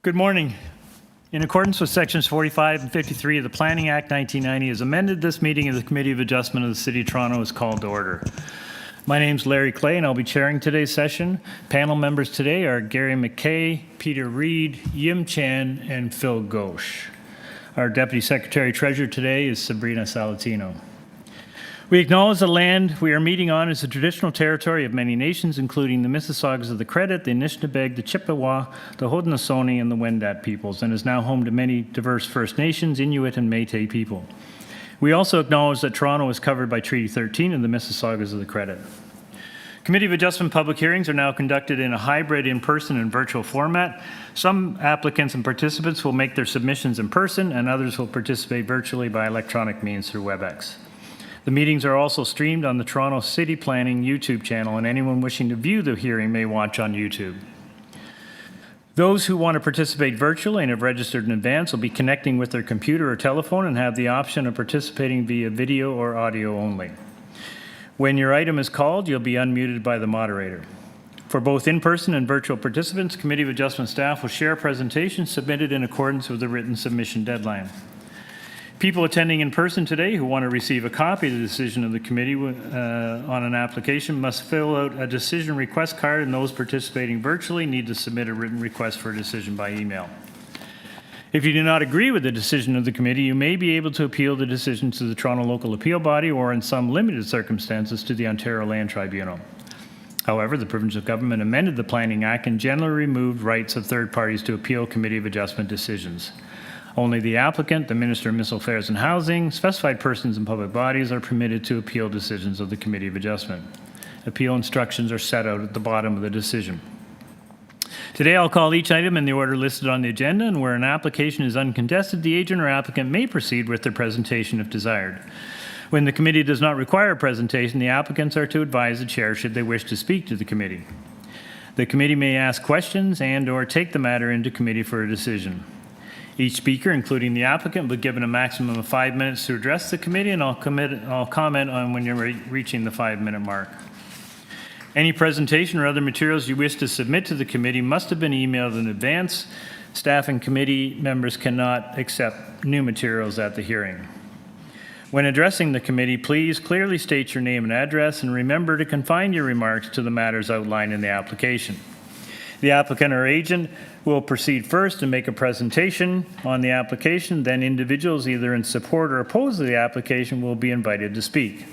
Good morning. In accordance with Sections 45 and 53 of the Planning Act 1990 as amended, this meeting of the Committee of Adjustment of the City of Toronto is called to order. My name is Larry Clay, and I'll be chairing today's session. Panel members today are Gary McKay, Peter Reid, Yim Chan, and Phil Ghosh. Our Deputy Secretary Treasurer today is Sabrina Salatino. We acknowledge the land we are meeting on is the traditional territory of many nations, including the Mississaugas of the Credit, the Anishinaabe, the Chippewa, the Haudenosaunee, and the Wendat peoples, and is now home to many diverse First Nations, Inuit, and Métis people. We also acknowledge that Toronto is covered by Treaty 13 of the Mississaugas of the Credit. Committee of Adjustment public hearings are now conducted in a hybrid in-person and virtual format. Some applicants and participants will make their submissions in person, and others will participate virtually by electronic means through WebEx. The meetings are also streamed on the Toronto City Planning YouTube channel, and anyone wishing to view the hearing may watch on YouTube. Those who want to participate virtually and have registered in advance will be connecting with their computer or telephone and have the option of participating via video or audio only. When your item is called, you'll be unmuted by the moderator. For both in-person and virtual participants, Committee of Adjustment staff will share presentations submitted in accordance with the written submission deadline. People attending in person today who want to receive a copy of the decision of the committee on an application must fill out a decision request card, and those participating virtually need to submit a written request for a decision by email. If you do not agree with the decision of the committee, you may be able to appeal the decision to the Toronto Local Appeal Body or, in some limited circumstances, to the Ontario Land Tribunal. However, the provincial government amended the Planning Act and generally removed rights of third parties to appeal Committee of Adjustment decisions. Only the applicant, the Minister of Municipal Affairs and Housing, specified persons and public bodies are permitted to appeal decisions of the Committee of Adjustment. Appeal instructions are set out at the bottom of the decision. Today I'll call each item in the order listed on the agenda, and where an application is uncontested, the agent or applicant may proceed with their presentation if desired. When the committee does not require a presentation, the applicants are to advise the chair should they wish to speak to the committee. The committee may ask questions and/or take the matter into committee for a decision. Each speaker, including the applicant, will be given a maximum of 5 minutes to address the committee, and I'll comment on when you're reaching the 5-minute mark. Any presentation or other materials you wish to submit to the committee must have been emailed in advance. Staff and committee members cannot accept new materials at the hearing. When addressing the committee, please clearly state your name and address, and remember to confine your remarks to the matters outlined in the application. The applicant or agent will proceed first and make a presentation on the application. Then individuals either in support or opposed to the application will be invited to speak.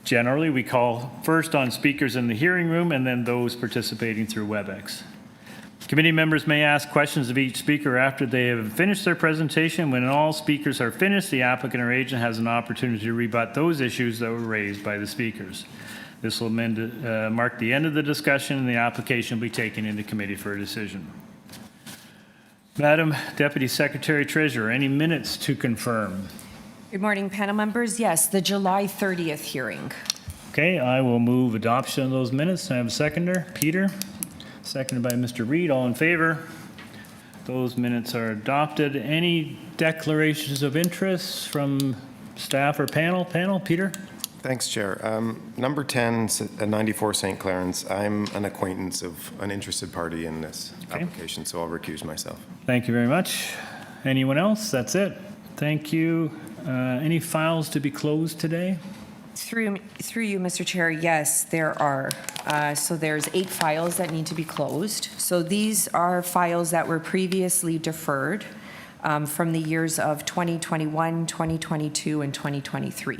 Generally, we call first on speakers in the hearing room and then those participating through WebEx. Committee members may ask questions of each speaker after they have finished their presentation. When all speakers are finished, the applicant or agent has an opportunity to rebut those issues that were raised by the speakers. This will mark the end of the discussion, and the application will be taken into committee for a decision. Madam Deputy Secretary Treasurer, any minutes to confirm? Good morning, panel members. Yes, the July 30th hearing. Okay, I will move adoption of those minutes. I have a seconder, Peter. Seconded by Mr. Reid. All in favor? Those minutes are adopted. Any declarations of interest from staff or panel? Panel, Peter? Thanks, Chair. Number 10, 94 St. Claren's. I'm an acquaintance of an interested party in this application, so I'll recuse myself. Thank you very much. Anyone else? That's it. Thank you. Any files to be closed today? Through you, Mr. Chair, yes, there are. So there's 8 files that need to be closed. So these are files that were previously deferred from the years of 2021, 2022, and 2023.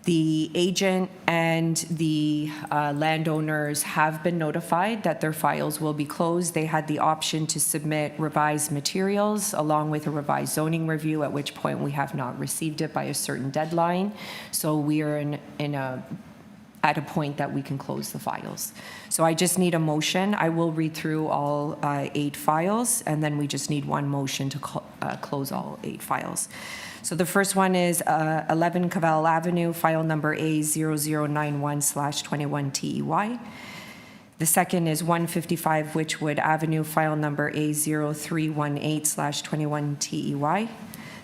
The agent and the landowners have been notified that their files will be closed. They had the option to submit revised materials along with a revised zoning review, at which point we have not received it by a certain deadline. So we are at a point that we can close the files. So I just need a motion. I will read through all 8 files, and then we just need one motion to close all 8 files. So the first one is 11 Cavell Avenue, file number A0091/21TEY. The second is 155 Witchwood Avenue, file number A0318/21TEY.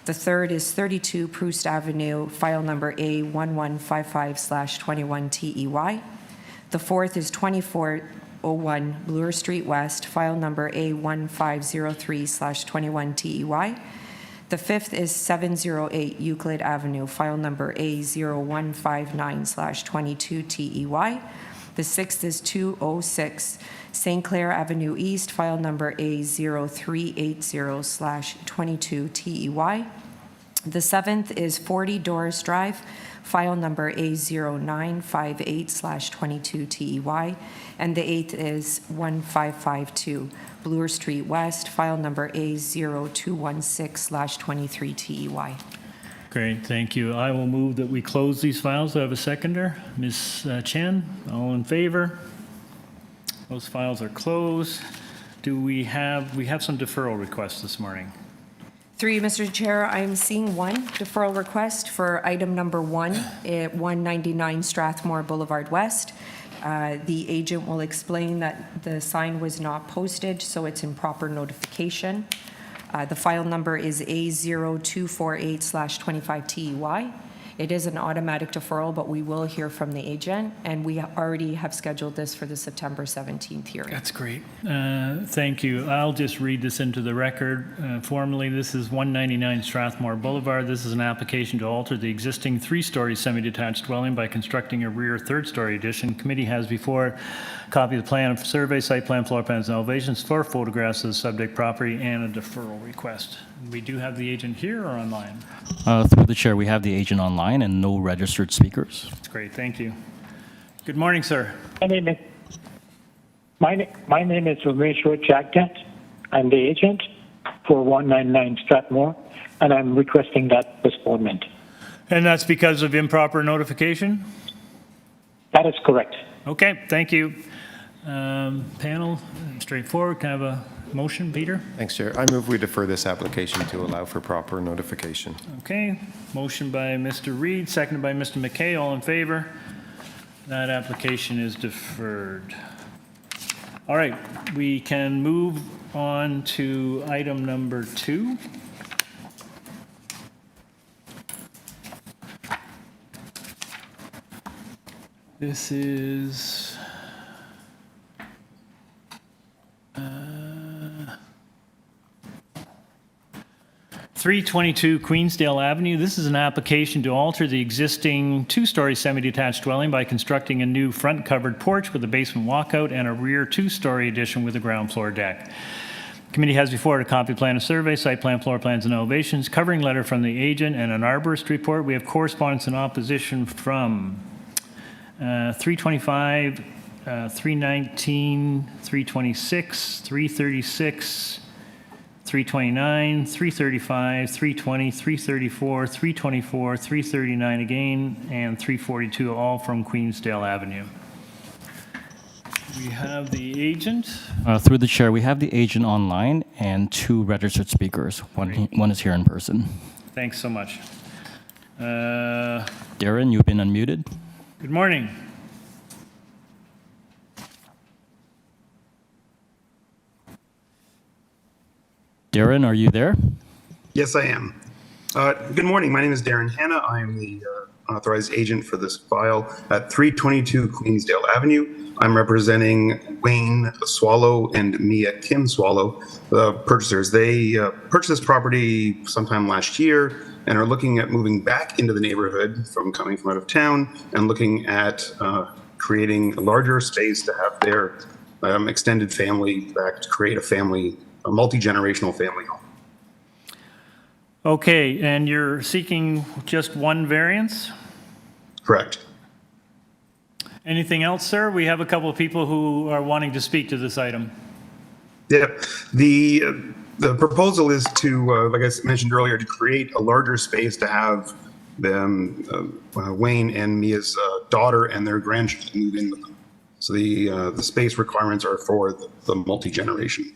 The third is 32 Proust Avenue, file number A1155/21TEY. The fourth is 24 01 Bloor Street West, file number A1503/21TEY. The fifth is 708 Euclid Avenue, file number A0159/22TEY. The sixth is 206 St. Clair Avenue East, file number A0380/22TEY. The seventh is 40 Doris Drive, file number A0958/22TEY. And the eighth is 1552 Bloor Street West, file number A0216/23TEY. Great, thank you. I will move that we close these files. Do I have a seconder? Ms. Chen, all in favor? Those files are closed. We have some deferral requests this morning. Through you, Mr. Chair, I'm seeing one deferral request for item number 1 at 199 Strathmore Boulevard West. The agent will explain that the sign was not posted, so it's in proper notification. The file number is A0248/25TEY. It is an automatic deferral, but we will hear from the agent, and we already have scheduled this for the September 17th hearing. That's great. Thank you. I'll just read this into the record. Formally, this is 199 Strathmore Boulevard. This is an application to alter the existing 3-story semi-detached dwelling by constructing a rear 3rd-story addition. Committee has before it a copy of the plan of survey, site plan, floor plans, and elevations, 4 photographs of the subject property, and a deferral request. We do have the agent here or online? Through the chair, we have the agent online and no registered speakers. That's great. Thank you. Good morning, sir. My name is Rameshwar Jagdat. I'm the agent for 199 Strathmore, and I'm requesting that postponement. And that's because of improper notification? That is correct. Okay, thank you. Panel, straightforward. Can I have a motion, Peter? Thanks, Chair. I move we defer this application to allow for proper notification. Okay, motion by Mr. Reed, seconded by Mr. McKay. All in favor? That application is deferred. All right, we can move on to item number 2. This is 322 Queensdale Avenue. This is an application to alter the existing 2-story semi-detached dwelling by constructing a new front covered porch with a basement walkout and a rear 2-story addition with a ground floor deck. Committee has before it a copy plan of survey, site plan, floor plans, and elevations, covering letter from the agent, and an arborist report. We have correspondence and opposition from 325, 319, 326, 336, 329, 335, 320, 334, 324, 339 again, and 342, all from Queensdale Avenue. We have the agent. Through the chair, we have the agent online and 2 registered speakers. One is here in person. Thanks so much. Darren, you've been unmuted. Good morning. Darren, are you there? Yes, I am. Good morning. My name is Darren Hanna. I am the authorized agent for this file at 322 Queensdale Avenue. I'm representing Wayne Swallow and Mia Kim Swallow, the purchasers. They purchased this property sometime last year and are looking at moving back into the neighborhood from coming from out of town and looking at creating a larger space to have their extended family back, to create a multi-generational family home. Okay, and you're seeking just one variance? Correct. Anything else, sir? We have a couple of people who are wanting to speak to this item. Yep. The proposal is to, like I mentioned earlier, to create a larger space to have them, Wayne and Mia's daughter and their grandchild move in with them. So the space requirements are for the multi-generation.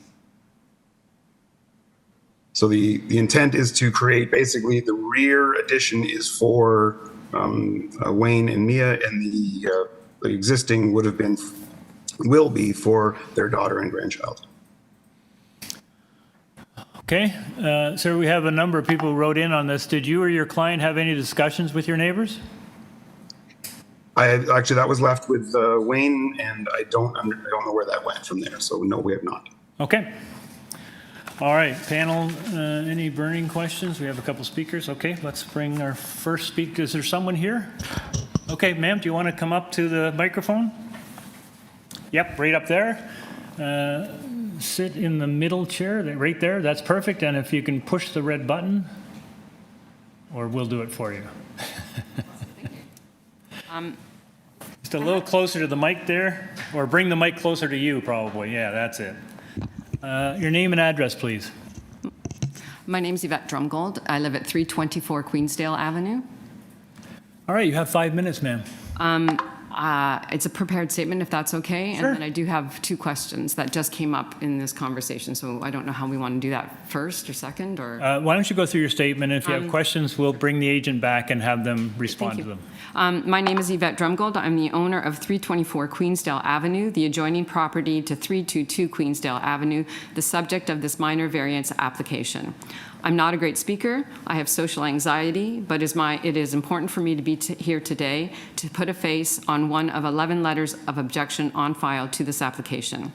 So the intent is to create, basically the rear addition is for Wayne and Mia, and the existing will be for their daughter and grandchild. Okay, sir, we have a number of people who wrote in on this. Did you or your client have any discussions with your neighbors? Actually, that was left with Wayne, and I don't know where that went from there. So no, we have not. Okay. All right, panel, any burning questions? We have a couple speakers. Okay, let's bring our first speaker. Is there someone here? Okay, ma'am, do you want to come up to the microphone? Yep, right up there. Sit in the middle chair, right there. That's perfect. And if you can push the red button, or we'll do it for you. Just a little closer to the mic there, or bring the mic closer to you, probably. Yeah, that's it. Your name and address, please. My name's Yvette Drumgold. I live at 324 Queensdale Avenue. All right, you have 5 minutes, ma'am. It's a prepared statement, if that's okay. Sure. And then I do have 2 questions that just came up in this conversation, so I don't know how we want to do that first or second, or... Why don't you go through your statement? If you have questions, we'll bring the agent back and have them respond to them. My name is Yvette Drumgold. I'm the owner of 324 Queensdale Avenue, the adjoining property to 322 Queensdale Avenue, the subject of this minor variance application. I'm not a great speaker. I have social anxiety, but it is important for me to be here today to put a face on one of 11 letters of objection on file to this application.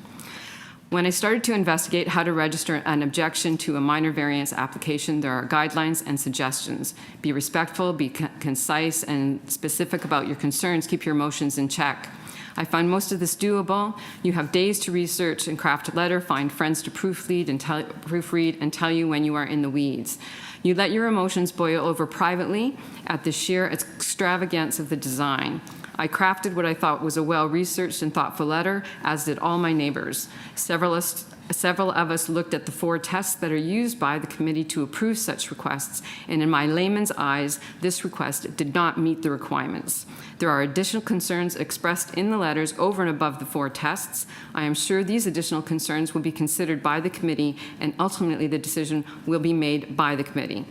When I started to investigate how to register an objection to a minor variance application, there are guidelines and suggestions. Be respectful, be concise, and specific about your concerns. Keep your emotions in check. I find most of this doable. You have days to research and craft a letter, find friends to proofread and tell you when you are in the weeds. You let your emotions boil over privately at the sheer extravagance of the design. I crafted what I thought was a well-researched and thoughtful letter, as did all my neighbors. Several of us looked at the 4 tests that are used by the committee to approve such requests, and in my layman's eyes, this request did not meet the requirements. There are additional concerns expressed in the letters over and above the 4 tests. I am sure these additional concerns will be considered by the committee, and ultimately the decision will be made by the committee.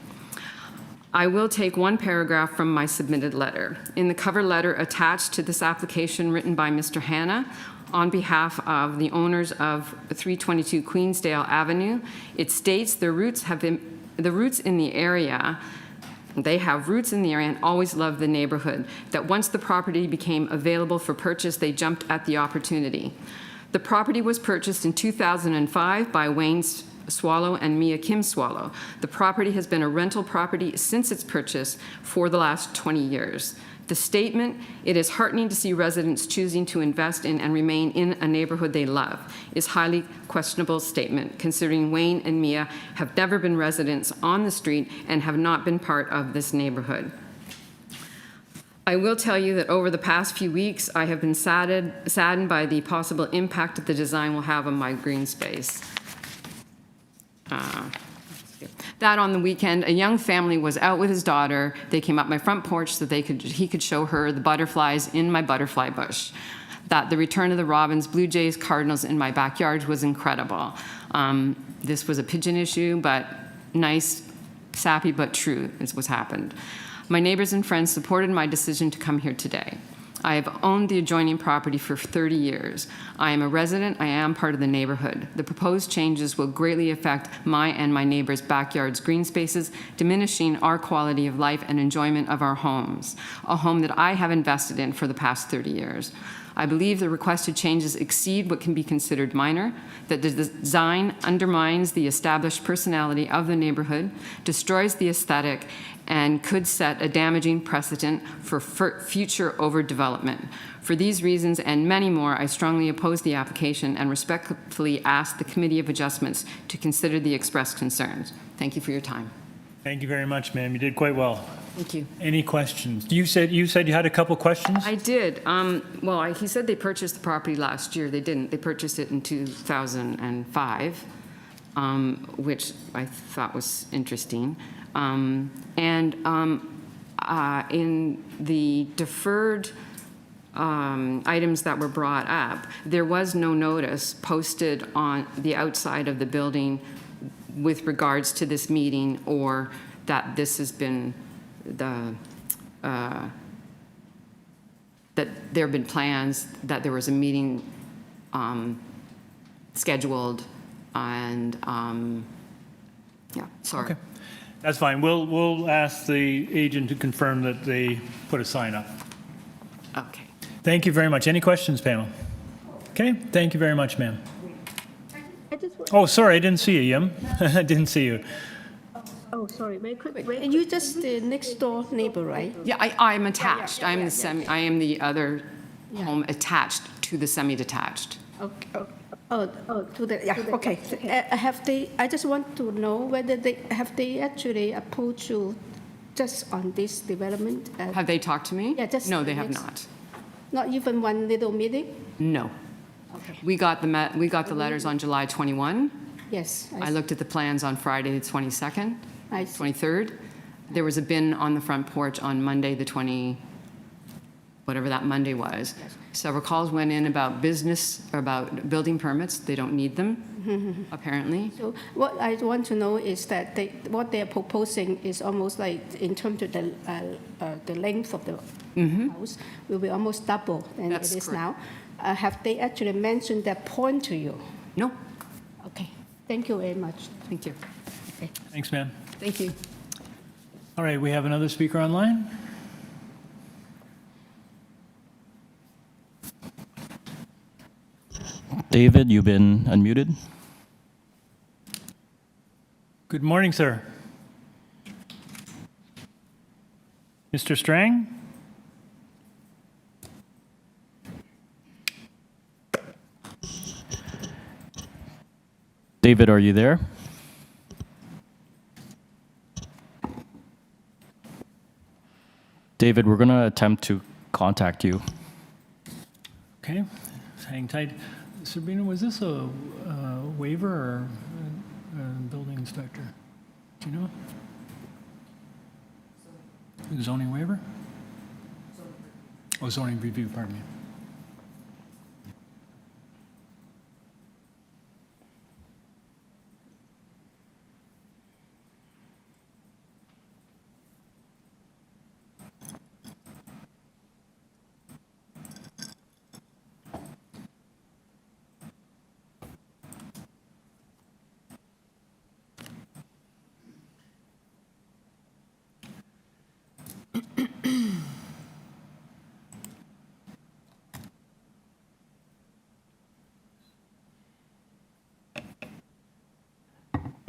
I will take 1 paragraph from my submitted letter. In the cover letter attached to this application written by Mr. Hanna on behalf of the owners of 322 Queensdale Avenue, it states the roots in the area. They have roots in the area and always loved the neighborhood, that once the property became available for purchase, they jumped at the opportunity. The property was purchased in 2005 by Wayne Swallow and Mia Kim Swallow. The property has been a rental property since its purchase for the last 20 years. The statement, "It is heartening to see residents choosing to invest in and remain in a neighborhood they love," is highly questionable statement, considering Wayne and Mia have never been residents on the street and have not been part of this neighborhood. I will tell you that over the past few weeks, I have been saddened by the possible impact that the design will have on my green space. That on the weekend, a young family was out with his daughter. They came up my front porch so he could show her the butterflies in my butterfly bush. That the return of the robins, blue jays, cardinals in my backyard was incredible. This was a pigeon issue, but nice, sappy, but true is what's happened. My neighbors and friends supported my decision to come here today. I have owned the adjoining property for 30 years. I am a resident. I am part of the neighborhood. The proposed changes will greatly affect my and my neighbors' backyards' green spaces, diminishing our quality of life and enjoyment of our homes, a home that I have invested in for the past 30 years. I believe the requested changes exceed what can be considered minor, that the design undermines the established personality of the neighborhood, destroys the aesthetic, and could set a damaging precedent for future overdevelopment. For these reasons and many more, I strongly oppose the application and respectfully ask the Committee of Adjustments to consider the expressed concerns. Thank you for your time. Thank you very much, ma'am. You did quite well. Thank you. Any questions? You said you had a couple questions? I did. He said they purchased the property last year. They didn't. They purchased it in 2005, which I thought was interesting. In the deferred items that were brought up, there was no notice posted on the outside of the building with regards to this meeting, or that this has been that there have been plans, that there was a meeting scheduled, and yeah, sorry. Okay. That's fine. We'll ask the agent to confirm that they put a sign up. Okay. Thank you very much. Any questions, panel? Okay, thank you very much, ma'am. Oh, sorry, I didn't see you, Yim. I didn't see you. Oh, sorry, very quick. And you just the next door neighbor, right? Yeah, I'm attached. I am the other home attached to the semi-detached. Okay. To the, yeah, okay. Have they, I just want to know whether have they actually approached you just on this development? Have they talked to me? Yeah, just No, they have next- not. Not even one little meeting? No. Okay. We got the letters on July 21. Yes. I looked at the plans on Friday, the 22nd, I see. 23rd. There was a bin on the front porch on Monday, the 20, whatever that Monday was. Several calls went in about business, or about building permits. They don't need them, apparently. So what I want to know is that what they're proposing is almost like, in terms of the length of the house, will be almost double than That's it is correct. now. Have they actually mentioned that point to you? No, Okay, thank you very much. thank you. Thanks, ma'am. Thank you. All right, we have another speaker online. David, you've been unmuted. Good morning, sir. Mr. Strang? David, are you there? David, we're going to attempt to contact you. Okay, hang tight. Sabrina, was this a waiver or a building inspector? Do you know? Zoning waiver? Oh, zoning review, pardon me.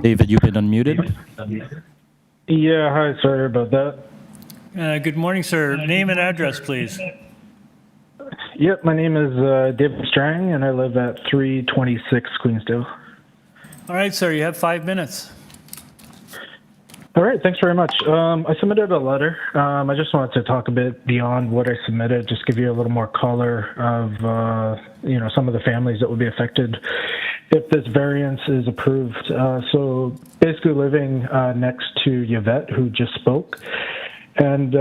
David, you've been unmuted. Yeah, hi, sorry about that. Good morning, sir. Name and address, please. Yep, my name is David Strang, and I live at 326 Queensdale. All right, sir, you have 5 minutes. All right, thanks very much. I submitted a letter. I just wanted to talk a bit beyond what I submitted, just give you a little more color of, some of the families that would be affected if this variance is approved. So basically living next to Yvette, who just spoke. And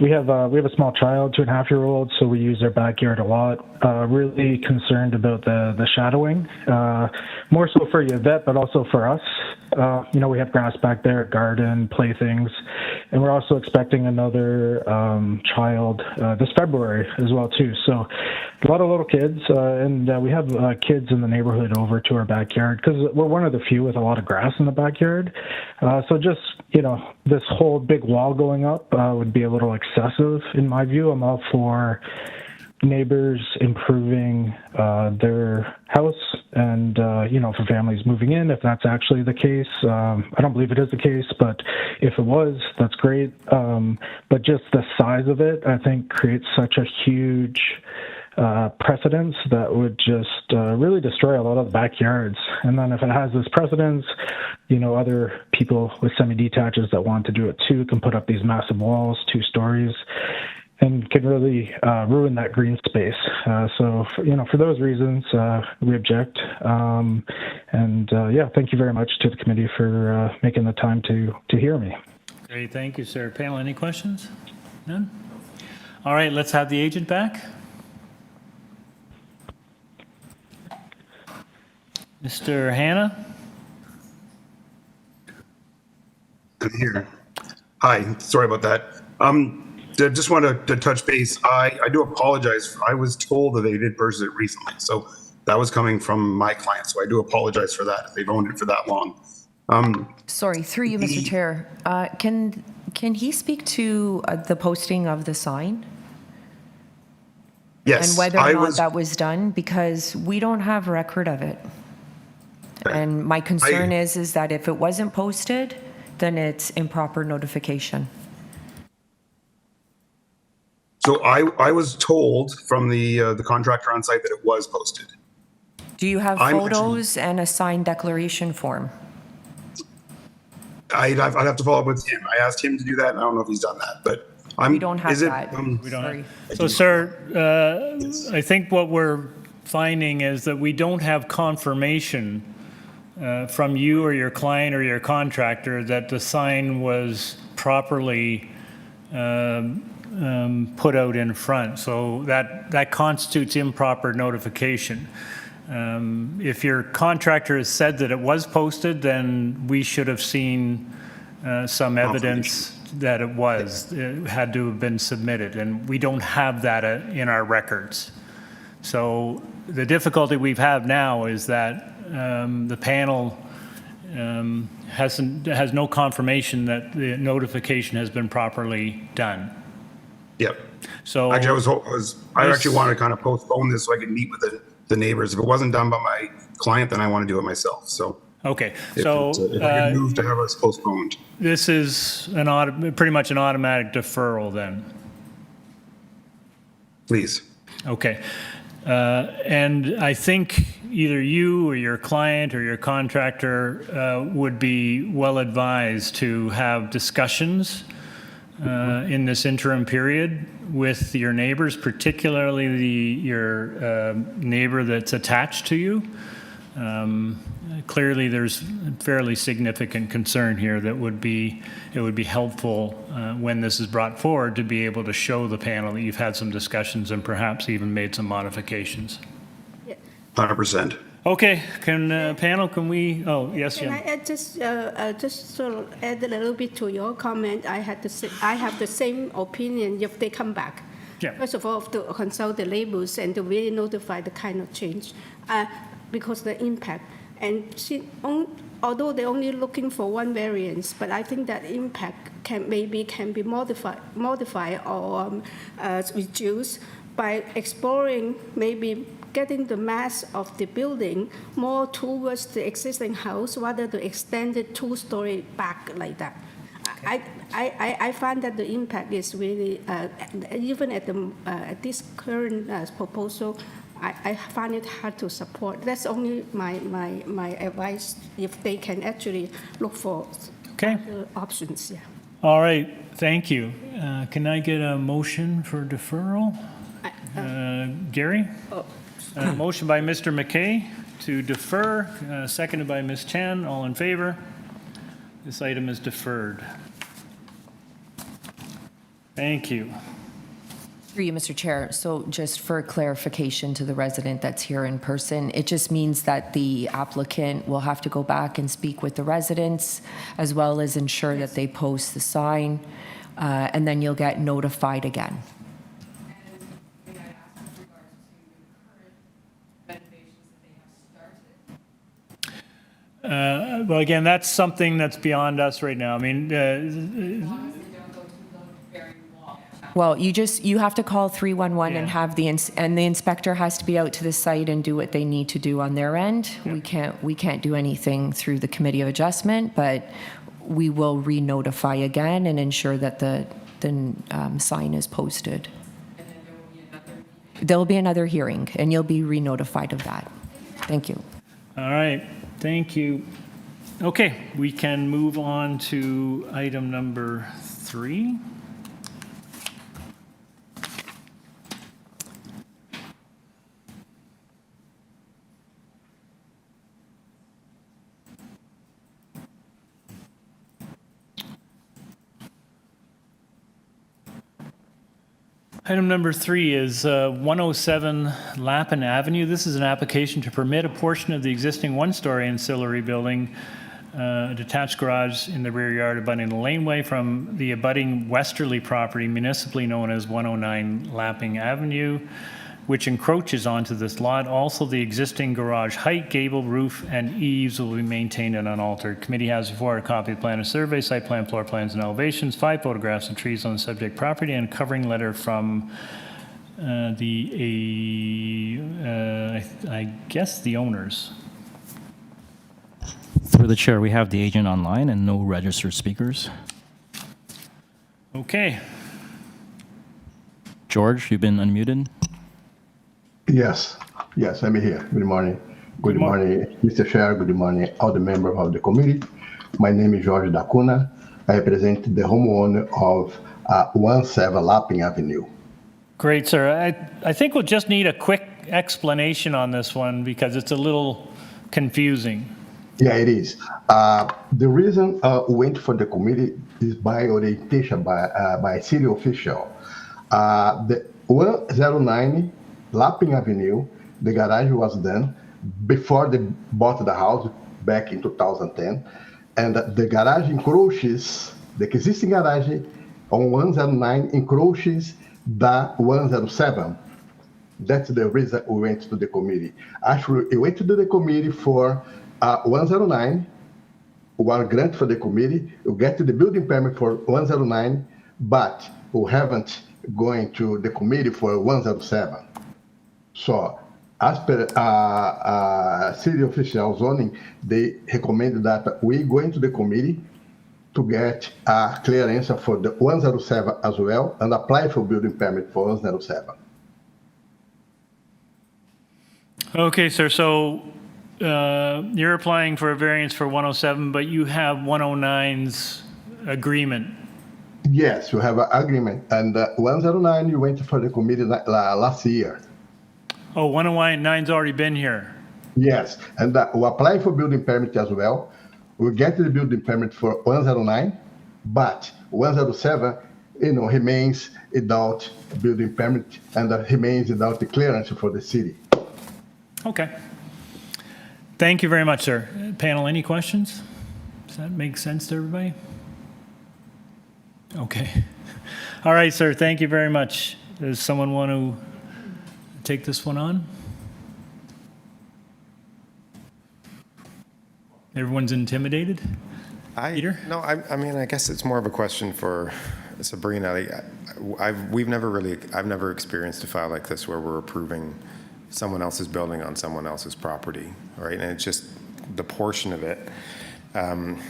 we have a small child, 2.5-year-old, so we use their backyard a lot. Really concerned about the shadowing, more so for Yvette, but also for us. We have grass back there, garden, playthings, and we're also expecting another child this February as well too. So a lot of little kids, and we have kids in the neighborhood over to our backyard because we're one of the few with a lot of grass in the backyard. So just this whole big wall going up would be a little excessive in my view. I'm all for neighbors improving their house and, for families moving in, if that's actually the case. I don't believe it is the case, but if it was, that's great. But just the size of it, I think, creates such a huge precedence that would just really destroy a lot of the backyards. And then if it has this precedence, other people with semi-detaches that want to do it too can put up these massive walls, 2 stories, and can really ruin that green space. So, for those reasons, we object. Thank you very much to the committee for making the time to hear me. Great, thank you, sir. Panel, any questions? None? All right, let's have the agent back. Mr. Hanna? I'm here. Hi, sorry about that. I just wanted to touch base. I do apologize. I was told that they did purchase it recently, so that was coming from my client. So I do apologize for that if they've owned it for that long. Sorry, through you, Mr. Chair. Can he speak to the posting of the sign? Yes, And whether or I not was- that was done, because we don't have record of it. And my concern is that if it wasn't posted, then it's improper notification. So I was told from the contractor on site that it was posted. Do you have I'm photos and a signed declaration form? I'd have to follow up with him. I asked him to do that, and I don't know if he's done that, but We don't have that. We don't Sorry. have. So, sir, I think what we're finding is that we don't have confirmation from you or your client or your contractor that the sign was properly put out in front. So that constitutes improper notification. If your contractor has said that it was posted, then we should have seen some evidence that it had to have been submitted, and we don't have that in our records. So the difficulty we've had now is that the panel has no confirmation that the notification has been properly done. Yep. So Actually, I actually wanted to kind of postpone this so I could meet with the neighbors. If it wasn't done by my client, then I want to do it myself. So okay, if so I could move to have us postponed. this is pretty much an automatic deferral then. Please. Okay. And I think either you or your client or your contractor would be well advised to have discussions in this interim period with your neighbors, particularly your neighbor that's attached to you. Clearly, there's fairly significant concern here that it would be helpful when this is brought forward to be able to show the panel that you've had some discussions and perhaps even made some modifications. 100%. Okay, panel, can we, oh, yes, Can I Jim. add just sort of add a little bit to your comment? I have the same opinion if they come back. Yeah. First of all, to consult the labels and to really notify the kind of change, because the impact. And although they're only looking for one variance, but I think that impact can be modified or reduced by exploring maybe getting the mass of the building more towards the existing house rather than extend it 2-story back like that. I find that the impact is really, even at this current proposal, I find it hard to support. That's only my advice, if they can actually look for other options. Yeah. All right, thank you. Can I get a motion for deferral? Gary? Motion by Mr. McKay to defer, seconded by Ms. Chan. All in favor? This item is deferred. Thank you. Through you, Mr. Chair. So just for clarification to the resident that's here in person, it just means that the applicant will have to go back and speak with the residents, as well as ensure that they post the sign, and then you'll get notified again. Well, again, that's something that's beyond us right now. I mean, Well, you have to call 311 and have the inspector has to be out to the site and do what they need to do on their end. We can't do anything through the committee of adjustment, but we will re-notify again and ensure that the sign is posted. There will be another hearing, and you'll be re-notified of that. Thank you. all right, thank you. Okay, we can move on to item number 3. Item number 3 is 107 Lappin Avenue. This is an application to permit a portion of the existing one-story ancillary building, a detached garage in the rear yard abutting the laneway from the abutting westerly property municipally known as 109 Lappin Avenue, which encroaches onto this lot. Also, the existing garage height, gable, roof, and eaves will be maintained and unaltered. Committee has before a copy of plan of survey, site plan, floor plans, and elevations, 5 photographs of trees on the subject property, and a covering letter from I guess the owners. Through the chair, we have the agent online and no registered speakers. Okay. George, you've been unmuted. Yes, I'm here. Good morning. Good morning, Mr. Chair. Good morning, all the members of the committee. My name is Jorge Dacuna. I represent the homeowner of 17 Lappin Avenue. Great, sir. I think we'll just need a quick explanation on this one because it's a little confusing. Yeah, it is. The reason we went for the committee is by orientation by city official. The 109 Lappin Avenue, the garage was done before they bought the house back in 2010. And the garage encroaches, the existing garage on 109 encroaches the 107. That's the reason we went to the committee. Actually, we went to the committee for 109, one grant for the committee. We get the building permit for 109, but we haven't going to the committee for 107. So as per city official zoning, they recommended that we go into the committee to get a clearance for the 107 as well and apply for building permit for 107. Okay, sir. So you're applying for a variance for 107, but you have 109's agreement. Yes, you have an agreement. And 109, you went for the committee last year. Oh, 109's already been here. Yes, and we apply for building permit as well. We get the building permit for 109, but 107, remains without building permit and remains without the clearance for the city. Okay. Thank you very much, sir. Panel, any questions? Does that make sense to everybody? Okay. All right, sir. Thank you very much. Does someone want to take this one on? Everyone's intimidated? Peter? No, I mean, I guess it's more of a question for Sabrina. I've never experienced a file like this where we're approving someone else's building on someone else's property, right? And it's just the portion of it. And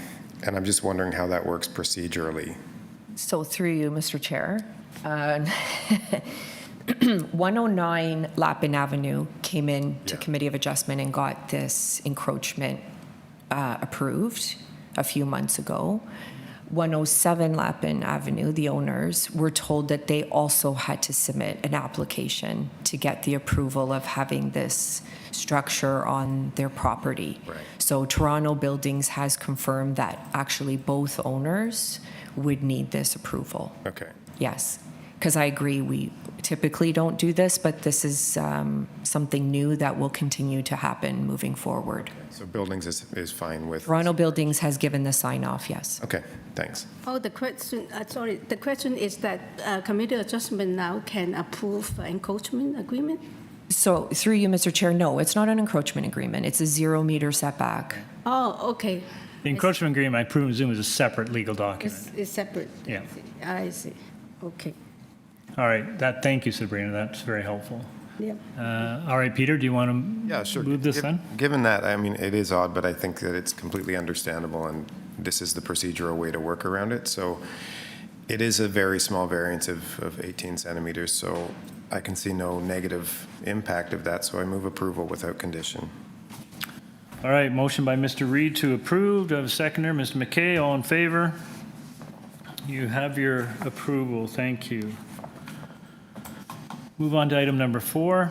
I'm just wondering how that works procedurally. So through you, Mr. Chair, 109 Lappin Avenue came in to Committee of Adjustment and got this encroachment approved a few months ago. 107 Lappin Avenue, the owners were told that they also had to submit an application to get the approval of having this structure on their property. Right. So Toronto Buildings has confirmed that actually both owners would need this approval. Okay. Yes, because I agree, we typically don't do this, but this is something new that will continue to happen moving forward. So buildings is fine with. Toronto Buildings has given the sign off, yes. Okay, thanks. Oh, the question, the question is that committee adjustment now can approve encroachment agreement? So through you, Mr. Chair, no, it's not an encroachment agreement. It's a 0-meter setback. Oh, okay. The encroachment agreement, I presume, is a separate legal document. It's separate. Yeah. I see. Okay. All right. Thank you, Sabrina. That's very helpful. Yep. All right, Peter, do you want to move this then? Given that, I mean, it is odd, but I think that it's completely understandable, and this is the procedural way to work around it. So it is a very small variance of 18 centimeters, so I can see no negative impact of that, so I move approval without condition. All right, motion by Mr. Reed to approve. Do I have a seconder? Mr. McKay, all in favor? You have your approval. Thank you. Move on to item number 4.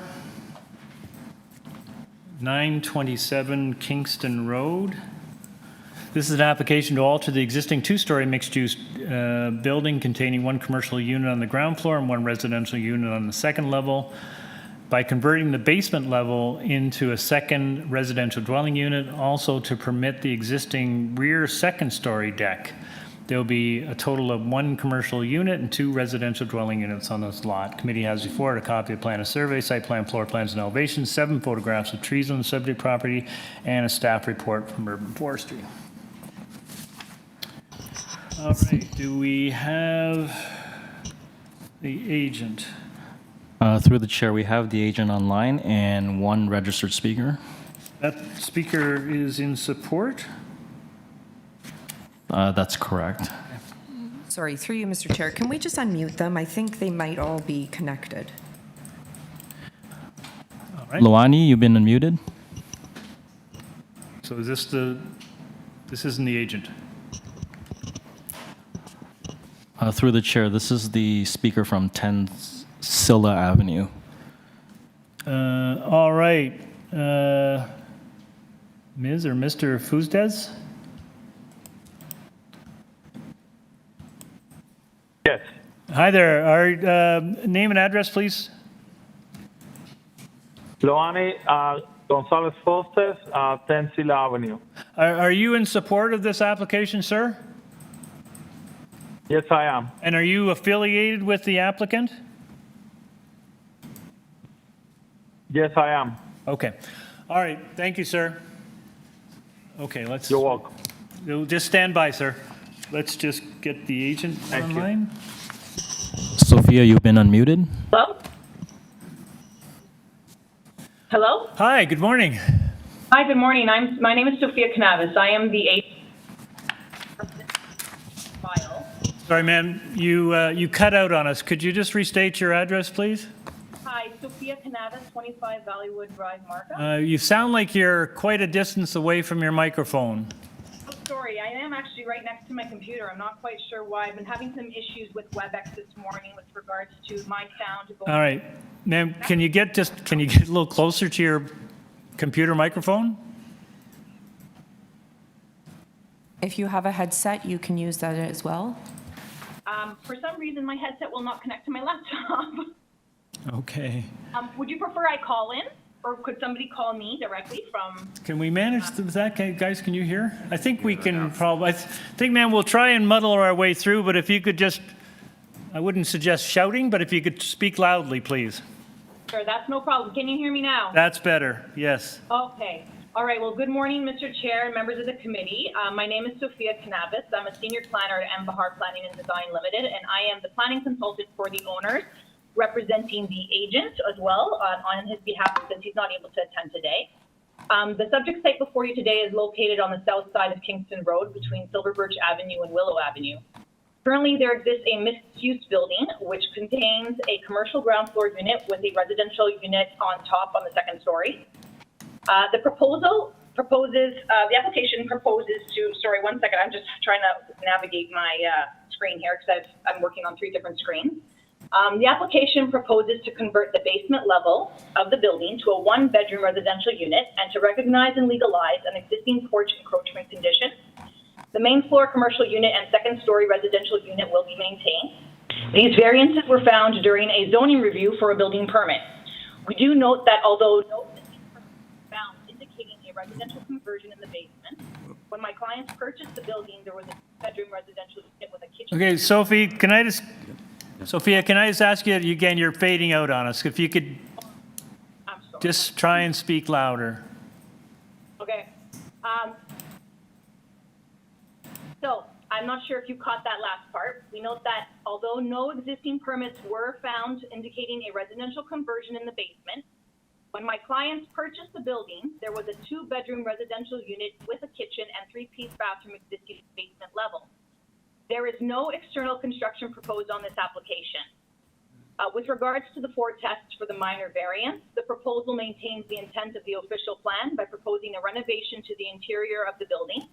927 Kingston Road. This is an application to alter the existing 2-story mixed-use building containing 1 commercial unit on the ground floor and 1 residential unit on the second level by converting the basement level into a second residential dwelling unit, also to permit the existing rear second-story deck. There'll be a total of 1 commercial unit and 2 residential dwelling units on this lot. Committee has before it a copy of plan of survey, site plan, floor plans, and elevations, 7 photographs of trees on the subject property, and a staff report from urban forestry. All right, do we have the agent? Through the chair, we have the agent online and one registered speaker. That speaker is in support? That's correct. Sorry, through you, Mr. Chair, can we just unmute them? I think they might all be connected. All right. Loani, you've been unmuted. So is this this isn't the agent? Through the chair, this is the speaker from 10 Scylla Avenue. All right. Ms. or Mr. Fuzdez? Yes. Hi there. Our name and address, please. Loani Gonzalez Fostes, 10 Sila Avenue. Are you in support of this application, sir? Yes, I am. And are you affiliated with the applicant? Yes, I am. Okay. All right. Thank you, sir. Okay, let's. You're welcome. Just stand by, sir. Let's just get the agent Thank you. online. Sophia, you've been unmuted. Hello? Hello? Hi, good morning. Hi, good morning. My name is Sophia Canavis. I am the agent file. Sorry, ma'am, you cut out on us. Could you just restate your address, please? Hi, Sophia Canavis, 25 Valleywood Drive, Markham. You sound like you're quite a distance away from your microphone. Oh, sorry, I am actually right next to my computer. I'm not quite sure why. I've been having some issues with WebEx this morning with regards to my sound. All right, ma'am, can you get a little closer to your computer microphone? If you have a headset, you can use that as well. For some reason, my headset will not connect to my laptop. Okay. Would you prefer I call in? Or could somebody call me directly from? Can we manage that, guys? Can you hear? I think we can probably. I think, ma'am, we'll try and muddle our way through. But if you could just, I wouldn't suggest shouting, but if you could speak loudly, please. Sure, that's no problem. Can you hear me now? That's better. Yes. Okay. All right. Well, good morning, Mr. Chair and members of the committee. My name is Sophia Canavis. I'm a senior planner at M. Bahar Planning and Design Limited, and I am the planning consultant for the owners, representing the agent as well on his behalf since he's not able to attend today. The subject site before you today is located on the south side of Kingston Road between Silver Birch Avenue and Willow Avenue. Currently, there exists a mixed-use building which contains a commercial ground floor unit with a residential unit on top on the second story. The application proposes to, sorry, one second, I'm just trying to navigate my screen here because I'm working on 3 different screens. The application proposes to convert the basement level of the building to a 1-bedroom residential unit and to recognize and legalize an existing porch encroachment condition. The main floor commercial unit and second-story residential unit will be maintained. These variances were found during a zoning review for a building permit. We do note that although no found indicating a residential conversion in the basement, when my clients purchased the building, there was a bedroom residential unit with a kitchen. Okay, Sophia, can I just ask you again? You're fading out on us. If you could just try and speak louder. Okay. So I'm not sure if you caught that last part. We note that although no existing permits were found indicating a residential conversion in the basement, when my clients purchased the building, there was a 2-bedroom residential unit with a kitchen and 3-piece bathroom existing at the basement level. There is no external construction proposed on this application. With regards to the 4 tests for the minor variance, the proposal maintains the intent of the official plan by proposing a renovation to the interior of the building.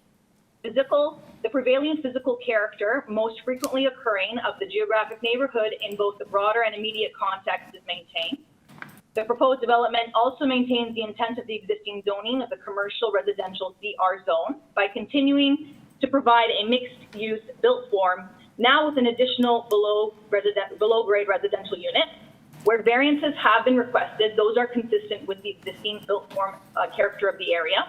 The prevailing physical character, most frequently occurring, of the geographic neighborhood in both the broader and immediate context is maintained. The proposed development also maintains the intent of the existing zoning of the commercial residential CR zone by continuing to provide a mixed-use built form, now with an additional below-grade residential unit. Where variances have been requested, those are consistent with the existing built form character of the area.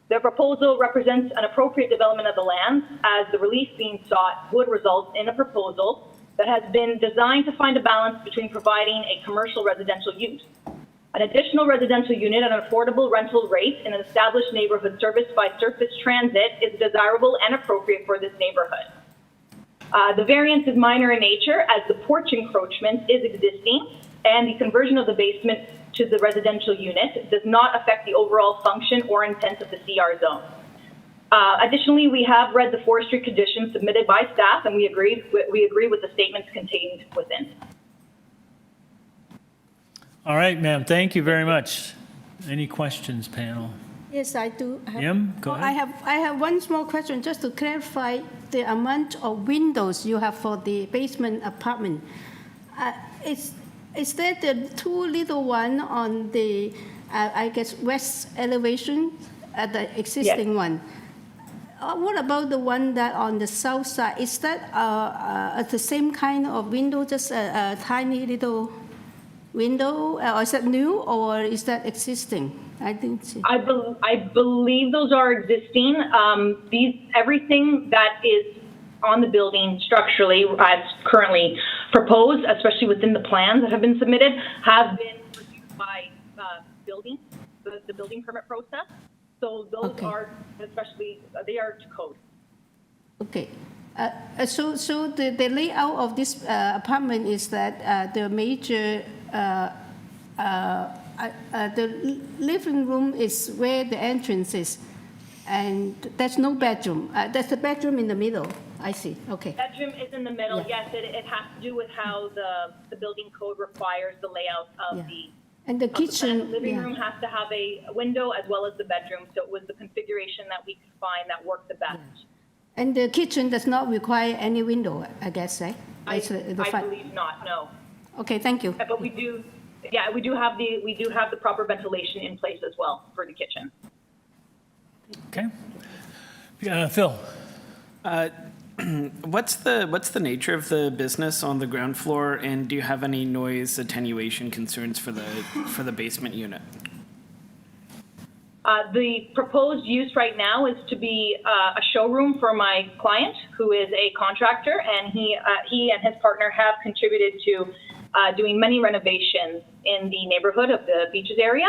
The proposal represents an appropriate development of the land, as the relief being sought would result in a proposal that has been designed to find a balance between providing a commercial residential use, an additional residential unit at an affordable rental rate in an established neighborhood serviced by surface transit is desirable and appropriate for this neighborhood. The variance is minor in nature as the porch encroachment is existing and the conversion of the basement to the residential unit does not affect the overall function or intent of the CR zone. Additionally, we have read the forestry conditions submitted by staff, and we agree with the statements contained within. All right, ma'am, thank you very much. Any questions, panel? Yes, I do. Yim, go ahead. I have one small question just to clarify the amount of windows you have for the basement apartment. Is that the two little one on the, I guess, west elevation, the existing one? What about the one that on the south side? Is that the same kind of window, just a tiny little window? Or is that new, or is that existing? I didn't see. I believe those are existing. Everything that is on the building structurally as currently proposed, especially within the plans that have been submitted, have been reviewed by building, the building permit process. So those are, they are to code. Okay. So the layout of this apartment is that the major, the living room is where the entrance is, and there's no bedroom. There's the bedroom in the middle. I see. Okay. Bedroom is in the middle. Yeah. Yes, it has to do with how the building code requires the layout of the. And the kitchen. The living room has to have a window as well as the bedroom. So it was the configuration that we could find that worked the best. Yeah. And the kitchen does not require any window, I guess, right? I believe not. No. Okay. Thank you. But we do. Yeah, we do have the proper ventilation in place as well for the kitchen. Okay. Phil. What's the nature of the business on the ground floor, and do you have any noise attenuation concerns for the basement unit? The proposed use right now is to be a showroom for my client, who is a contractor, and he and his partner have contributed to doing many renovations in the neighborhood of the beaches area.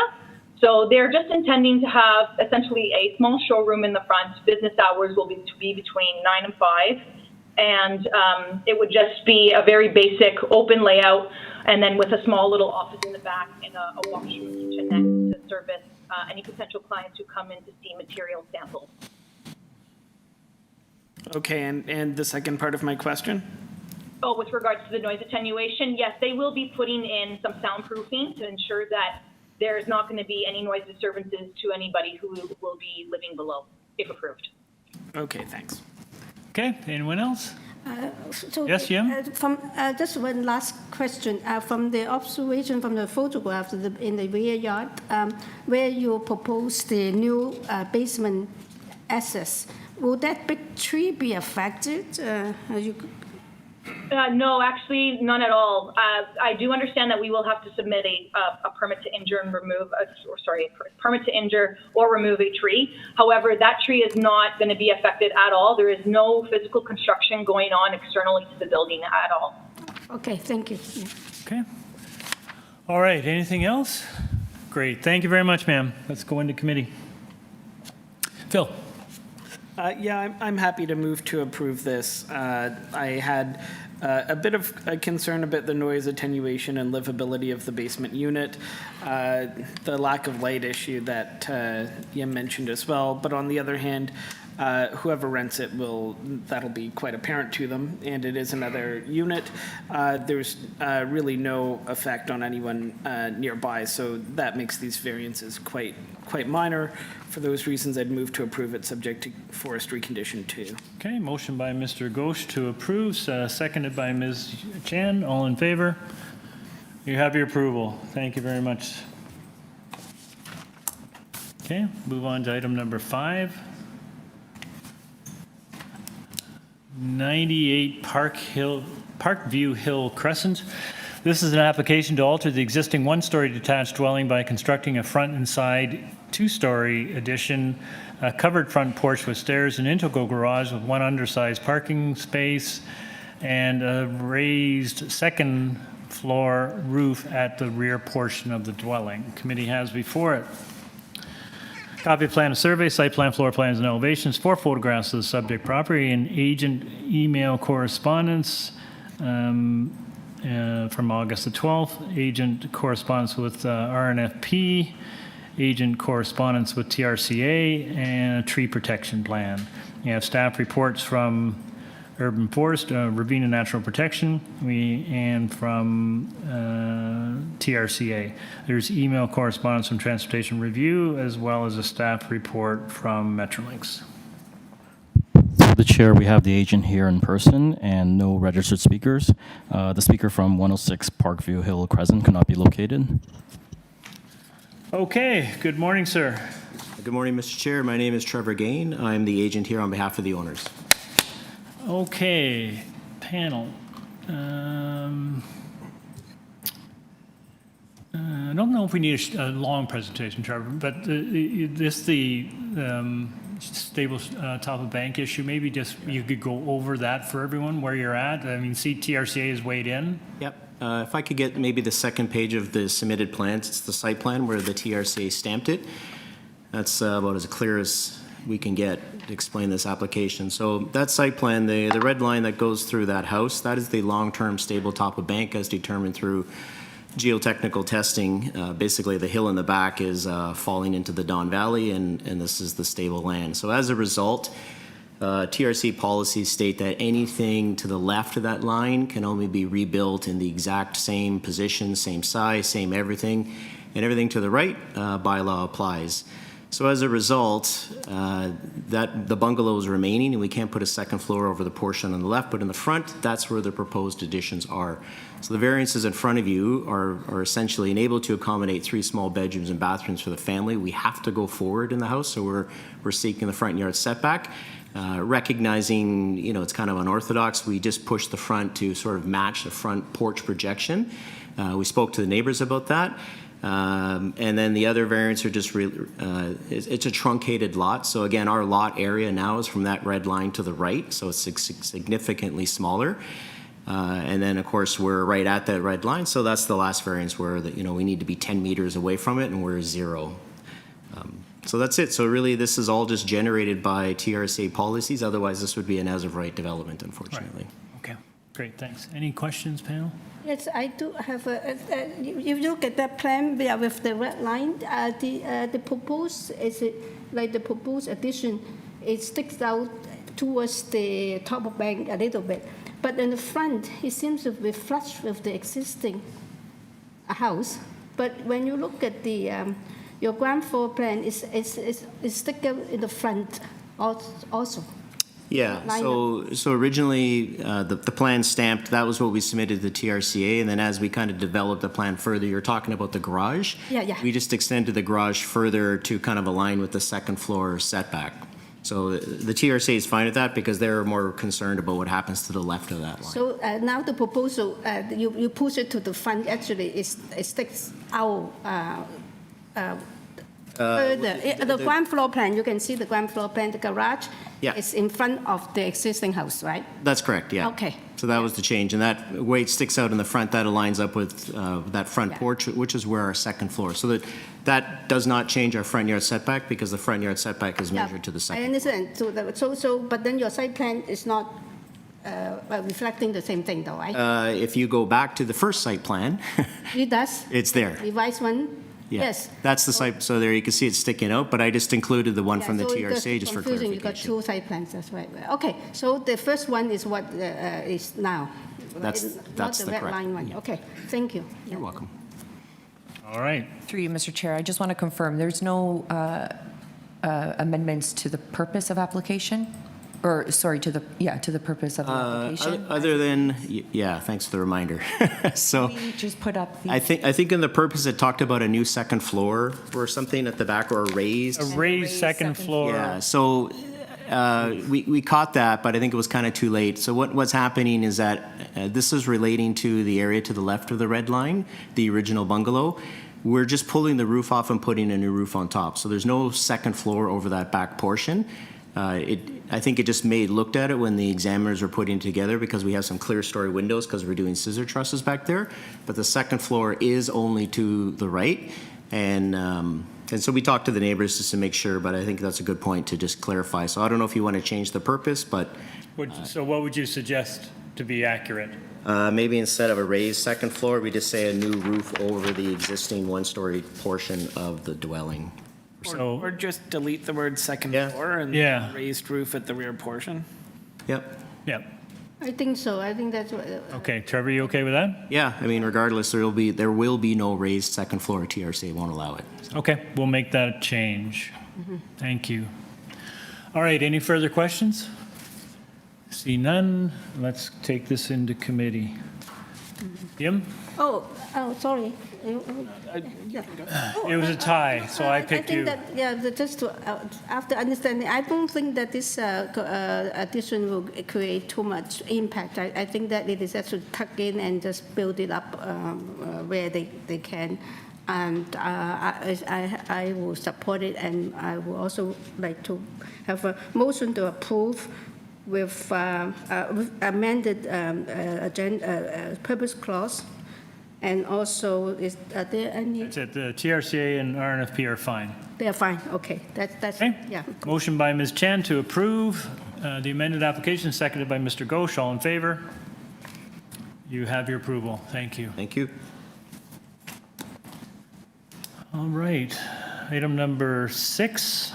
So they're just intending to have essentially a small showroom in the front. Business hours will be between 9 and 5. And it would just be a very basic open layout, and then with a small little office in the back and a washroom kitchenette to service any potential clients who come in to see material samples. Okay, and the second part of my question? Oh, with regards to the noise attenuation, yes, they will be putting in some soundproofing to ensure that there is not going to be any noise disturbances to anybody who will be living below, if approved. Okay, thanks. Okay, anyone else? So, yes, Yim? From just one last question. From the observation from the photograph in the rear yard, where you propose the new basement access, will that big tree be affected? No, actually, none at all. I do understand that we will have to submit a permit to injure and remove, permit to injure or remove a tree. However, that tree is not going to be affected at all. There is no physical construction going on externally to the building at all. Okay, thank you. Yeah. Okay. All right, anything else? Great, thank you very much, ma'am. Let's go into committee. Phil. Yeah, I'm happy to move to approve this. I had a bit of a concern about the noise attenuation and livability of the basement unit, the lack of light issue that Yim mentioned as well. But on the other hand, whoever rents it that'll be quite apparent to them, and it is another unit. There's really no effect on anyone nearby, so that makes these variances quite minor. For those reasons, I'd move to approve it subject to forestry condition 2. Okay, motion by Mr. Ghosh to approve, seconded by Ms. Chan. All in favor? You have your approval. Thank you very much. Okay, move on to item number 5. 98 Parkview Hill Crescent. This is an application to alter the existing one-story detached dwelling by constructing a front and side two-story addition, a covered front porch with stairs, an integral garage with one undersized parking space, and a raised second floor roof at the rear portion of the dwelling. Committee has before it copy of plan of survey, site plan, floor plans, and elevations, 4 photographs of the subject property, and agent email correspondence, from August the 12th. Agent correspondence with RNFP. Agent correspondence with TRCA, and a tree protection plan. You have staff reports from Urban Forest, Ravine and Natural Protection, and from TRCA. There's email correspondence from Transportation Review, as well as a staff report from Metrolinx. Through the chair, we have the agent here in person and no registered speakers. The speaker from 106 Parkview Hill Crescent could not be located. Okay, good morning, sir. Good morning, Mr. Chair. My name is Trevor Gain. I'm the agent here on behalf of the owners. Okay, panel. I don't know if we need a long presentation, Trevor, but the stable top of bank issue, maybe just you could go over that for everyone, where you're at. I mean, TRCA has weighed in. Yep. If I could get maybe the second page of the submitted plans, it's the site plan where the TRCA stamped it. That's about as clear as we can get to explain this application. So that site plan, the red line that goes through that house, that is the long-term stable top of bank as determined through geotechnical testing. Basically, the hill in the back is falling into the Don Valley, and this is the stable land. So as a result, TRC policies state that anything to the left of that line can only be rebuilt in the exact same position, same size, same everything, and everything to the right, bylaw applies. So as a result, that the bungalow is remaining, and we can't put a second floor over the portion on the left, but in the front, that's where the proposed additions are. So the variances in front of you are essentially enabled to accommodate 3 small bedrooms and bathrooms for the family. We have to go forward in the house, so we're seeking the front yard setback. Recognizing, it's kind of unorthodox, we just pushed the front to sort of match the front porch projection. We spoke to the neighbors about that. And then the other variants are just, it's a truncated lot. So again, our lot area now is from that red line to the right, so it's significantly smaller. And then, of course, we're right at that red line, so that's the last variance where we need to be 10 meters away from it, and we're 0. So that's it. So really, this is all just generated by TRCA policies. Otherwise, this would be an as-of-right development, unfortunately. Right. Okay, great, thanks. Any questions, panel? Yes, I do have if you look at that plan with the red line, the proposed is like the proposed addition, it sticks out towards the top of bank a little bit, but in the front it seems to be flush with the existing house. But when you look at the your ground floor plan, it's stick out in the front also. Yeah, so originally the plan stamped, that was what we submitted to the TRCA, and then as we kind of developed the plan further, you're talking about the garage. Yeah. We just extended the garage further to kind of align with the second floor setback. So the TRCA is fine with that because they're more concerned about what happens to the left of that line. So now the proposal, you push it to the front, actually it sticks out further. The ground floor plan, you can see the ground floor plan, the garage is in front of the existing house, right? That's correct, yeah. Okay. So that was the change, and that way it sticks out in the front, that aligns up with that front porch, which is where our second floor. So that does not change our front yard setback because the front yard setback is measured to the second I understand. So, but then your site plan is not reflecting the same thing though, right? If you go back to the first site plan, It does? it's there. Revised one? Yeah. Yes. That's the site, so there you can see it's sticking out, but I just included the one Yeah, from the so it gets TRCA just for confusing. You got clarification. 2 site plans, that's right. Okay, so the first one is what is now? That's Not the the red correct line one. Okay, thank you. You're welcome. All right. Through you, Mr. Chair, I just want to confirm, there's no amendments to the purpose of application? Or, sorry, to the purpose of the application? Other than, yeah, thanks for the reminder. So We just put up the... I think in the purpose it talked about a new second floor or something at the back, or a raised. A raised second floor. Yeah, so we caught that, but I think it was kind of too late. So what's happening is that this is relating to the area to the left of the red line, the original bungalow. We're just pulling the roof off and putting a new roof on top. So there's no second floor over that back portion. I think it just looked at it when the examiners were putting it together because we have some clear story windows because we're doing scissor trusses back there. But the second floor is only to the right. And And so we talked to the neighbors just to make sure, but I think that's a good point to just clarify. So I don't know if you want to change the purpose, but So what would you suggest to be accurate? maybe instead of a raised second floor, we just say a new roof over the existing one-story portion of the dwelling. Or just delete the word second Yeah. floor and Yeah. raised roof at the rear portion. Yep. Yeah. I think so. I think that's what. Okay, Trevor, you okay with that? Yeah, I mean, regardless, there will be no raised second floor. TRC won't allow it. Okay, we'll make that a change. Thank you. All right, any further questions? See none. Let's take this into committee. Jim? Oh, sorry. Yeah. It was a tie, so I picked think you. that, just to, after understanding, I don't think that this addition will create too much impact. I think that it is actually tuck in and just build it up where they can. And I will support it, and I will also like to have a motion to approve with amended purpose clause. And also, are there any? That's it. The TRCA and RNFP are fine. They are fine. Okay, that's Okay. yeah. Motion by Ms. Chen to approve the amended application, seconded by Mr. Ghosh. All in favor? You have your approval. Thank you. Thank you. All right. Item number 6.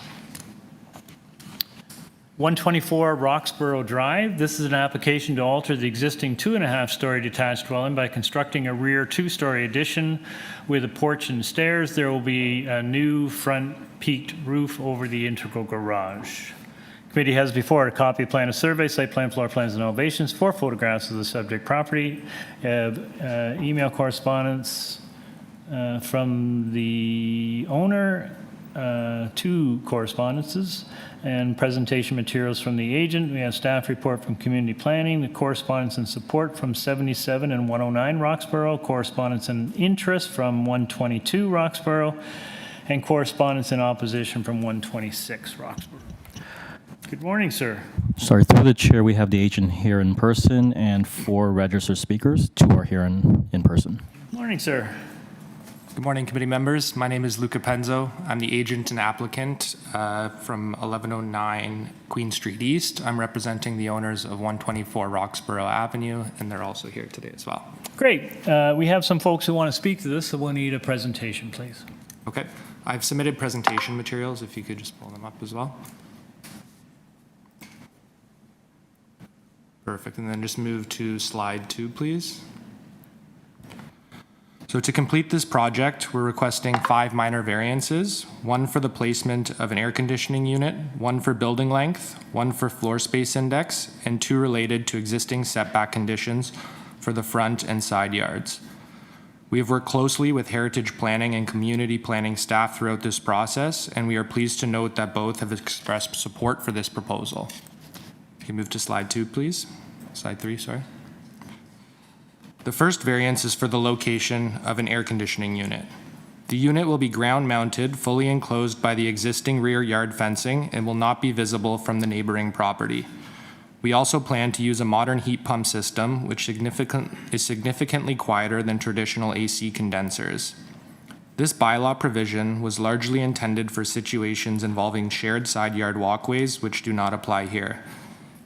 124 Roxborough Drive. This is an application to alter the existing 2.5-story detached dwelling by constructing a rear 2-story addition with a porch and stairs. There will be a new front peaked roof over the integral garage. Committee has before it a copy of plan of survey, site plan, floor plans, and elevations, 4 photographs of the subject property, email correspondence from the owner, 2 correspondences, and presentation materials from the agent. We have staff report from community planning, the correspondence and support from 77 and 109 Roxborough, correspondence and interest from 122 Roxborough, and correspondence in opposition from 126 Roxborough. Good morning, sir. Sorry, through the chair, we have the agent here in person and 4 registered speakers. 2 are here in person. Morning, sir. Good morning, committee members. My name is Luca Penzo. I'm the agent and applicant from 1109 Queen Street East. I'm representing the owners of 124 Roxborough Avenue, and they're also here today as well. Great. We have some folks who want to speak to this, so we'll need a presentation, please. Okay. I've submitted presentation materials, if you could just pull them up as well. Perfect. And then just move to slide 2, please. So to complete this project, we're requesting 5 minor variances, 1 for the placement of an air conditioning unit, 1 for building length, 1 for floor space index, and 2 related to existing setback conditions for the front and side yards. We have worked closely with heritage planning and community planning staff throughout this process, and we are pleased to note that both have expressed support for this proposal. Can you move to slide 2, please? Slide 3, sorry. The first variance is for the location of an air conditioning unit. The unit will be ground mounted, fully enclosed by the existing rear yard fencing, and will not be visible from the neighboring property. We also plan to use a modern heat pump system, which is significantly quieter than traditional AC condensers. This bylaw provision was largely intended for situations involving shared side yard walkways, which do not apply here.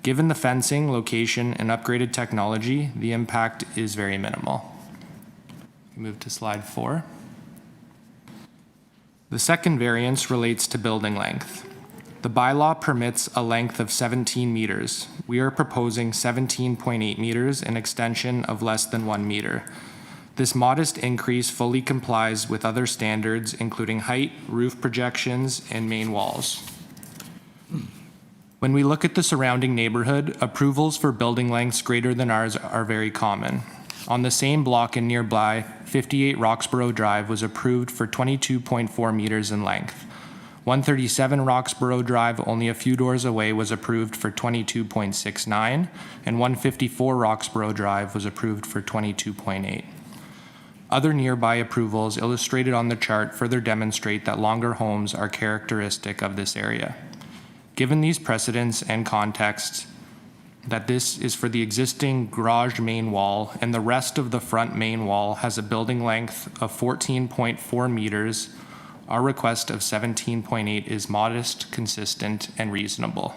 Given the fencing, location, and upgraded technology, the impact is very minimal. Move to slide 4. The second variance relates to building length. The bylaw permits a length of 17 meters. We are proposing 17.8 meters, an extension of less than 1 meter. This modest increase fully complies with other standards, including height, roof projections, and main walls. When we look at the surrounding neighborhood, approvals for building lengths greater than ours are very common. On the same block and nearby, 58 Roxborough Drive was approved for 22.4 meters in length. 137 Roxborough Drive, only a few doors away, was approved for 22.69, and 154 Roxborough Drive was approved for 22.8. Other nearby approvals illustrated on the chart further demonstrate that longer homes are characteristic of this area. Given these precedents and contexts, that this is for the existing garage main wall and the rest of the front main wall has a building length of 14.4 meters, our request of 17.8 is modest, consistent, and reasonable.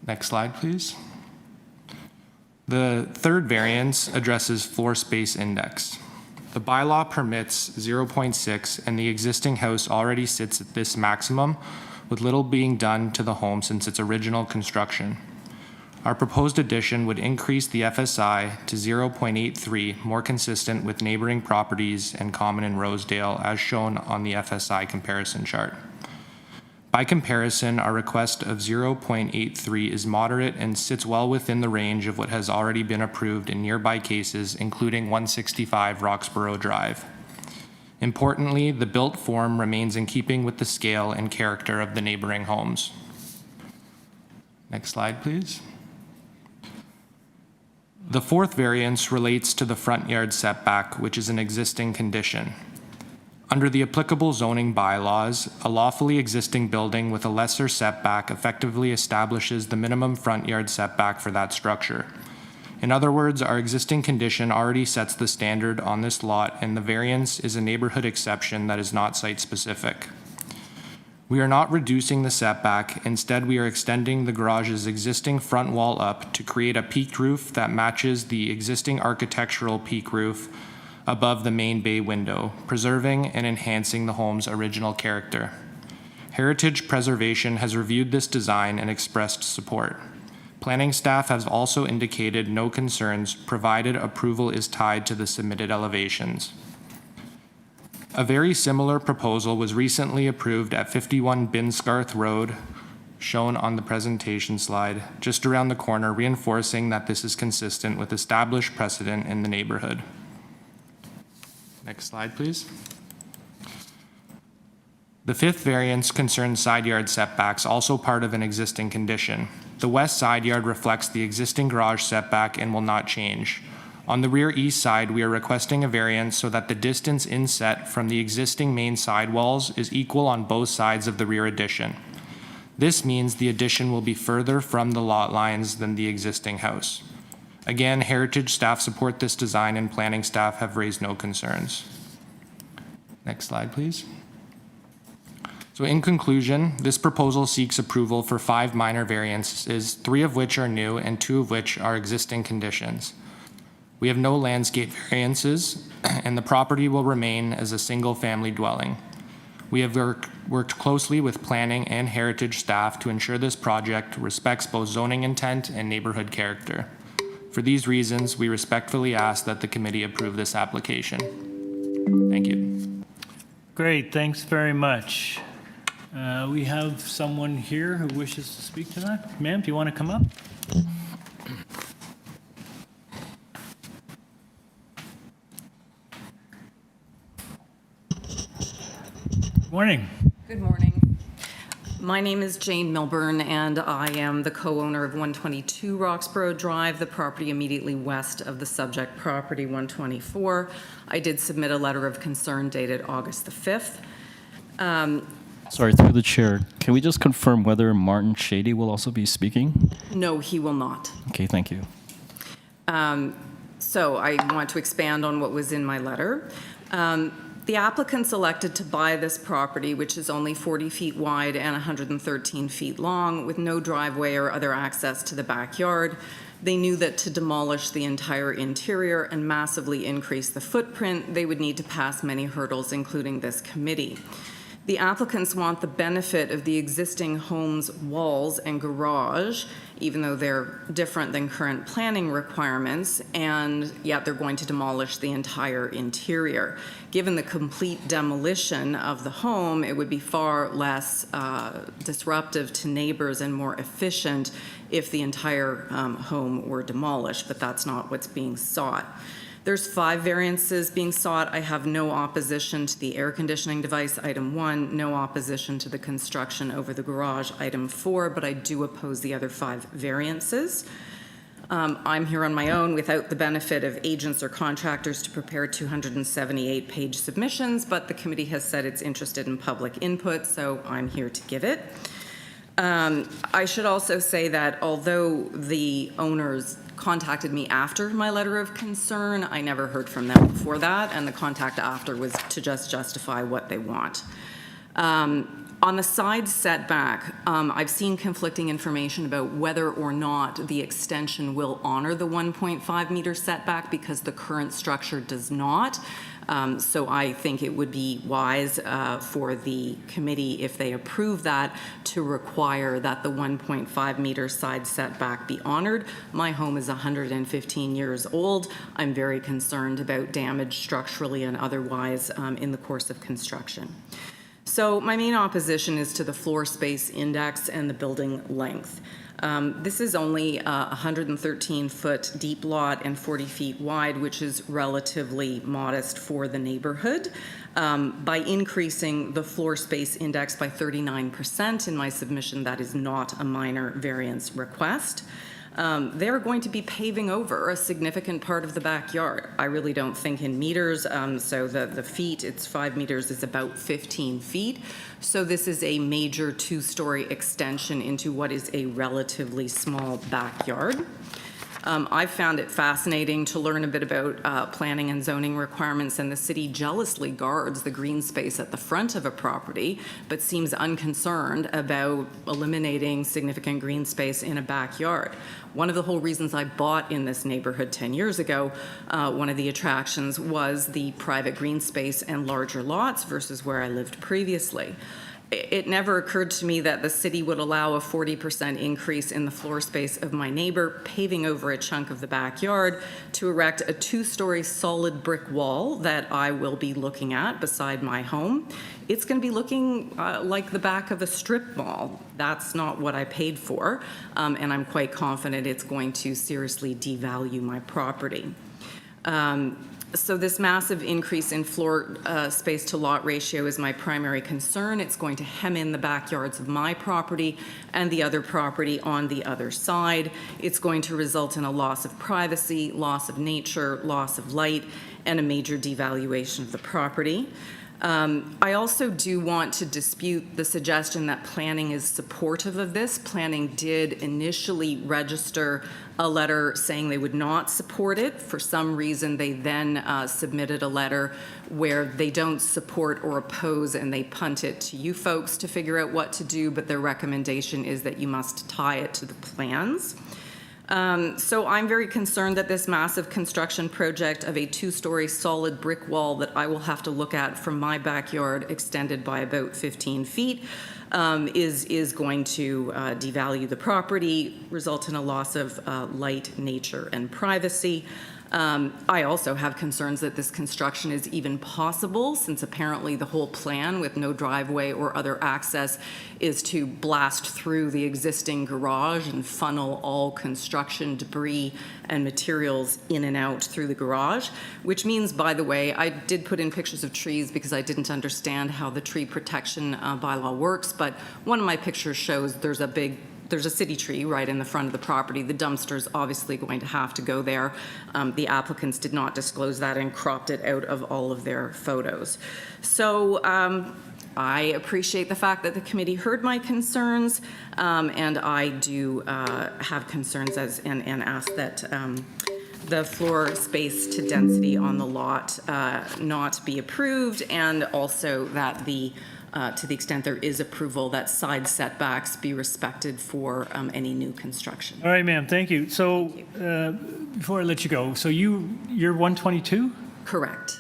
Next slide, please. The third variance addresses floor space index. The bylaw permits 0.6, and the existing house already sits at this maximum, with little being done to the home since its original construction. Our proposed addition would increase the FSI to 0.83, more consistent with neighboring properties and common in Rosedale, as shown on the FSI comparison chart. By comparison, our request of 0.83 is moderate and sits well within the range of what has already been approved in nearby cases, including 165 Roxborough Drive. Importantly, the built form remains in keeping with the scale and character of the neighboring homes. Next slide, please. The fourth variance relates to the front yard setback, which is an existing condition. Under the applicable zoning bylaws, a lawfully existing building with a lesser setback effectively establishes the minimum front yard setback for that structure. In other words, our existing condition already sets the standard on this lot, and the variance is a neighborhood exception that is not site-specific. We are not reducing the setback. Instead, we are extending the garage's existing front wall up to create a peaked roof that matches the existing architectural peak roof above the main bay window, preserving and enhancing the home's original character. Heritage Preservation has reviewed this design and expressed support. Planning staff has also indicated no concerns, provided approval is tied to the submitted elevations. A very similar proposal was recently approved at 51 Binscarth Road, shown on the presentation slide, just around the corner, reinforcing that this is consistent with established precedent in the neighborhood. Next slide, please. The fifth variance concerns side yard setbacks, also part of an existing condition. The west side yard reflects the existing garage setback and will not change. On the rear east side, we are requesting a variance so that the distance inset from the existing main sidewalls is equal on both sides of the rear addition. This means the addition will be further from the lot lines than the existing house. Again, Heritage staff support this design and planning staff have raised no concerns. Next slide, please. So in conclusion, this proposal seeks approval for 5 minor variances, 3 of which are new and 2 of which are existing conditions. We have no landscape variances, and the property will remain as a single-family dwelling. We have worked closely with planning and Heritage staff to ensure this project respects both zoning intent and neighborhood character. For these reasons, we respectfully ask that the committee approve this application. Thank you. Great, thanks very much. We have someone here who wishes to speak to that. Ma'am, do you want to come up? Morning. Good morning. My name is Jane Milburn, and I am the co-owner of 122 Roxborough Drive, the property immediately west of the subject property, 124. I did submit a letter of concern dated August the 5th. Sorry, through the chair, can we just confirm whether Martin Shady will also be speaking? No, he will not. Okay, thank you. So I want to expand on what was in my letter. The applicants elected to buy this property, which is only 40 feet wide and 113 feet long, with no driveway or other access to the backyard. They knew that to demolish the entire interior and massively increase the footprint, they would need to pass many hurdles, including this committee. The applicants want the benefit of the existing home's walls and garage, even though they're different than current planning requirements, and yet they're going to demolish the entire interior. Given the complete demolition of the home, it would be far less disruptive to neighbors and more efficient if the entire home were demolished, but that's not what's being sought. There's 5 variances being sought. I have no opposition to the air conditioning device, item 1, no opposition to the construction over the garage, item 4, but I do oppose the other 5 variances. I'm here on my own without the benefit of agents or contractors to prepare 278-page submissions, but the committee has said it's interested in public input, so I'm here to give it. I should also say that although the owners contacted me after my letter of concern. I never heard from them before that, and the contact after was to just justify what they want. On the side setback, I've seen conflicting information about whether or not the extension will honor the 1.5 meter setback because the current structure does not. So I think it would be wise for the committee, if they approve that, to require that the 1.5 meter side setback be honored. My home is 115 years old. I'm very concerned about damage structurally and otherwise in the course of construction. So my main opposition is to the floor space index and the building length. This is only a 113-foot deep lot and 40 feet wide, which is relatively modest for the neighborhood. By increasing the floor space index by 39% in my submission, that is not a minor variance request. They're going to be paving over a significant part of the backyard. I really don't think in meters, so the feet, it's 5 meters, is about 15 feet. So this is a major two-story extension into what is a relatively small backyard. I found it fascinating to learn a bit about planning and zoning requirements, and the city jealously guards the green space at the front of a property, but seems unconcerned about eliminating significant green space in a backyard. One of the whole reasons I bought in this neighborhood 10 years ago, one of the attractions was the private green space and larger lots versus where I lived previously. It never occurred to me that the city would allow a 40% increase in the floor space of my neighbor, paving over a chunk of the backyard to erect a 2-story solid brick wall that I will be looking at beside my home. It's going to be looking like the back of a strip mall. That's not what I paid for, and I'm quite confident it's going to seriously devalue my property. So this massive increase in floor space to lot ratio is my primary concern. It's going to hem in the backyards of my property and the other property on the other side. It's going to result in a loss of privacy, loss of nature, loss of light, and a major devaluation of the property. I also do want to dispute the suggestion that planning is supportive of this. Planning did initially register a letter saying they would not support it. For some reason, they then submitted a letter where they don't support or oppose, and they punt it to you folks to figure out what to do, but their recommendation is that you must tie it to the plans. So I'm very concerned that this massive construction project of a 2-story solid brick wall that I will have to look at from my backyard, extended by about 15 feet, is going to devalue the property, result in a loss of light, nature, and privacy. I also have concerns that this construction is even possible, since apparently the whole plan with no driveway or other access is to blast through the existing garage and funnel all construction debris and materials in and out through the garage, which means, by the way, I did put in pictures of trees because I didn't understand how the tree protection bylaw works, but one of my pictures shows there's a city tree right in the front of the property. The dumpster's obviously going to have to go there. The applicants did not disclose that and cropped it out of all of their photos. So I appreciate the fact that the committee heard my concerns, and I do have concerns and ask that the floor space to density on the lot not be approved, and also that to the extent there is approval, that side setbacks be respected for any new construction. All right, ma'am, thank you. So before I let you go, so you're 122? Correct.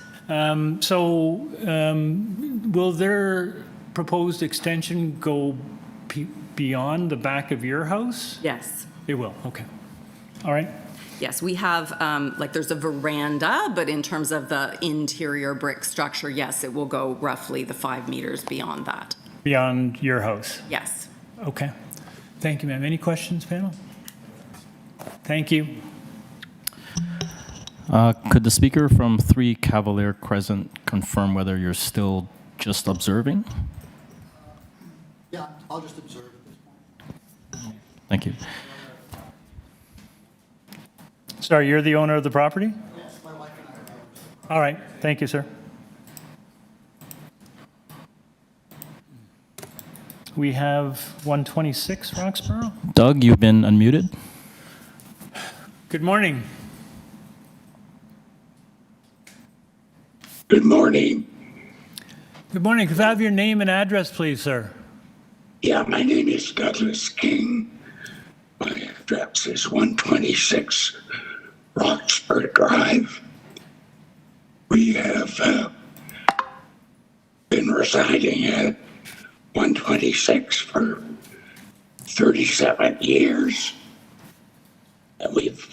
Will their proposed extension go beyond the back of your house? Yes. It will, okay. All right. Yes, we have, there's a veranda, but in terms of the interior brick structure, yes, it will go roughly the 5 meters beyond that. Beyond your house? Yes. Okay. Thank you, ma'am. Any questions, panel? Thank you. Could the speaker from 3 Cavalier Crescent confirm whether you're still just observing? Yeah, I'll just observe at this point. Thank you. Sorry, you're the owner of the property? Yes, my wife and I are neighbors. All right. Thank you, sir. We have 126 Roxborough. Doug, you've been unmuted. Good morning. Good morning. Good morning. Could I have your name and address, please, sir? Yeah, my name is Douglas King. My address is 126 ROXBOROUGH Drive. We have been residing at 126 for 37 years, and we've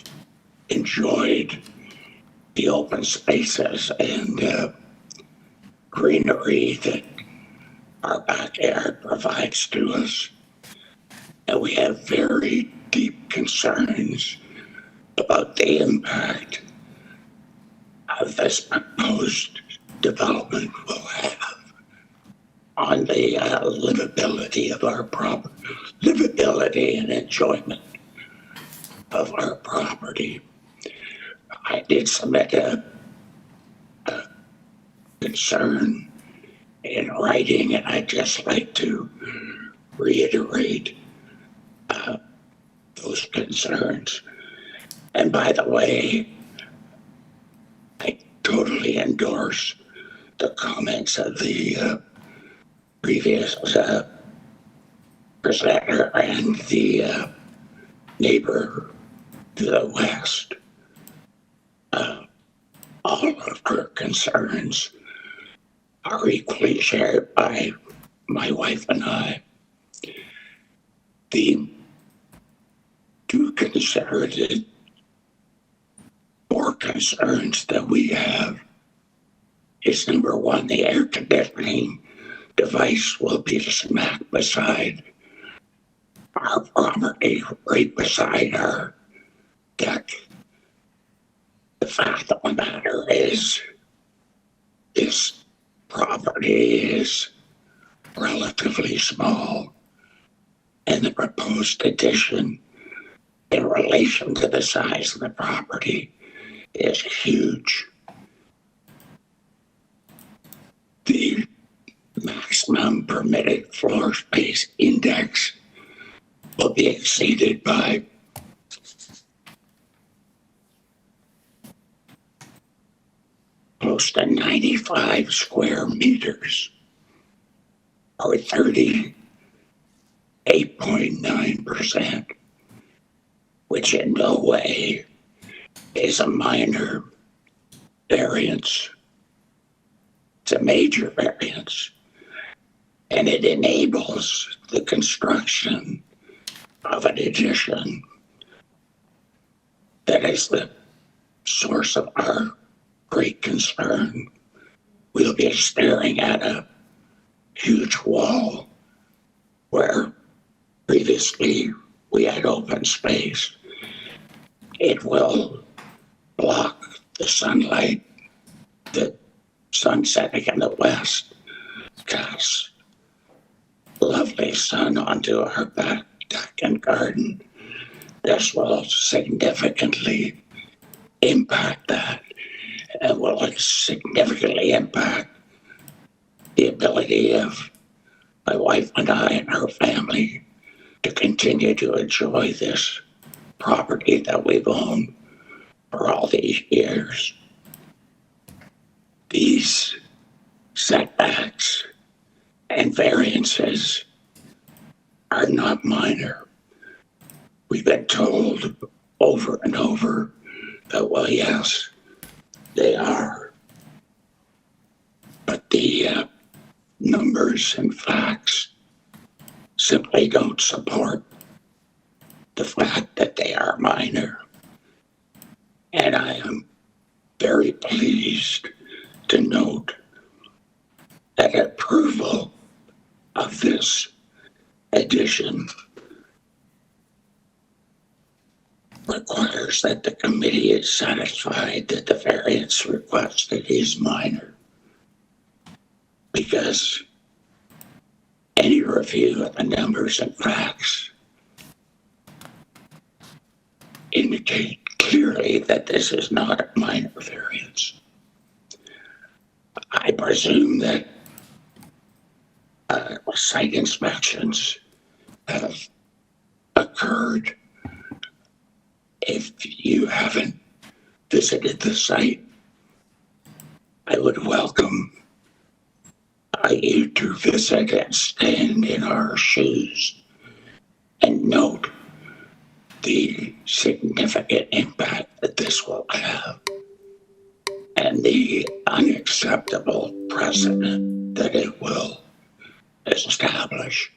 enjoyed the open spaces and greenery that our backyard provides to us. And we have very deep concerns about the impact of this proposed development will have on the livability of our property, livability and enjoyment of our property. I did submit a concern in writing, and I'd just like to reiterate those concerns. And by the way, I totally endorse the comments of the previous presenter and the neighbor to the west. All of our concerns are equally shared by my wife and I. The two concerted more concerns that we have is, number one, the air conditioning device will be smack beside our property, right beside our deck. The fact of the matter is, this property is relatively small, and the proposed addition in relation to the size of the property is huge. The maximum permitted floor space index will be exceeded by close to 95 square meters, or 38.9%, which in no way is a minor variance. It's a major variance, and it enables the construction of an addition that is the source of our great concern. We'll be staring at a huge wall where previously we had open space. It will block the sunlight, the sun setting in the west, casts lovely sun onto our back deck and garden. This will significantly impact that, and will significantly impact the ability of my wife and I and her family to continue to enjoy this property that we've owned for all these years. These setbacks and variances are not minor. We've been told over and over that, well, yes, they are. But the numbers and facts simply don't support the fact that they are minor. And I am very pleased to note that approval of this addition requires that the committee is satisfied that the variance requested is minor, because any review of the numbers and facts indicate clearly that this is not a minor variance. I presume that site inspections have occurred if you haven't visited the site, I would welcome you to visit and stand in our shoes and note the significant impact that this will have and the unacceptable precedent that it will establish.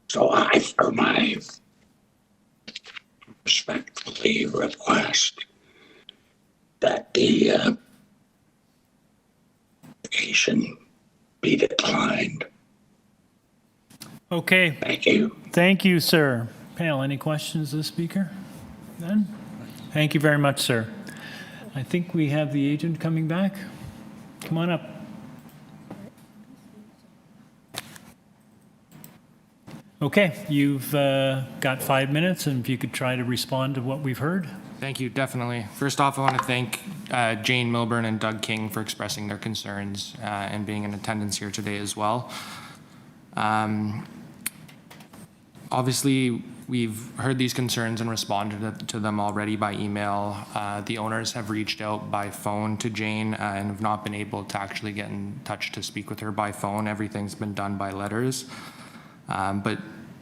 So I, for my respectfully request that the application be declined. Okay. Thank you. Thank you, sir. Panel, any questions of the speaker? None? Thank you very much, sir. I think we have the agent coming back. Come on up. Okay, you've got 5 minutes, and if you could try to respond to what we've heard. Thank you, definitely. First off, I want to thank Jane Milburn and Doug King for expressing their concerns and being in attendance here today as well. Obviously, we've heard these concerns and responded to them already by email. The owners have reached out by phone to Jane and have not been able to actually get in touch to speak with her by phone. Everything's been done by letters. But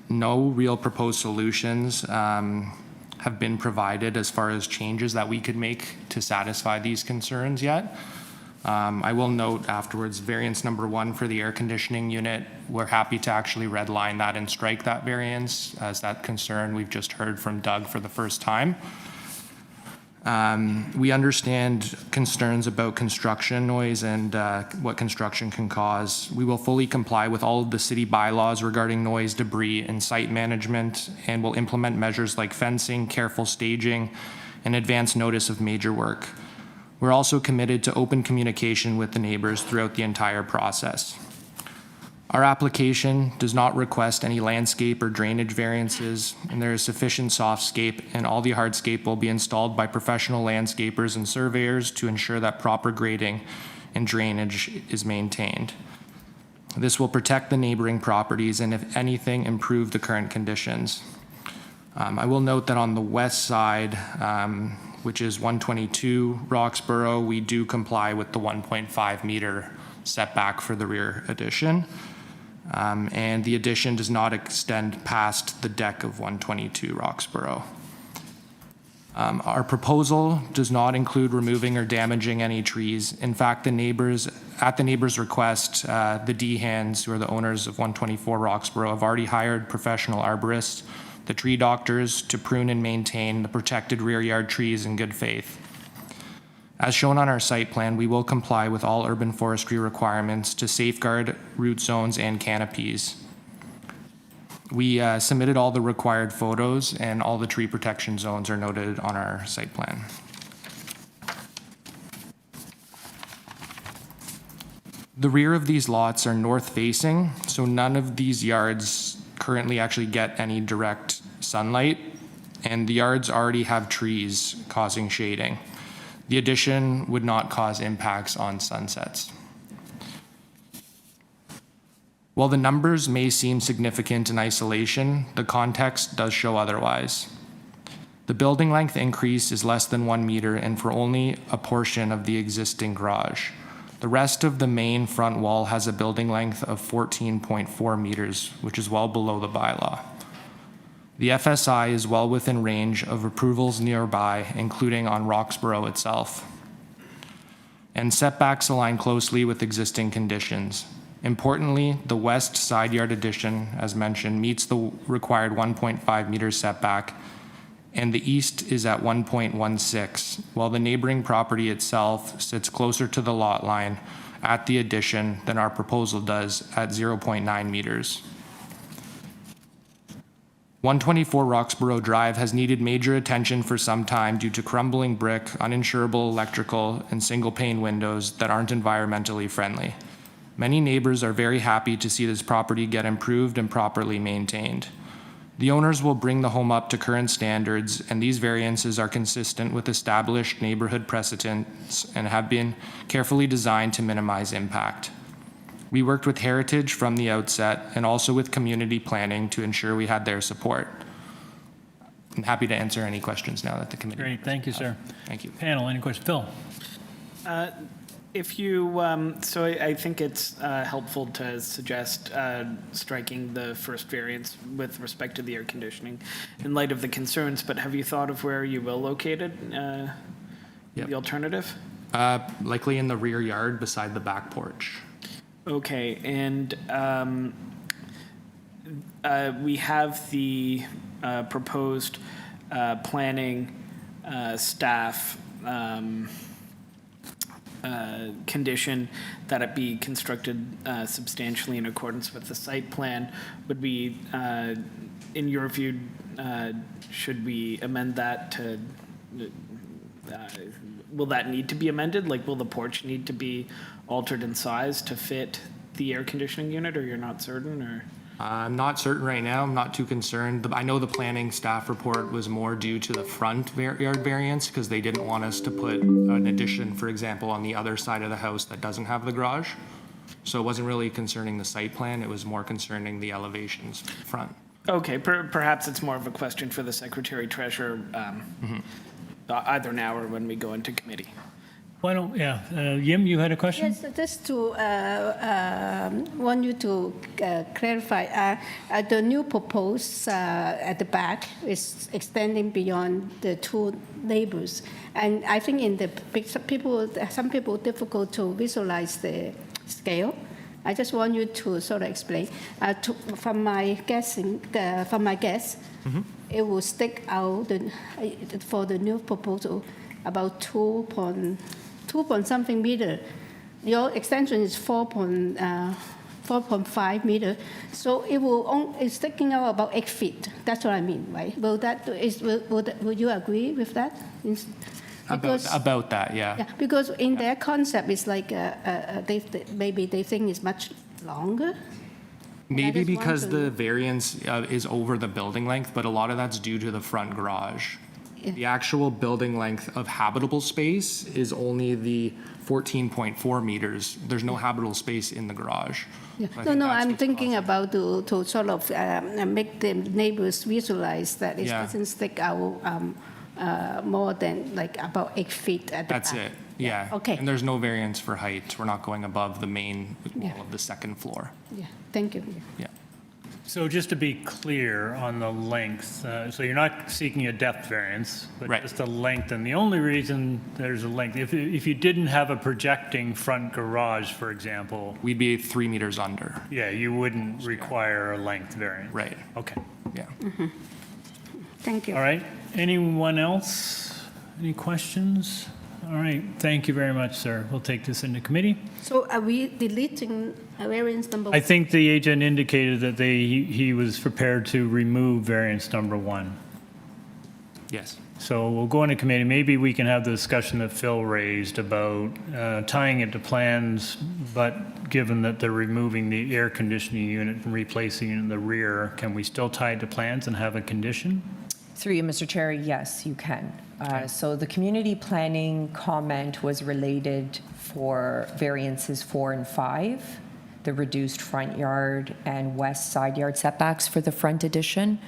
no real proposed solutions have been provided as far as changes that we could make to satisfy these concerns yet. I will note afterwards, variance number 1 for the air conditioning unit, we're happy to actually redline that and strike that variance, as that concern we've just heard from Doug for the first time. We understand concerns about construction noise and what construction can cause. We will fully comply with all of the city bylaws regarding noise, debris, and site management, and will implement measures like fencing, careful staging, and advance notice of major work. We're also committed to open communication with the neighbors throughout the entire process. Our application does not request any landscape or drainage variances, and there is sufficient softscape, and all the hardscape will be installed by professional landscapers and surveyors to ensure that proper grading and drainage is maintained. This will protect the neighboring properties and, if anything, improve the current conditions. I will note that on the west side, which is 122 Roxborough, we do comply with the 1.5 meter setback for the rear addition. And the addition does not extend past the deck of 122 Roxborough. Our proposal does not include removing or damaging any trees. In fact, at the neighbors' request, the D-Hands, who are the owners of 124 Roxborough, have already hired professional arborists, the tree doctors, to prune and maintain the protected rear yard trees in good faith. As shown on our site plan, we will comply with all urban forestry requirements to safeguard root zones and canopies. We submitted all the required photos, and all the tree protection zones are noted on our site plan. The rear of these lots are north facing, so none of these yards currently actually get any direct sunlight, and the yards already have trees causing shading. The addition would not cause impacts on sunsets. While the numbers may seem significant in isolation, the context does show otherwise. The building length increase is less than 1 meter and for only a portion of the existing garage. The rest of the main front wall has a building length of 14.4 meters, which is well below the bylaw. The FSI is well within range of approvals nearby, including on Roxborough itself. And setbacks align closely with existing conditions. Importantly, the west side yard addition, as mentioned, meets the required 1.5 meter setback, and the east is at 1.16, while the neighboring property itself sits closer to the lot line at the addition than our proposal does at 0.9 meters. 124 Roxborough Drive has needed major attention for some time due to crumbling brick, uninsurable electrical, and single-pane windows that aren't environmentally friendly. Many neighbors are very happy to see this property get improved and properly maintained. The owners will bring the home up to current standards, and these variances are consistent with established neighborhood precedents and have been carefully designed to minimize impact. We worked with Heritage from the outset and also with community planning to ensure we had their support. I'm happy to answer any questions now that the committee. Great, thank you, sir. Thank you. Panel, any questions? Phil? If you, so I think it's helpful to suggest striking the first variance with respect to the air conditioning in light of the concerns, but have you thought of where you will locate it, the alternative? Likely in the rear yard beside the back porch. Okay, and we have the proposed planning staff condition that it be constructed substantially in accordance with the site plan. Would we, in your view, should we amend that to, will that need to be amended? Like, will the porch need to be altered in size to fit the air conditioning unit, or you're not certain, or? I'm not certain right now. I'm not too concerned. I know the planning staff report was more due to the front yard variance because they didn't want us to put an addition, for example, on the other side of the house that doesn't have the garage. So it wasn't really concerning the site plan. It was more concerning the elevations front. Okay, perhaps it's more of a question for the Secretary Treasurer, either now or when we go into committee. Why don't, Yim, you had a question? Yes, just to want you to clarify, the new proposed at the back is extending beyond the two neighbors. And I think in the some people difficult to visualize the scale. I just want you to sort of explain. From my guess, it will stick out for the new proposal about 2.something meter. Your extension is 4.5 meter, so it's sticking out about 8 feet. That's what I mean, right? Will you agree with that? About that, yeah. Yeah, because in their concept, it's like maybe they think it's much longer. Maybe because the variance is over the building length, but a lot of that's due to the front garage. The actual building length of habitable space is only the 14.4 meters. There's no habitable space in the garage. Yeah. No, I'm thinking about to sort of make the neighbors visualize that it doesn't stick out more than like about 8 feet at the back. That's it, yeah. Okay. And there's no variance for height. We're not going above the main wall of the second floor. Yeah, thank you. Yeah. So just to be clear on the length, so you're not seeking a depth variance, but just a length. And the only reason there's a length, if you didn't have a projecting front garage, for example. We'd be 3 meters under. Yeah, you wouldn't require a length variance. Right. Okay. Yeah. Thank you. All right. Anyone else? Any questions? All right. Thank you very much, sir. We'll take this into committee. So are we deleting variance number 1? I think the agent indicated that he was prepared to remove variance number 1. Yes. So we'll go into committee. Maybe we can have the discussion that Phil raised about tying it to plans, but given that they're removing the air conditioning unit and replacing it in the rear, can we still tie it to plans and have a condition? Through you, Mr. Chair, yes, you can. So the community planning comment was related for variances 4 and 5, the reduced front yard and west side yard setbacks for the front addition.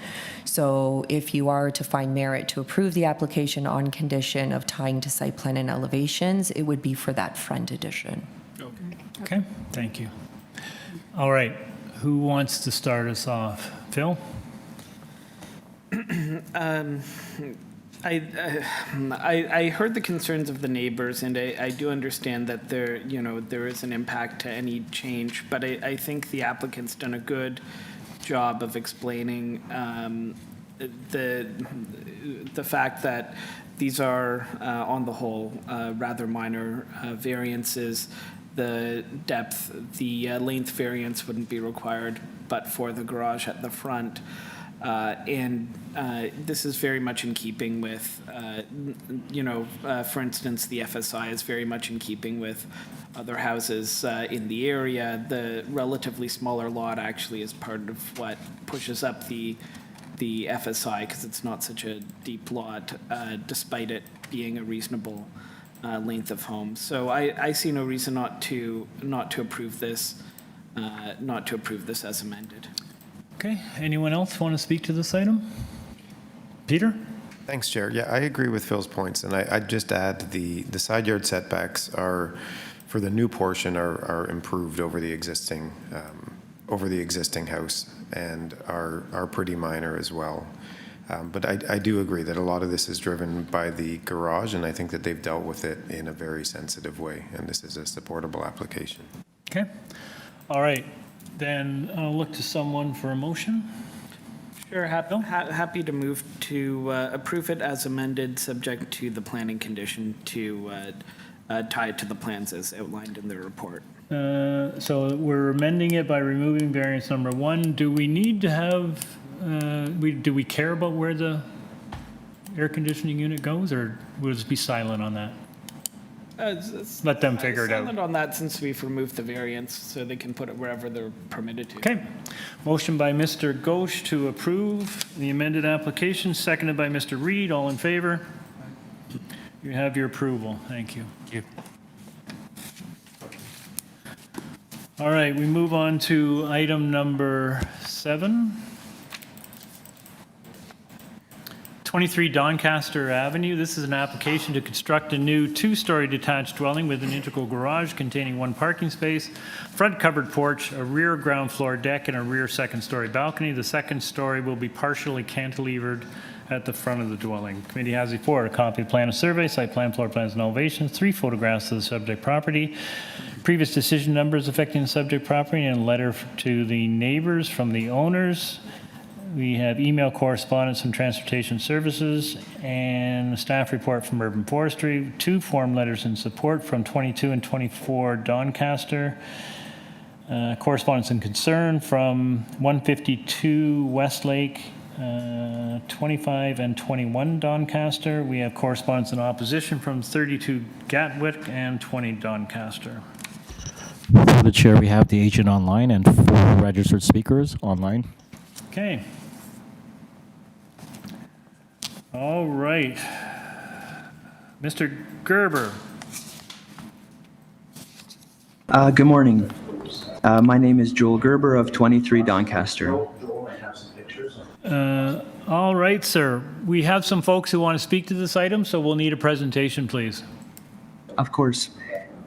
So if you are to find merit to approve the application on condition of tying to site plan and elevations, it would be for that front addition. Okay, thank you. All right, who wants to start us off? Phil? I heard the concerns of the neighbors, and I do understand that there is an impact to any change, but I think the applicant's done a good job of explaining the fact that these are, on the whole, rather minor variances. The depth, the length variance wouldn't be required, but for the garage at the front. And this is very much in keeping with, for instance, the FSI is very much in keeping with other houses in the area. The relatively smaller lot actually is part of what pushes up the FSI because it's not such a deep lot, despite it being a reasonable length of home. So I see no reason not to approve this, as amended. Okay, anyone else want to speak to this item? Peter? Thanks, Chair. Yeah, I agree with Phil's points, and I'd just add the side yard setbacks are, for the new portion, are improved over the existing house, and are pretty minor as well. But I do agree that a lot of this is driven by the garage, and I think that they've dealt with it in a very sensitive way, and this is a supportable application. Okay. All right. Then I'll look to someone for a motion. Sure, happy to move to approve it as amended, subject to the planning condition to tie it to the plans as outlined in the report. So we're amending it by removing variance number 1. Do we need to have, do we care about where the air conditioning unit goes, or will it just be silent on that? Let them figure it out. Silent on that, since we've removed the variance, so they can put it wherever they're permitted to. Okay. Motion by Mr. Ghosh to approve the amended application, seconded by Mr. Reed. All in favor? You have your approval. Thank you. Thank you. All right, we move on to item number 7. 23 Doncaster Avenue. This is an application to construct a new 2-story detached dwelling with an integral garage containing 1 parking space, front covered porch, a rear ground floor deck, and a rear 2nd-story balcony. The 2nd story will be partially cantilevered at the front of the dwelling. Committee has before a copy of plan of survey, site plan, floor plans, and elevations, 3 photographs of the subject property, previous decision numbers affecting the subject property, and a letter to the neighbors from the owners. We have email correspondence from Transportation Services and a staff report from Urban Forestry, 2 form letters in support from 22 and 24 Doncaster, correspondence and concern from 152 Westlake, 25 and 21 Doncaster. We have correspondence in opposition from 32 Gatwick and 20 Doncaster. Through the chair, we have the agent online and 4 registered speakers online. Okay. All right. Mr. Gerber. Good morning. My name is Joel Gerber of 23 Doncaster. All right, sir. We have some folks who want to speak to this item, so we'll need a presentation, please. Of course.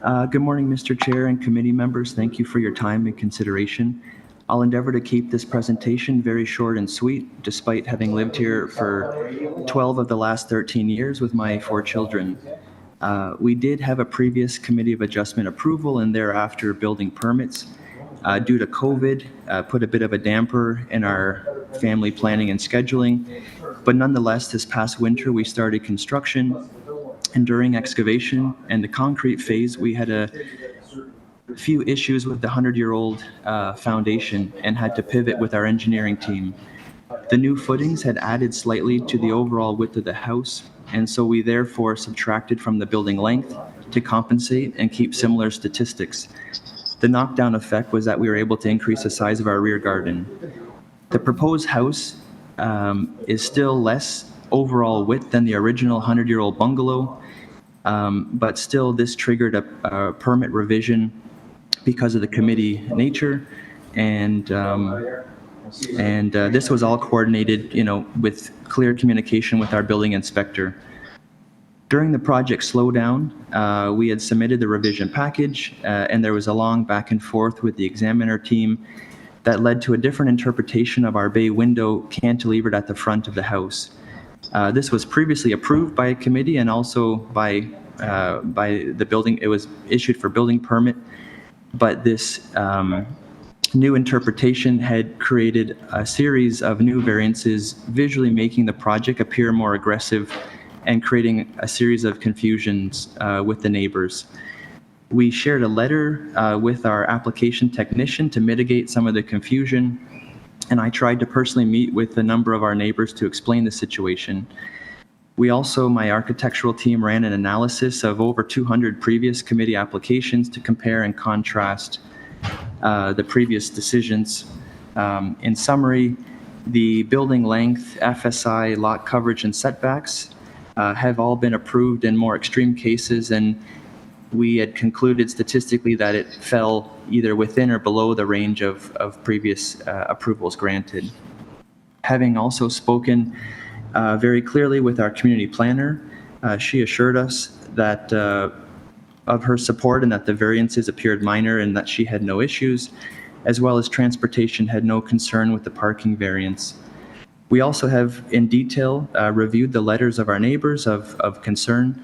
Good morning, Mr. Chair and committee members. Thank you for your time and consideration. I'll endeavor to keep this presentation very short and sweet, despite having lived here for 12 of the last 13 years with my 4 children. We did have a previous Committee of Adjustment approval and thereafter building permits. Due to COVID, put a bit of a damper in our family planning and scheduling, but nonetheless, this past winter we started construction, and during excavation and the concrete phase, we had a few issues with the 100-year-old foundation and had to pivot with our engineering team. The new footings had added slightly to the overall width of the house, and so we therefore subtracted from the building length to compensate and keep similar statistics. The knockdown effect was that we were able to increase the size of our rear garden. The proposed house is still less overall width than the original 100-year-old bungalow, but still this triggered a permit revision because of the committee nature, and this was all coordinated, with clear communication with our building inspector. During the project slowdown, we had submitted the revision package, and there was a long back and forth with the examiner team that led to a different interpretation of our bay window cantilevered at the front of the house. This was previously approved by a committee and also by the building. It was issued for building permit. But this new interpretation had created a series of new variances, visually making the project appear more aggressive and creating a series of confusions with the neighbors. We shared a letter with our application technician to mitigate some of the confusion, and I tried to personally meet with a number of our neighbors to explain the situation. We also, my architectural team, ran an analysis of over 200 previous committee applications to compare and contrast the previous decisions. In summary, the building length, FSI, lot coverage, and setbacks have all been approved in more extreme cases, and we had concluded statistically that it fell either within or below the range of previous approvals granted. Having also spoken very clearly with our community planner. She assured us that of her support and that the variances appeared minor and that she had no issues, as well as transportation had no concern with the parking variance. We also have in detail reviewed the letters of our neighbors of concern.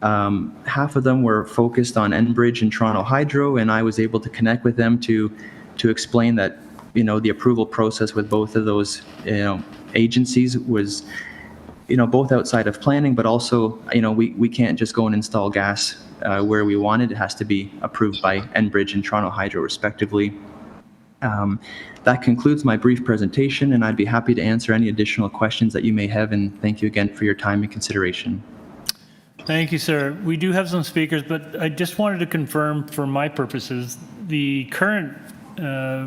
Half of them were focused on Enbridge and Toronto Hydro, and I was able to connect with them to explain that, the approval process with both of those, agencies was, both outside of planning, but also, we can't just go and install gas where we want it. It has to be approved by Enbridge and Toronto Hydro respectively. That concludes my brief presentation, and I'd be happy to answer any additional questions that you may have, and thank you again for your time and consideration. Thank you, sir. We do have some speakers, but I just wanted to confirm for my purposes, the current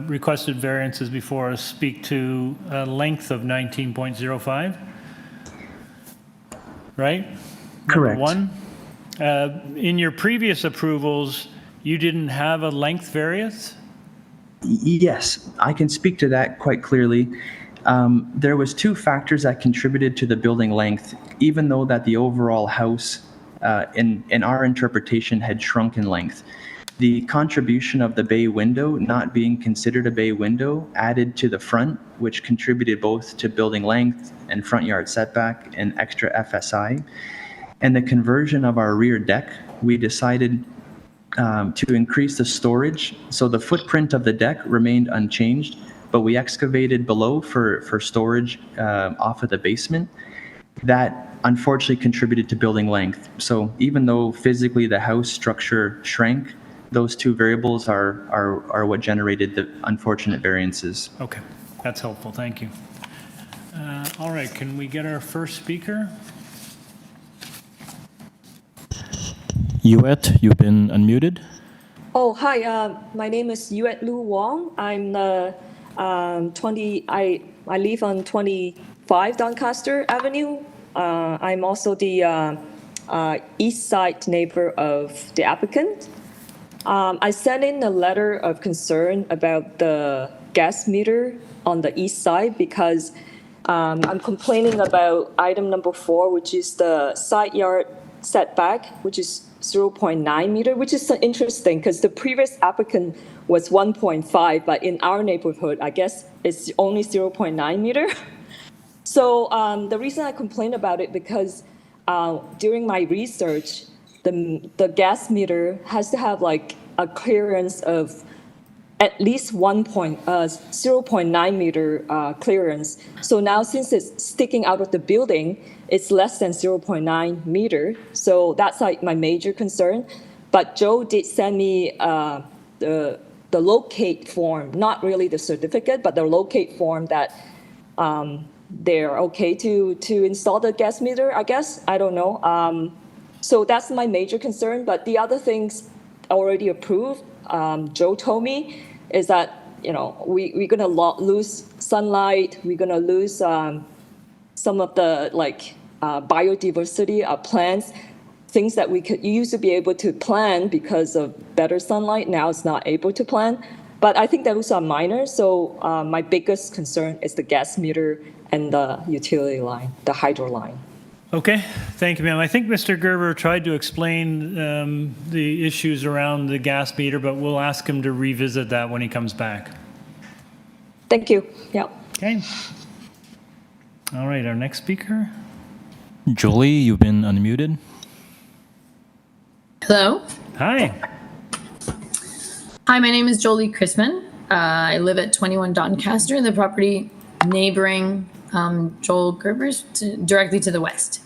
requested variances before us speak to a length of 19.05, right? Correct. Number one. In your previous approvals, you didn't have a length variance? Yes, I can speak to that quite clearly. There was two factors that contributed to the building length, even though that the overall house, in our interpretation, had shrunk in length. The contribution of the bay window not being considered a bay window added to the front, which contributed both to building length and front yard setback and extra FSI. And the conversion of our rear deck, we decided to increase the storage. So the footprint of the deck remained unchanged, but we excavated below for storage off of the basement. That unfortunately contributed to building length. So even though physically the house structure shrank, those two variables are what generated the unfortunate variances. Okay, that's helpful. Thank you. All right, can we get our first speaker? Yuet, you've been unmuted. Oh, hi. My name is Yuet Lu Wong. I'm the I live on 25 Doncaster Avenue. I'm also the east side neighbor of the applicant. I sent in a letter of concern about the gas meter on the east side because I'm complaining about item number 4, which is the side yard setback, which is 0.9 meter, which is interesting because the previous applicant was 1.5, but in our neighborhood, I guess it's only 0.9 meter. So the reason I complain about it because during my research, the gas meter has to have like a clearance of at least 0.9 meter clearance. So now since it's sticking out of the building, it's less than 0.9 meter. So that's like my major concern. But Joe did send me the locate form, not really the certificate, but the locate form that they're okay to install the gas meter, I guess. I don't know. So that's my major concern. But the other things already approved, Joe told me, is that, we're going to lose sunlight. We're going to lose some of the biodiversity of plants, things that we used to be able to plant because of better sunlight. Now it's not able to plant. But I think those are minor. So my biggest concern is the gas meter and the utility line, the hydro line. Okay, thank you, ma'am. I think Mr. Gerber tried to explain the issues around the gas meter, but we'll ask him to revisit that when he comes back. Thank you. Yeah. Okay. All right, our next speaker. Jolie, you've been unmuted. Hello. Hi. Hi, my name is Jolie Chrisman. I live at 21 Doncaster, the property neighboring Joel Gerber's directly to the west.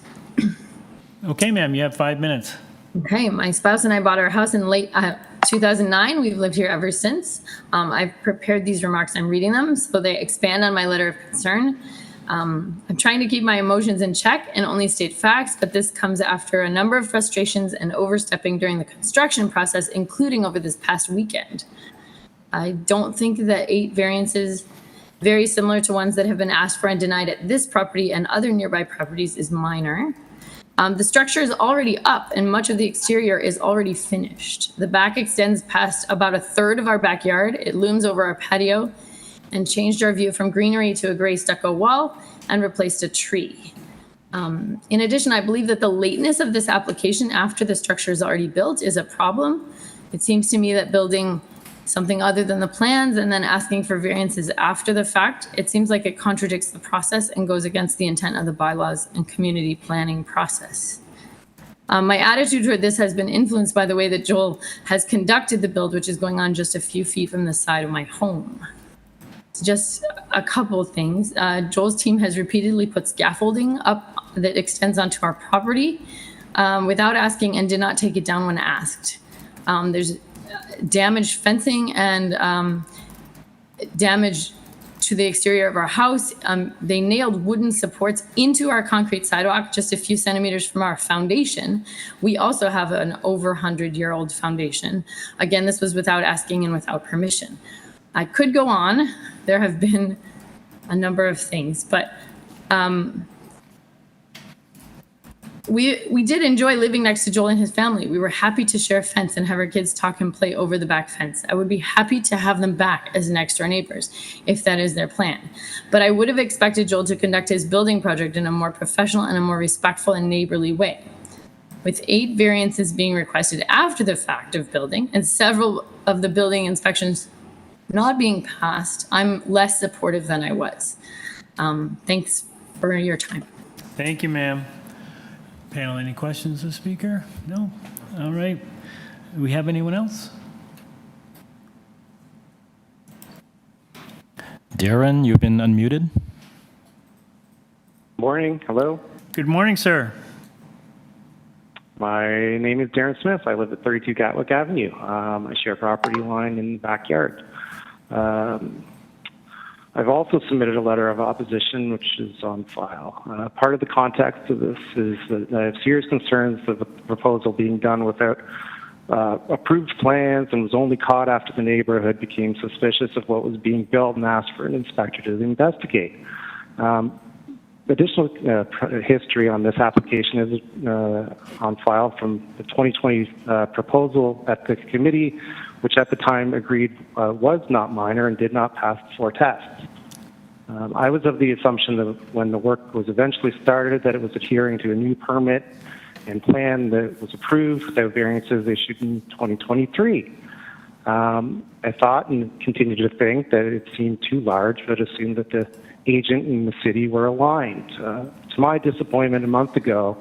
Okay, ma'am, you have 5 minutes. Okay, my spouse and I bought our house in late 2009. We've lived here ever since. I've prepared these remarks. I'm reading them, so they expand on my letter of concern. I'm trying to keep my emotions in check and only state facts, but this comes after a number of frustrations and overstepping during the construction process, including over this past weekend. I don't think that 8 variances very similar to ones that have been asked for and denied at this property and other nearby properties is minor. The structure is already up and much of the exterior is already finished. The back extends past about a third of our backyard. It looms over our patio and changed our view from greenery to a gray stucco wall and replaced a tree. In addition, I believe that the lateness of this application after the structure is already built is a problem. It seems to me that building something other than the plans and then asking for variances after the fact, it seems like it contradicts the process and goes against the intent of the bylaws and community planning process. My attitude toward this has been influenced by the way that Joel has conducted the build, which is going on just a few feet from the side of my home. It's just a couple of things. Joel's team has repeatedly put scaffolding up that extends onto our property without asking and did not take it down when asked. There's damaged fencing and damage to the exterior of our house. They nailed wooden supports into our concrete sidewalk just a few centimeters from our foundation. We also have an over 100-year-old foundation. Again, this was without asking and without permission. I could go on. There have been a number of things, but we did enjoy living next to Joel and his family. We were happy to share a fence and have our kids talk and play over the back fence. I would be happy to have them back as next door neighbors if that is their plan. But I would have expected Joel to conduct his building project in a more professional and a more respectful and neighborly way. With 8 variances being requested after the fact of building and several of the building inspections not being passed, I'm less supportive than I was. Thanks for your time. Thank you, ma'am. Panel, any questions of the speaker? No? All right. Do we have anyone else? Darren, you've been unmuted. Morning. Hello. Good morning, sir. My name is Darren Smith. I live at 32 Gatwick Avenue. I share a property line in the backyard. I've also submitted a letter of opposition, which is on file. Part of the context of this is that I have serious concerns of the proposal being done without approved plans and was only caught after the neighborhood became suspicious of what was being built and asked for an inspector to investigate. Additional history on this application is on file from the 2020 proposal at the committee, which at the time agreed was not minor and did not pass the 4 tests. I was of the assumption that when the work was eventually started that it was adhering to a new permit and plan that was approved without variances issued in 2023. I thought and continue to think that it seemed too large, but assumed that the agent and the city were aligned. To my disappointment, a month ago,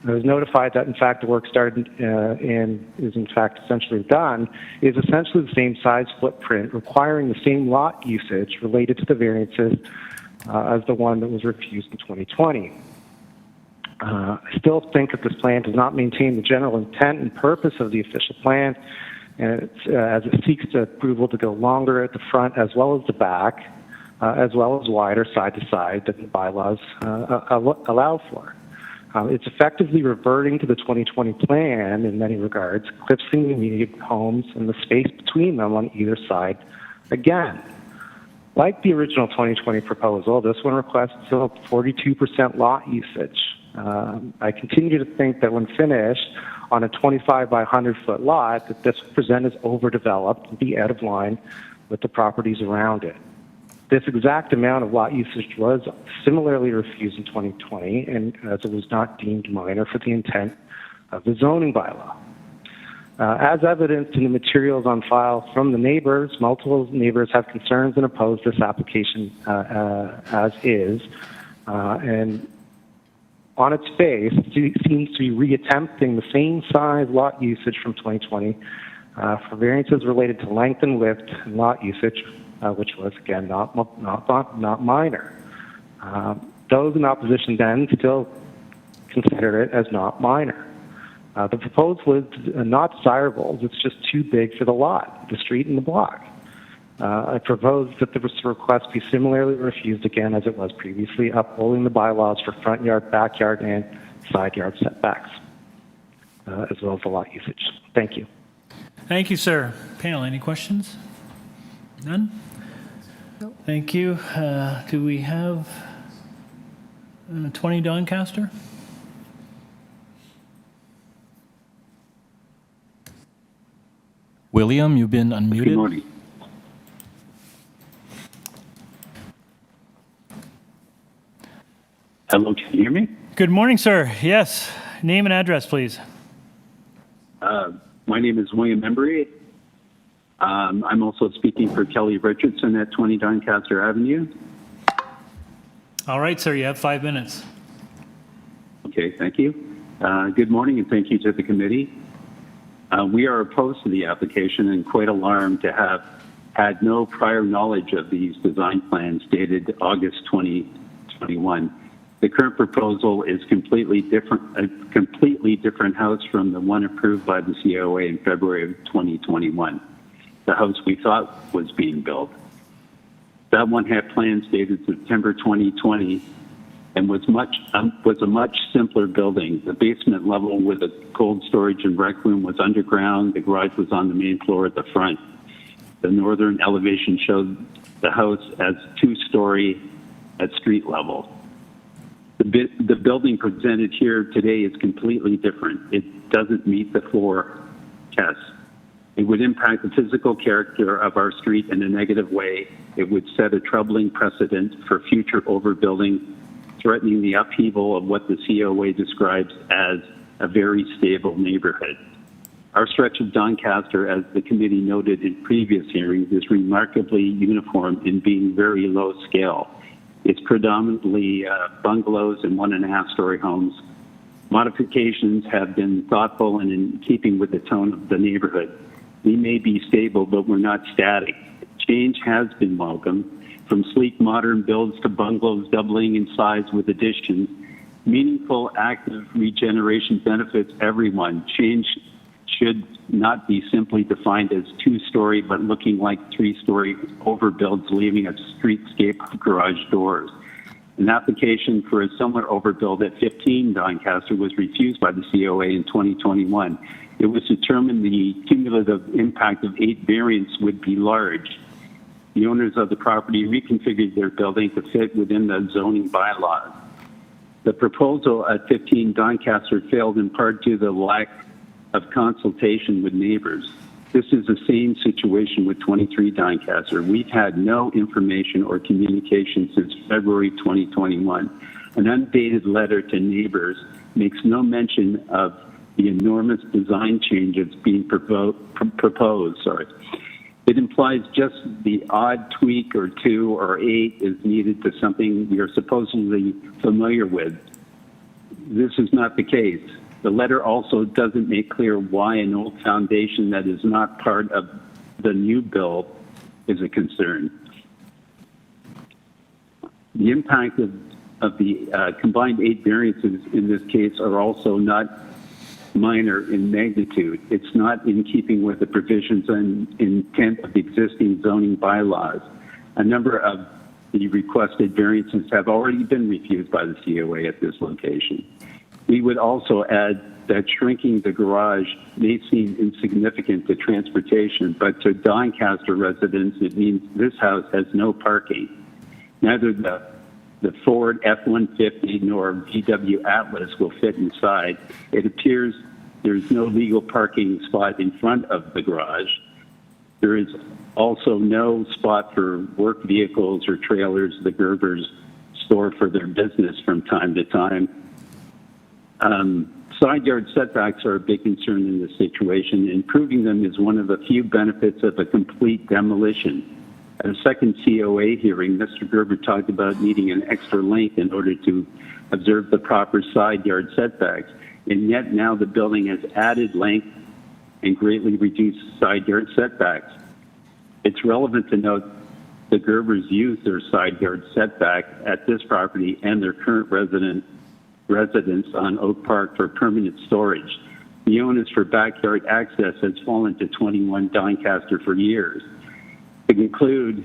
I was notified that, in fact, the work started and is, in fact, essentially done, is essentially the same size footprint, requiring the same lot usage related to the variances as the one that was refused in 2020. I still think that this plan does not maintain the general intent and purpose of the official plan, and as it seeks the approval to go longer at the front as well as the back, as well as wider side to side that the bylaws allow for. It's effectively reverting to the 2020 plan in many regards, eclipsing the immediate homes and the space between them on either side again. Like the original 2020 proposal, this one requests still 42% lot usage. I continue to think that when finished on a 25 by 100 foot lot, that this would present as overdeveloped and be out of line with the properties around it. This exact amount of lot usage was similarly refused in 2020, and as it was not deemed minor for the intent of the zoning bylaw. As evidenced in the materials on file from the neighbors, multiple neighbors have concerns and oppose this application as is, and on its face, it seems to be reattempting the same size lot usage from 2020 for variances related to length and width and lot usage, which was, again, not minor. Those in opposition then still consider it as not minor. The proposal is not desirable. It's just too big for the lot, the street, and the block. I propose that the request be similarly refused again as it was previously, upholding the bylaws for front yard, backyard, and side yard setbacks, as well as the lot usage. Thank you. Thank you, sir. Panel, any questions? None? Thank you. Do we have 20 Doncaster? William, you've been unmuted. Good morning. Hello, can you hear me? Good morning, sir. Yes. Name and address, please. My name is William Embry. I'm also speaking for Kelly Richardson at 20 Doncaster Avenue. All right, sir. You have 5 minutes. Okay, thank you. Good morning, and thank you to the committee. We are opposed to the application and quite alarmed to have had no prior knowledge of these design plans dated August 2021. The current proposal is a completely different house from the one approved by the COA in February of 2021, the house we thought was being built. That one had plans dated September 2020 and was a much simpler building. The basement level with a cold storage and rec room was underground. The garage was on the main floor at the front. The northern elevation showed the house as 2-story at street level. The building presented here today is completely different. It doesn't meet the 4 tests. It would impact the physical character of our street in a negative way. It would set a troubling precedent for future overbuilding, threatening the upheaval of what the COA describes as a very stable neighborhood. Our stretch of Doncaster, as the committee noted in previous hearings, is remarkably uniform in being very low scale. It's predominantly bungalows and 1.5-story homes. Modifications have been thoughtful and in keeping with the tone of the neighborhood. We may be stable, but we're not static. Change has been welcome. From sleek modern builds to bungalows doubling in size with additions, meaningful active regeneration benefits everyone. Change should not be simply defined as 2-story, but looking like 3-story overbuilds, leaving a streetscape of garage doors. An application for a similar overbuild at 15 Doncaster was refused by the COA in 2021. It was determined the cumulative impact of 8 variants would be large. The owners of the property reconfigured their building to fit within the zoning bylaws. The proposal at 15 Doncaster failed in part due to the lack of consultation with neighbors. This is the same situation with 23 Doncaster. We've had no information or communication since February 2021. An undated letter to neighbors makes no mention of the enormous design changes being proposed. It implies just the odd tweak or 2 or 8 is needed to something we are supposedly familiar with. This is not the case. The letter also doesn't make clear why an old foundation that is not part of the new build is a concern. The impact of the combined 8 variances in this case are also not minor in magnitude. It's not in keeping with the provisions and intent of the existing zoning bylaws. A number of the requested variances have already been refused by the COA at this location. We would also add that shrinking the garage may seem insignificant to transportation, but to Doncaster residents, it means this house has no parking. Neither the Ford F-150 nor VW Atlas will fit inside. It appears there's no legal parking spot in front of the garage. There is also no spot for work vehicles or trailers the Gerbers store for their business from time to time. Side yard setbacks are a big concern in this situation. Improving them is one of the few benefits of a complete demolition. At a second COA hearing, Mr. Gerber talked about needing an extra length in order to observe the proper side yard setbacks, and yet now the building has added length and greatly reduced side yard setbacks. It's relevant to note the Gerbers use their side yard setback at this property and their current residence on Oak Park for permanent storage. The onus for backyard access has fallen to 21 Doncaster for years. To conclude,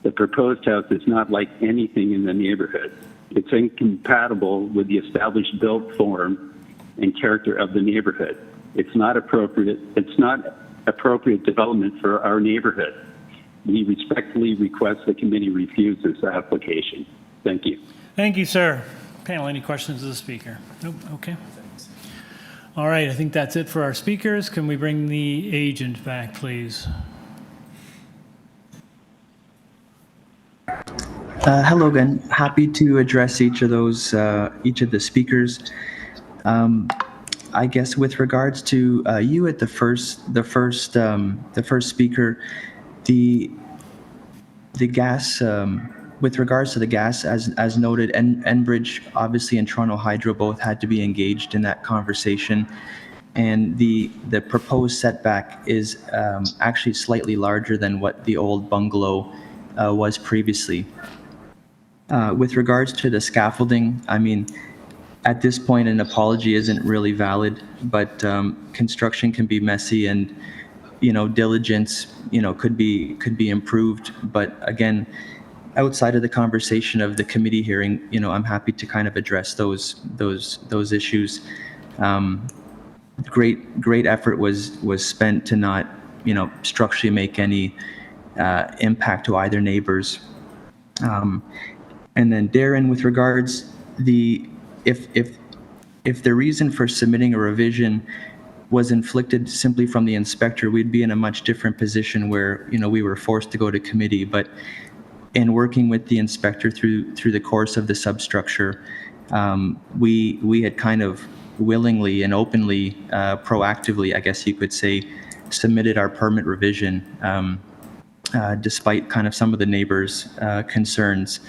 the proposed house is not like anything in the neighborhood. It's incompatible with the established built form and character of the neighborhood. It's not appropriate development for our neighborhood. We respectfully request the committee refuse this application. Thank you. Thank you, sir. Panel, any questions of the speaker? Nope. Okay. All right. I think that's it for our speakers. Can we bring the agent back, please? Hello again. Happy to address each of those, each of the speakers. I guess with regards to you at the first speaker, the gas. With regards to the gas, as noted, Enbridge obviously and Toronto Hydro both had to be engaged in that conversation, and the proposed setback is actually slightly larger than what the old bungalow was previously. With regards to the scaffolding, I mean, at this point, an apology isn't really valid, but construction can be messy, and diligence, could be improved. But again, outside of the conversation of the committee hearing, I'm happy to kind of address those issues. Great effort was spent to not, structurally make any impact to either neighbors. And then Darren, with regards if the reason for submitting a revision was inflicted simply from the inspector, we'd be in a much different position where, we were forced to go to committee. But in working with the inspector through the course of the substructure, we had kind of willingly and openly, proactively, I guess you could say, submitted our permit revision, despite kind of some of the neighbors' concerns.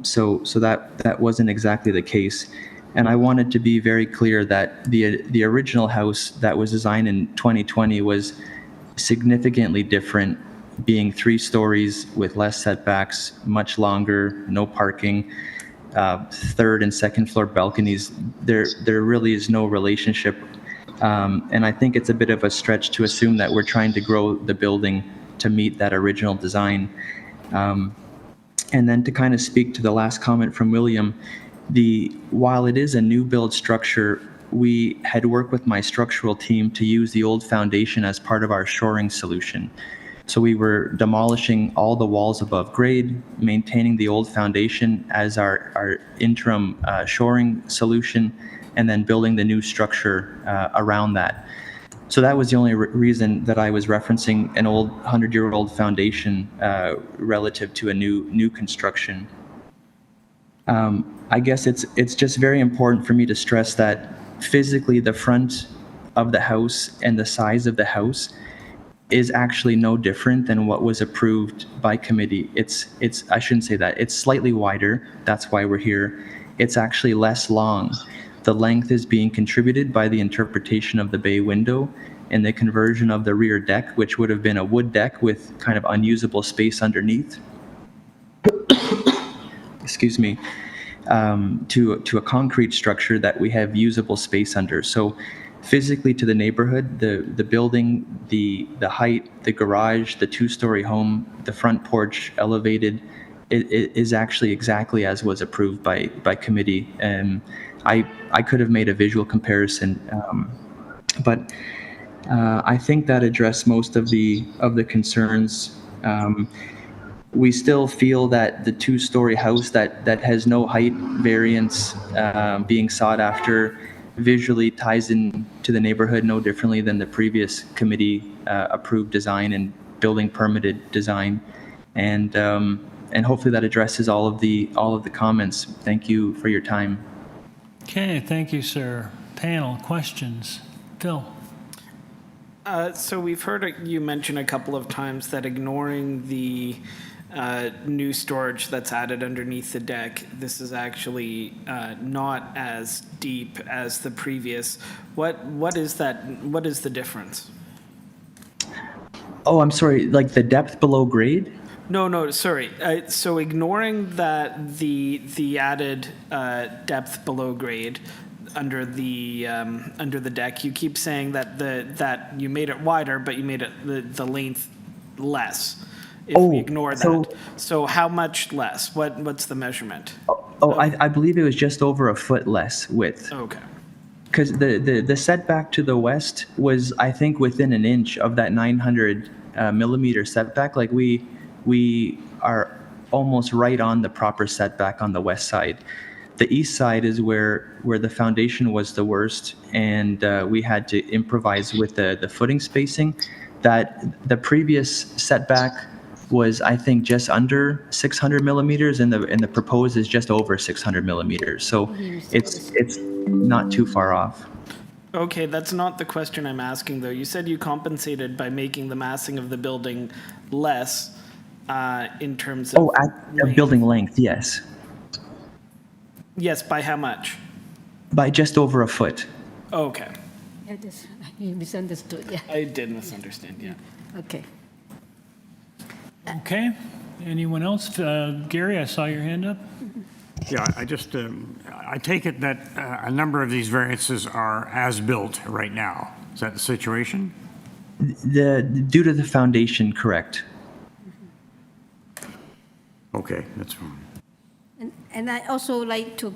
So that wasn't exactly the case. And I wanted to be very clear that the original house that was designed in 2020 was significantly different, being 3 stories with less setbacks, much longer, no parking, 3rd and 2nd floor balconies. There really is no relationship. And I think it's a bit of a stretch to assume that we're trying to grow the building to meet that original design. And then to kind of speak to the last comment from William, while it is a new build structure, we had worked with my structural team to use the old foundation as part of our shoring solution. So we were demolishing all the walls above grade, maintaining the old foundation as our interim shoring solution, and then building the new structure around that. So that was the only reason that I was referencing an old 100-year-old foundation relative to a new construction. I guess it's just very important for me to stress that physically the front of the house and the size of the house is actually no different than what was approved by committee. I shouldn't say that. It's slightly wider. That's why we're here. It's actually less long. The length is being contributed by the interpretation of the bay window and the conversion of the rear deck, which would have been a wood deck with kind of unusable space underneath. Excuse me. To a concrete structure that we have usable space under. So physically to the neighborhood, the building, the height, the garage, the 2-story home, the front porch elevated, it is actually exactly as was approved by committee. And I could have made a visual comparison, but I think that addressed most of the concerns. We still feel that the 2-story house that has no height variance being sought after visually ties in to the neighborhood no differently than the previous committee approved design and building permitted design, and hopefully that addresses all of the comments. Thank you for your time. Okay, thank you, sir. Panel, questions? Phil? So we've heard you mention a couple of times that ignoring the new storage that's added underneath the deck, this is actually not as deep as the previous. What is that? What is the difference? Oh, I'm sorry, like the depth below grade? No, sorry. So ignoring that the added depth below grade under the deck, you keep saying that you made it wider, but you made it the length less. If we ignore that, so how much less? What's the measurement? I believe it was just over a foot less width. Okay. Because the setback to the west was, I think, within an inch of that 900 millimeter setback. Like we are almost right on the proper setback on the west side. The east side is where the foundation was the worst, and we had to improvise with the footing spacing. That the previous setback was, I think, just under 600 millimeters, and the proposed is just over 600 millimeters. So it's not too far off. Okay, that's not the question I'm asking, though. You said you compensated by making the massing of the building less in terms of... Oh, at building length, yes. Yes, by how much? By just over a foot. Okay. Yeah, you misunderstood, yeah. I did misunderstand, yeah. Okay. Okay. Anyone else? Gary, I saw your hand up. Yeah, I just, I take it that a number of these variances are as-built right now. Is that the situation? Due to the foundation, correct. Okay, that's fine. And I also like to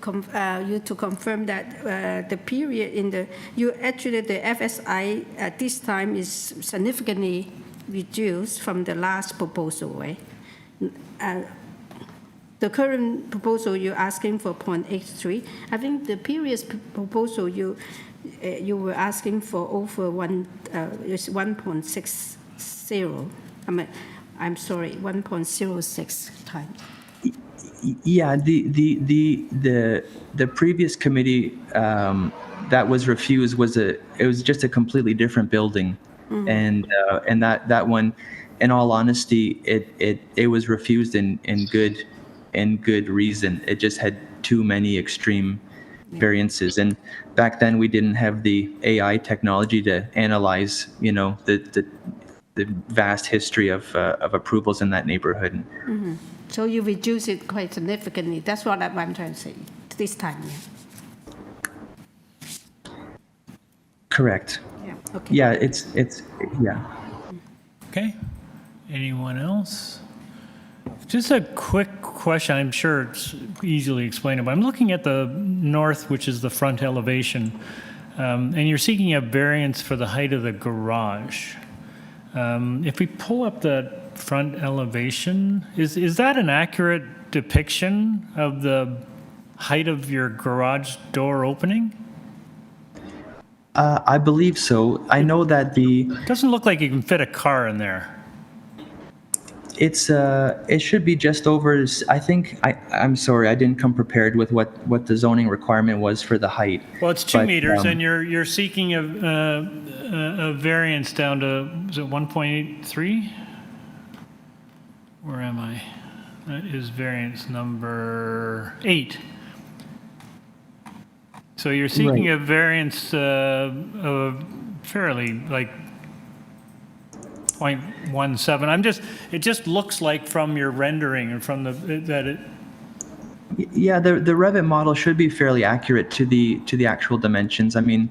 you to confirm that the period in the, you actually, the FSI at this time is significantly reduced from the last proposal, right? The current proposal, you're asking for 0.83. I think the previous proposal, you were asking for over 1.60. I'm sorry, 1.06 times. Yeah, the previous committee that was refused was it was just a completely different building, and that one, in all honesty, it was refused in good reason. It just had too many extreme variances, and back then we didn't have the AI technology to analyze, the vast history of approvals in that neighborhood. Mm-hmm. So you reduce it quite significantly. That's what I'm trying to say this time. Yeah. Correct. Yeah. Okay. Yeah, it's yeah. Okay. Anyone else? Just a quick question. I'm sure it's easily explainable. I'm looking at the north, which is the front elevation, and you're seeking a variance for the height of the garage. If we pull up the front elevation, is that an accurate depiction of the height of your garage door opening? I believe so. I know that It doesn't look like you can fit a car in there. It should be just over. I think I'm sorry, I didn't come prepared with what the zoning requirement was for the height. Well, it's 2 meters, and you're seeking a variance down to, is it 1.83? Where am I? That is variance number 8. So you're seeking a variance of fairly like 0.17. It just looks like from your rendering and from that it. Yeah, the Revit model should be fairly accurate to the actual dimensions. I mean,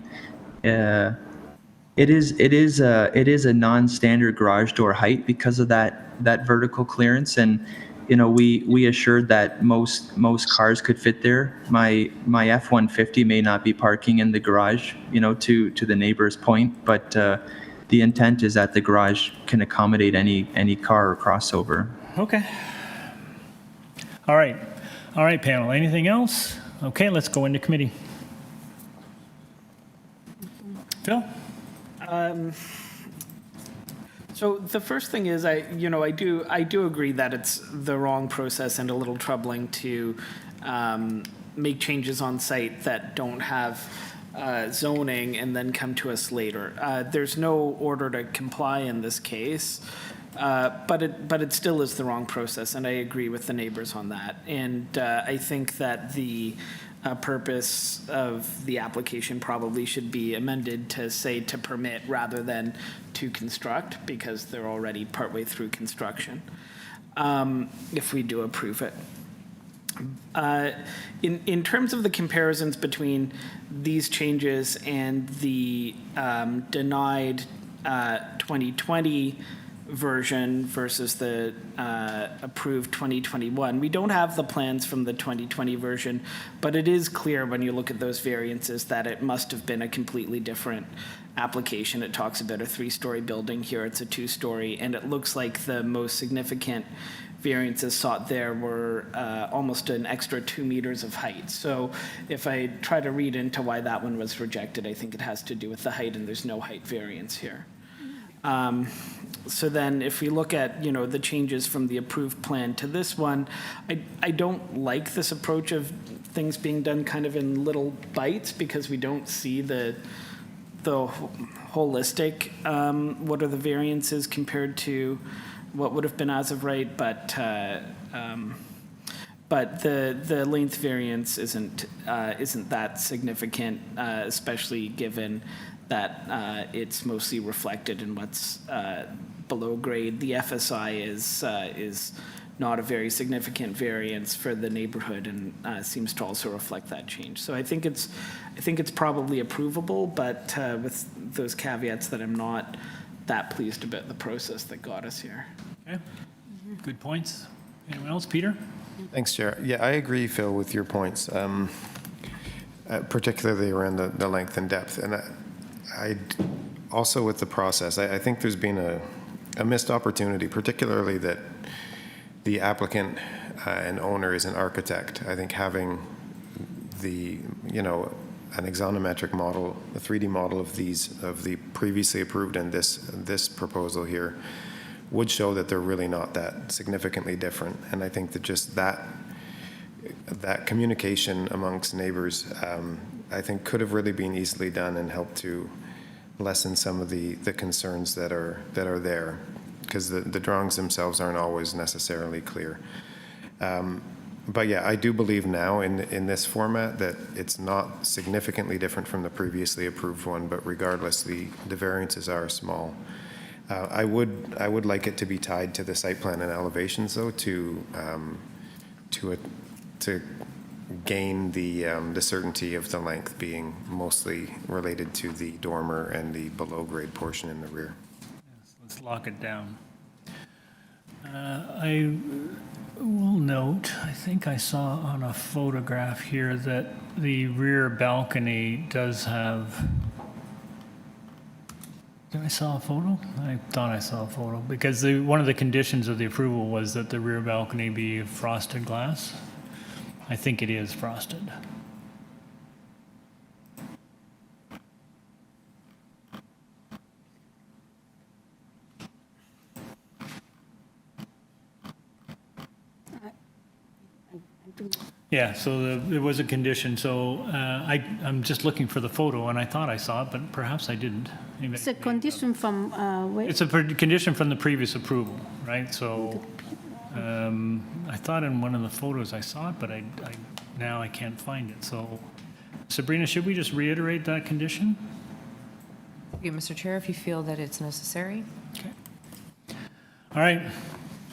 it is a non-standard garage door height because of that vertical clearance, and we assured that most cars could fit there. My F-150 may not be parking in the garage, to the neighbor's point, but the intent is that the garage can accommodate any car or crossover. Okay. All right, panel. Anything else? Okay, let's go into committee. Phil? So the first thing is, I do agree that it's the wrong process and a little troubling to make changes on site that don't have zoning and then come to us later. There's no order to comply in this case, but it still is the wrong process, and I agree with the neighbors on that. And I think that the purpose of the application probably should be amended to say to permit rather than to construct, because they're already partway through construction, if we do approve it. In terms of the comparisons between these changes and the denied 2020 version versus the approved 2021, we don't have the plans from the 2020 version, but it is clear when you look at those variances that it must have been a completely different application. It talks about a 3-story building. Here it's a 2-story, and it looks like the most significant variances sought there were almost an extra 2 meters of height. So if I try to read into why that one was rejected, I think it has to do with the height, and there's no height variance here. So then if we look at, the changes from the approved plan to this one, I don't like this approach of things being done kind of in little bites because we don't see the holistic, what are the variances compared to what would have been as of right, but the length variance isn't that significant, especially given that it's mostly reflected in what's below grade. The FSI is not a very significant variance for the neighborhood and seems to also reflect that change. So I think it's probably approvable, but with those caveats that I'm not that pleased about the process that got us here. Okay, good points. Anyone else, Peter? Thanks, Chair. Yeah, I agree, Phil, with your points, particularly around the length and depth. And I also with the process, I think there's been a missed opportunity, particularly that the applicant and owner is an architect. I think having an axonometric model, a 3D model of the previously approved and this proposal here would show that they're really not that significantly different. And I think that just that communication amongst neighbors, I think could have really been easily done and helped to lessen some of the concerns that are there, because the drawings themselves aren't always necessarily clear. But yeah, I do believe now in this format that it's not significantly different from the previously approved one, but regardless, the variances are small. I would like it to be tied to the site plan and elevations, though, to gain the certainty of the length being mostly related to the dormer and the below grade portion in the rear. Yes, let's lock it down. I will note, I think I saw on a photograph here that the rear balcony does have. Did I saw a photo? I thought I saw a photo because one of the conditions of the approval was that the rear balcony be frosted glass. I think it is frosted. Yeah, so there was a condition. So I'm just looking for the photo, and I thought I saw it, but perhaps I didn't. Anybody? It's a condition from where? It's a condition from the previous approval, right? So I thought in one of the photos I saw it, but now I can't find it. So Sabrina, should we just reiterate that condition? You, Mr. Chair, if you feel that it's necessary. Okay. All right.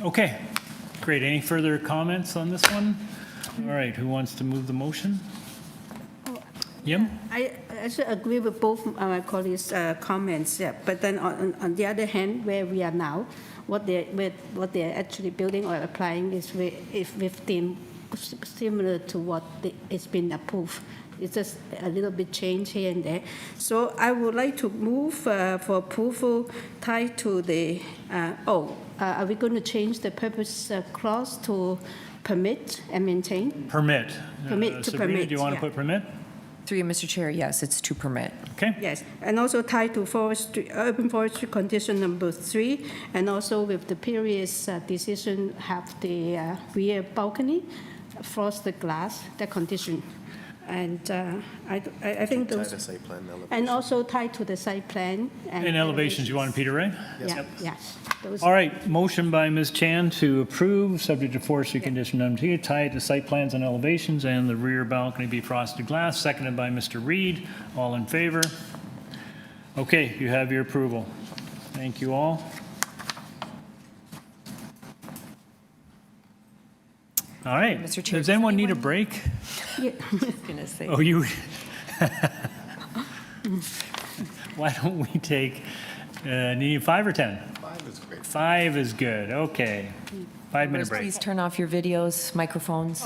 Okay. Great. Any further comments on this one? All right. Who wants to move the motion? Yim? I actually agree with both my colleagues' comments, yeah. But then on the other hand, where we are now, what they're actually building or applying is within similar to what it's been approved. It's just a little bit change here and there. So I would like to move for approval tied to the, are we going to change the purpose clause to permit and maintain? Permit. Permit to Sabrina, permit. do you want to put permit? Through you, Mr. Chair, yes, it's to permit. Okay. Yes, and also tied to urban forestry condition number 3, and also with the previous decision have the rear balcony, frosted glass, that condition. And I think those. Tied to site plan and also tied to the site plan. And elevations, you want Peter, right? Yes. Yeah, yes. Those. All right, motion by Ms. Chan to approve, subject to forestry condition number 2, tied to site plans and elevations, and the rear balcony be frosted glass, seconded by Mr. Reed. All in favor? Okay, you have your approval. Thank you all. All right. Mr. Chair, does anyone need a break? Yeah. I was gonna say. Oh, you. Why don't we take, need 5 or 10? 5 is great. 5 is good, okay. 5-minute break. Please turn off your videos, microphones.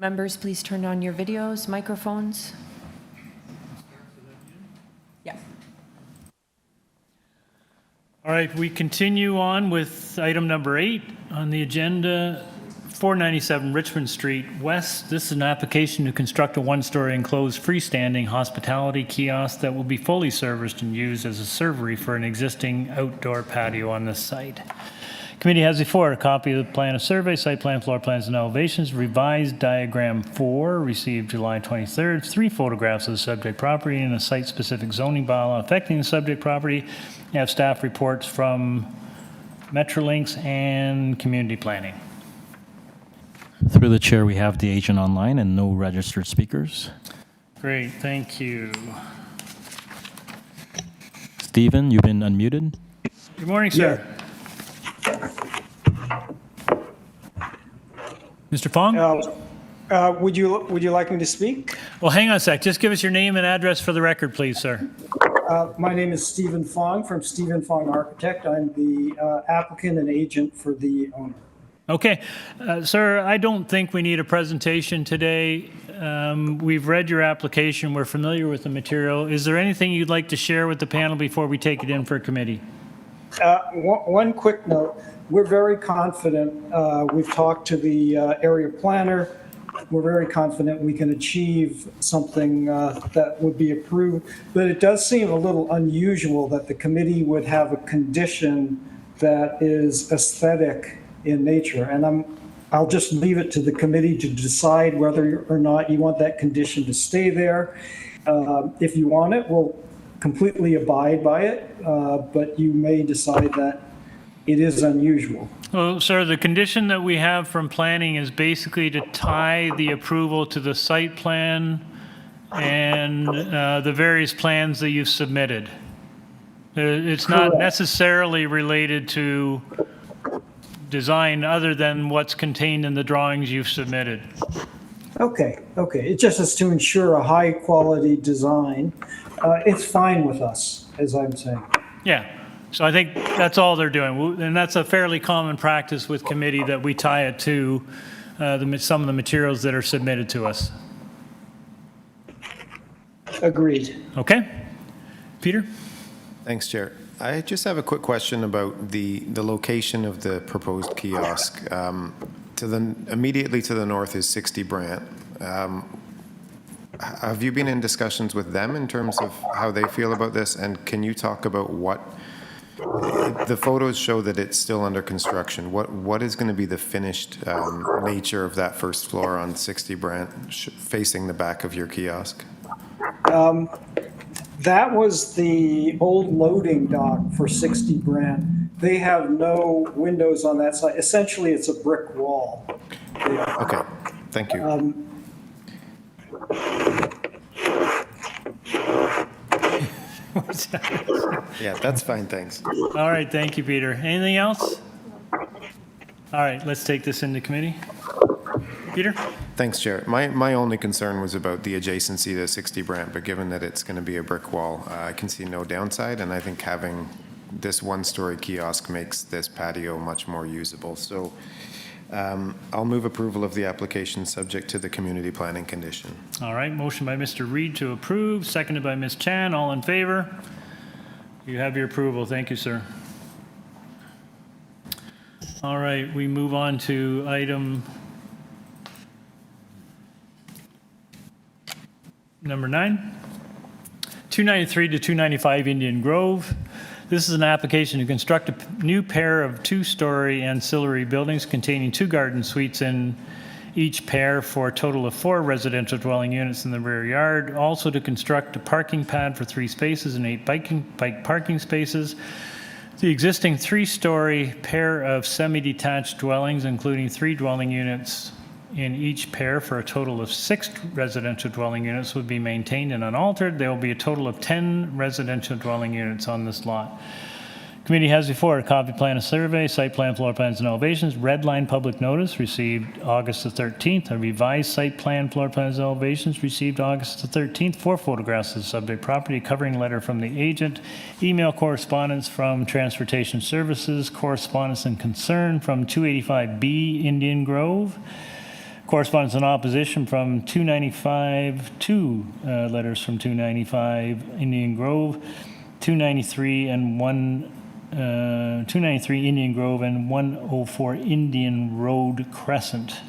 Members, please turn on your videos, microphones. Yeah. All right, we continue on with item number 8 on the agenda, 497 Richmond Street West. This is an application to construct a one-story enclosed freestanding hospitality kiosk that will be fully serviced and used as a servery for an existing outdoor patio on this site. Committee has before a copy of the plan of survey, site plan, floor plans, and elevations. Revised diagram 4 received July 23rd. 3 photographs of the subject property and a site-specific zoning bylaw affecting the subject property. You have staff reports from Metrolinx and community planning. Through the chair, we have the agent online and no registered speakers. Great, thank you. Stephen, you've been unmuted. Good morning, sir. Mr. Fong? Would you like me to speak? Well, hang on a sec. Just give us your name and address for the record, please, sir. My name is Stephen Fong from Stephen Fong Architect. I'm the applicant and agent for the owner. Okay. Sir, I don't think we need a presentation today. We've read your application. We're familiar with the material. Is there anything you'd like to share with the panel before we take it in for committee? One quick note. We're very confident. We've talked to the area planner. We're very confident we can achieve something that would be approved. But it does seem a little unusual that the committee would have a condition that is aesthetic in nature. And I'll just leave it to the committee to decide whether or not you want that condition to stay there. If you want it, we'll completely abide by it, but you may decide that it is unusual. Well, sir, the condition that we have from planning is basically to tie the approval to the site plan and the various plans that you've submitted. It's not necessarily related to design other than what's contained in the drawings you've submitted. Okay. It just is to ensure a high quality design. It's fine with us, as I'm saying. Yeah. So I think that's all they're doing. And that's a fairly common practice with committee that we tie it to some of the materials that are submitted to us. Agreed. Okay. Peter? Thanks, Chair. I just have a quick question about the location of the proposed kiosk. Immediately to the north is 60 Brant. Have you been in discussions with them in terms of how they feel about this? And can you talk about what the photos show that it's still under construction? What is going to be the finished nature of that first floor on 60 Brant facing the back of your kiosk? That was the old loading dock for 60 Brant. They have no windows on that side. Essentially, it's a brick wall. Okay, thank you. Yeah, that's fine, thanks. All right, thank you, Peter. Anything else? All right, let's take this into committee. Peter? Thanks, Chair. My only concern was about the adjacency to 60 Brant, but given that it's going to be a brick wall, I can see no downside, and I think having this one-story kiosk makes this patio much more usable. So I'll move approval of the application subject to the community planning condition. All right, motion by Mr. Reid to approve, seconded by Ms. Chan. All in favor? You have your approval. Thank you, sir. All right, we move on to item number 9, 293 to 295 Indian Grove. This is an application to construct a new pair of 2-story ancillary buildings containing 2 garden suites in each pair for a total of 4 residential dwelling units in the rear yard. Also to construct a parking pad for 3 spaces and 8 bike parking spaces. The existing 3-story pair of semi-detached dwellings, including 3 dwelling units in each pair for a total of 6 residential dwelling units, would be maintained and unaltered. There will be a total of 10 residential dwelling units on this lot. Committee has before a copy plan of survey, site plan, floor plans, and elevations. Red line public notice received August the 13th. A revised site plan, floor plans, and elevations received August the 13th. 4 photographs of the subject property, covering letter from the agent, email correspondence from Transportation Services, correspondence and concern from 285B Indian Grove. Correspondence and opposition from 295, two letters from 295 Indian Grove, 293 and 293 Indian Grove and 104 Indian Road Crescent.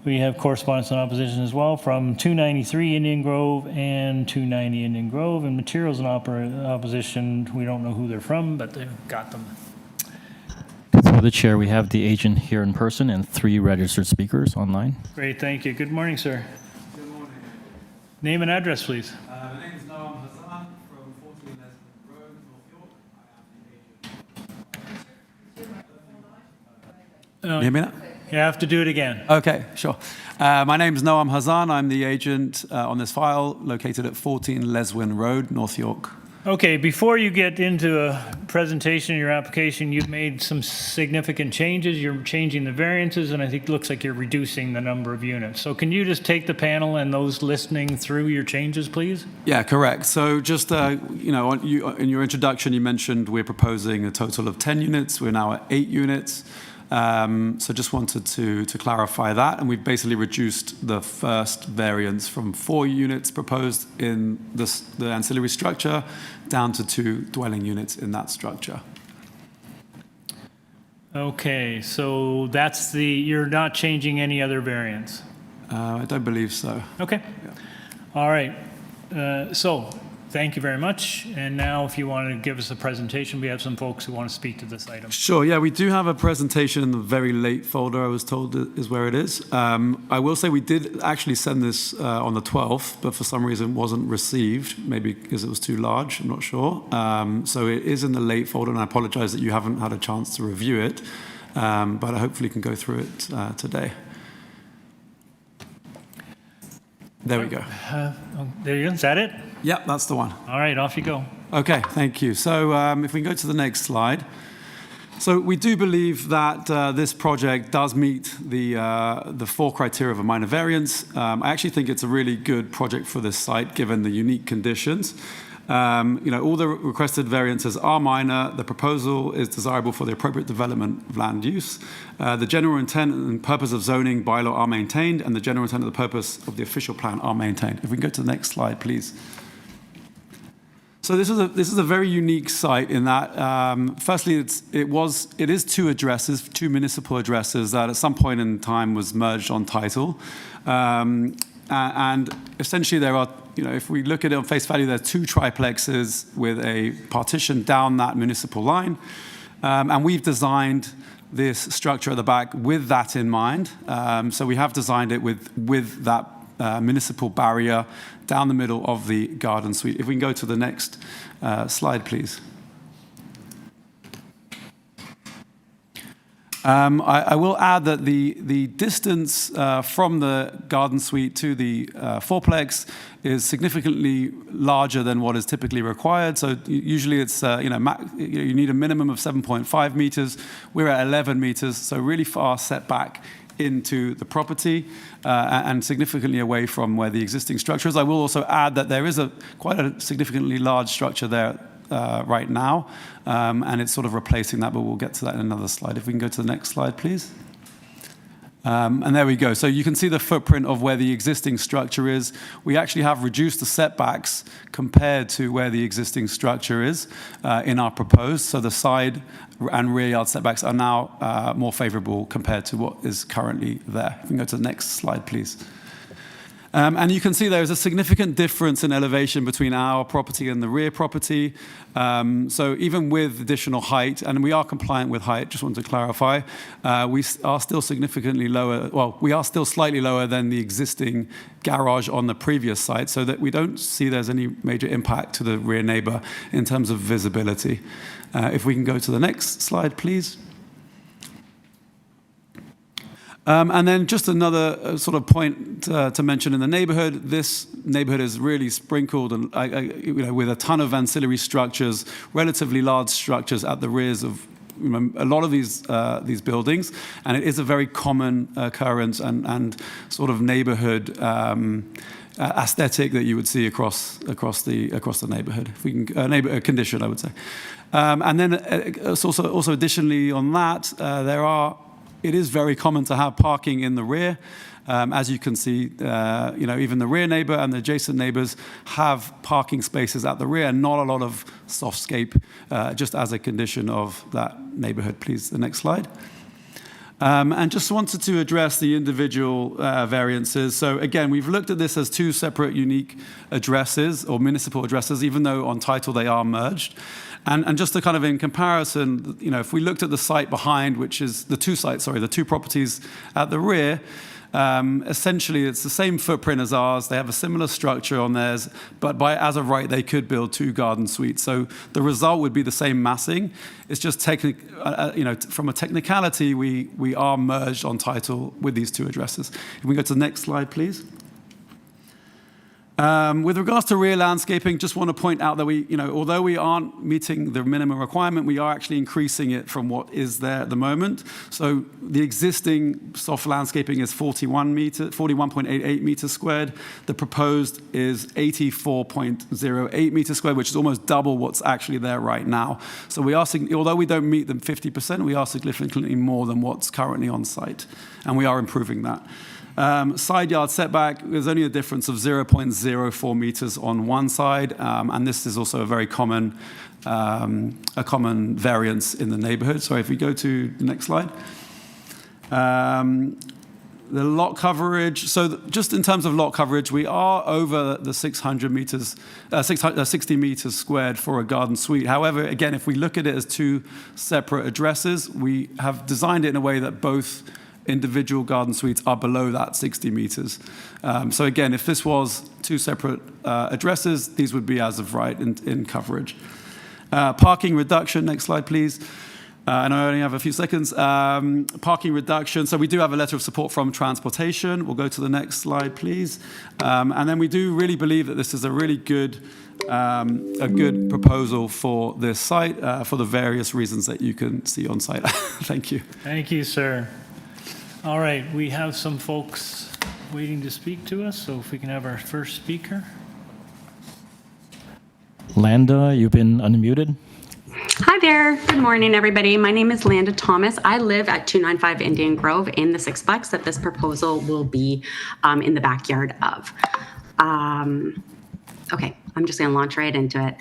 We have correspondence and opposition as well from 293 Indian Grove and 290 Indian Grove, and materials and opposition, we don't know who they're from, but they've got them. For the chair, we have the agent here in person and 3 registered speakers online. Great, thank you. Good morning, sir. Good morning. Name and address, please. My name is Noam Hassan from 14 Lesbian Road, North York. I am the agent. Hear me now? You have to do it again. Okay, sure. My name is Noam Hassan. I'm the agent on this file located at 14 Leswin Road, North York. Okay, before you get into a presentation of your application, you've made some significant changes. You're changing the variances, and I think it looks like you're reducing the number of units. So can you just take the panel and those listening through your changes, please? Yeah, correct. So just, in your introduction, you mentioned we're proposing a total of 10 units. We're now at 8 units. So just wanted to clarify that, and we've basically reduced the first variance from 4 units proposed in the ancillary structure down to 2 dwelling units in that structure. Okay, so that's you're not changing any other variance? I don't believe so. Okay. Yeah. All right. So thank you very much. And now if you want to give us a presentation, we have some folks who want to speak to this item. Sure, yeah, we do have a presentation in the very late folder, I was told is where it is. I will say we did actually send this on the 12th, but for some reason wasn't received, maybe because it was too large, I'm not sure. So it is in the late folder, and I apologize that you haven't had a chance to review it, but I hopefully can go through it today. There we go. There you go. Is that it? Yeah, that's the one. All right, off you go. Okay, thank you. So if we can go to the next slide. So we do believe that this project does meet the 4 criteria of a minor variance. I actually think it's a really good project for this site, given the unique conditions. All the requested variances are minor. The proposal is desirable for the appropriate development of land use. The general intent and purpose of zoning bylaw are maintained, and the general intent and the purpose of the official plan are maintained. If we can go to the next slide, please. So this is a very unique site in that, firstly, it is 2 addresses, 2 municipal addresses that at some point in time was merged on title. And essentially there are, if we look at it on face value, there are 2 triplexes with a partition down that municipal line. And we've designed this structure at the back with that in mind. So we have designed it with that municipal barrier down the middle of the garden suite. If we can go to the next slide, please. I will add that the distance from the garden suite to the fourplex is significantly larger than what is typically required. So usually it's, you need a minimum of 7.5 meters. We're at 11 meters, so really far setback into the property and significantly away from where the existing structure is. I will also add that there is quite a significantly large structure there right now, and it's sort of replacing that, but we'll get to that in another slide. If we can go to the next slide, please. And there we go. So you can see the footprint of where the existing structure is. We actually have reduced the setbacks compared to where the existing structure is in our proposed. So the side and rear yard setbacks are now more favorable compared to what is currently there. If we can go to the next slide, please. And you can see there is a significant difference in elevation between our property and the rear property. So even with additional height, and we are compliant with height, just want to clarify, we are still significantly lower, well, we are still slightly lower than the existing garage on the previous site, so that we don't see there's any major impact to the rear neighbor in terms of visibility. If we can go to the next slide, please. And then just another sort of point to mention in the neighborhood. This neighborhood is really sprinkled and, with a ton of ancillary structures, relatively large structures at the rears of a lot of these buildings, and it is a very common occurrence and sort of neighborhood aesthetic that you would see across the neighborhood. If we can neighborhood condition, I would say. And then also additionally on that, there are it is very common to have parking in the rear. As you can see, even the rear neighbor and the adjacent neighbors have parking spaces at the rear, and not a lot of softscape, just as a condition of that neighborhood. Please, the next slide. And just wanted to address the individual variances. So again, we've looked at this as two separate unique addresses or municipal addresses, even though on title they are merged. And just to kind of in comparison, if we looked at the site behind, which is the two properties at the rear, essentially it's the same footprint as ours. They have a similar structure on theirs, but as of right, they could build 2 garden suites. So the result would be the same massing. It's just from a technicality, we are merged on title with these 2 addresses. If we go to the next slide, please. With regards to rear landscaping, just want to point out that although we aren't meeting the minimum requirement, we are actually increasing it from what is there at the moment. So the existing soft landscaping is 41.88 meters squared. The proposed is 84.08 meters squared, which is almost double what's actually there right now. So we are, although we don't meet them 50%, we are significantly more than what's currently on site, and we are improving that. Side yard setback, there's only a difference of 0.04 meters on one side, and this is also a very common variance in the neighborhood. Sorry, if we go to the next slide. The lot coverage, so just in terms of lot coverage, we are over the 60 meters squared for a garden suite. However, again, if we look at it as 2 separate addresses, we have designed it in a way that both individual garden suites are below that 60 meters. So again, if this was 2 separate addresses, these would be as of right in coverage. Parking reduction, next slide, please. And I only have a few seconds. Parking reduction, so we do have a letter of support from transportation. We'll go to the next slide, please. And then we do really believe that this is a really good proposal for this site for the various reasons that you can see on site. Thank you. Thank you, sir. All right, we have some folks waiting to speak to us, so if we can have our first speaker. Landa, you've been unmuted. Hi there. Good morning, everybody. My name is Landa Thomas. I live at 295 Indian Grove in the sixplex that this proposal will be in the backyard of. Okay, I'm just going to launch right into it.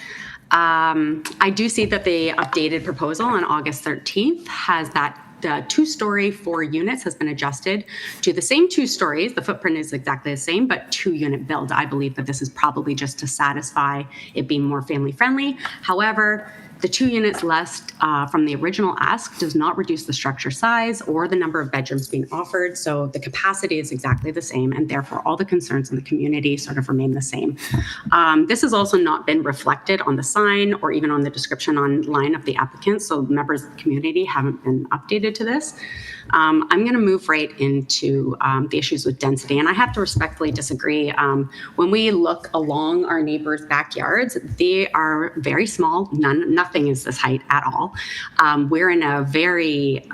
I do see that the updated proposal on August 13th has that the 2-story 4 units has been adjusted to the same 2 stories. The footprint is exactly the same, but 2-unit build. I believe that this is probably just to satisfy it being more family friendly. However, the 2 units less from the original ask does not reduce the structure size or the number of bedrooms being offered. So the capacity is exactly the same, and therefore all the concerns in the community sort of remain the same. This has also not been reflected on the sign or even on the description online of the applicant. So members of the community haven't been updated to this. I'm going to move right into the issues with density, and I have to respectfully disagree. When we look along our neighbors' backyards, they are very small. Nothing is this height at all. We're in a very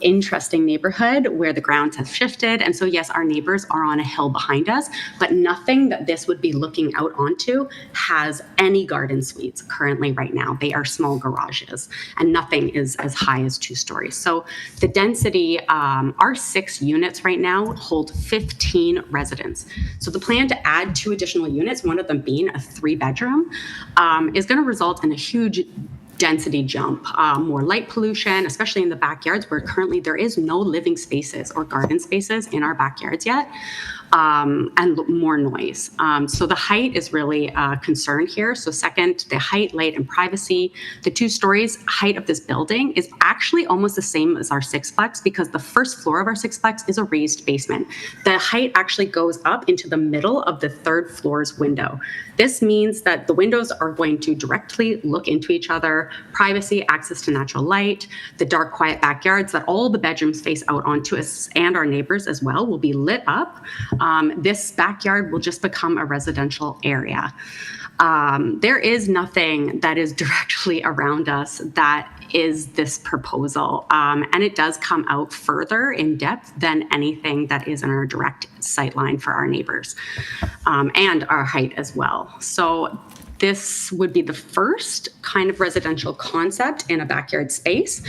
interesting neighborhood where the grounds have shifted, and so yes, our neighbors are on a hill behind us, but nothing that this would be looking out onto has any garden suites currently right now. They are small garages, and nothing is as high as 2 stories. So the density, our 6 units right now hold 15 residents. So the plan to add 2 additional units, one of them being a 3-bedroom, is going to result in a huge density jump, more light pollution, especially in the backyards where currently there is no living spaces or garden spaces in our backyards yet. And more noise. So the height is really a concern here. So second, the height, light, and privacy. The 2 stories height of this building is actually almost the same as our sixplex because the first floor of our sixplex is a raised basement. The height actually goes up into the middle of the 3rd floor's window. This means that the windows are going to directly look into each other, privacy, access to natural light, the dark, quiet backyards that all the bedrooms face out onto us and our neighbors as well will be lit up. This backyard will just become a residential area. There is nothing that is directly around us that is this proposal. And it does come out further in depth than anything that is in our direct sight line for our neighbors and our height as well. So this would be the first kind of residential concept in a backyard space.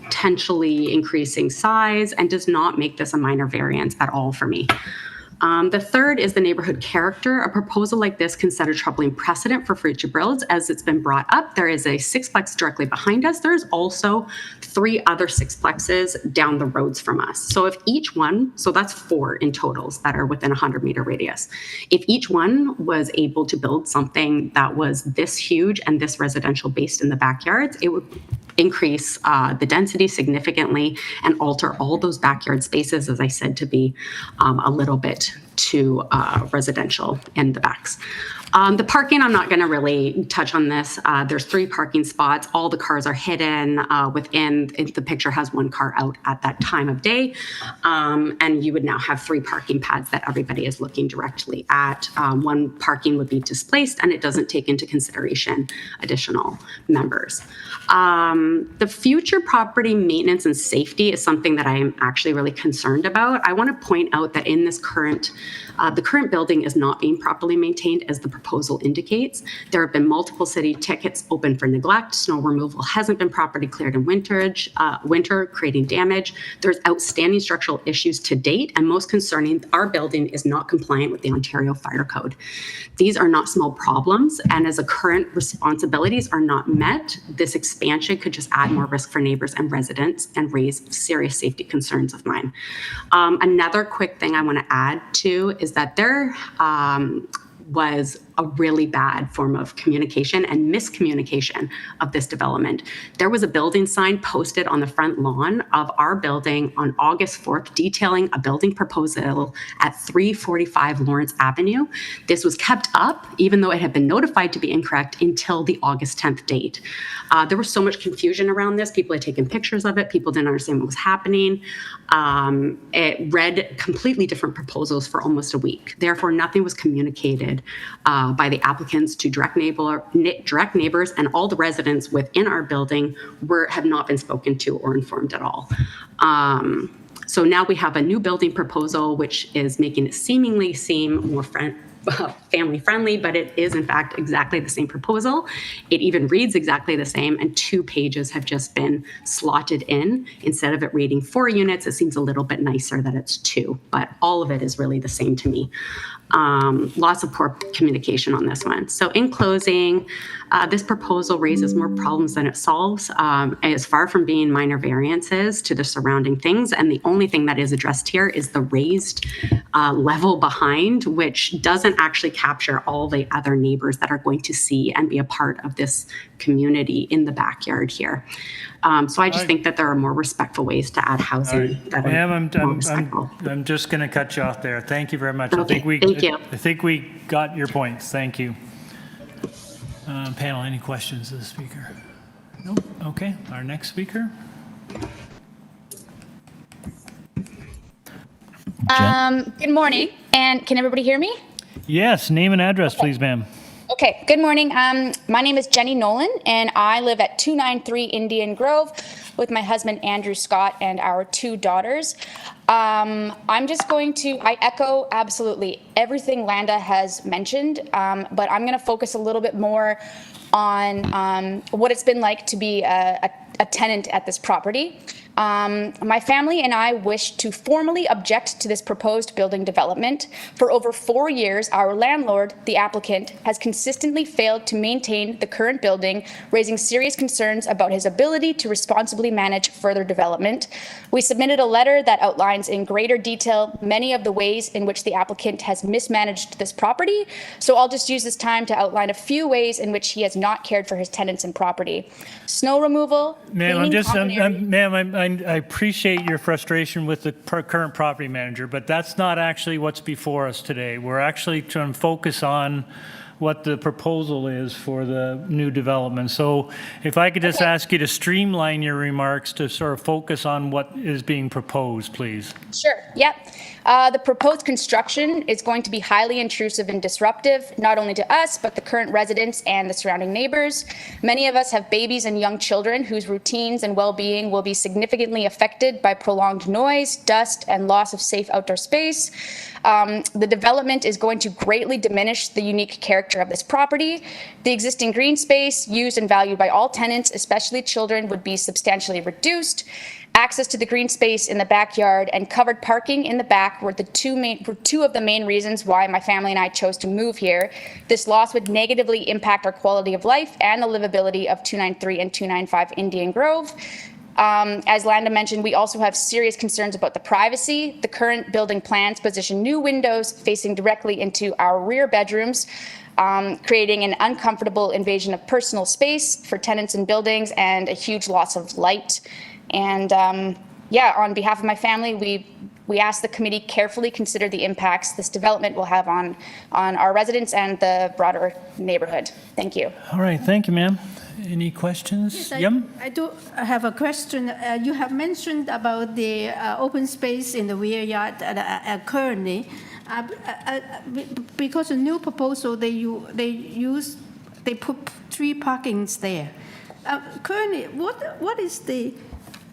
potentially increasing size and does not make this a minor variance at all for me. The third is the neighborhood character. A proposal like this can set a troubling precedent for future builds. As it's been brought up, there is a sixplex directly behind us. There's also 3 other sixplexes down the roads from us. So if each one, so that's 4 in totals that are within a 100-meter radius. If each one was able to build something that was this huge and this residential based in the backyards, it would increase the density significantly and alter all those backyard spaces, as I said, to be a little bit too residential in the backs. The parking, I'm not going to really touch on this. There's 3 parking spots. All the cars are hidden within. The picture has 1 car out at that time of day. And you would now have 3 parking pads that everybody is looking directly at. 1 parking would be displaced, and it doesn't take into consideration additional members. The future property maintenance and safety is something that I am actually really concerned about. I want to point out that in this the current building is not being properly maintained, as the proposal indicates. There have been multiple city tickets open for neglect. Snow removal hasn't been properly cleared in winter, creating damage. There's outstanding structural issues to date, and most concerning, our building is not compliant with the Ontario Fire Code. These are not small problems, and as the current responsibilities are not met, this expansion could just add more risk for neighbors and residents and raise serious safety concerns of mine. Another quick thing I want to add to is that there was a really bad form of communication and miscommunication of this development. There was a building sign posted on the front lawn of our building on August 4th detailing a building proposal at 345 Lawrence Avenue. This was kept up, even though it had been notified to be incorrect, until the August 10th date. There was so much confusion around this. People had taken pictures of it. People didn't understand what was happening. It read completely different proposals for almost a week. Therefore, nothing was communicated by the applicants to direct neighbors, and all the residents within our building have not been spoken to or informed at all. So now we have a new building proposal, which is making it seemingly seem more family friendly, but it is in fact exactly the same proposal. It even reads exactly the same, and 2 pages have just been slotted in. Instead of it reading 4 units, it seems a little bit nicer that it's 2, but all of it is really the same to me. Lots of poor communication on this one. So in closing, this proposal raises more problems than it solves. It is far from being minor variances to the surrounding things, and the only thing that is addressed here is the raised level behind, which doesn't actually capture all the other neighbors that are going to see and be a part of this community in the backyard here. So I just think that there are more respectful ways to add housing that are more respectful. I'm just going to cut you off there. Thank you very much. Okay, thank you. I think we got your points. Thank you. Panel, any questions of the speaker? Nope. Okay, our next speaker. Good morning, and can everybody hear me? Yes, name and address, please, ma'am. Okay, good morning. My name is Jenny Nolan, and I live at 293 Indian Grove with my husband, Andrew Scott, and our 2 daughters. I'm just going to, I echo absolutely everything Landa has mentioned, but I'm going to focus a little bit more on what it's been like to be a tenant at this property. My family and I wish to formally object to this proposed building development. For over 4 years, our landlord, the applicant, has consistently failed to maintain the current building, raising serious concerns about his ability to responsibly manage further development. We submitted a letter that outlines in greater detail many of the ways in which the applicant has mismanaged this property. So I'll just use this time to outline a few ways in which he has not cared for his tenants and property. Snow removal. Ma'am, I appreciate your frustration with the current property manager, but that's not actually what's before us today. We're actually trying to focus on what the proposal is for the new development. So if I could just ask you to streamline your remarks to sort of focus on what is being proposed, please. Sure, yep. The proposed construction is going to be highly intrusive and disruptive, not only to us, but the current residents and the surrounding neighbors. Many of us have babies and young children whose routines and well-being will be significantly affected by prolonged noise, dust, and loss of safe outdoor space. The development is going to greatly diminish the unique character of this property. The existing green space used and valued by all tenants, especially children, would be substantially reduced. Access to the green space in the backyard and covered parking in the back were two of the main reasons why my family and I chose to move here. This loss would negatively impact our quality of life and the livability of 293 and 295 Indian Grove. As Landa mentioned, we also have serious concerns about the privacy. The current building plans position new windows facing directly into our rear bedrooms, creating an uncomfortable invasion of personal space for tenants and buildings and a huge loss of light. And yeah, on behalf of my family, we ask the committee carefully consider the impacts this development will have on our residents and the broader neighborhood. Thank you. All right, thank you, ma'am. Any questions? Yes, I do have a question. You have mentioned about the open space in the rear yard currently. Because the new proposal, they put 3 parkings there. Currently, what is the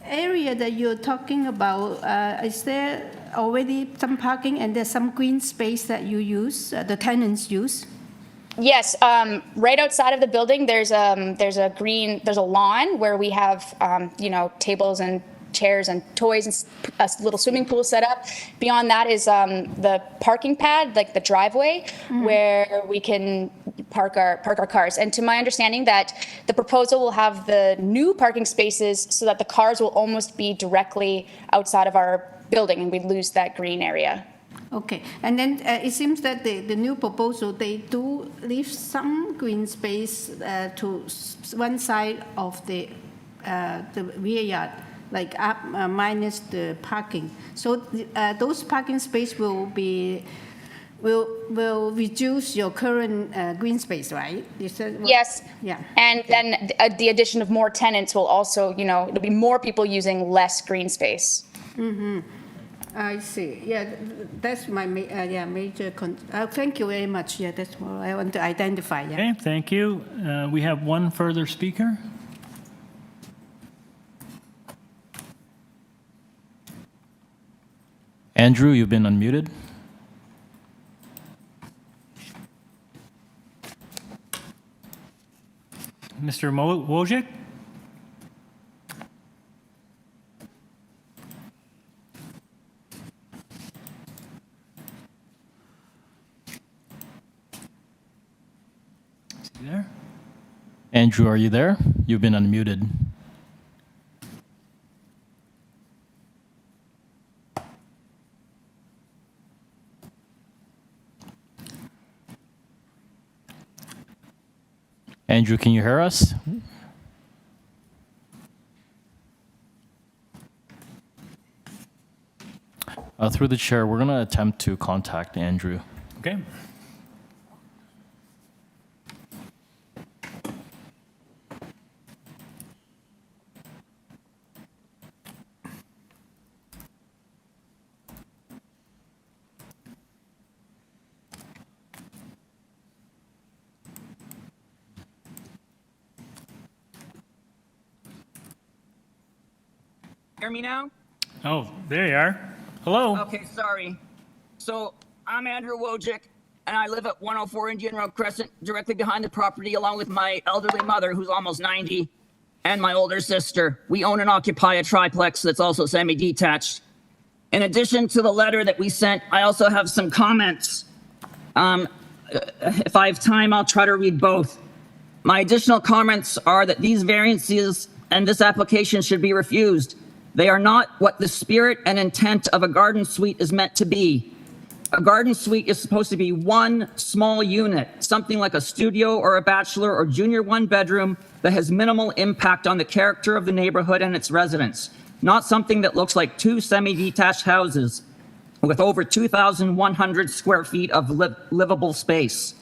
area that you're talking about? Is there already some parking and there's some green space that you use, the tenants use? Yes, right outside of the building, there's a lawn where we have, tables and chairs and toys and a little swimming pool set up. Beyond that is the parking pad, like the driveway, where we can park our cars. And to my understanding, that the proposal will have the new parking spaces so that the cars will almost be directly outside of our building, and we lose that green area. Okay, and then it seems that the new proposal, they do leave some green space to one side of the rear yard, like up minus the parking. So those parking space will reduce your current green space, right? Yes. Yeah. And then the addition of more tenants will also, it'll be more people using less green space. Mm-hmm. I see. Yeah, that's my major. Thank you very much. Yeah, that's what I want to identify. Yeah. Okay, thank you. We have one further speaker. Andrew, you've been unmuted. Mr. Wojcik? There? Andrew, are you there? You've been unmuted. Andrew, can you hear us? Through the chair, we're going to attempt to contact Andrew. Okay. Hear me now? Oh, there you are. Hello. Okay, sorry. So I'm Andrew Wojcik, and I live at 104 Indian Road Crescent, directly behind the property, along with my elderly mother, who's almost 90, and my older sister. We own and occupy a triplex that's also semi-detached. In addition to the letter that we sent, I also have some comments. If I have time, I'll try to read both. My additional comments are that these variances and this application should be refused. They are not what the spirit and intent of a garden suite is meant to be. A garden suite is supposed to be one small unit, something like a studio or a bachelor or junior one bedroom that has minimal impact on the character of the neighborhood and its residents, not something that looks like 2 semi-detached houses with over 2,100 square feet of livable space.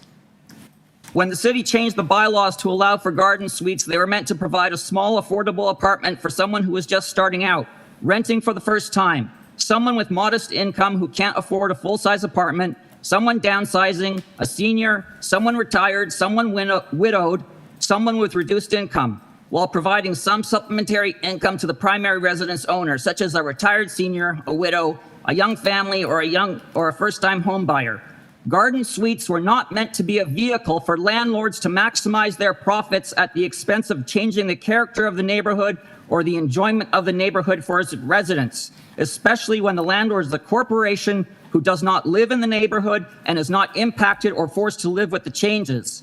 When the city changed the bylaws to allow for garden suites, they were meant to provide a small, affordable apartment for someone who was just starting out, renting for the first time, someone with modest income who can't afford a full-size apartment, someone downsizing, a senior, someone retired, someone widowed, someone with reduced income, while providing some supplementary income to the primary residence owner, such as a retired senior, a widow, a young family, or a first-time home buyer. Garden suites were not meant to be a vehicle for landlords to maximize their profits at the expense of changing the character of the neighborhood or the enjoyment of the neighborhood for its residents, especially when the landlord is a corporation who does not live in the neighborhood and is not impacted or forced to live with the changes.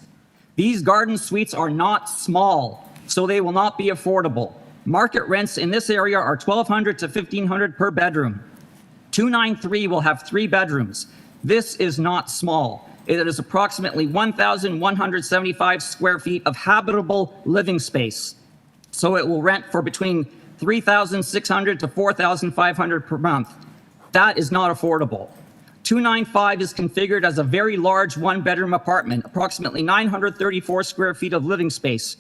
These garden suites are not small, so they will not be affordable. Market rents in this area are $1,200 to $1,500 per bedroom. 293 will have 3 bedrooms. This is not small. It is approximately 1,175 square feet of habitable living space. So it will rent for between $3,600 to $4,500 per month. That is not affordable. 295 is configured as a very large one-bedroom apartment, approximately 934 square feet of living space.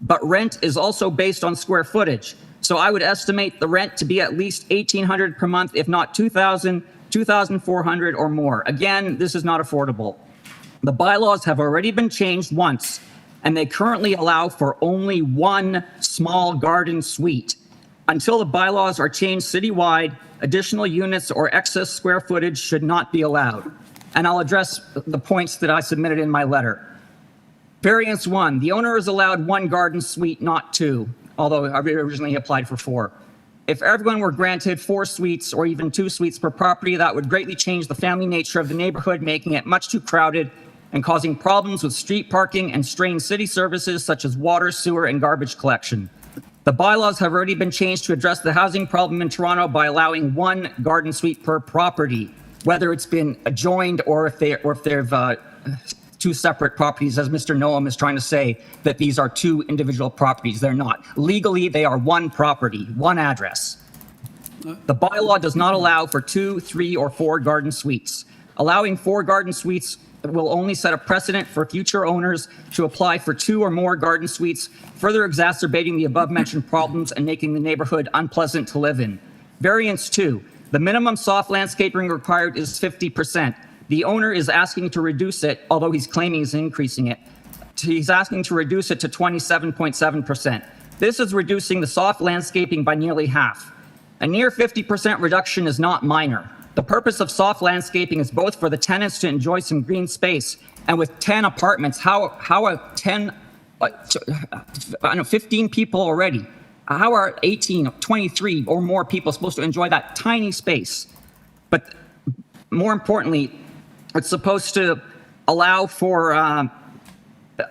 But rent is also based on square footage. So I would estimate the rent to be at least $1,800 per month, if not $2,000, $2,400 or more. Again, this is not affordable. The bylaws have already been changed once, and they currently allow for only 1 small garden suite. Until the bylaws are changed citywide, additional units or excess square footage should not be allowed. And I'll address the points that I submitted in my letter. Variance 1, the owner is allowed 1 garden suite, not 2, although I originally applied for 4. If everyone were granted 4 suites or even 2 suites per property, that would greatly change the family nature of the neighborhood, making it much too crowded and causing problems with street parking and strained city services such as water, sewer, and garbage collection. The bylaws have already been changed to address the housing problem in Toronto by allowing 1 garden suite per property, whether it's been adjoined or if they've 2 separate properties, as Mr. Noam is trying to say, that these are 2 individual properties. They're not. Legally, they are 1 property, 1 address. The bylaw does not allow for 2, 3, or 4 garden suites. Allowing 4 garden suites will only set a precedent for future owners to apply for 2 or more garden suites, further exacerbating the above-mentioned problems and making the neighborhood unpleasant to live in. Variance 2, the minimum soft landscaping required is 50%. The owner is asking to reduce it, although he's claiming he's increasing it. He's asking to reduce it to 27.7%. This is reducing the soft landscaping by nearly half. A near 50% reduction is not minor. The purpose of soft landscaping is both for the tenants to enjoy some green space, and with 10 apartments, how are 15 people already? How are 18, 23 or more people supposed to enjoy that tiny space? But more importantly, it's supposed to allow for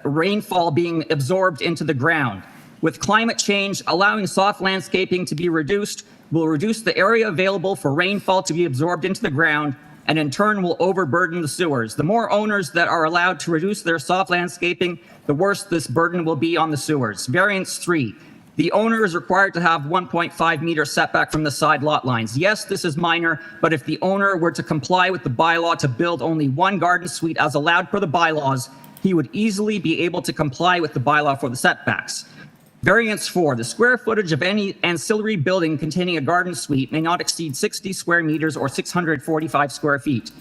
rainfall being absorbed into the ground. With climate change, allowing soft landscaping to be reduced will reduce the area available for rainfall to be absorbed into the ground, and in turn will overburden the sewers. The more owners that are allowed to reduce their soft landscaping, the worse this burden will be on the sewers. Variance 3, the owner is required to have 1.5 meter setback from the side lot lines. Yes, this is minor, but if the owner were to comply with the bylaw to build only 1 garden suite as allowed per the bylaws, he would easily be able to comply with the bylaw for the setbacks. Variance 4, the square footage of any ancillary building containing a garden suite may not exceed 60 square meters or 645 square feet.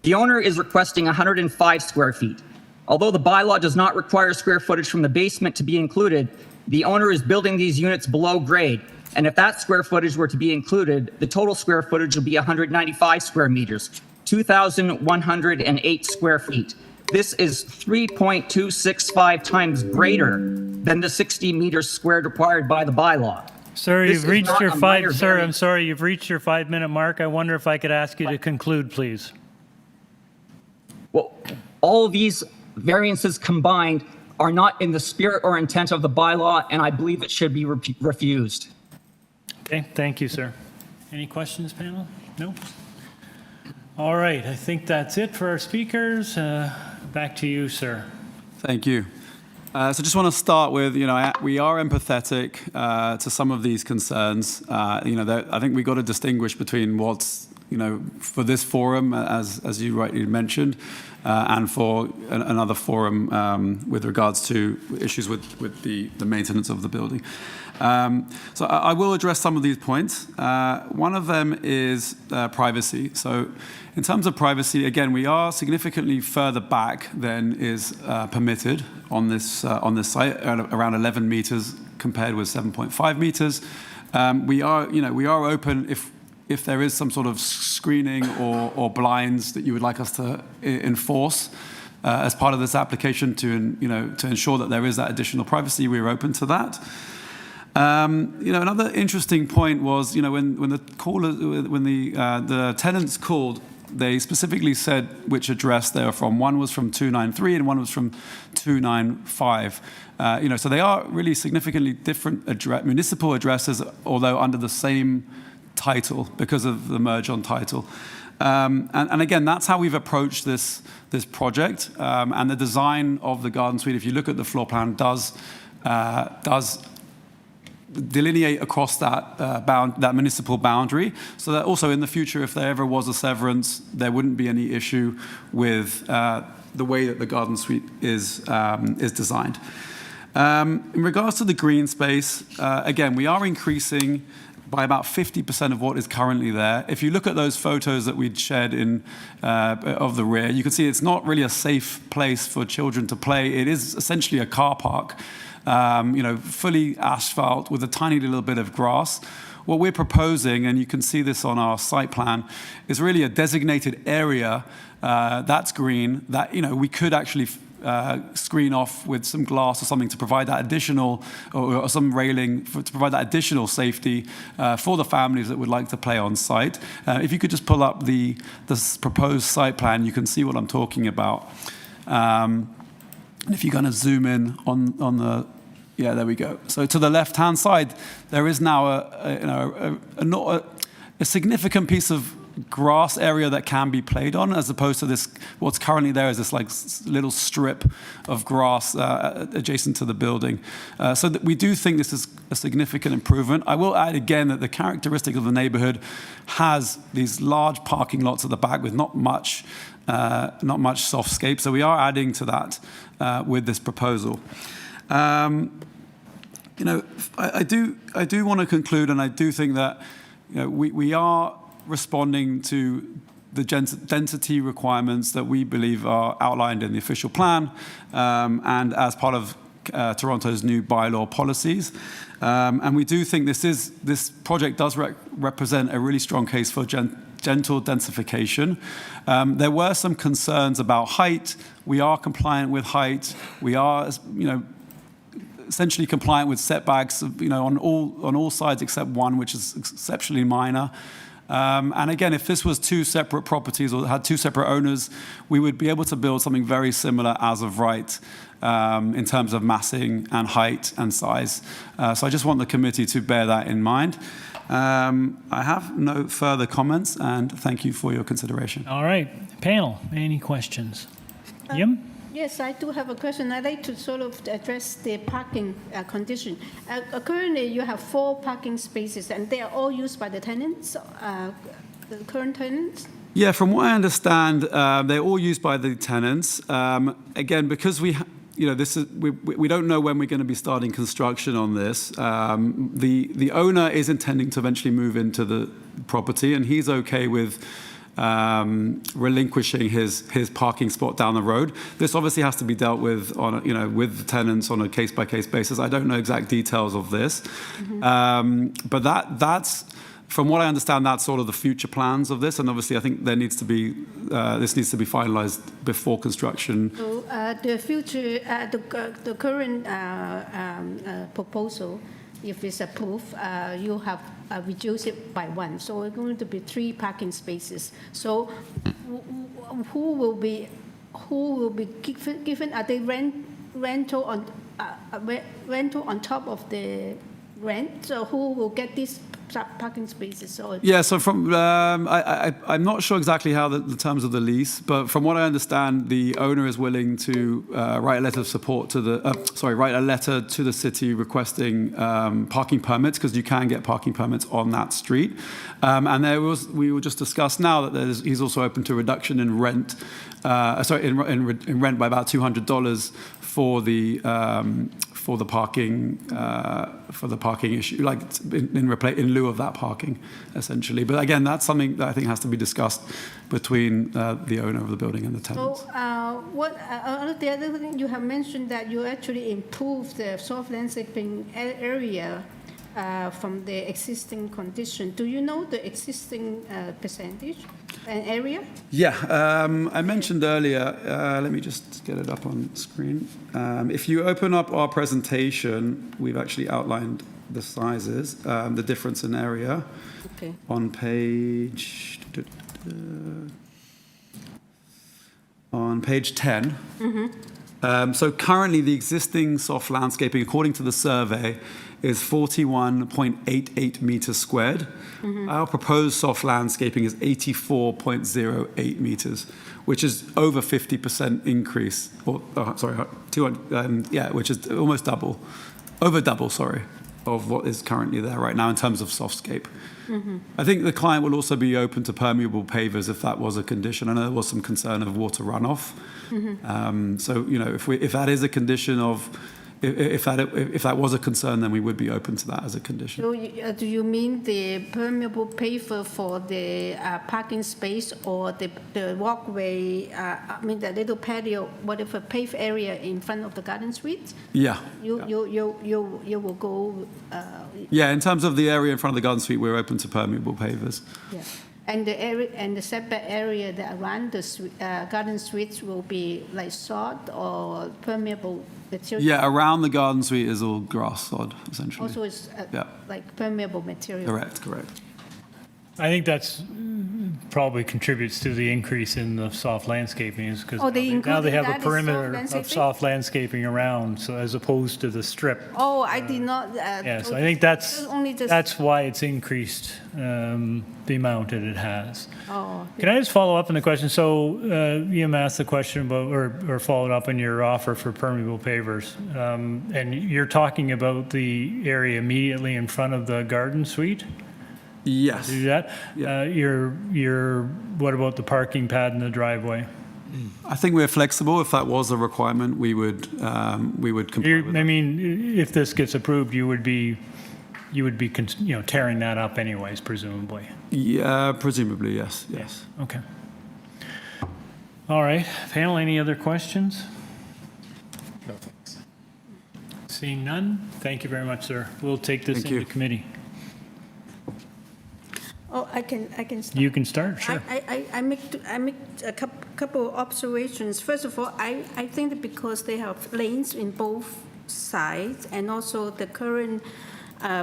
The owner is requesting 105 square feet. Although the bylaw does not require square footage from the basement to be included, the owner is building these units below grade, and if that square footage were to be included, the total square footage would be 195 square meters, 2,108 square feet. This is 3.265 times greater than the 60 meters squared required by the bylaw. Sir, This you've is reached not your a minor sir, I'm variance. sorry, you've reached your 5-minute mark. I wonder if I could ask you to conclude, please. Well, all these variances combined are not in the spirit or intent of the bylaw, and I believe it should be refused. Okay, thank you, sir. Any questions, panel? No? All right, I think that's it for our speakers. Back to you, sir. Thank you. So just want to start with, we are empathetic to some of these concerns. I think we got to distinguish between what's, for this forum, as you rightly mentioned, and for another forum with regards to issues with the maintenance of the building. So I will address some of these points. One of them is privacy. So in terms of privacy, again, we are significantly further back than is permitted on this site, around 11 meters compared with 7.5 meters. We are open if there is some sort of screening or blinds that you would like us to enforce as part of this application to ensure that there is that additional privacy, we're open to that. Another interesting point was, when the tenants called, they specifically said which address they are from. One was from 293 and one was from 295. So they are really significantly different municipal addresses, although under the same title because of the merge on title. And again, that's how we've approached this project. And the design of the garden suite, if you look at the floor plan, does delineate across that municipal boundary, so that also in the future, if there ever was a severance, there wouldn't be any issue with the way that the garden suite is designed. In regards to the green space, again, we are increasing by about 50% of what is currently there. If you look at those photos that we'd shared of the rear, you can see it's not really a safe place for children to play. It is essentially a car park. Fully asphalt with a tiny little bit of grass. What we're proposing, and you can see this on our site plan, is really a designated area that's green that we could actually screen off with some glass or something to provide that additional, or some railing to provide that additional safety for the families that would like to play on site. If you could just pull up the proposed site plan, you can see what I'm talking about. And if you're going to zoom in on the, yeah, there we go. So to the left-hand side, there is now a significant piece of grass area that can be played on, as opposed to this. What's currently there is this like little strip of grass adjacent to the building. So that we do think this is a significant improvement. I will add again that the characteristic of the neighborhood has these large parking lots at the back with not much softscape. So we are adding to that with this proposal. I do want to conclude, and I do think that we are responding to the density requirements that we believe are outlined in the official plan and as part of Toronto's new bylaw policies. And we do think this project does represent a really strong case for gentle densification. There were some concerns about height. We are compliant with height. We are, essentially compliant with setbacks, on all sides except one, which is exceptionally minor. And again, if this was two separate properties or had two separate owners, we would be able to build something very similar as of right in terms of massing and height and size. So I just want the committee to bear that in mind. I have no further comments, and thank you for your consideration. All right. Panel, any questions? Yim? Yes, I do have a question. I'd like to sort of address the parking condition. Currently, you have 4 parking spaces, and they are all used by the tenants, the current tenants? Yeah, from what I understand, they're all used by the tenants. Again, because we don't know when we're going to be starting construction on this. The owner is intending to eventually move into the property, and he's okay with relinquishing his parking spot down the road. This obviously has to be dealt with with the tenants on a case-by-case basis. I don't know exact details of this, but that's. From what I understand, that's sort of the future plans of this, and obviously I think this needs to be finalized before construction. So the future, the current proposal, if it's approved, you have reduced it by 1. So it's going to be 3 parking spaces. So who will be given? Are they rental on top of the rent? So who will get these parking spaces? Yeah, so I'm not sure exactly how the terms of the lease, but from what I understand, the owner is willing to write a letter of support to write a letter to the city requesting parking permits, because you can get parking permits on that street. And we will just discuss now that he's also open to reduction in rent, in rent by about $200 for the parking issue, like in lieu of that parking, essentially. But again, that's something that I think has to be discussed between the owner of the building and the tenants. So, the other thing you have mentioned that you actually improved the soft landscaping area from the existing condition. Do you know the existing percentage and area? Yeah, I mentioned earlier, let me just get it up on screen. If you open up our presentation, we've actually outlined the sizes, the difference in area. Okay. On page 10. So currently the existing soft landscaping, according to the survey, is 41.88 meters squared. Our proposed soft landscaping is 84.08 meters, which is over 50% increase, or sorry, 200, yeah, which is almost double, over double, sorry, of what is currently there right now in terms of softscape. I think the client will also be open to permeable pavers if that was a condition. I know there was some concern of water runoff. So, you know, if that is a condition of, if that was a concern, then we would be open to that as a condition. So do you mean the permeable paver for the parking space or the walkway, I mean the little patio, whatever paved area in front of the garden suite? Yeah. You will go... yeah, in terms of the area in front of the garden suite, we're open to permeable pavers. Yeah. And the area and the setback area that around the garden suites will be like sod or permeable material? Yeah, around the garden suite is all grass sod, essentially. Also, it's yeah. like permeable material. Correct. I think that's probably contributes to the increase in the soft landscaping, is because now they have a perimeter of soft landscaping around, so as opposed to the strip. Oh, I did not. Yes, I think that's why it's increased the amount that it has. Oh. Can I just follow up on the question? So Ian asked the question about, or followed up on your offer for permeable pavers, and you're talking about the area immediately in front of the garden suite? Yes. Do that? Yeah. What about the parking pad in the driveway? I think we're flexible. If that was a requirement, we would comply with I mean, if this gets approved, you would be tearing that up anyways, presumably. Yeah, presumably, yes. Okay. All right. Panel, any other questions? No, thanks. Seeing none, thank you very much, sir. We'll take this into committee. Oh, I can start. You can start, sure. I make a couple of observations. First of all, I think that because they have lanes in both sides, and also the current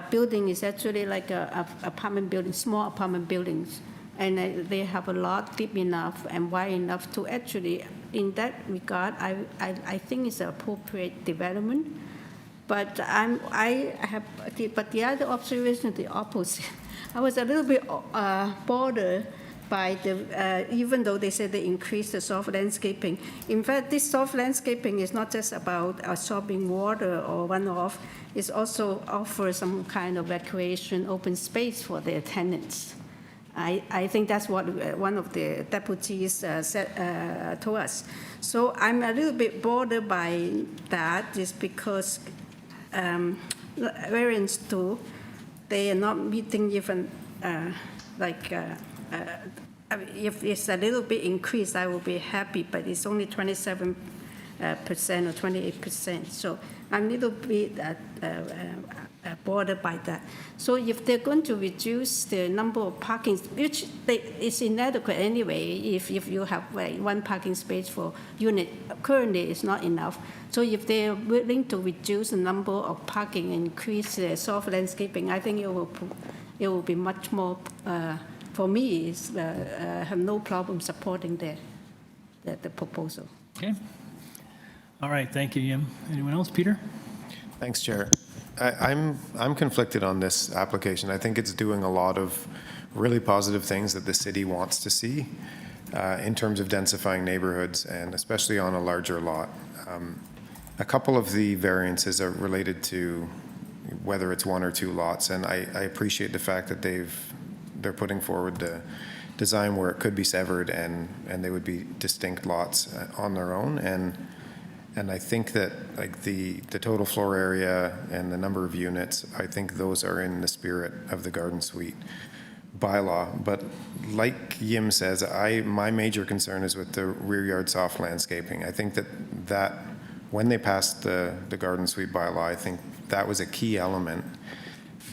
building is actually like a apartment building, small apartment buildings, and they have a lot deep enough and wide enough to actually, in that regard, I think it's an appropriate development. But but the other observation is the opposite. I was a little bit bothered by even though they said they increased the soft landscaping. In fact, this soft landscaping is not just about absorbing water or runoff. It also offers some kind of recreation, open space for their tenants. I think that's what one of the deputies said to us. So I'm a little bit bothered by that, just because variance 2, they are not meeting even if it's a little bit increased, I will be happy, but it's only 27% or 28%. So I'm a little bit bothered by that. So if they're going to reduce the number of parking, which is inadequate anyway, if you have one parking space for unit, currently it's not enough. So if they're willing to reduce the number of parking and increase the soft landscaping, I think it will be much more, for me, have no problem supporting the proposal. Okay. All right, thank you, Yim. Anyone else, Peter? Thanks, Chair. I'm conflicted on this application. I think it's doing a lot of really positive things that the city wants to see in terms of densifying neighborhoods, and especially on a larger lot. A couple of the variances are related to whether it's 1 or 2 lots, and I appreciate the fact that they're putting forward the design where it could be severed and they would be distinct lots on their own. And I think that like the total floor area and the number of units, I think those are in the spirit of the garden suite bylaw. But like Yim says, my major concern is with the rear yard soft landscaping. I think that when they passed the garden suite bylaw, I think that was a key element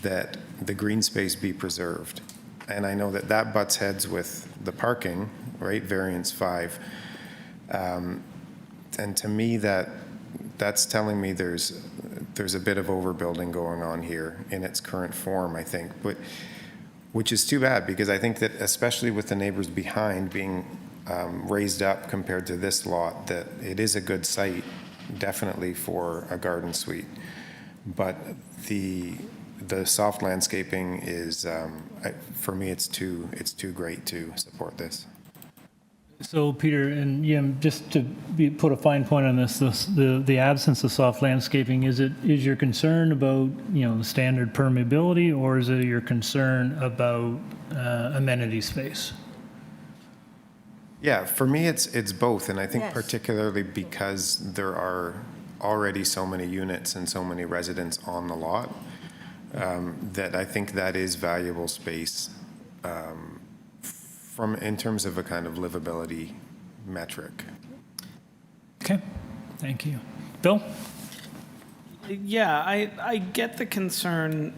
that the green space be preserved. And I know that that butts heads with the parking, right, variance 5. And to me, that's telling me there's a bit of overbuilding going on here in its current form, I think, but which is too bad, because I think that especially with the neighbors behind being raised up compared to this lot, that it is a good site, definitely for a garden suite. But the soft landscaping is, for me, it's too great to support this. So Peter and Yim, just to put a fine point on this, the absence of soft landscaping, is your concern about, the standard permeability, or is it your concern about amenity space? Yeah, for me, it's both, and I think Yes. particularly because there are already so many units and so many residents on the lot, that I think that is valuable space in terms of a kind of livability metric. Okay, thank you. Bill? Yeah, I get the concern.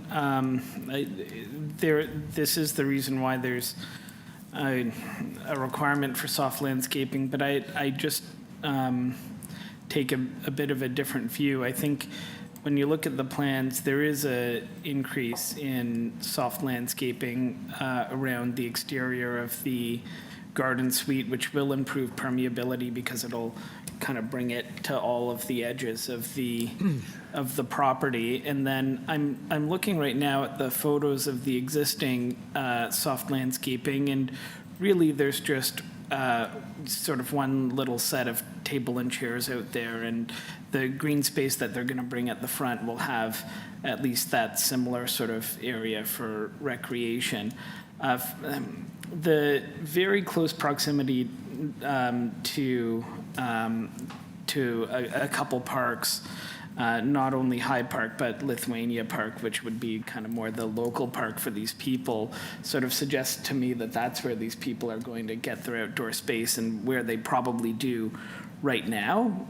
This is the reason why there's a requirement for soft landscaping, but I just take a bit of a different view. I think when you look at the plans, there is a increase in soft landscaping around the exterior of the garden suite, which will improve permeability because it'll kind of bring it to all of the edges of the property. And then I'm looking right now at the photos of the existing soft landscaping, and really there's just sort of one little set of table and chairs out there, and the green space that they're going to bring at the front will have at least that similar sort of area for recreation. The very close proximity to a couple parks, not only Hyde Park, but Lithuania Park, which would be kind of more the local park for these people, sort of suggests to me that that's where these people are going to get their outdoor space, and where they probably do right now.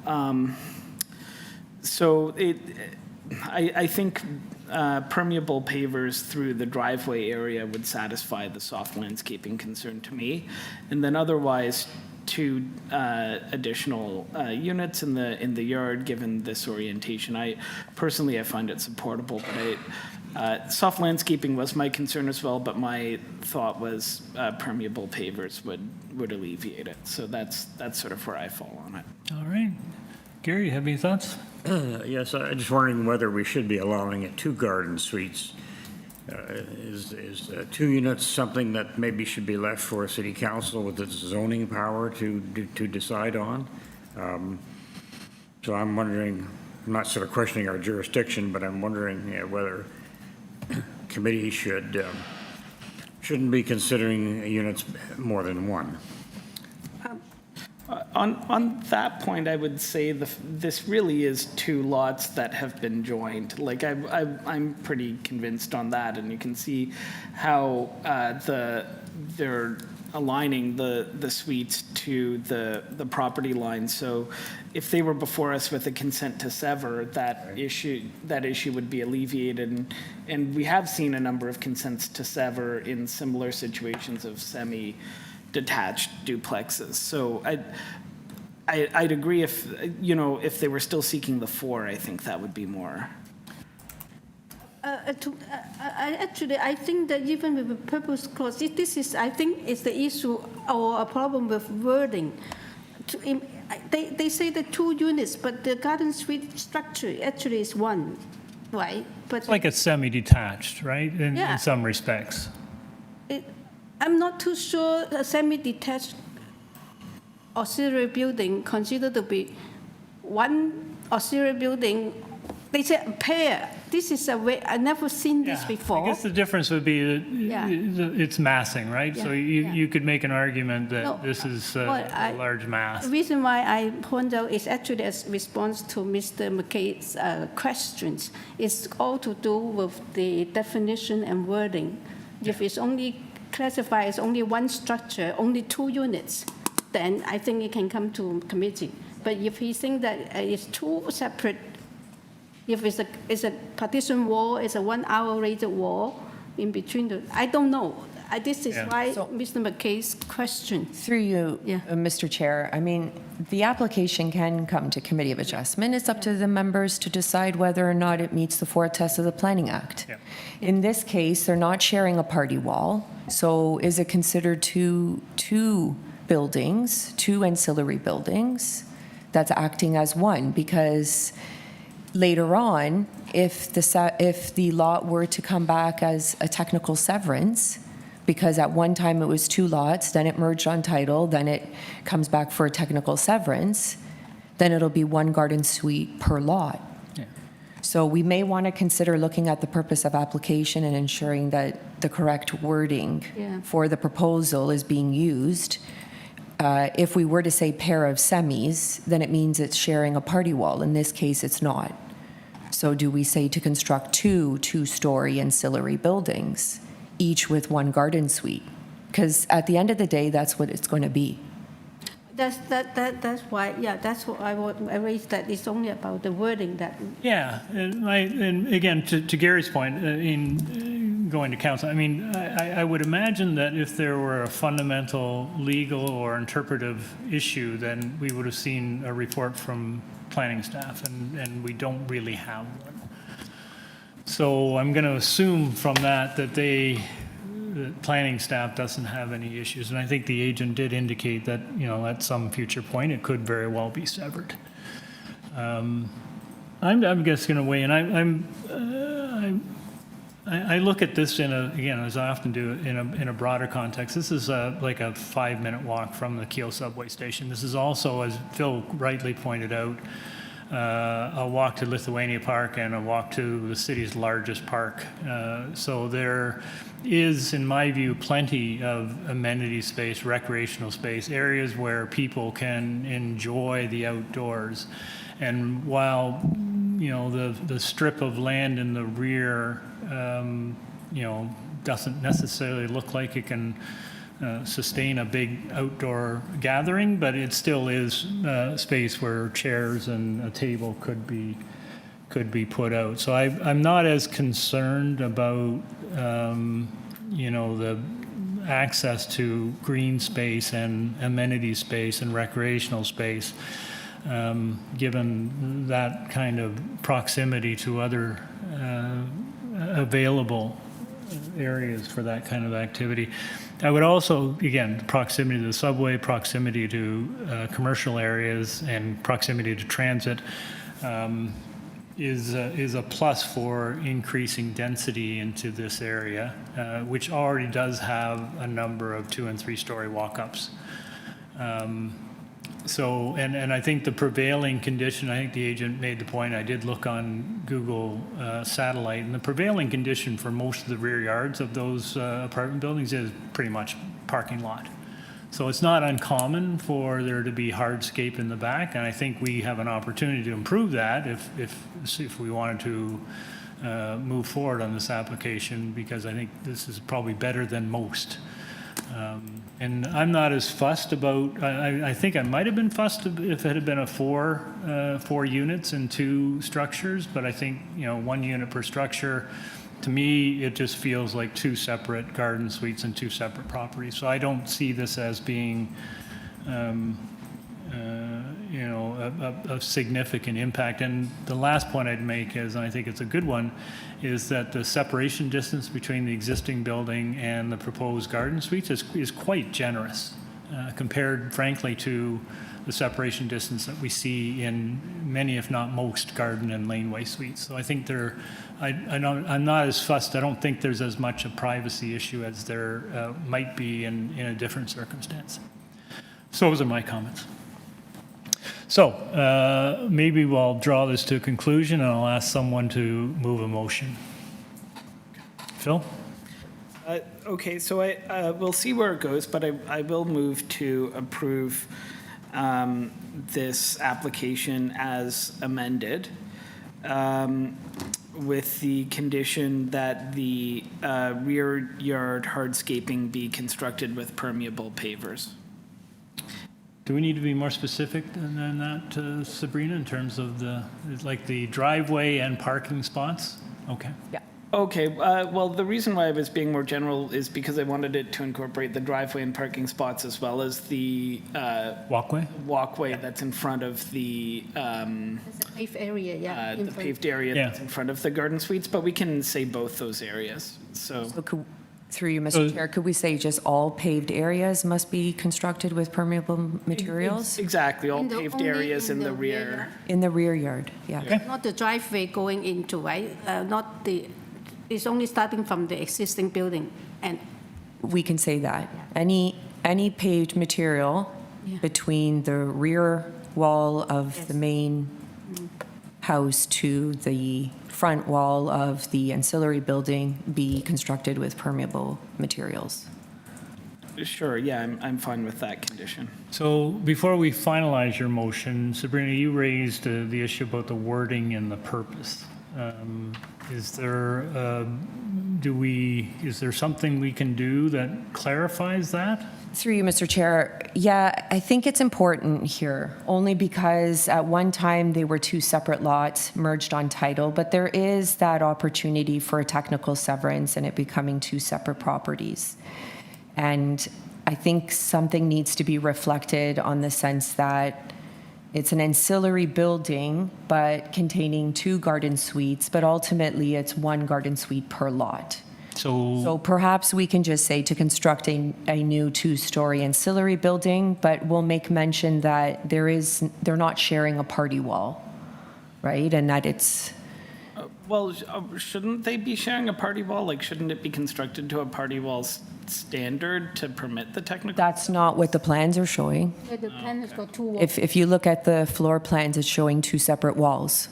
So I think permeable pavers through the driveway area would satisfy the soft landscaping concern to me. And then otherwise, 2 additional units in the yard, given this orientation. I find it supportable, but soft landscaping was my concern as well, but my thought was permeable pavers would alleviate it. So that's sort of where I fall on it. All right. Gary, you have any thoughts? Yes, I'm just wondering whether we should be allowing it 2 garden suites. Is 2 units something that maybe should be left for a city council with its zoning power to decide on? So I'm wondering, I'm not sort of questioning our jurisdiction, but I'm wondering whether committee shouldn't be considering units more than 1. On that point, I would say this really is 2 lots that have been joined. Like I'm pretty convinced on that, and you can see how they're aligning the suites to the property line. So if they were before us with a consent to sever, that issue would be alleviated. And we have seen a number of consents to sever in similar situations of semi-detached duplexes. So I'd agree if they were still seeking the 4, I think that would be more. Actually, I think that even with the purpose clause, this is, I think, is the issue or a problem with wording. They say the 2 units, but the garden suite structure actually is 1, right? But It's like a semi-detached, right, in some respects. I'm not too sure a semi-detached auxiliary building considered to be 1 auxiliary building. They say a pair. This is a way, I've never seen this before. I guess the difference would be it's massing, right? So you could make an argument that this is a large mass. The reason why I point out is actually as response to Mr. McKay's questions. It's all to do with the definition and wording. If it's only classified as only 1 structure, only 2 units, then I think it can come to committee. But if he thinks that it's 2 separate If it's a partition wall, it's a 1 hour rated wall in between I don't know. This is why Mr. McKay's question. Through you, Mr. Chair, I mean, the application can come to Committee of Adjustment. It's up to the members to decide whether or not it meets the 4 tests of the Planning Act. Yeah. In this case, they're not sharing a party wall, so is it considered two buildings, 2 ancillary buildings, that's acting as one? Because later on, if the lot were to come back as a technical severance, because at one time it was 2 lots, then it merged on title, then it comes back for a technical severance, then it'll be 1 garden suite per lot. Yeah. So we may want to consider looking at the purpose of application and ensuring that the correct wording for the proposal is being used. If we were to say pair of semis, then it means it's sharing a party wall. In this case, it's not. So do we say to construct 2 2-story ancillary buildings, each with 1 garden suite? Because at the end of the day, that's what it's going to be. That's why, that's what I raised, that it's only about the wording that. Yeah, and again, to Gary's point, in going to council, I mean, I would imagine that if there were a fundamental legal or interpretive issue, then we would have seen a report from planning staff, and we don't really have one. So I'm going to assume from that the planning staff doesn't have any issues. And I think the agent did indicate that, at some future point, it could very well be severed. I'm just going to weigh in. I look at this again, as I often do, in a broader context. This is like a 5-minute walk from the Keele subway station. This is also, as Phil rightly pointed out, a walk to Lithuania Park and a walk to the city's largest park. So there is, in my view, plenty of amenity space, recreational space, areas where people can enjoy the outdoors. And while, the strip of land in the rear, doesn't necessarily look like it can sustain a big outdoor gathering, but it still is space where chairs and a table could be put out. So I'm not as concerned about the access to green space and amenity space and recreational space, given that kind of proximity to other available areas for that kind of activity. I would also, again, proximity to the subway, proximity to commercial areas, and proximity to transit is a plus for increasing density into this area, which already does have a number of 2- and 3-story walk-ups. So, and I think the prevailing condition, I think the agent made the point, I did look on Google Satellite, and the prevailing condition for most of the rear yards of those apartment buildings is pretty much parking lot. So it's not uncommon for there to be hardscape in the back, and I think we have an opportunity to improve that if we wanted to move forward on this application, because I think this is probably better than most. And I'm not as fussed about, I think I might have been fussed if it had been a 4 units and 2 structures, but I think, 1 unit per structure, to me, it just feels like 2 separate garden suites and 2 separate properties. So I don't see this as being, a significant impact. And the last point I'd make is, and I think it's a good one, is that the separation distance between the existing building and the proposed garden suites is quite generous compared, frankly, to the separation distance that we see in many, if not most, garden and laneway suites. So I think I'm not as fussed. I don't think there's as much a privacy issue as there might be in a different circumstance. So those are my comments. So maybe we'll draw this to a conclusion, and I'll ask someone to move a motion. Phil? Okay, so we'll see where it goes, but I will move to approve this application as amended, with the condition that the rear yard hardscaping be constructed with permeable pavers. Do we need to be more specific than that, Sabrina, in terms of the driveway and parking spots? Okay. Yeah. Okay, well, the reason why I was being more general is because I wanted it to incorporate the driveway and parking spots as well as the walkway that's in front of the Paved area, yeah. the paved area that's in front of the garden suites, but we can say both those areas. So Through you, Mr. Chair, could we say just all paved areas must be constructed with permeable materials? Exactly, all paved areas in the rear. In the rear yard, yeah. Not the driveway going into, right? Not the, it's only starting from the existing building and. We can say that. Any paved material between the rear wall of the main house to the front wall of the ancillary building be constructed with permeable materials. Sure, yeah, I'm fine with that condition. So before we finalize your motion, Sabrina, you raised the issue about the wording and the purpose. Is there something we can do that clarifies that? Through you, Mr. Chair. Yeah, I think it's important here, only because at one time they were two separate lots merged on title, but there is that opportunity for a technical severance and it becoming two separate properties. And I think something needs to be reflected on the sense that it's an ancillary building, but containing two garden suites, but ultimately it's one garden suite per lot. So perhaps we can just say to construct a new two-story ancillary building, but we'll make mention that they're not sharing a party wall, right? And that it's... Well, shouldn't they be sharing a party wall? Like, shouldn't it be constructed to a party wall standard to permit the technical? That's not what the plans are showing. Yeah, the plan has got two walls. If you look at the floor plans, it's showing two separate walls.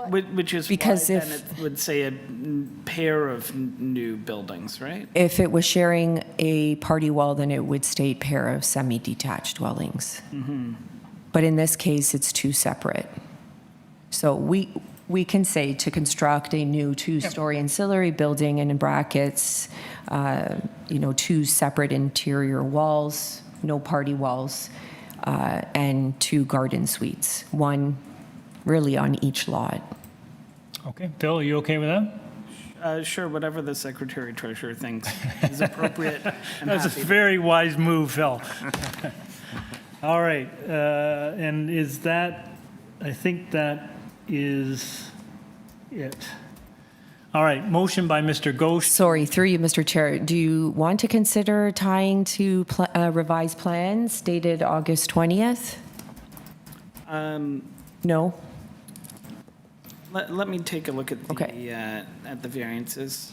Which is because why then it would say a pair of new buildings, right? If it was sharing a party wall, then it would state pair of semi-detached dwellings. But in this case, it's two separate. So we can say to construct a new two-story ancillary building, and in brackets, two separate interior walls, no party walls, and two garden suites, one really on each lot. Okay, Phil, are you okay with that? Sure, whatever the Secretary Treasurer thinks is appropriate. That's a very wise move, Phil. All right, and is that, I think that is it. All right, motion by Mr. Ghosh. Sorry, through you, Mr. Chair. Do you want to consider tying to revised plans dated August 20th? No? Let me take a look at the variances.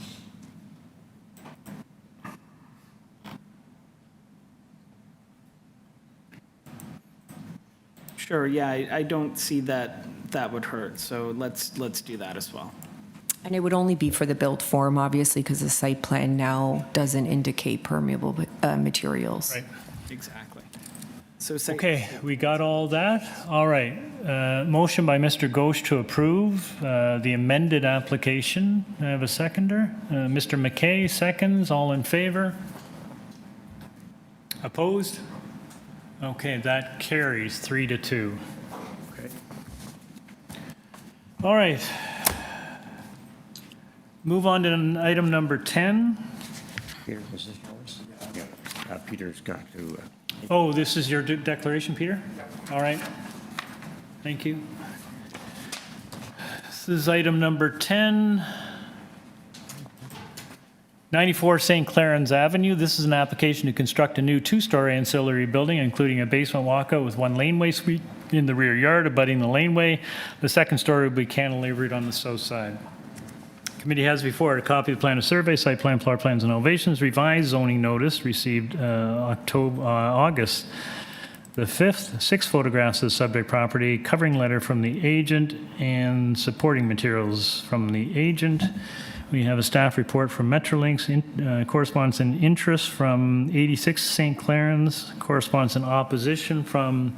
Sure, yeah, I don't see that would hurt, so let's do that as well. And it would only be for the built form, obviously, because the site plan now doesn't indicate permeable materials. Right. Exactly. So okay, we got all that. All right. Motion by Mr. Ghosh to approve the amended application. I have a seconder. Mr. McKay seconds. All in favor? Opposed? Okay, that carries 3-2. Okay. All right. Move on to item number 10. Peter, this is yours? Yeah. Peter's got to... Oh, this is your declaration, Peter? All right. Thank you. This is item number 10. 94 St. Claren's Avenue. This is an application to construct a new two-story ancillary building, including a basement walkout with one laneway suite in the rear yard abutting the laneway. The second story will be cantilevered on the south side. Committee has before it a copy of the plan of survey, site plan, floor plans, and elevations, revised zoning notice received August the 5th, 6 photographs of the subject property, covering letter from the agent, and supporting materials from the agent. We have a staff report from Metrolinx, correspondence and interest from 86 St. Claren's, correspondence and opposition from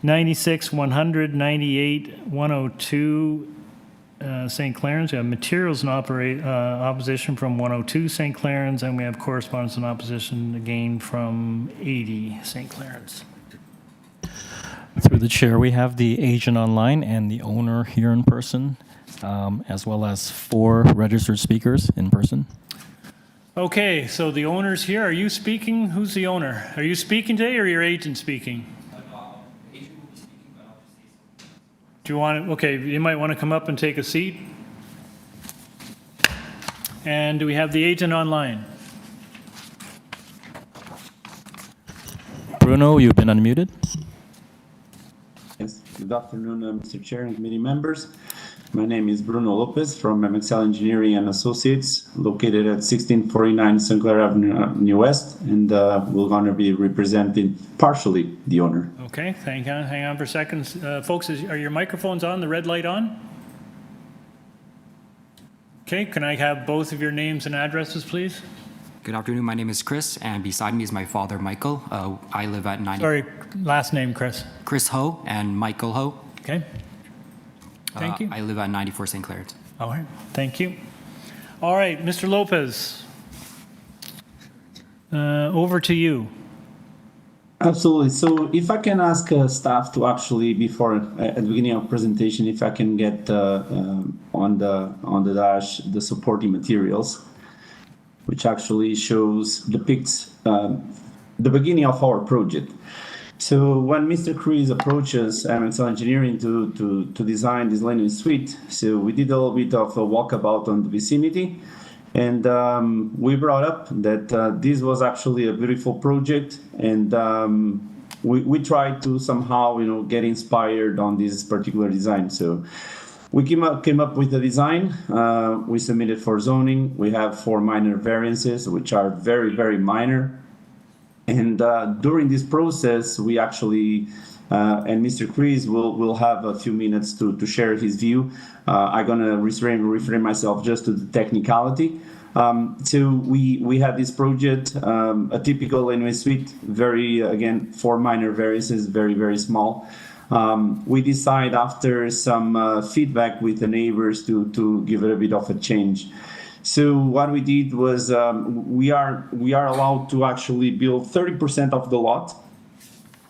96, 100, 98, 102, St. Claren's. We have materials and opposition from 102 St. Claren's, and we have correspondence and opposition again from 80 St. Claren's. Through the chair, we have the agent online and the owner here in person, as well as 4 registered speakers in person. Okay, so the owner's here. Are you speaking? Who's the owner? Are you speaking today or your agent speaking? Do you want to, okay, you might want to come up and take a seat. And do we have the agent online? Bruno, you've been unmuted. Yes, good afternoon, Mr. Chair and committee members. My name is Bruno Lopez from MXL Engineering and Associates, located at 1649 St. Clair Avenue West, and we're going to be representing partially the owner. Okay, hang on for a second. Folks, are your microphones on, the red light on? Okay, can I have both of your names and addresses, please? Good afternoon, my name is Chris, and beside me is my father, Michael. I live at 90... Sorry, last name, Chris. Chris Ho and Michael Ho. Okay. Thank you. I live at 94 St. Clair's. All right, thank you. All right, Mr. Lopez, over to you. Absolutely. So if I can ask staff to actually, before at the beginning of presentation, if I can get on the dash the supporting materials, which actually depicts the beginning of our project. So when Mr. Cruz approaches MXL Engineering to design this landing suite, so we did a little bit of a walkabout on the vicinity, and we brought up that this was actually a beautiful project, and we tried to somehow, get inspired on this particular design. So we came up with the design. We submitted for zoning. We have 4 minor variances, which are very, very minor. And during this process, we actually, and Mr. Cruz will have a few minutes to share his view. I'm going to refrain myself just to the technicality. So we had this project, a typical laneway suite, again, 4 minor variances, very, very small. We decide after some feedback with the neighbors to give it a bit of a change. So what we did was we are allowed to actually build 30% of the lot.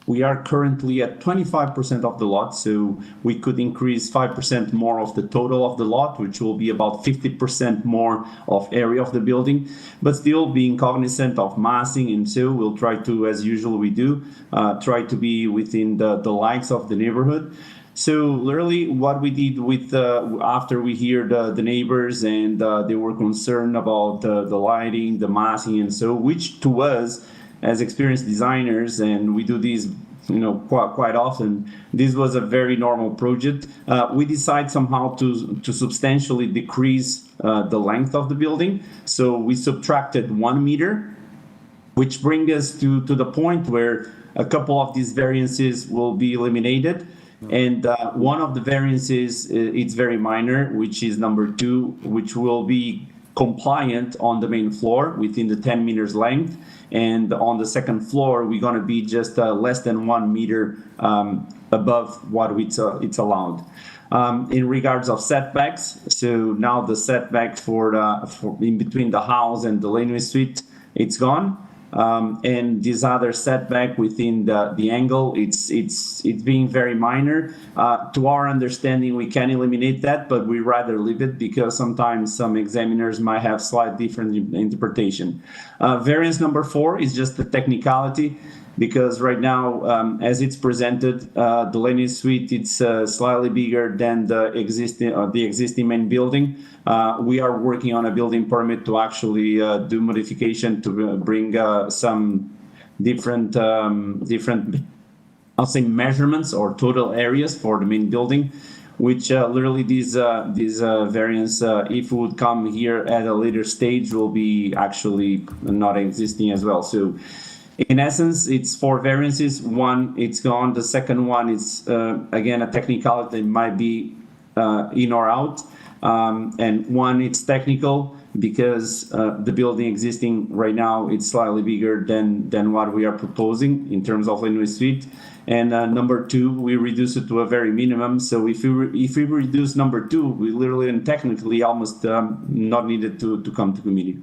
We are currently at 25% of the lot, so we could increase 5% more of the total of the lot, which will be about 50% more of area of the building, but still being cognizant of massing, and so we'll try to, as usual we do, try to be within the likes of the neighborhood. So literally what we did with after we hear the neighbors, and they were concerned about the lighting, the massing, and so, which to us as experienced designers, and we do these quite often, this was a very normal project. We decided somehow to substantially decrease the length of the building. So we subtracted 1 meter, which brings us to the point where a couple of these variances will be eliminated. And one of the variances, it's very minor, which is number 2, which will be compliant on the main floor within the 10 meters length. And on the second floor, we're going to be just less than 1 meter above what it's allowed. In regards of setbacks, so now the setback for in between the house and the laneway suite, it's gone. And this other setback within the angle, it's being very minor. To our understanding, we can eliminate that, but we rather leave it because sometimes some examiners might have slight different interpretation. Variance number 4 is just the technicality, because right now, as it's presented, the laneway suite, it's slightly bigger than the existing main building. We are working on a building permit to actually do modification to bring some different, I'll say, measurements or total areas for the main building, which literally these variants, if it would come here at a later stage, will be actually not existing as well. So in essence, it's 4 variances. 1, it's gone. The second one is, again, a technicality. It might be in or out. And 1, it's technical because the building existing right now, it's slightly bigger than what we are proposing in terms of laneway suite. And number 2, we reduce it to a very minimum. So if we reduce number 2, we literally and technically almost not needed to come to committee.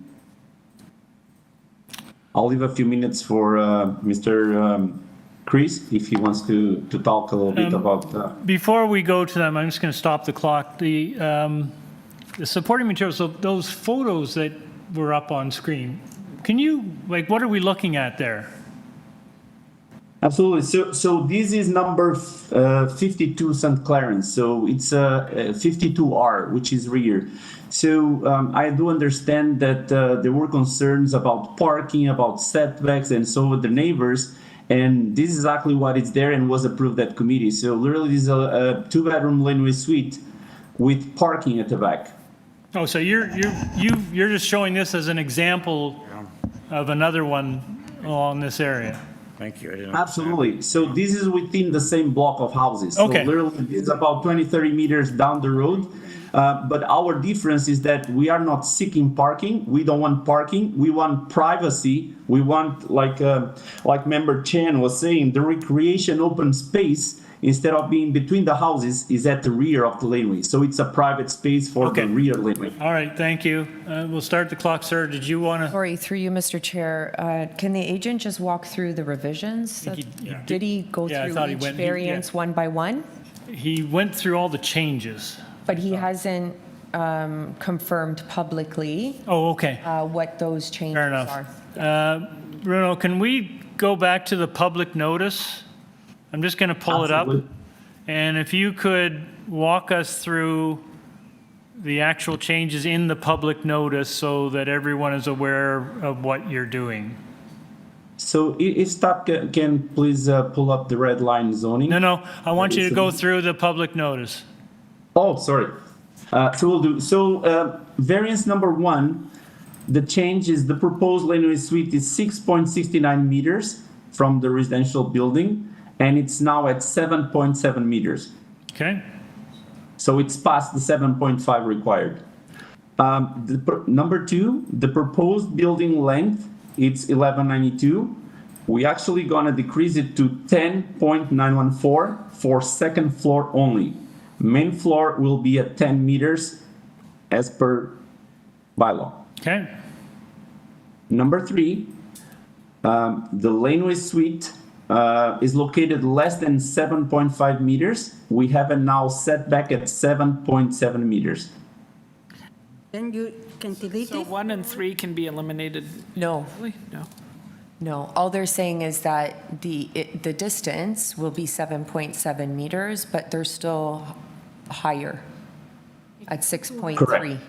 I'll leave a few minutes for Mr. Chris, if he wants to talk a little bit about... Before we go to them, I'm just going to stop the clock. The supporting materials, so those photos that were up on screen, can you, like, what are we looking at there? Absolutely. So this is number 52 St. Clarence. So it's 52R, which is rear. So I do understand that there were concerns about parking, about setbacks, and so with the neighbors. And this is exactly what is there and was approved at committee. So literally, this is a 2-bedroom laneway suite with parking at the back. Oh, so you're just showing this as an example of another one along this area. Thank you. Absolutely. So this is within the same block of houses. Okay. So literally, it's about 20, 30 meters down the road. But our difference is that we are not seeking parking. We don't want parking. We want privacy. We want, like Member Chan was saying, the recreation open space, instead of being between the houses, is at the rear of the laneway. So it's a private space for the rear laneway. All right, thank you. We'll start the clock, sir. Did you want to? Sorry, through you, Mr. Chair, can the agent just walk through the revisions? Did he go through each variance one by one? He went through all the changes. But he hasn't confirmed publicly. Oh, okay. What those changes Fair enough. Bruno, can we go back to the public notice? I'm just going to pull it up. And if you could walk us through the actual changes in the public notice so that everyone is aware of what you're doing. So if staff can please pull up the red line zoning. No, I want you to go through the public notice. Oh, sorry. So we'll do. So variance number 1, the change is the proposed laneway suite is 6.69 meters from the residential building, and it's now at 7.7 meters. Okay. So it's past the 7.5 required. Number 2, the proposed building length, it's 1192. We actually gonna decrease it to 10.914 for second floor only. Main floor will be at 10 meters as per bylaw. Okay. Number 3, the laneway suite is located less than 7.5 meters. We have it now set back at 7.7 meters. Then you can delete So it? 1 and 3 can be eliminated? No. Really? No. No, all they're saying is that the distance will be 7.7 meters, but they're still higher at 6.3. Correct.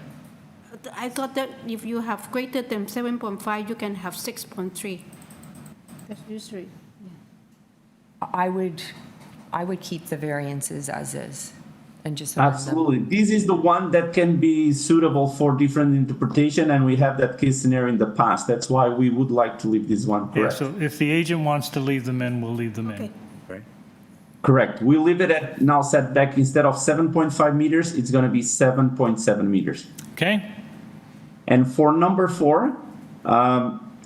I thought that if you have greater than 7.5, you can have 6.3. That's usually. I would keep the variances as is and just amend them. Absolutely. This is the one that can be suitable for different interpretation, and we have that case scenario in the past. That's why we would like to leave this one. Yeah, Correct. so if the agent wants to leave them in, we'll leave them in. Okay. Correct. We leave it at now set back instead of 7.5 meters, it's going to be 7.7 meters. Okay. And for number 4,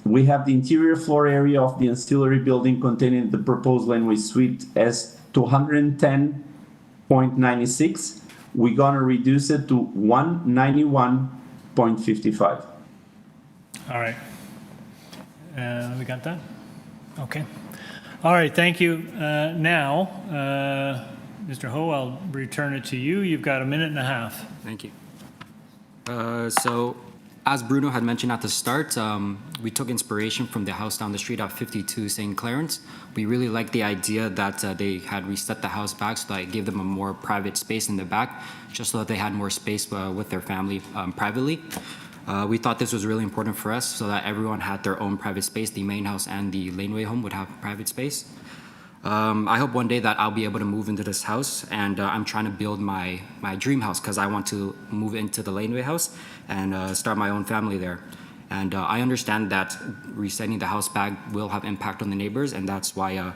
we have the interior floor area of the ancillary building containing the proposed laneway suite as 210.96. We're going to reduce it to 191.55. All right. We got that? Okay. All right, thank you. Now, Mr. Ho, I'll return it to you. You've got a minute and a half. Thank you. So, as Bruno had mentioned at the start, we took inspiration from the house down the street at 52 St. Clarence. We really liked the idea that they had reset the house back so that it gave them a more private space in the back, just so that they had more space with their family privately. We thought this was really important for us so that everyone had their own private space. The main house and the laneway home would have private space. I hope one day that I'll be able to move into this house, and I'm trying to build my dream house because I want to move into the laneway house and start my own family there. And I understand that resetting the house back will have impact on the neighbors, and that's why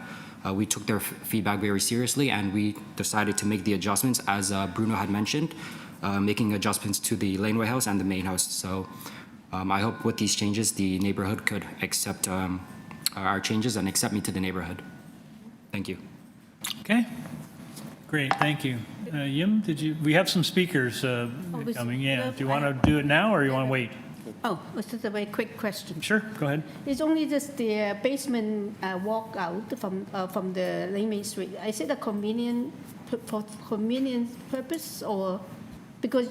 we took their feedback very seriously, and we decided to make the adjustments as Bruno had mentioned, making adjustments to the laneway house and the main house. So I hope with these changes, the neighborhood could accept our changes and accept me to the neighborhood. Thank you. Okay, great, thank you. Yim, we have some speakers coming in. Do you want to do it now or you want to wait? Oh, it's just a very quick question. Sure, go ahead. It's only just the basement walkout from the laneway suite. Is it a for convenience purpose, or because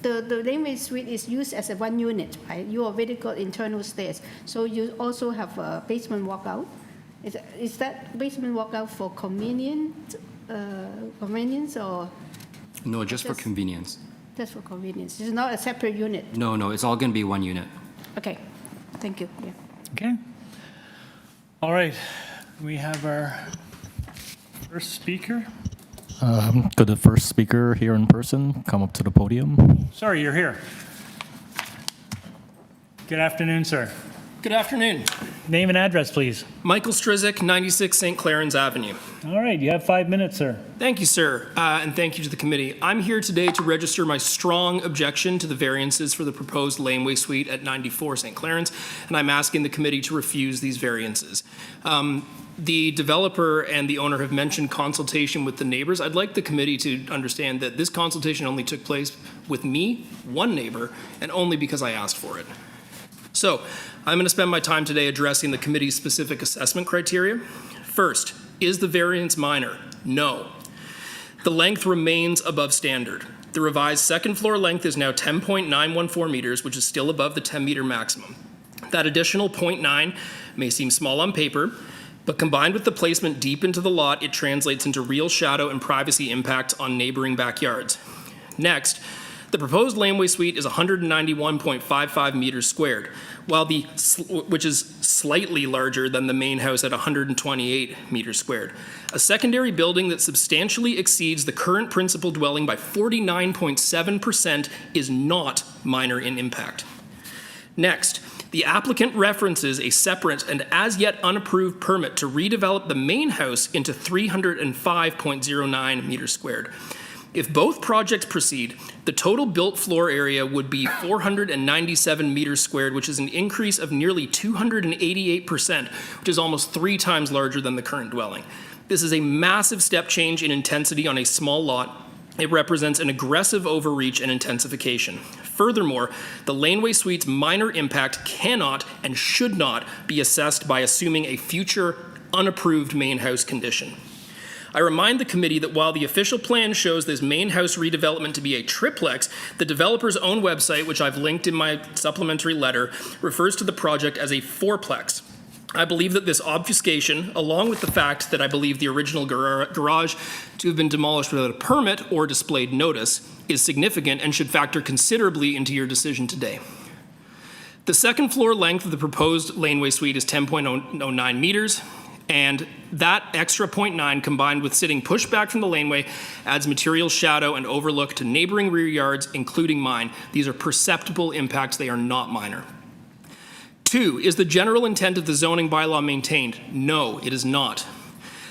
the laneway suite is used as a one unit, right? You already got internal stairs, so you also have a basement walkout. Is that basement walkout for convenience or? No, just for convenience. Just for convenience. It's not a separate unit. No, it's all going to be one unit. Okay, thank you. Yeah. Okay. All right, we have our first speaker. Could the first speaker here in person come up to the podium? Sorry, you're here. Good afternoon, sir. Good afternoon. Name and address, please. Michael Strizik, 96 St. Clarens Avenue. All right, you have 5 minutes, sir. Thank you, sir, and thank you to the committee. I'm here today to register my strong objection to the variances for the proposed laneway suite at 94 St. Clarens, and I'm asking the committee to refuse these variances. The developer and the owner have mentioned consultation with the neighbors. I'd like the committee to understand that this consultation only took place with me, one neighbor, and only because I asked for it. So, I'm going to spend my time today addressing the committee's specific assessment criteria. First, is the variance minor? No. The length remains above standard. The revised second floor length is now 10.914 meters, which is still above the 10-meter maximum. That additional 0.9 may seem small on paper, but combined with the placement deep into the lot, it translates into real shadow and privacy impact on neighboring backyards. Next, the proposed laneway suite is 191.55 meters squared, which is slightly larger than the main house at 128 meters squared. A secondary building that substantially exceeds the current principal dwelling by 49.7% is not minor in impact. Next, the applicant references a separate and as yet unapproved permit to redevelop the main house into 305.09 meters squared. If both projects proceed, the total built floor area would be 497 meters squared, which is an increase of nearly 288%, which is almost 3 times larger than the current dwelling. This is a massive step change in intensity on a small lot. It represents an aggressive overreach and intensification. Furthermore, the laneway suite's minor impact cannot and should not be assessed by assuming a future unapproved main house condition. I remind the committee that while the official plan shows this main house redevelopment to be a triplex, the developer's own website, which I've linked in my supplementary letter, refers to the project as a fourplex. I believe that this obfuscation, along with the fact that I believe the original garage to have been demolished without a permit or displayed notice, is significant and should factor considerably into your decision today. The second floor length of the proposed laneway suite is 10.09 meters. And that extra 0.9 combined with sitting pushed back from the laneway adds material shadow and overlook to neighboring rear yards, including mine. These are perceptible impacts. They are not minor. 2, is the general intent of the zoning bylaw maintained? No, it is not.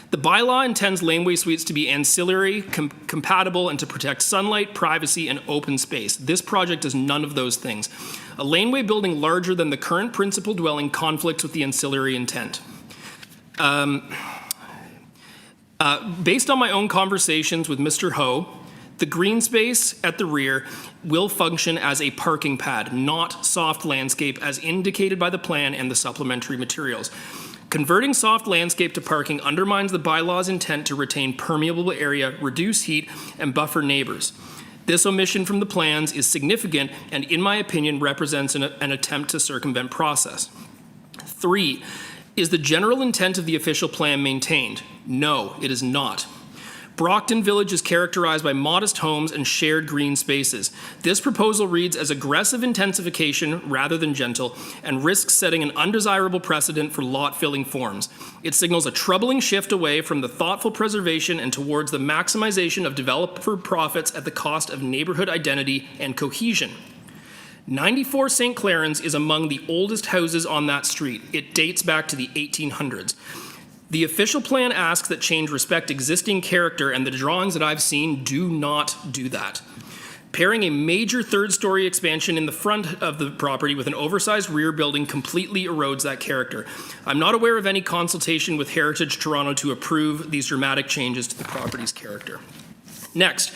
The bylaw intends laneway suites to be ancillary, compatible, and to protect sunlight, privacy, and open space. This project does none of those things. A laneway building larger than the current principal dwelling conflicts with the ancillary intent. Based on my own conversations with Mr. Ho, the green space at the rear will function as a parking pad, not soft landscape as indicated by the plan and the supplementary materials. Converting soft landscape to parking undermines the bylaw's intent to retain permeable area, reduce heat, and buffer neighbors. This omission from the plans is significant and, in my opinion, represents an attempt to circumvent process. 3, is the general intent of the official plan maintained? No, it is not. Brockton Village is characterized by modest homes and shared green spaces. This proposal reads as aggressive intensification rather than gentle and risks setting an undesirable precedent for lot-filling forms. It signals a troubling shift away from the thoughtful preservation and towards the maximization of developer profits at the cost of neighborhood identity and cohesion. 94 St. Clarens is among the oldest houses on that street. It dates back to the 1800s. The official plan asks that change respect existing character, and the drawings that I've seen do not do that. Pairing a major third-story expansion in the front of the property with an oversized rear building completely erodes that character. I'm not aware of any consultation with Heritage Toronto to approve these dramatic changes to the property's character. Next,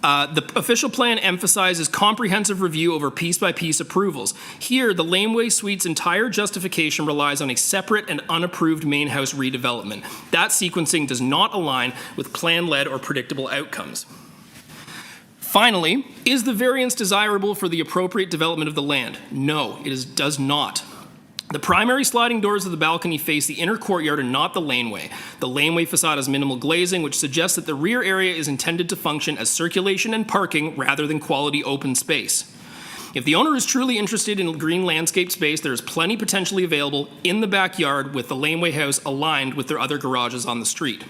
the official plan emphasizes comprehensive review over piece-by-piece approvals. Here, the Laneway Suite's entire justification relies on a separate and unapproved main house redevelopment. That sequencing does not align with plan-led or predictable outcomes. Finally, is the variance desirable for the appropriate development of the land? No, it does not. The primary sliding doors of the balcony face the inner courtyard and not the laneway. The laneway facade has minimal glazing, which suggests that the rear area is intended to function as circulation and parking rather than quality open space. If the owner is truly interested in green landscape space, there is plenty potentially available in the backyard with the laneway house aligned with their other garages on the street.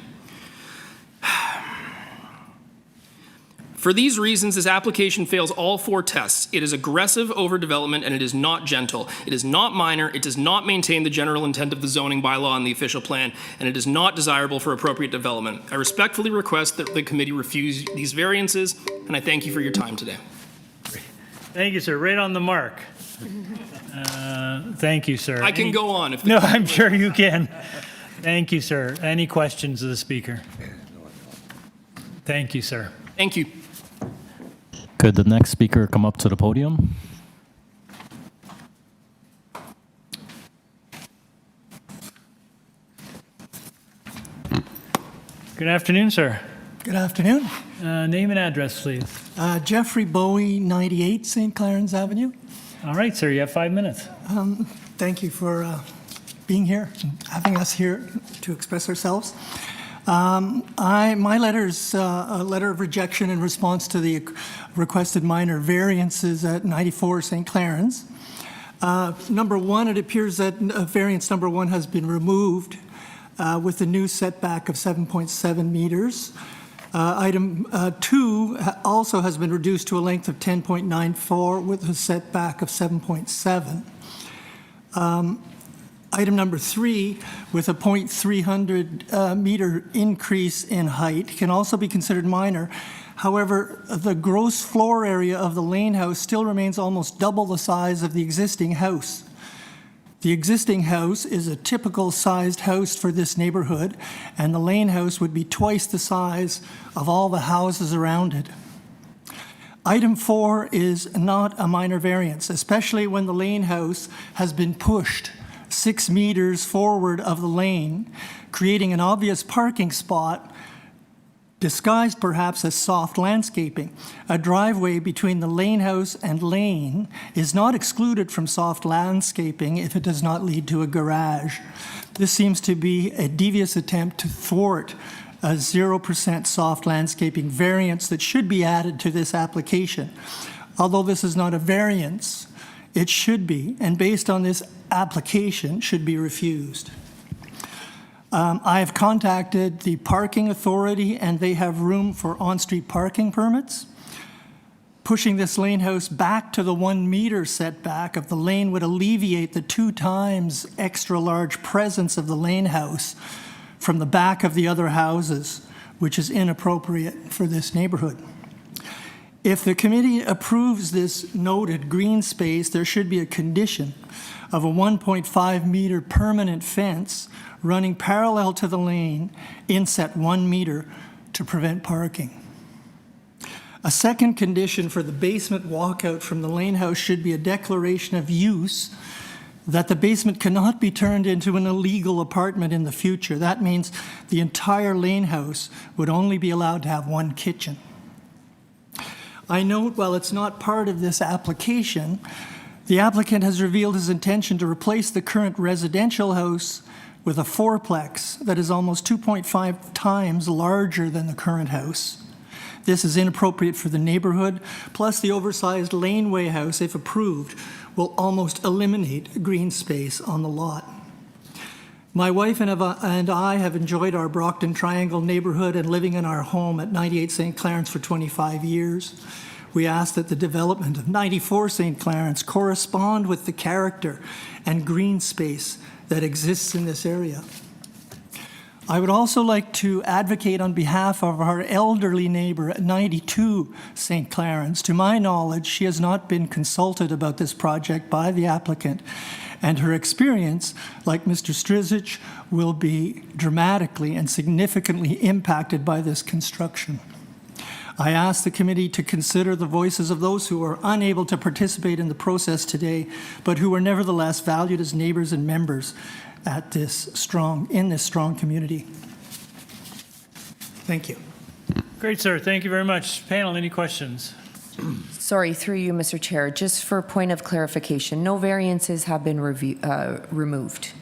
For these reasons, this application fails all 4 tests. It is aggressive overdevelopment and it is not gentle. It is not minor, it does not maintain the general intent of the zoning bylaw and the official plan, and it is not desirable for appropriate development. I respectfully request that the committee refuse these variances, and I thank you for your time today. Thank you, sir. Right on the mark. Thank you, sir. I can go on. No, I'm sure you can. Thank you, sir. Any questions of the speaker? Thank you, sir. Thank you. Could the next speaker come up to the podium? Good afternoon, sir. Good afternoon. Name and address, please. Jeffrey Bowie, 98 St. Claren's Avenue. All right, sir, you have 5 minutes. Thank you for being here and having us here to express ourselves. My letter is a letter of rejection in response to the requested minor variances at 94 St. Claren's. Number 1, it appears that variance number 1 has been removed with a new setback of 7.7 meters. Item 2 also has been reduced to a length of 10.94 with a setback of 7.7. Item number 3, with a 0.300 meter increase in height, can also be considered minor. However, the gross floor area of the lane house still remains almost double the size of the existing house. The existing house is a typical sized house for this neighborhood, and the lane house would be twice the size of all the houses around it. Item 4 is not a minor variance, especially when the lane house has been pushed 6 meters forward of the lane, creating an obvious parking spot disguised perhaps as soft landscaping. A driveway between the lane house and lane is not excluded from soft landscaping if it does not lead to a garage. This seems to be a devious attempt to thwart a 0% soft landscaping variance that should be added to this application. Although this is not a variance, it should be, and based on this application, should be refused. I have contacted the parking authority and they have room for on-street parking permits. Pushing this lane house back to the 1 meter setback of the lane would alleviate the 2 times extra large presence of the lane house from the back of the other houses, which is inappropriate for this neighborhood. If the committee approves this noted green space, there should be a condition of a 1.5 meter permanent fence running parallel to the lane, inset 1 meter to prevent parking. A second condition for the basement walkout from the lane house should be a declaration of use that the basement cannot be turned into an illegal apartment in the future. That means the entire lane house would only be allowed to have 1 kitchen. I note, while it's not part of this application, the applicant has revealed his intention to replace the current residential house with a 4-plex that is almost 2.5 times larger than the current house. This is inappropriate for the neighborhood, plus the oversized laneway house, if approved, will almost eliminate green space on the lot. My wife and I have enjoyed our Brockton Triangle neighborhood and living in our home at 98 St. Claren's for 25 years. We ask that the development of 94 St. Claren's correspond with the character and green space that exists in this area. I would also like to advocate on behalf of our elderly neighbor at 92 St. Claren's. To my knowledge, she has not been consulted about this project by the applicant, and her experience, like Mr. Strizich, will be dramatically and significantly impacted by this construction. I ask the committee to consider the voices of those who are unable to participate in the process today, but who are nevertheless valued as neighbors and members in this strong community. Thank you. Great, sir. Thank you very much. Panel, any questions? Sorry, through you, Mr. Chair, just for point of clarification, no variances have been removed.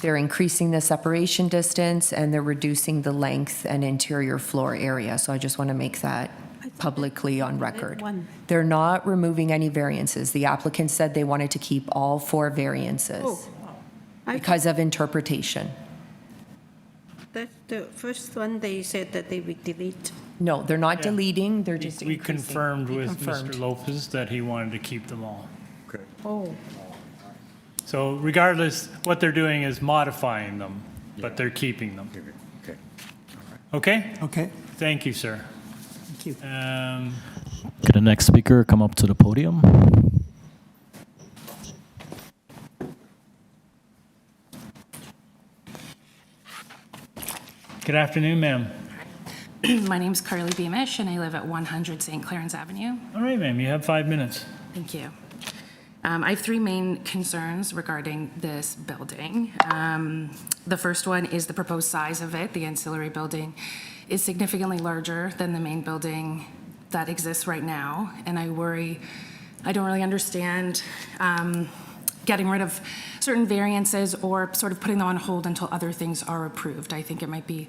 They're increasing the separation distance and they're reducing the length and interior floor area. So I just want to make that publicly on record. They're not removing any variances. The applicant said they wanted to keep all 4 variances because of interpretation. That's the first one they said that they would delete. No, they're not deleting, they're just We increasing. confirmed We with confirmed. Mr. Lopez that he wanted to keep them all. Okay. Oh. So regardless, what they're doing is modifying them, but they're keeping them. Okay. Okay? Okay. Thank you, sir. Thank you. Could the next speaker come up to the podium? Good afternoon, ma'am. My name's Carly Beamish, and I live at 100 St. Clarens Avenue. All right, ma'am, you have 5 minutes. Thank you. I have 3 main concerns regarding this building. The first one is the proposed size of it. The ancillary building is significantly larger than the main building that exists right now, and I don't really understand getting rid of certain variances or sort of putting them on hold until other things are approved. I think it might be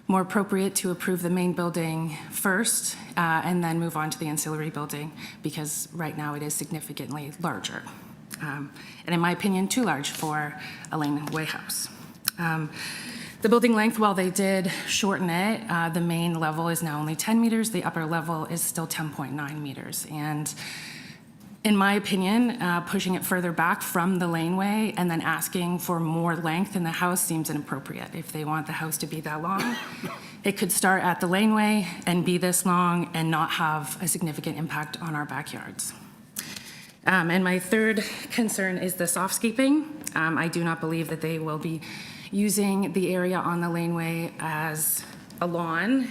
more appropriate to approve the main building first and then move on to the ancillary building, because right now it is significantly larger. And in my opinion, too large for a laneway house. The building length, while they did shorten it, the main level is now only 10 meters. The upper level is still 10.9 meters. And in my opinion, pushing it further back from the laneway and then asking for more length in the house seems inappropriate. If they want the house to be that long, it could start at the laneway and be this long and not have a significant impact on our backyards. And my third concern is the softscaping. I do not believe that they will be using the area on the laneway as a lawn.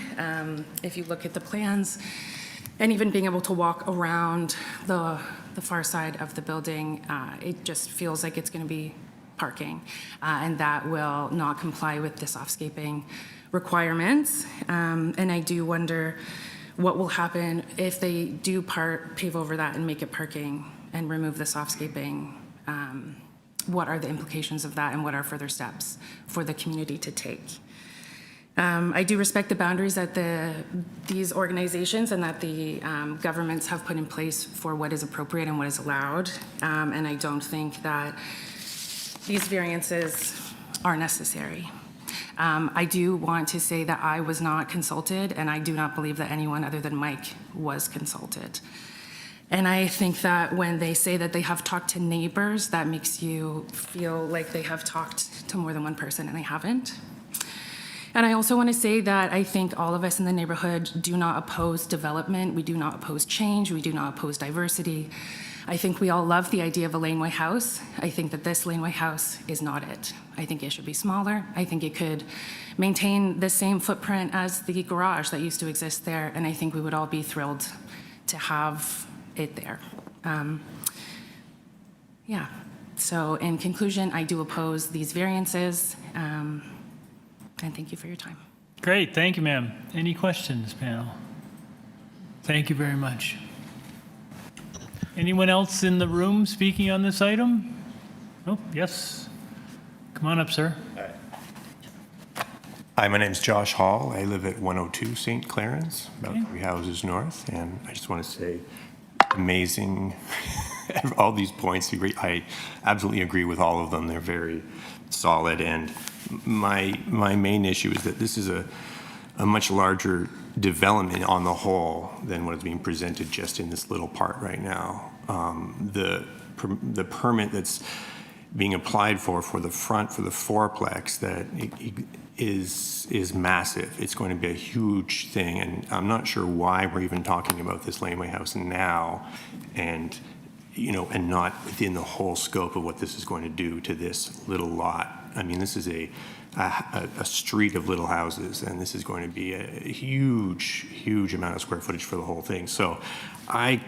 If you look at the plans, and even being able to walk around the far side of the building, it just feels like it's going to be parking, and that will not comply with the softscaping requirements. And I do wonder what will happen if they do pave over that and make it parking and remove the softscaping. What are the implications of that, and what are further steps for the community to take? I do respect the boundaries that these organizations and that the governments have put in place for what is appropriate and what is allowed. And I don't think that these variances are necessary. I do want to say that I was not consulted, and I do not believe that anyone other than Mike was consulted. And I think that when they say that they have talked to neighbors, that makes you feel like they have talked to more than one person, and they haven't. And I also want to say that I think all of us in the neighborhood do not oppose development. We do not oppose change. We do not oppose diversity. I think we all love the idea of a laneway house. I think that this laneway house is not it. I think it should be smaller. I think it could maintain the same footprint as the garage that used to exist there, and I think we would all be thrilled to have it there. Yeah. So in conclusion, I do oppose these variances. And thank you for your time. Great, thank you, ma'am. Any questions, panel? Thank you very much. Anyone else in the room speaking on this item? Oh, yes. Come on up, sir. Hi, my name's Josh Hall. I live at 102 St. Clarens, about 3 houses north, and I just want to say, amazing, all these points. I absolutely agree with all of them. They're very solid, and my main issue is that this is a much larger development on the whole than what is being presented just in this little part right now. The permit that's being applied for the front, for the fourplex, that is massive. It's going to be a huge thing, and I'm not sure why we're even talking about this laneway house now, and and not within the whole scope of what this is going to do to this little lot. I mean, this is a street of little houses, and this is going to be a huge amount of square footage for the whole thing. So my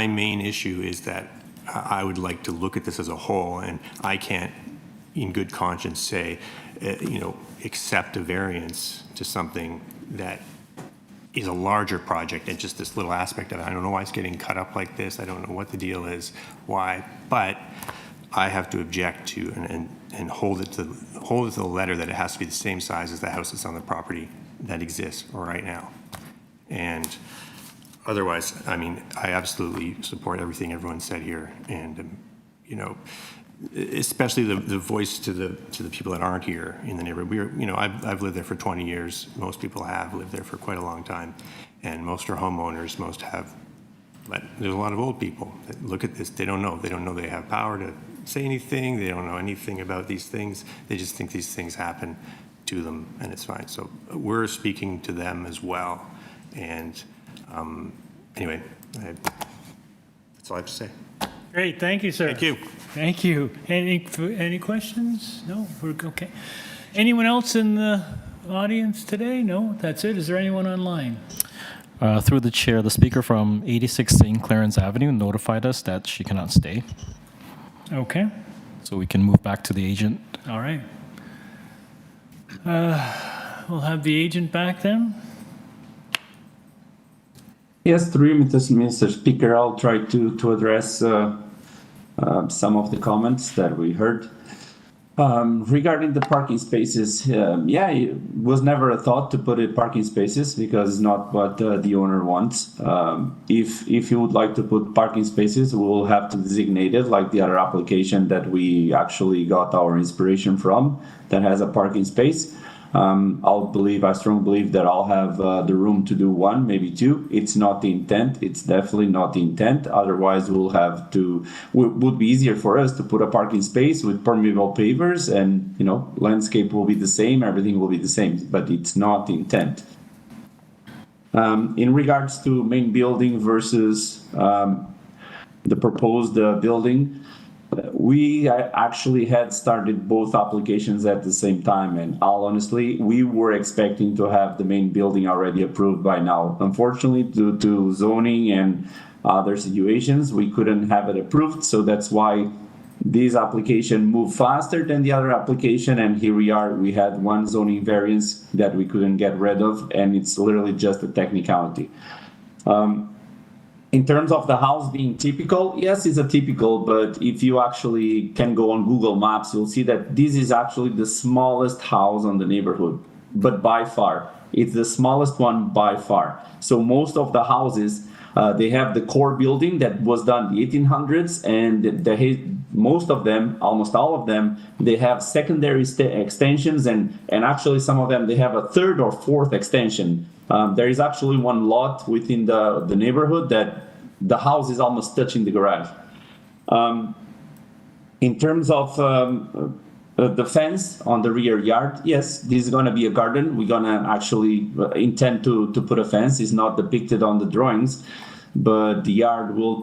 main issue is that I would like to look at this as a whole, and I can't in good conscience say, accept a variance to something that is a larger project and just this little aspect of it. I don't know why it's getting cut up like this. I don't know what the deal is, why, but I have to object to and hold it to the letter that it has to be the same size as the house that's on the property that exists right now. And otherwise, I mean, I absolutely support everything everyone said here, and especially the voice to the people that aren't here in the neighborhood. I've lived there for 20 years. Most people have lived there for quite a long time, and most are homeowners. Most have, but there's a lot of old people that look at this. They don't know. They don't know they have power to say anything. They don't know anything about these things. They just think these things happen to them, and it's fine. So we're speaking to them as well. And anyway, that's all I have to say. Great, thank you, sir. Thank you. Thank you. Any questions? No, we're okay. Anyone else in the audience today? No, that's it. Is there anyone online? Through the chair, the speaker from 86 St. Clarence Avenue notified us that she cannot stay. Okay. So we can move back to the agent. All right. We'll have the agent back then. Yes, through you, Mr. Speaker, I'll try to address some of the comments that we heard. Regarding the parking spaces, it was never a thought to put in parking spaces because it's not what the owner wants. If you would like to put parking spaces, we will have to designate it like the other application that we actually got our inspiration from that has a parking space. I strongly believe that I'll have the room to do one, maybe two. It's not the intent. It's definitely not the intent. Otherwise, would be easier for us to put a parking space with permeable pavers and, landscape will be the same, everything will be the same, but it's not the intent. In regards to main building versus the proposed building, we actually had started both applications at the same time, and all honestly, we were expecting to have the main building already approved by now. Unfortunately, due to zoning and other situations, we couldn't have it approved, so that's why this application moved faster than the other application, and here we are. We had one zoning variance that we couldn't get rid of, and it's literally just a technicality. In terms of the house being typical, yes, it's a typical, but if you actually can go on Google Maps, you'll see that this is actually the smallest house on the neighborhood, but by far. It's the smallest one by far. So most of the houses, they have the core building that was done in the 1800s, and most of them, almost all of them, they have secondary extensions, and actually some of them, they have a third or fourth extension. There is actually one lot within the neighborhood that the house is almost touching the garage. In terms of the fence on the rear yard, yes, this is going to be a garden. We're going to actually intend to put a fence. It's not depicted on the drawings, but the yard will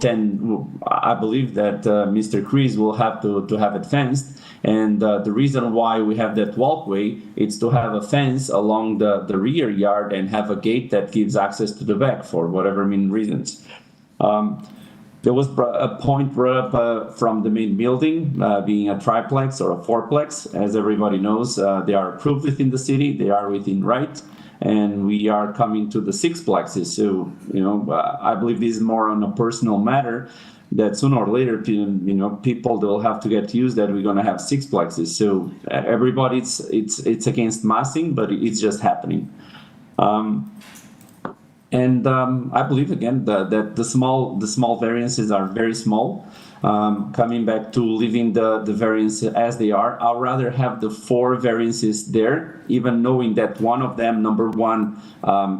I believe that Mr. Crees will have to have it fenced. And the reason why we have that walkway is to have a fence along the rear yard and have a gate that gives access to the back for whatever reasons. There was a point brought up from the main building, being a triplex or a fourplex. As everybody knows, they are approved within the city, they are within right, and we are coming to the sixplexes. So, I believe this is more on a personal matter, that sooner or later, people will have to get used that we're going to have sixplexes. So everybody, it's against massing, but it's just happening. I believe again that the small variances are very small. Coming back to leaving the variances as they are, I'd rather have the 4 variances there, even knowing that one of them, number 1,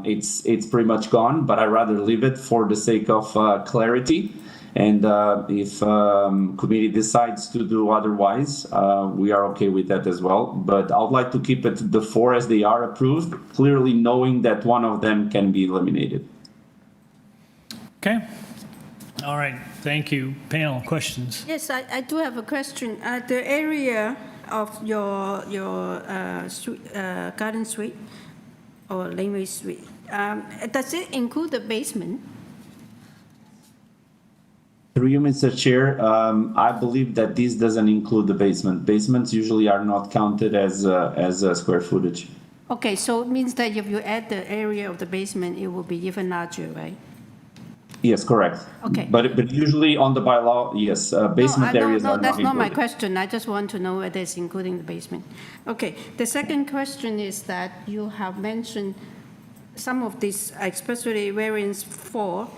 it's pretty much gone. But I'd rather leave it for the sake of clarity. And if committee decides to do otherwise, we are okay with that as well. But I would like to keep it the 4 as they are approved, clearly knowing that one of them can be eliminated. Okay. All right. Thank you. Panel, questions? Yes, I do have a question. The area of your garden suite or laneway suite, does it include the basement? Through you, Mr. Chair, I believe that this doesn't include the basement. Basements usually are not counted as square footage. Okay, so it means that if you add the area of the basement, it will be even larger, right? Yes, correct. Okay. But usually on the bylaw, yes, basement areas are not that's not my included. question. I just want to know whether it's including the basement. Okay, the second question is that you have mentioned some of these, especially variance 4,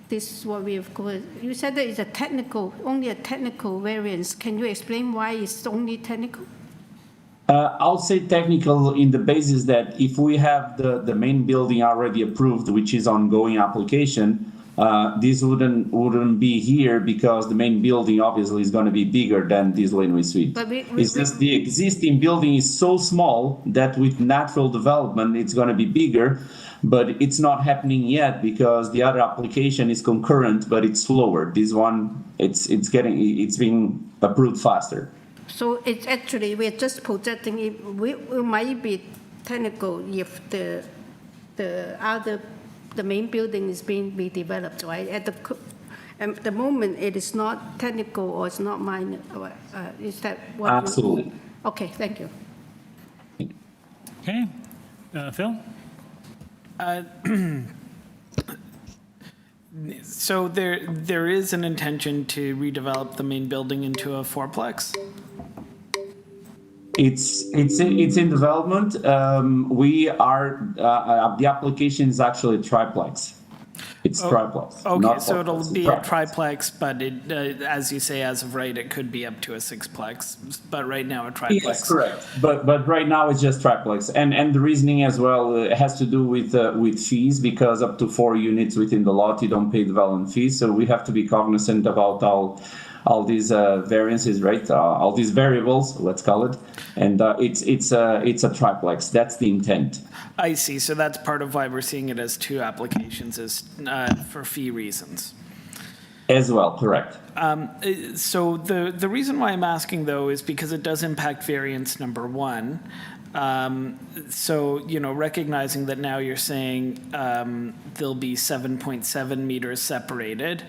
this is what we have called, you said that it's a technical, only a technical variance. Can you explain why it's only technical? I'll say technical in the basis that if we have the main building already approved, which is ongoing application, this wouldn't be here because the main building obviously is going to be bigger than this laneway suite. It's just the existing building is so small that with natural development, it's going to be bigger. But it's not happening yet because the other application is concurrent, but it's slower. This one, it's being approved faster. So it's actually, we're just projecting it, we might be technical if the main building is being redeveloped, right? At the moment, it is not technical or it's not minor. Is that what? Absolutely. Okay, thank you. Okay. Phil? So there is an intention to redevelop the main building into a fourplex? It's in development. We are the application is actually triplex. It's triplex. Okay, so it'll be a triplex, but it, as you say, as of right, it could be up to a sixplex. But right now, a triplex. Yes, correct. But right now it's just triplex, and the reasoning as well has to do with fees because up to 4 units within the lot you don't pay development fees. So we have to be cognizant about all these variances, right? All these variables, let's call it, and it's a triplex. That's the intent. I see. So that's part of why we're seeing it as 2 applications, is for fee reasons. As well, correct. So the reason why I'm asking, though, is because it does impact variance number 1. So, recognizing that now you're saying there'll be 7.7 meters separated,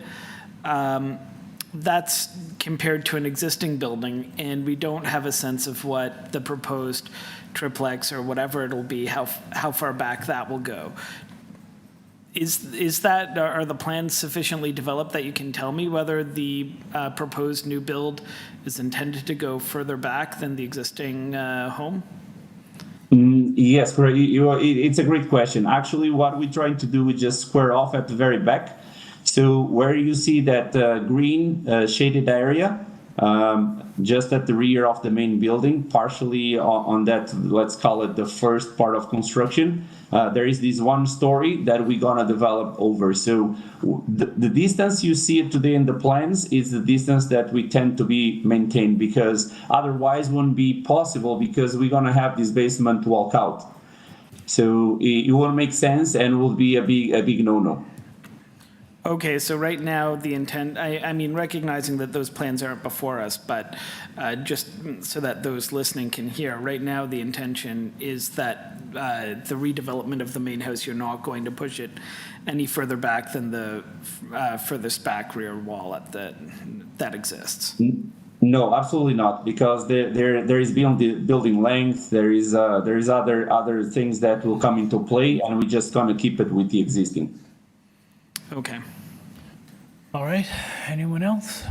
that's compared to an existing building, and we don't have a sense of what the proposed triplex or whatever it'll be, how far back that will go. Are the plans sufficiently developed that you can tell me whether the proposed new build is intended to go further back than the existing home? Yes, correct. It's a great question. Actually, what we're trying to do is just square off at the very back. So where you see that green shaded area, just at the rear of the main building, partially on that, let's call it the first part of construction, there is this 1 story that we're gonna develop over. So the distance you see today in the plans is the distance that we tend to be maintained, because otherwise wouldn't be possible because we're gonna have this basement walk out. So it won't make sense and will be a big no-no. Okay, so right now the intent, I mean, recognizing that those plans aren't before us, but just so that those listening can hear, right now the intention is that the redevelopment of the main house, you're not going to push it any further back than the furthest back rear wall that exists. No, absolutely not, because there is beyond the building length, there is other things that will come into play, and we're just gonna keep it with the existing. Okay. All right. Anyone else?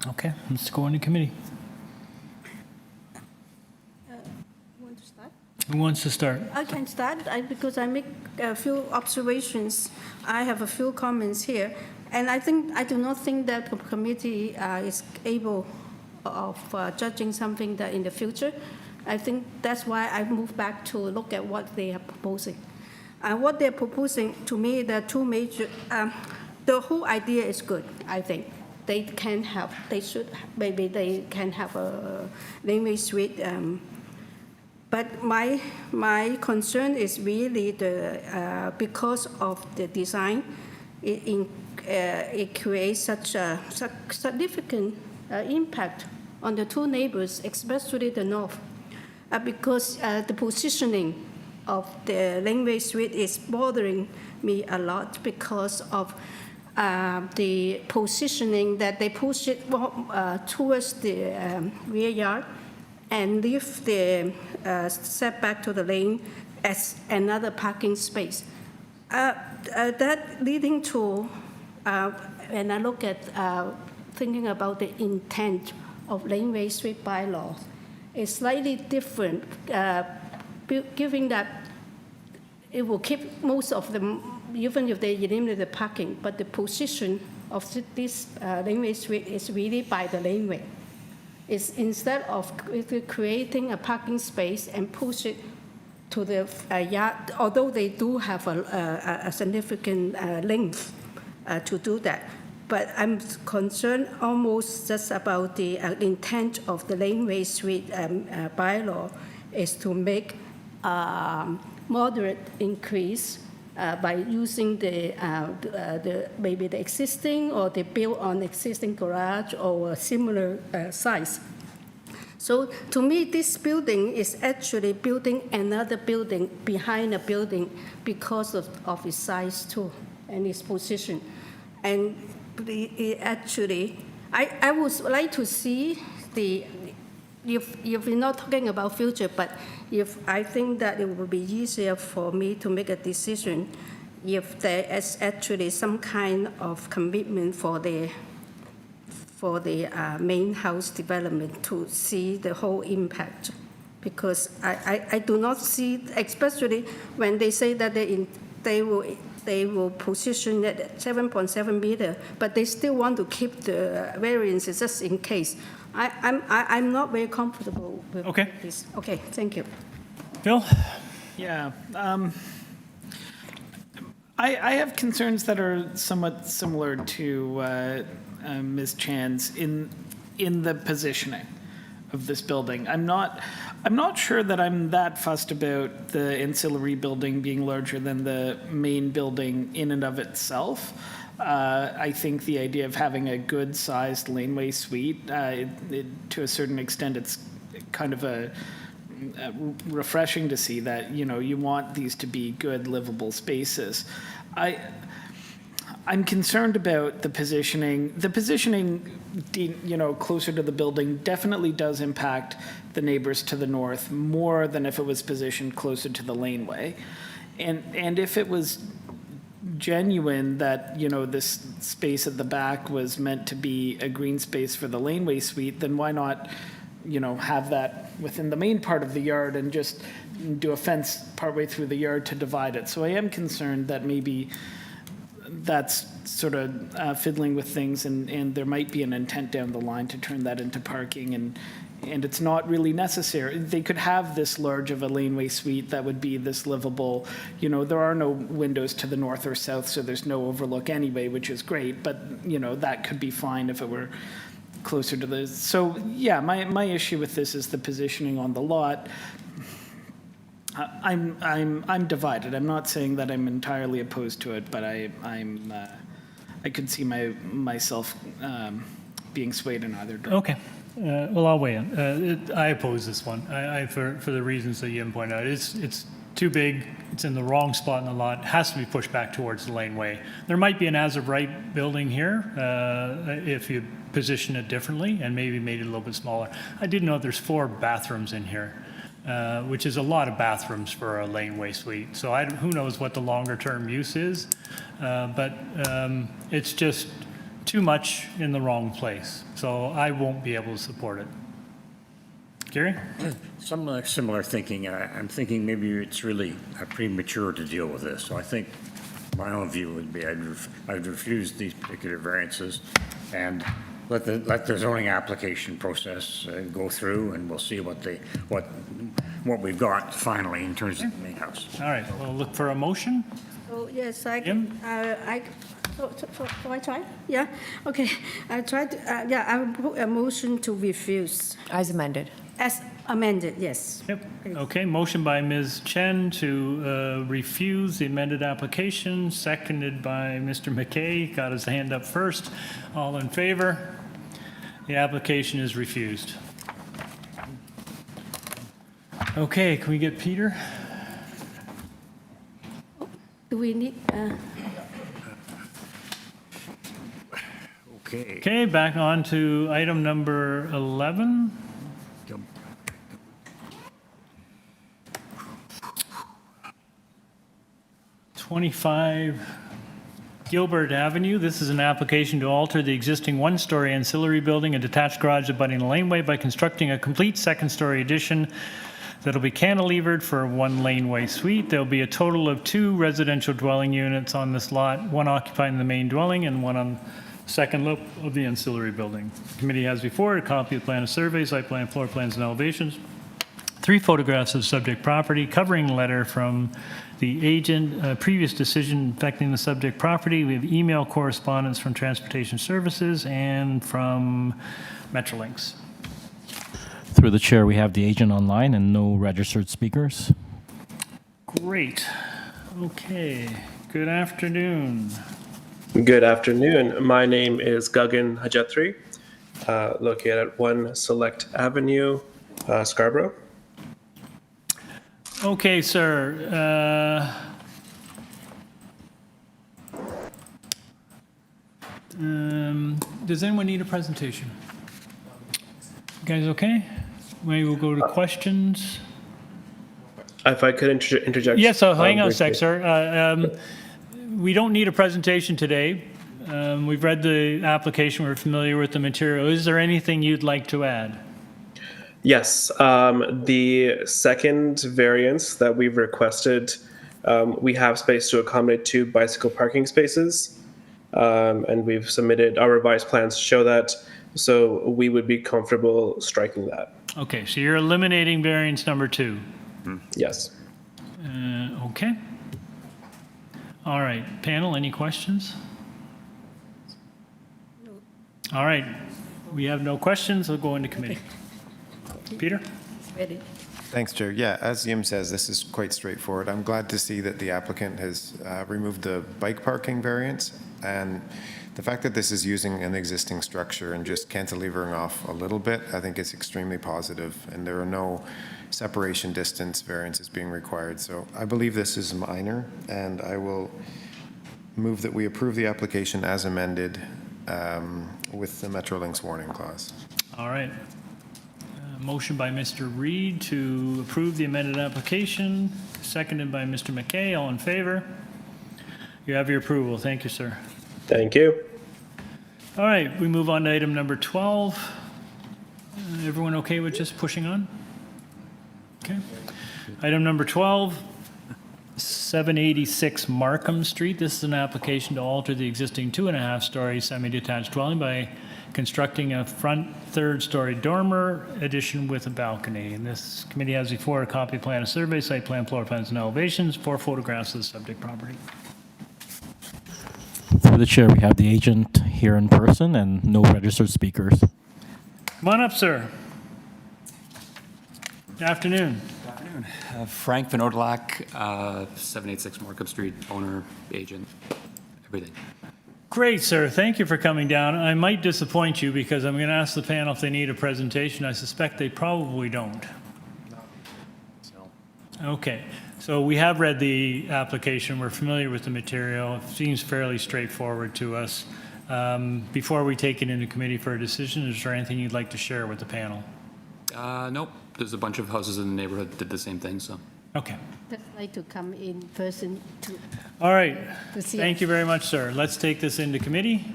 Okay, let's go into committee. Want to start? Who wants to start? I can start because I make a few observations. I have a few comments here, and I do not think that the committee is able of judging something that in the future. I think that's why I moved back to look at what they are proposing. What they're proposing, to me, there are 2 major the whole idea is good, I think. They can have a laneway suite. But my concern is really because of the design, it creates such a significant impact on the two neighbors, especially the north, because the positioning of the laneway suite is bothering me a lot because of the positioning that they push it towards the rear yard and leave the setback to the lane as another parking space. That leading to, when I look at thinking about the intent of laneway suite bylaw, is slightly different, given that it will keep most of them, even if they eliminate the parking, but the position of this laneway suite is really by the laneway. It's instead of creating a parking space and push it to the yard, although they do have a significant length to do that. But I'm concerned almost just about the intent of the laneway suite bylaw is to make moderate increase by using maybe the existing or the built on existing garage or a similar size. So to me, this building is actually building another building behind a building because of its size too and its position. And it actually, I would like to see if we're not talking about future, but if I think that it would be easier for me to make a decision if there is actually some kind of commitment for the main house development to see the whole impact. Because I do not see, especially when they say that they will position it at 7.7 meter, but they still want to keep the variances just in case. I'm not very comfortable with this. Okay, thank you. Phil? Yeah. I have concerns that are somewhat similar to Ms. Chan's in the positioning of this building. I'm not sure that I'm that fussed about the ancillary building being larger than the main building in and of itself. I think the idea of having a good-sized laneway suite, to a certain extent, it's kind of refreshing to see that, you want these to be good, livable spaces. I'm concerned about the positioning. The positioning, closer to the building definitely does impact the neighbors to the north more than if it was positioned closer to the laneway. And if it was genuine that, this space at the back was meant to be a green space for the laneway suite, then why not, have that within the main part of the yard and just do a fence partway through the yard to divide it. So I am concerned that maybe that's sort of fiddling with things, and there might be an intent down the line to turn that into parking, and it's not really necessary. They could have this large of a laneway suite that would be this livable. There are no windows to the north or south, so there's no overlook anyway, which is great, but that could be fine if it were closer to the. So yeah, my issue with this is the positioning on the lot. I'm divided. I'm not saying that I'm entirely opposed to it, but I could see myself being swayed in either direction. Okay. Well, I'll weigh in. I oppose this one. For the reasons that you pointed out. It's too big. It's in the wrong spot in the lot. It has to be pushed back towards the laneway. There might be an as-of-right building here if you position it differently and maybe made it a little bit smaller. I did know there's 4 bathrooms in here, which is a lot of bathrooms for a laneway suite. So who knows what the longer-term use is, but it's just too much in the wrong place. So I won't be able to support it. Gary? Some similar thinking. I'm thinking maybe it's really premature to deal with this. So I think my own view would be I'd refuse these particular variances and let the zoning application process go through, and we'll see what we've got finally in terms of the main house. All right. We'll look for a motion. So yes, So I try? Yeah, okay. I tried, I will put a motion to refuse. As amended. As amended, yes. Yep. Okay, motion by Ms. Chen to refuse the amended application, seconded by Mr. McKay. Got his hand up first. All in favor? The application is refused. Okay, can we get Peter? Do we need, Okay. Okay, back on to item number 11. 25 Gilbert Avenue. This is an application to alter the existing one-story ancillary building and detached garage abutting the laneway by constructing a complete second-story addition that'll be cantilevered for one laneway suite. There'll be a total of 2 residential dwelling units on this lot, one occupying the main dwelling and one on the second level of the ancillary building. The committee has before it a copy of the plan of survey, site plan, floor plans, and elevations, 3 photographs of subject property, covering letter from the agent, previous decision affecting the subject property. We have email correspondence from Transportation Services and from Metrolinx. Through the chair, we have the agent online and no registered speakers. Great. Okay. Good afternoon. Good afternoon. My name is Gagan Hajethri, located at 1 Select Avenue, Scarborough. Okay, sir. Does anyone need a presentation? You guys okay? Maybe we'll go to questions. If I could interject. Yes, hang on a briefly. sec, sir. We don't need a presentation today. We've read the application. We're familiar with the material. Is there anything you'd like to add? Yes. The second variance that we've requested, we have space to accommodate 2 bicycle parking spaces. And we've submitted our revised plans to show that. So we would be comfortable striking that. Okay, so you're eliminating variance number 2. Yes. Okay. All right, panel, any questions? All right, we have no questions. We'll go into committee. Peter? ready? Thanks, Chair. Yeah, as Yim says, this is quite straightforward. I'm glad to see that the applicant has removed the bike parking variance, and the fact that this is using an existing structure and just cantilevering off a little bit, I think is extremely positive, and there are no separation distance variances being required. So I believe this is minor, and I will move that we approve the application as amended with the Metrolinx warning clause. All right. Motion by Mr. Reed to approve the amended application, seconded by Mr. McKay. All in favor? You have your approval. Thank you, sir. Thank you. All right, we move on to item number 12. Everyone okay with just pushing on? Okay. Item number 12, 786 Markham Street. This is an application to alter the existing 2.5-story semi-detached dwelling by constructing a front 3rd-story dormer addition with a balcony. And this committee has before a copy plan of survey, site plan, floor plans, and elevations, 4 photographs of the subject property. Through the chair, we have the agent here in person and no registered speakers. Come on up, sir. Good afternoon. Good afternoon. Frank Van Oderlak, 786 Markham Street, owner, agent, everything. Great, sir. Thank you for coming down. I might disappoint you because I'm going to ask the panel if they need a presentation. I suspect they probably don't. Okay. So we have read the application. We're familiar with the material. It seems fairly straightforward to us. Before we take it into committee for a decision, is there anything you'd like to share with the panel? Nope. There's a bunch of houses in the neighborhood that did the same thing, so. Okay. I'd like to come in person to. All right. To see Thank us. you very much, sir. Let's take this into committee.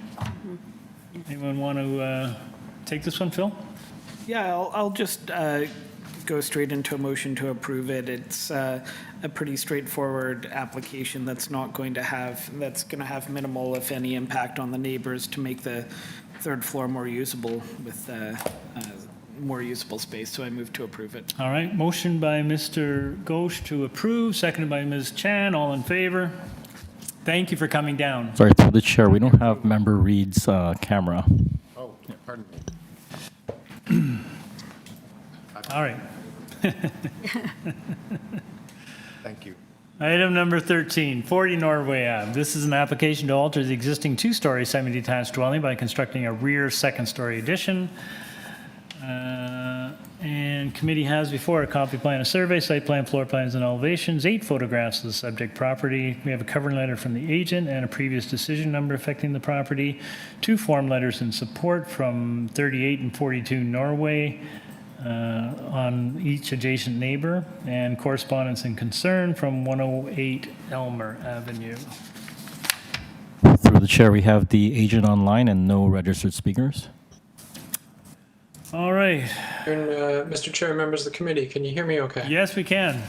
Anyone want to take this one, Phil? Yeah, I'll just go straight into a motion to approve it. It's a pretty straightforward application that's going to have minimal, if any, impact on the neighbors to make the 3rd floor more usable with more usable space. So I move to approve it. All right. Motion by Mr. Ghosh to approve, seconded by Ms. Chan. All in favor? Thank you for coming down. Sorry, through the chair, we don't have Member Reed's camera. Oh, pardon me. All right. Thank you. Item number 13, 40 Norway Ave. This is an application to alter the existing two-story semi-detached dwelling by constructing a rear second-story addition. And committee has before a copy plan, a survey, site plan, floor plans, and elevations, 8 photographs of the subject property. We have a cover letter from the agent and a previous decision number affecting the property, 2 form letters in support from 38 and 42 Norway on each adjacent neighbor, and correspondence and concern from 108 Elmer Avenue. Through the chair, we have the agent online and no registered speakers. All right. Mr. Chair, members of the committee, can you hear me okay? Yes, we can.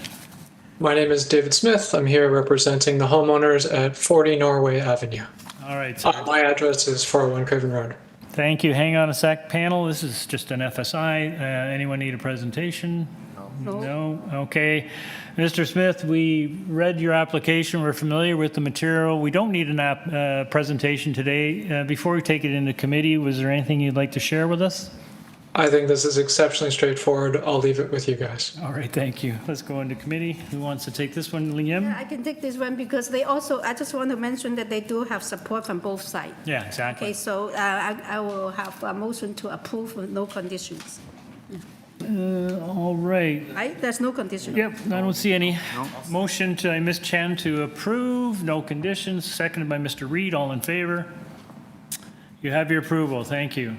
My name is David Smith. I'm here representing the homeowners at 40 Norway Avenue. All right, sir. My address is 401 Craven Road. Thank you. Hang on a sec, panel. This is just an FSI. Anyone need a presentation? No. No? Okay. Mr. Smith, we read your application. We're familiar with the material. We don't need a presentation today. Before we take it into committee, was there anything you'd like to share with us? I think this is exceptionally straightforward. I'll leave it with you guys. All right, thank you. Let's go into committee. Who wants to take this one, Liam? Yeah, I can take this one because they also, I just want to mention that they do have support from both sides. Yeah, exactly. Okay, so I will have a motion to approve with no conditions. All right. Right? There's no condition. Yep, I don't see any. Motion to Ms. Chen to approve, no conditions, seconded by Mr. Reed. All in favor? You have your approval. Thank you.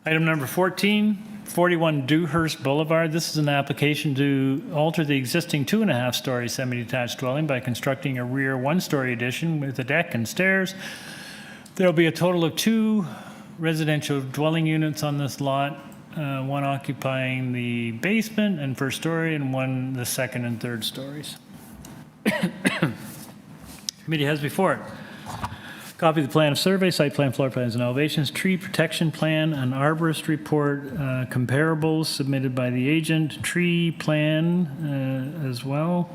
Item number 14, 41 DEWHURST Boulevard. This is an application to alter the existing 2.5-story semi-detached dwelling by constructing a rear 1-story addition with a deck and stairs. There'll be a total of 2 residential dwelling units on this lot, one occupying the basement and first story, and one the second and third stories. Committee has before it copy of the plan of survey, site plan, floor plans, and elevations, tree protection plan, an arborist report, comparables submitted by the agent, tree plan as well.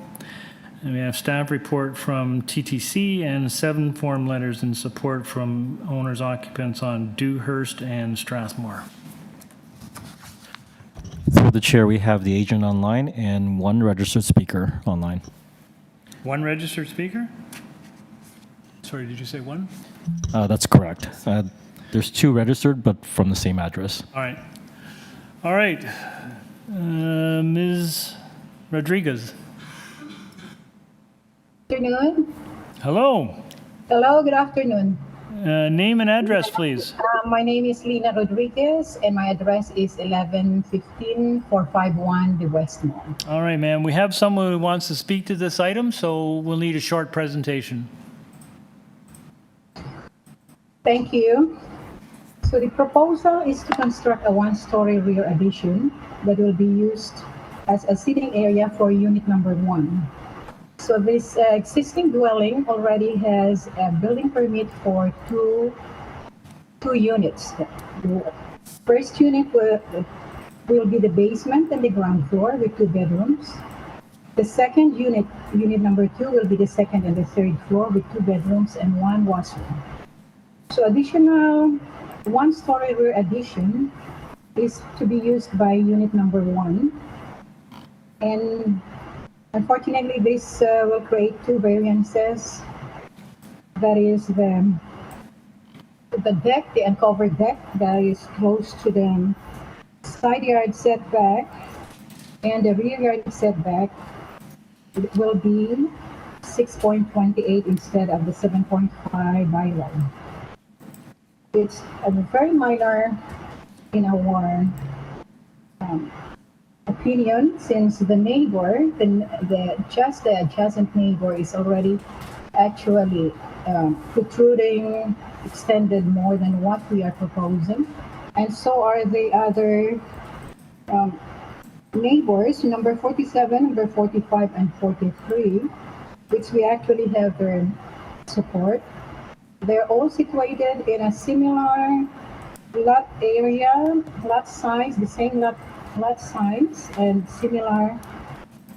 And we have staff report from TTC and 7 form letters in support from owners occupants on DEWHURST and Strathmore. Through the chair, we have the agent online and 1 registered speaker online. 1 registered speaker? Sorry, did you say 1? That's correct. There's 2 registered, but from the same address. All right. All right. Ms. Rodriguez. Good afternoon. Hello. Hello, good afternoon. Name and address, please. My name is Lina Rodriguez, and my address is 1115-451 DEWHURST Mall. All right, ma'am. We have someone who wants to speak to this item, so we'll need a short presentation. Thank you. So the proposal is to construct a 1-story rear addition that will be used as a seating area for unit number 1. So this existing dwelling already has a building permit for two units. The first unit will be the basement and the ground floor with 2 bedrooms. The second unit, unit number 2, will be the second and the third floor with 2 bedrooms and 1 washroom. So additional 1-story rear addition is to be used by unit number 1. And unfortunately, this will create 2 variances. That is the deck, the uncovered deck that is close to the side yard setback, and the rear yard setback. It will be 6.28 instead of the 7.5 bylaw. It's a very minor in our opinion, since the neighbor, the adjacent neighbor is already actually protruding, extended more than what we are proposing, and so are the other neighbors, number 47, number 45, and 43, which we actually have their support. They're all situated in a similar lot area, lot size, the same lot size, and similar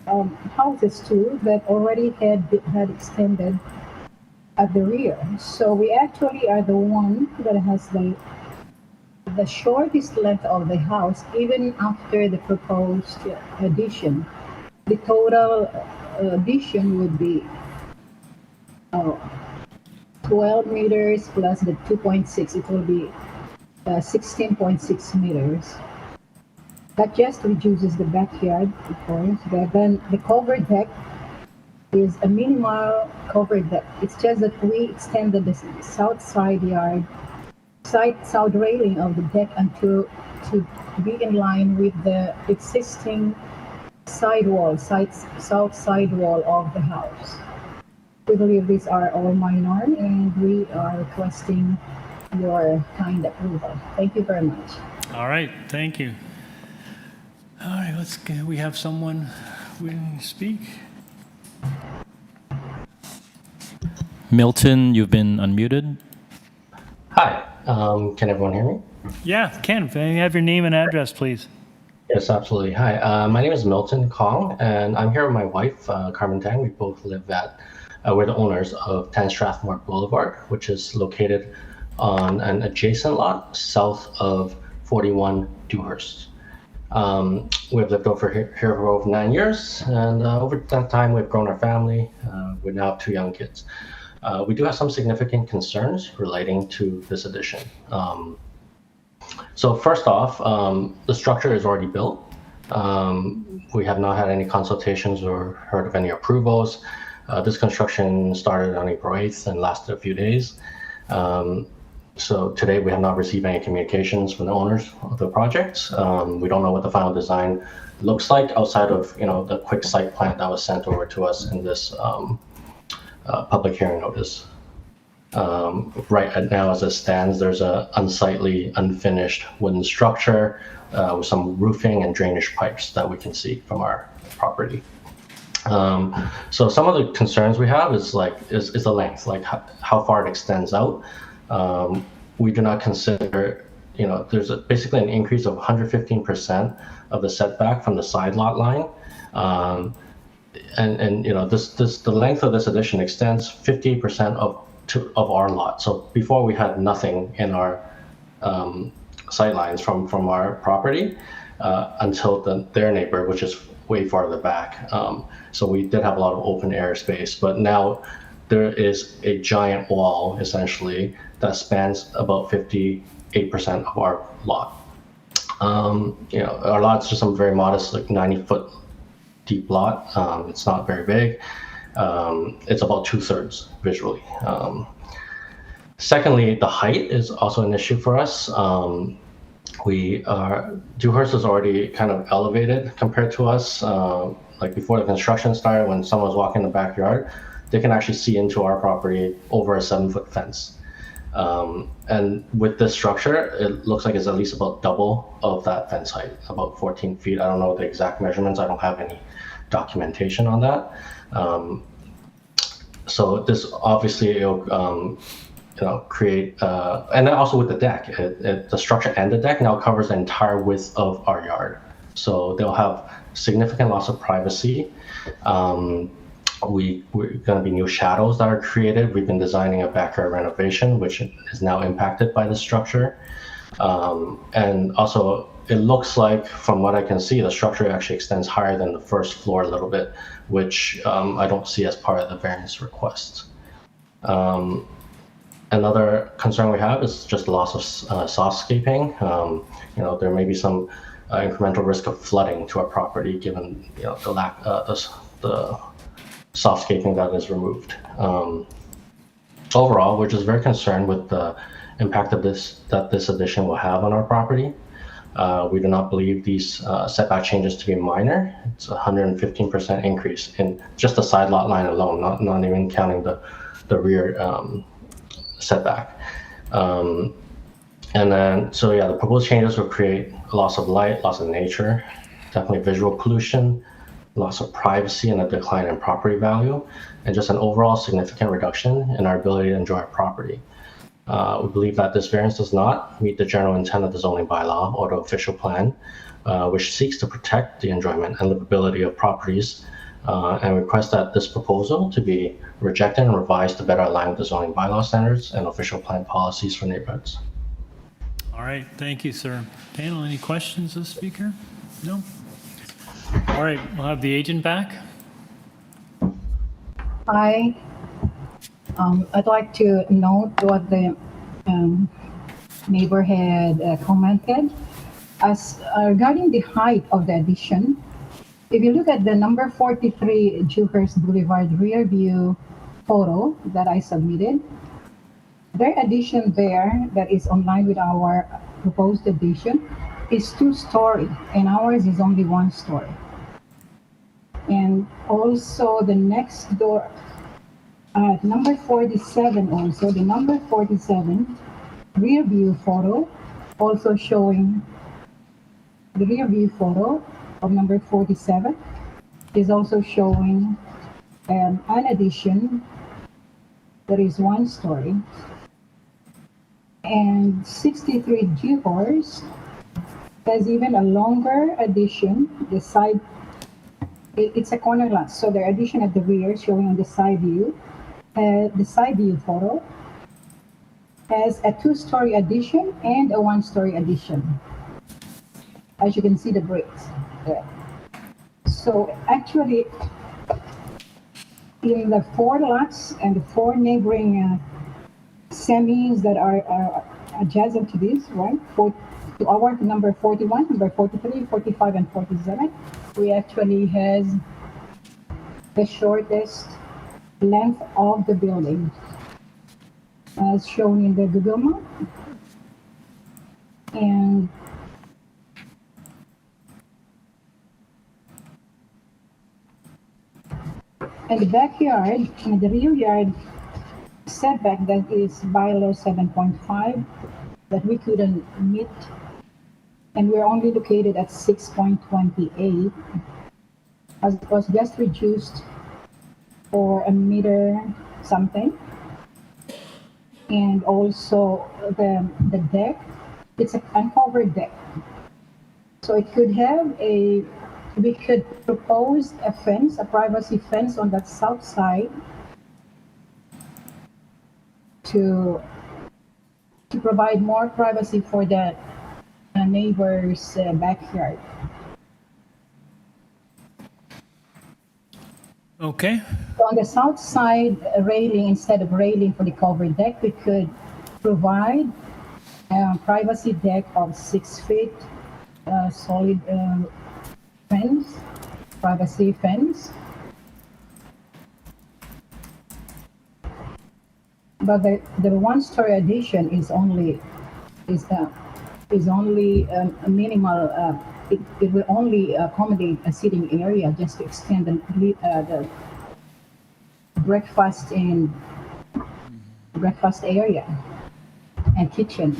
houses too that already had extended at the rear. So we actually are the one that has the shortest length of the house, even after the proposed addition. The total addition would be 12 meters plus the 2.6. It will be 16.6 meters. That just reduces the backyard, of course. But then the covered deck is a minimal covered deck. It's just that we extended the south side yard, south railing of the deck until to be in line with the existing south side wall of the house. We believe these are all minor, and we are requesting your kind approval. Thank you very much. All right, thank you. All right, we have someone willing to speak? Milton, you've been unmuted. Hi, can everyone hear me? Yeah, Ken, can you have your name and address, please? Yes, absolutely. Hi, my name is Milton Kong, and I'm here with my wife, Carmen Tang. We both live at, we're the owners of 10 Strathmore Boulevard, which is located on an adjacent lot south of 41 Dewhurst. We've lived here for over 9 years, and over that time we've grown our family. We now have 2 young kids. We do have some significant concerns relating to this addition. So first off, the structure is already built. We have not had any consultations or heard of any approvals. This construction started on April 8th and lasted a few days. So today we have not received any communications from the owners of the project. We don't know what the final design looks like outside of the quick site plan that was sent over to us in this public hearing notice. Right now, as it stands, there's a unsightly, unfinished wooden structure with some roofing and drainage pipes that we can see from our property. So some of the concerns we have is the length, like how far it extends out. We do not consider, there's basically an increase of 115% of the setback from the side lot line. And the length of this addition extends 58% of our lot. So before we had nothing in our sight lines from our property until their neighbor, which is way farther back. So we did have a lot of open air space, but now there is a giant wall essentially that spans about 58% of our lot. Our lot's just some very modest, like 90-foot deep lot. It's not very big. It's about 2/3 visually. Secondly, the height is also an issue for us. Dewhurst is already kind of elevated compared to us. Like before the construction started, when someone was walking in the backyard, they can actually see into our property over a 7-foot fence. And with this structure, it looks like it's at least about double of that fence height, about 14 feet. I don't know the exact measurements. I don't have any documentation on that. So this obviously create, and then also with the deck, the structure and the deck now covers the entire width of our yard. So they'll have significant loss of privacy. We're going to be new shadows that are created. We've been designing a backyard renovation, which is now impacted by the structure. And also, it looks like, from what I can see, the structure actually extends higher than the first floor a little bit, which I don't see as part of the variance request. Another concern we have is just loss of softscaping. There may be some incremental risk of flooding to our property given the lack the softscaping that is removed. Overall, we're just very concerned with the impact of this addition will have on our property. We do not believe these setback changes to be minor. It's a 115% increase in just the side lot line alone, not even counting the rear setback. The proposed changes will create a loss of light, loss of nature, definitely visual pollution, loss of privacy, and a decline in property value, and just an overall significant reduction in our ability to enjoy our property. We believe that this variance does not meet the general intent of the zoning bylaw or the official plan, which seeks to protect the enjoyment and livability of properties, and request that this proposal to be rejected and revised to better align with the zoning bylaw standards and official plan policies for neighborhoods. All right, thank you, sir. Panel, any questions of the speaker? No? All right, we'll have the agent back. Hi. I'd like to note what the neighbor had commented. As regarding the height of the addition, if you look at the number 43 DEWHURST Boulevard rear view photo that I submitted, their addition there that is online with our proposed addition is 2-story, and ours is only 1 story. And also the next door, number 47 also, the number 47 rear view photo also showing the rear view photo of number 47 is also showing an addition that is 1 story. And 63 DEWHURST has even a longer addition. The side, it's a corner lot, so the addition at the rear showing on the side view. The side view photo has a 2-story addition and a 1-story addition. As you can see the bricks there. So actually, in the 4 lots and the 4 neighboring semis that are adjacent to this, right? To our number 41, number 43, 45, and 47, we actually has the shortest length of the building, as shown in the Google map. And the backyard and the rear yard setback that is bylaw 7.5 that we couldn't meet, and we're only located at 6.28, as it was just reduced for a meter something. And also the deck, it's an uncovered deck, so it could have we could propose a fence, a privacy fence on that south side to provide more privacy for the neighbor's backyard. Okay. So on the south side railing, instead of railing for the covered deck, we could provide a privacy deck of 6 feet, solid fence, privacy fence. But the 1-story addition is only a minimal. It will only accommodate a sitting area just to extend the breakfast area and kitchen.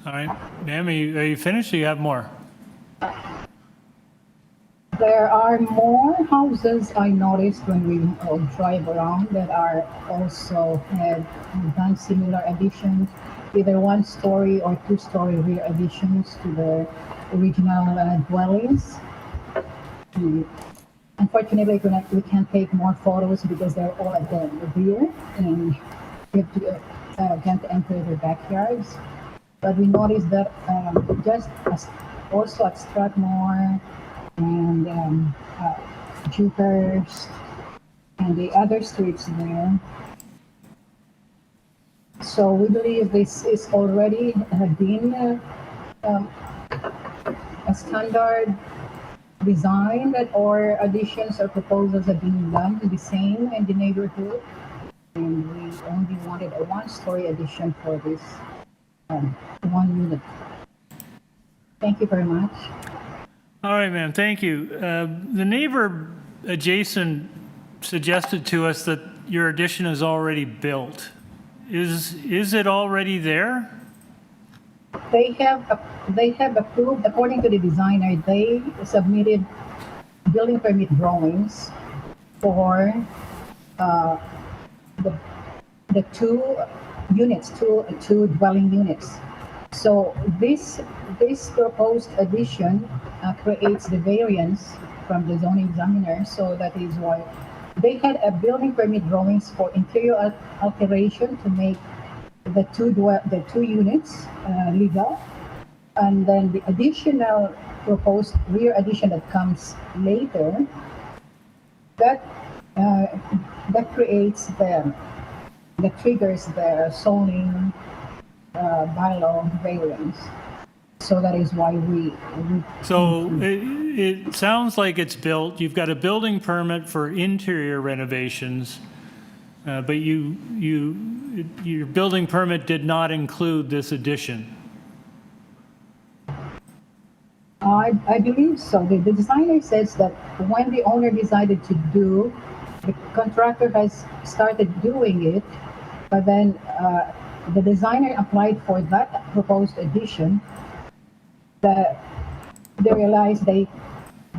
All right, ma'am, are you finished or you have more? There are more houses I noticed when we drive around that are also have done similar additions, either 1-story or 2-story rear additions to the original dwellings. Unfortunately, we can't take more photos because they're all at the rear and we have to can't enter their backyards. But we noticed that also at Strathmore and DEWHURST and the other streets there. So we believe this is already been a standard design that or additions or proposals have been done to the same in the neighborhood. And we only wanted a 1-story addition for this 1 unit. Thank you very much. All right, ma'am, thank you. The neighbor adjacent suggested to us that your addition is already built. Is it already there? They have approved, according to the designer, they submitted building permit drawings for the two units, two dwelling units. So this proposed addition creates the variance from the zoning examiner. So that is why they had a building permit drawings for interior alteration to make the two units legal, and then the additional proposed rear addition that comes later, that creates that triggers the zoning bylaw variance. So that is why we So it sounds like it's built, you've got a building permit for interior renovations, but your building permit did not include this addition. I believe so. The designer says that when the owner decided to do, the contractor has started doing it, but then the designer applied for that proposed addition. They realized they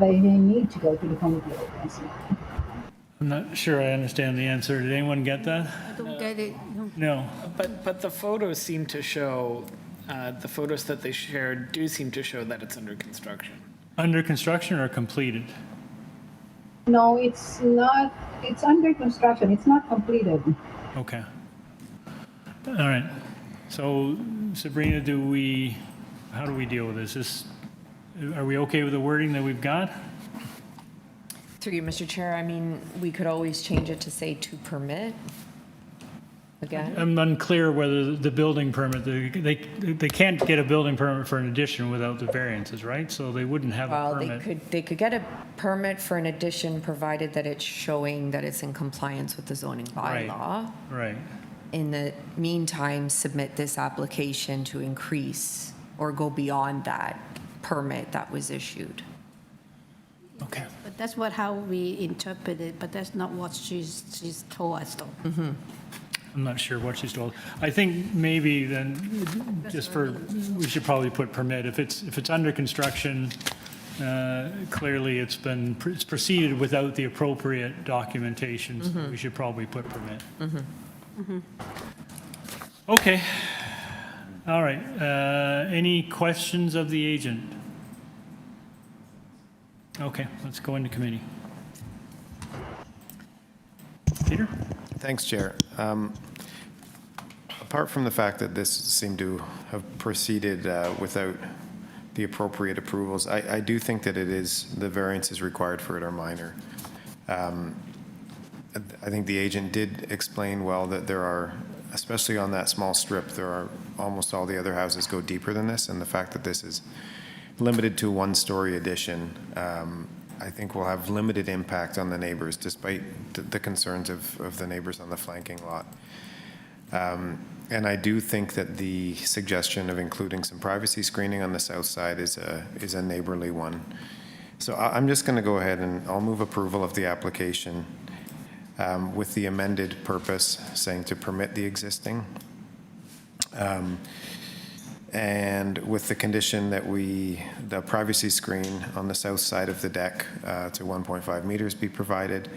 need to go to the committee of vacancy. I'm not sure I understand the answer. Did anyone get that? I don't get it. No. But the photos seem to show, the photos that they shared do seem to show that it's under construction. Under construction or completed? No, it's not. It's under construction. It's not completed. Okay. All right. So Sabrina, how do we deal with this? Are we okay with the wording that we've got? Through you, Mr. Chair, I mean, we could always change it to say to permit. Again? I'm unclear whether the building permit, they can't get a building permit for an addition without the variances, right? So they wouldn't have a permit. Well, they could get a permit for an addition provided that it's showing that it's in compliance with the zoning bylaw. Right. In the meantime, submit this application to increase or go beyond that permit that was issued. Okay. But that's how we interpret it, but that's not what she's told us, though. Mm-hmm. I'm not sure what she's told. I think maybe then, we should probably put permit. If it's under construction, clearly it's proceeded without the appropriate documentation, so we should probably put permit. Okay. All right. Any questions of the agent? Okay, let's go into committee. Peter? Thanks, Chair. Apart from the fact that this seemed to have proceeded without the appropriate approvals, I do think that the variances required for it are minor. I think the agent did explain well that there are, especially on that small strip, almost all the other houses go deeper than this, and the fact that this is limited to one-story addition, I think will have limited impact on the neighbors, despite the concerns of the neighbors on the flanking lot. And I do think that the suggestion of including some privacy screening on the south side is a neighborly one. So I'm just going to go ahead and I'll move approval of the application with the amended purpose saying to permit the existing. And with the condition that the privacy screen on the south side of the deck to 1.5 meters be provided,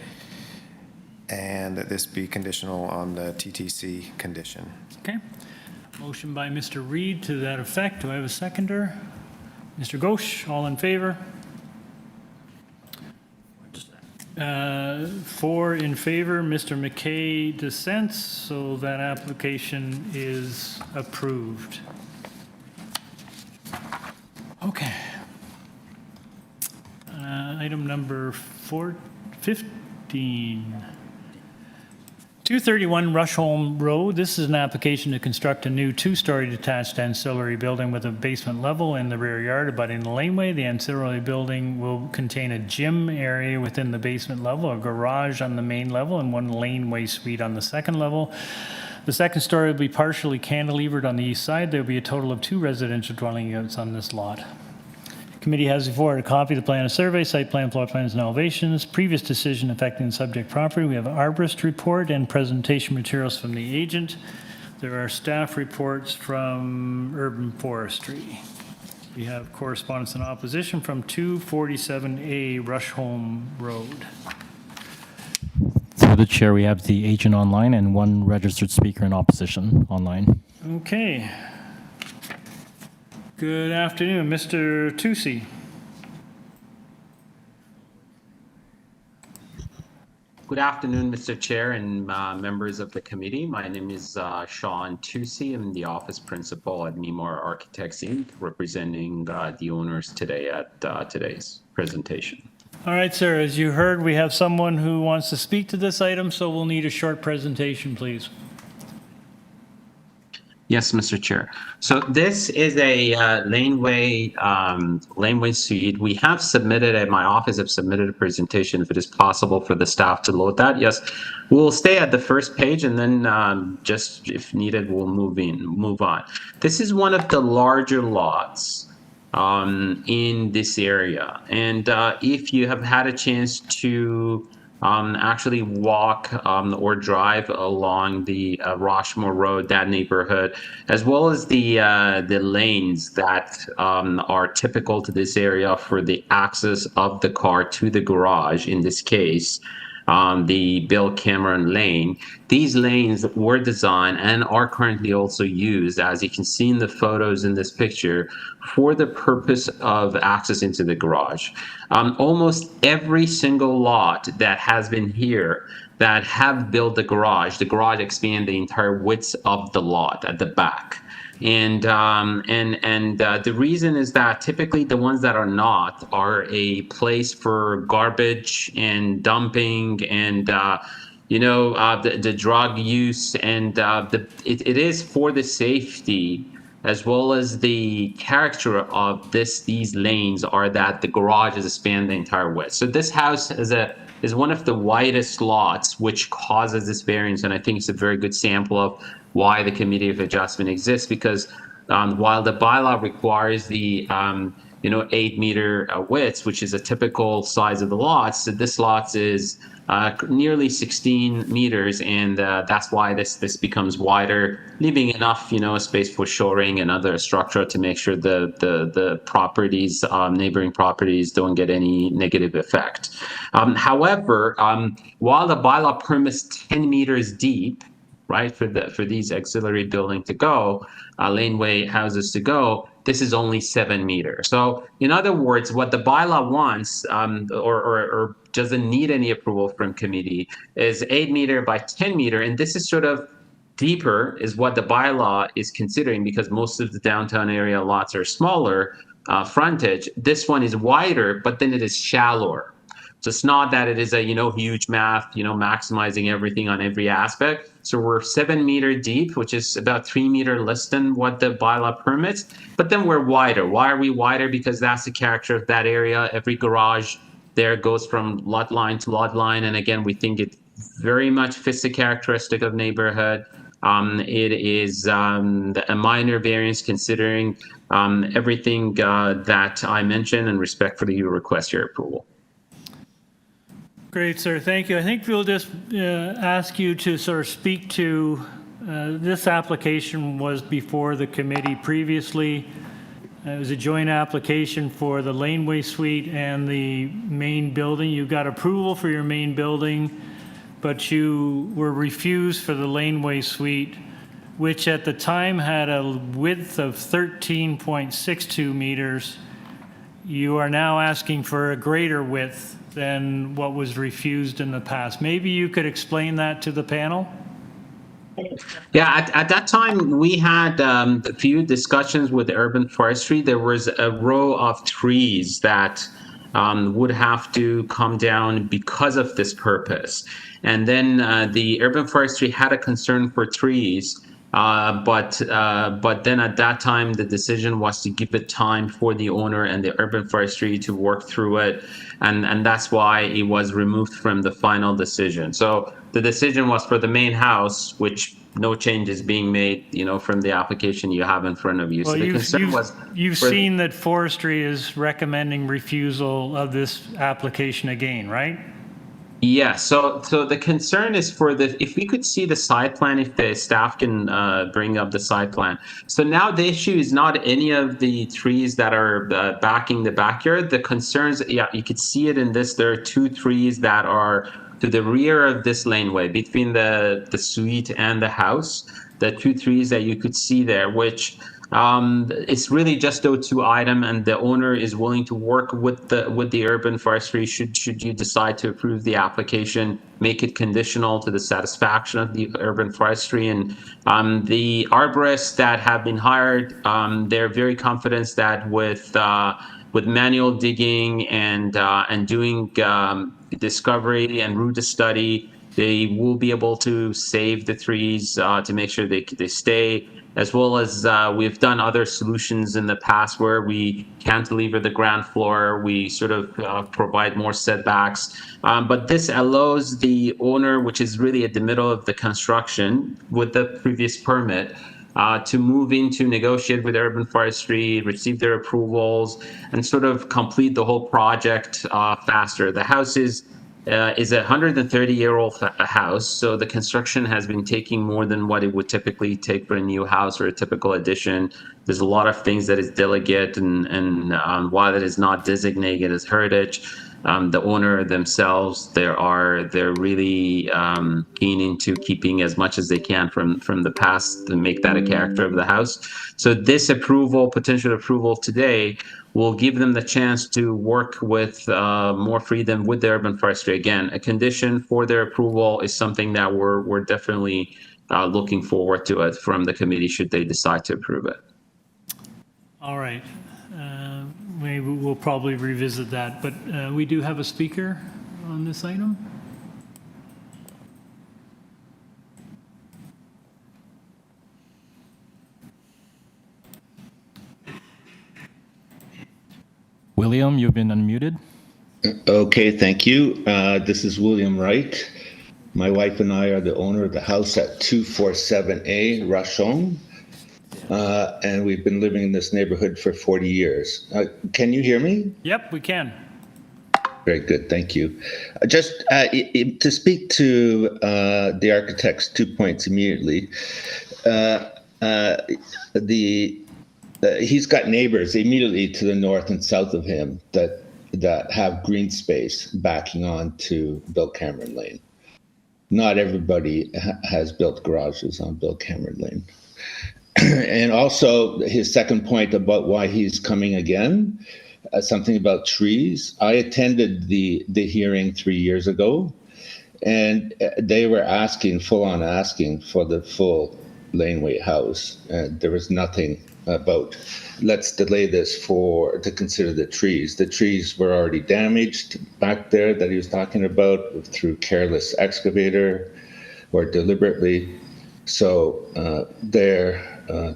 and that this be conditional on the TTC condition. Okay. Motion by Mr. Reed to that effect. Do I have a seconder? Mr. Ghosh, all in favor? 4 in favor. Mr. McKay dissents, so that application is approved. Okay. Item number 15. 231 Rushholme Road. This is an application to construct a new 2-story detached ancillary building with a basement level in the rear yard abutting the laneway. The ancillary building will contain a gym area within the basement level, a garage on the main level, and one laneway suite on the second level. The second story will be partially cantilevered on the east side. There will be a total of 2 residential dwelling units on this lot. Committee has before it a copy of the plan of survey, site plan, floor plans, and elevations, previous decision affecting the subject property. We have an arborist report and presentation materials from the agent. There are staff reports from Urban Forestry. We have correspondence and opposition from 247A Rushholme Road. the chair, we have the agent online and one registered speaker in opposition online. Okay. Good afternoon, Mr. Tusi. Good afternoon, Mr. Chair and members of the committee. My name is Sean Tusi. I'm the office principal at Nemar Architects, Inc., representing the owners today at today's presentation. All right, sir, as you heard, we have someone who wants to speak to this item, so we'll need a short presentation, please. Yes, Mr. Chair. So this is a laneway suite. We have submitted, my office have submitted a presentation if it is possible for the staff to load that. Yes, we'll stay at the first page and then just if needed, we'll move on. This is one of the larger lots in this area. And if you have had a chance to actually walk or drive along the Rushmore Road, that neighborhood, as well as the lanes that are typical to this area for the access of the car to the garage, in this case, the Bill Cameron lane. These lanes were designed and are currently also used, as you can see in the photos in this picture, for the purpose of access into the garage. Almost every single lot that has been here that have built the garage expand the entire width of the lot at the back. And the reason is that typically the ones that are not are a place for garbage and dumping and the drug use, and it is for the safety as well as the character of these lanes are that the garage is span the entire width. So this house is one of the widest lots, which causes this variance, and I think it's a very good sample of why the Committee of Adjustment exists, because while the bylaw requires the 8-meter width, which is a typical size of the lots, so this lot is nearly 16 meters, and that's why this becomes wider, leaving enough space for shoring and other structure to make sure the properties, neighboring properties, don't get any negative effect. However, while the bylaw permits 10 meters deep, right, for these auxiliary building to go, laneway houses to go, this is only 7 meters. So in other words, what the bylaw wants or doesn't need any approval from committee is 8 meter by 10 meter. And this is sort of deeper is what the bylaw is considering, because most of the downtown area lots are smaller frontage. This one is wider, but then it is shallower. So it's not that it is a huge math, maximizing everything on every aspect. So we're 7 meter deep, which is about 3 meter less than what the bylaw permits. But then we're wider. Why are we wider? Because that's the character of that area. Every garage there goes from lot line to lot line, and again, we think it very much fits the characteristic of neighborhood. It is a minor variance considering everything that I mentioned, and respectfully request your approval. Great, sir. Thank you. I think we'll just ask you to sort of speak to this application was before the committee previously. It was a joint application for the laneway suite and the main building. You got approval for your main building, but you were refused for the laneway suite, which at the time had a width of 13.62 meters. You are now asking for a greater width than what was refused in the past. Maybe you could explain that to the panel? Yeah, at that time, we had a few discussions with urban forestry. There was a row of trees that would have to come down because of this purpose. And then the urban forestry had a concern for trees, but then at that time, the decision was to give it time for the owner and the urban forestry to work through it. And that's why it was removed from the final decision. So the decision was for the main house, which no changes being made, from the application you have in front of you. Well, so the concern was you've seen that forestry is recommending refusal of this application again, right? Yeah, so the concern is for if we could see the site plan, if the staff can bring up the site plan. So now the issue is not any of the trees that are backing the backyard. The concerns, yeah, you could see it in this. There are 2 trees that are to the rear of this laneway, between the suite and the house, the 2 trees that you could see there, which it's really just those 2 items, and the owner is willing to work with the urban forestry should you decide to approve the application, make it conditional to the satisfaction of the urban forestry. And the arborists that have been hired, they're very confident that with manual digging and doing discovery and root study, they will be able to save the trees to make sure they stay, as well as we've done other solutions in the past where we cantilever the ground floor, we sort of provide more setbacks. But this allows the owner, which is really at the middle of the construction with the previous permit, to move into negotiate with urban forestry, receive their approvals, and sort of complete the whole project faster. The house is a 130-year-old house, so the construction has been taking more than what it would typically take for a new house or a typical addition. There's a lot of things that is delicate, and while it is not designated as heritage, the owner themselves, they're really keen into keeping as much as they can from the past to make that a character of the house. So this potential approval today, will give them the chance to work with more freedom with the urban forestry. Again, a condition for their approval is something that we're definitely looking forward to it from the committee should they decide to approve it. All right. Maybe we'll probably revisit that, but we do have a speaker on this item. William, you've been unmuted. Okay, thank you. This is William Wright. My wife and I are the owner of the house at 247A RUSHOLME, and we've been living in this neighborhood for 40 years. Can you hear me? Yep, we can. Very good, thank you. Just to speak to the architect's 2 points immediately, he's got neighbors immediately to the north and south of him that have green space backing on to Bill Cameron Lane. Not everybody has built garages on Bill Cameron Lane. And also his second point about why he's coming again, something about trees. I attended the hearing 3 years ago, and they were full on asking for the full laneway house. There was nothing about let's delay this to consider the trees. The trees were already damaged back there that he was talking about through careless excavator or deliberately. So they're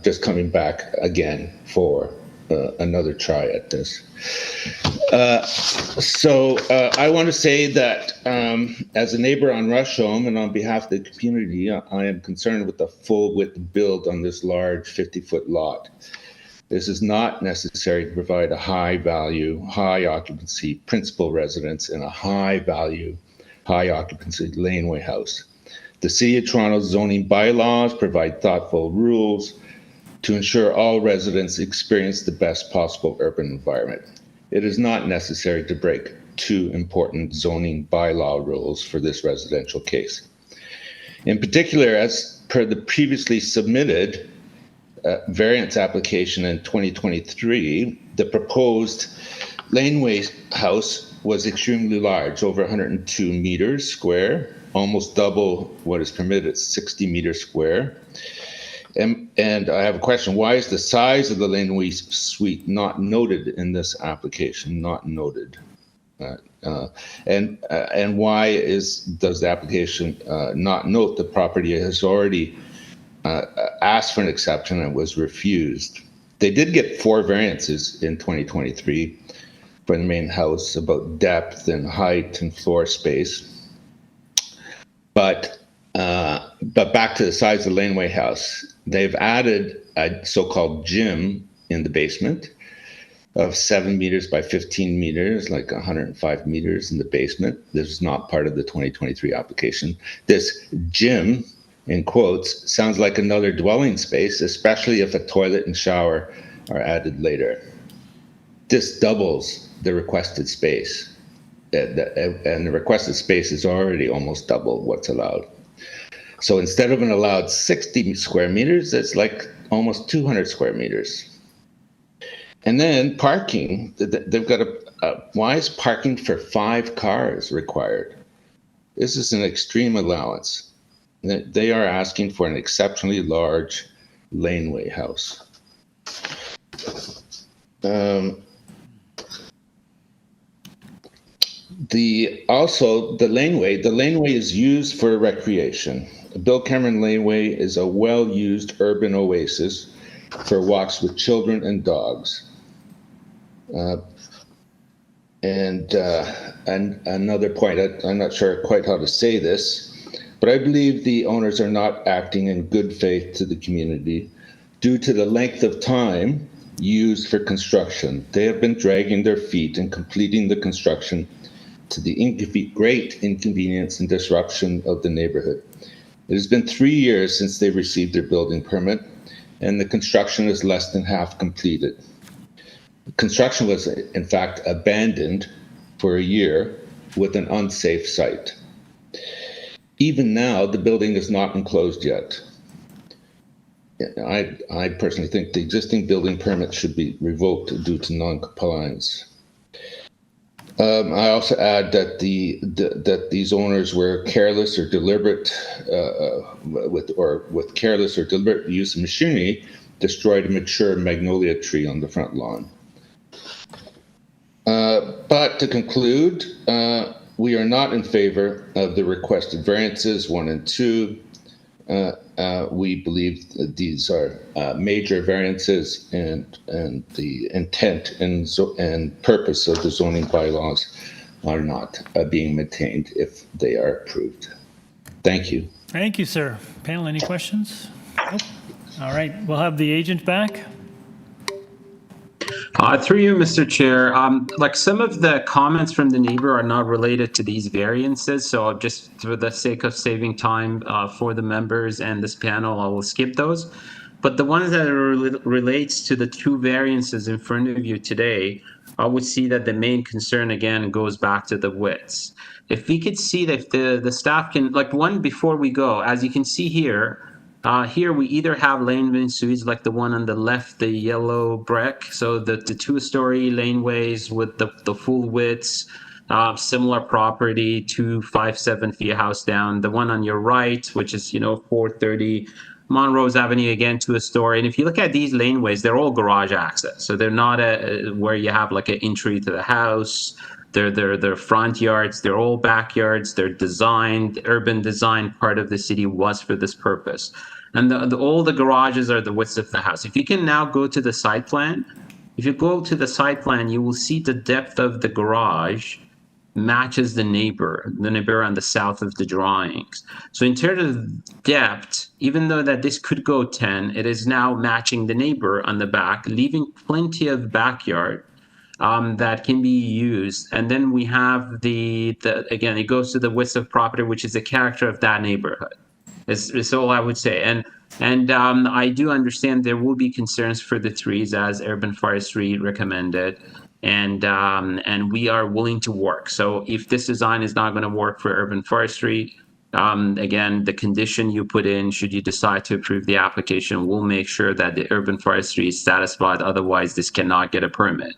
just coming back again for another try at this. So I want to say that as a neighbor on Rusholme and on behalf of the community, I am concerned with the full width build on this large 50-foot lot. This is not necessary to provide a high value, high occupancy principal residence in a high value, high occupancy laneway house. The City of Toronto's zoning bylaws provide thoughtful rules to ensure all residents experience the best possible urban environment. It is not necessary to break two important zoning bylaw rules for this residential case. In particular, as per the previously submitted variance application in 2023, the proposed laneway house was extremely large, over 102 meters square, almost double what is permitted, 60 meters square. And I have a question, why is the size of the laneway suite not noted in this application, not noted? And why does the application not note the property has already asked for an exception and was refused? They did get 4 variances in 2023 for the main house about depth and height and floor space. But back to the size of the laneway house, they've added a so-called gym in the basement of 7 meters by 15 meters, like 105 meters in the basement. This is not part of the 2023 application. This gym, in quotes, sounds like another dwelling space, especially if a toilet and shower are added later. This doubles the requested space. and the requested space is already almost double what's allowed. So instead of an allowed 60 square meters, it's like almost 200 square meters. And then parking, they've got why is parking for 5 cars required? This is an extreme allowance. They are asking for an exceptionally large laneway house. Also, the laneway is used for recreation. Bill Cameron Laneway is a well-used urban oasis for walks with children and dogs. And another point, I'm not sure quite how to say this, but I believe the owners are not acting in good faith to the community due to the length of time used for construction. They have been dragging their feet in completing the construction to the great inconvenience and disruption of the neighborhood. It has been 3 years since they received their building permit, and the construction is less than half completed. Construction was, in fact, abandoned for a year with an unsafe site. Even now, the building is not enclosed yet. I personally think the existing building permit should be revoked due to non-compliance. I also add that that these owners were careless or deliberate with careless or deliberate use of machinery destroyed a mature magnolia tree on the front lawn. But to conclude, we are not in favor of the requested variances 1 and 2. We believe that these are major variances, and the intent and purpose of the zoning bylaws are not being maintained if they are approved. Thank you. Thank you, sir. Panel, any questions? Nope. All right, we'll have the agent back. Through you, Mr. Chair, like some of the comments from the neighbor are not related to these variances, so just for the sake of saving time for the members and this panel, I will skip those. But the ones that relates to the 2 variances in front of you today, I would see that the main concern again goes back to the widths. If we could see that if the staff can, like one before we go, as you can see here, here we either have laneway suites like the one on the left, the yellow brick, so the 2-story laneways with the full widths, similar property, 257 feet a house down. The one on your right, which is 430 Monrose Avenue, again 2-story. And if you look at these laneways, they're all garage access, so they're not where you have like an entry to the house. They're front yards, they're all backyards, they're designed, urban design part of the city was for this purpose. And all the garages are the width of the house. If you can now go to the site plan, if you go to the site plan, you will see the depth of the garage matches the neighbor on the south of the drawings. So in terms of depth, even though that this could go 10, it is now matching the neighbor on the back, leaving plenty of backyard that can be used. And then we have again, it goes to the width of property, which is the character of that neighborhood. It's all I would say. And I do understand there will be concerns for the trees as urban forestry recommended. And we are willing to work. So if this design is not going to work for urban forestry, again, the condition you put in, should you decide to approve the application, will make sure that the urban forestry is satisfied. Otherwise, this cannot get a permit.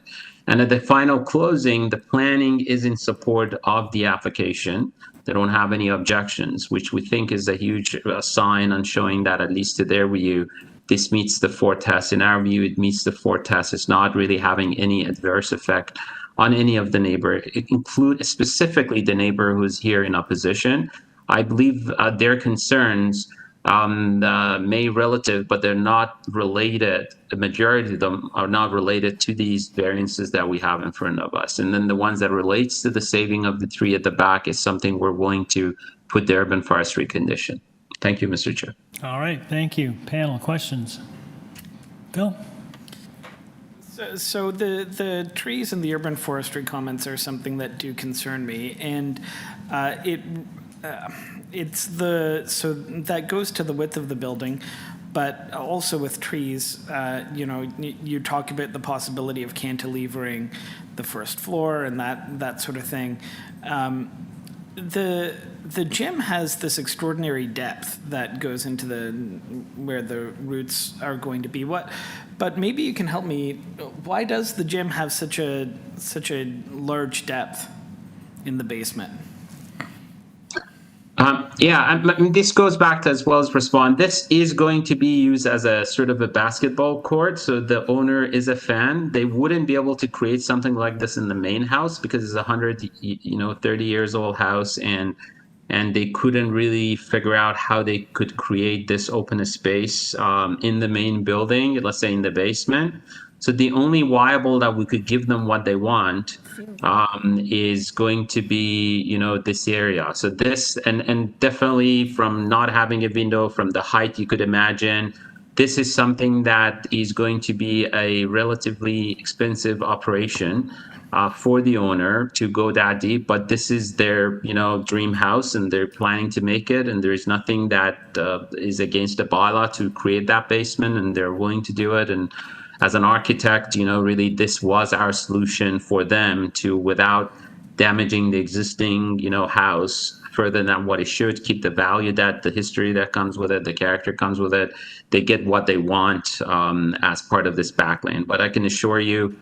And at the final closing, the planning is in support of the application. They don't have any objections, which we think is a huge sign on showing that, at least to their view, this meets the 4 tests. In our view, it meets the 4 tests. It's not really having any adverse effect on any of the neighbor. It includes specifically the neighbor who's here in opposition. I believe their concerns may relative, but they're not related. The majority of them are not related to these variances that we have in front of us. And then the ones that relates to the saving of the tree at the back is something we're willing to put the urban forestry condition. Thank you, Mr. Chair. All right, thank you. Panel, questions? Bill? So the trees and the urban forestry comments are something that do concern me, and so that goes to the width of the building, but also with trees, you talk about the possibility of cantilevering the first floor and that sort of thing. The gym has this extraordinary depth that goes into where the roots are going to be. But maybe you can help me. Why does the gym have such a large depth in the basement? This goes back to, as well as respond. This is going to be used as a sort of a basketball court. So the owner is a fan. They wouldn't be able to create something like this in the main house because it's a 30 years old house, and they couldn't really figure out how they could create this open space in the main building, let's say in the basement. So the only viable that we could give them what they want is going to be, this area. So this, and definitely from not having a window, from the height you could imagine, this is something that is going to be a relatively expensive operation for the owner to go that deep. But this is their, dream house, and they're planning to make it. And there is nothing that is against the bylaw to create that basement, and they're willing to do it. And as an architect, really this was our solution for them to, without damaging the existing, house further than what it should, keep the value, that the history that comes with it, the character comes with it. They get what they want as part of this backlane. But I can assure you,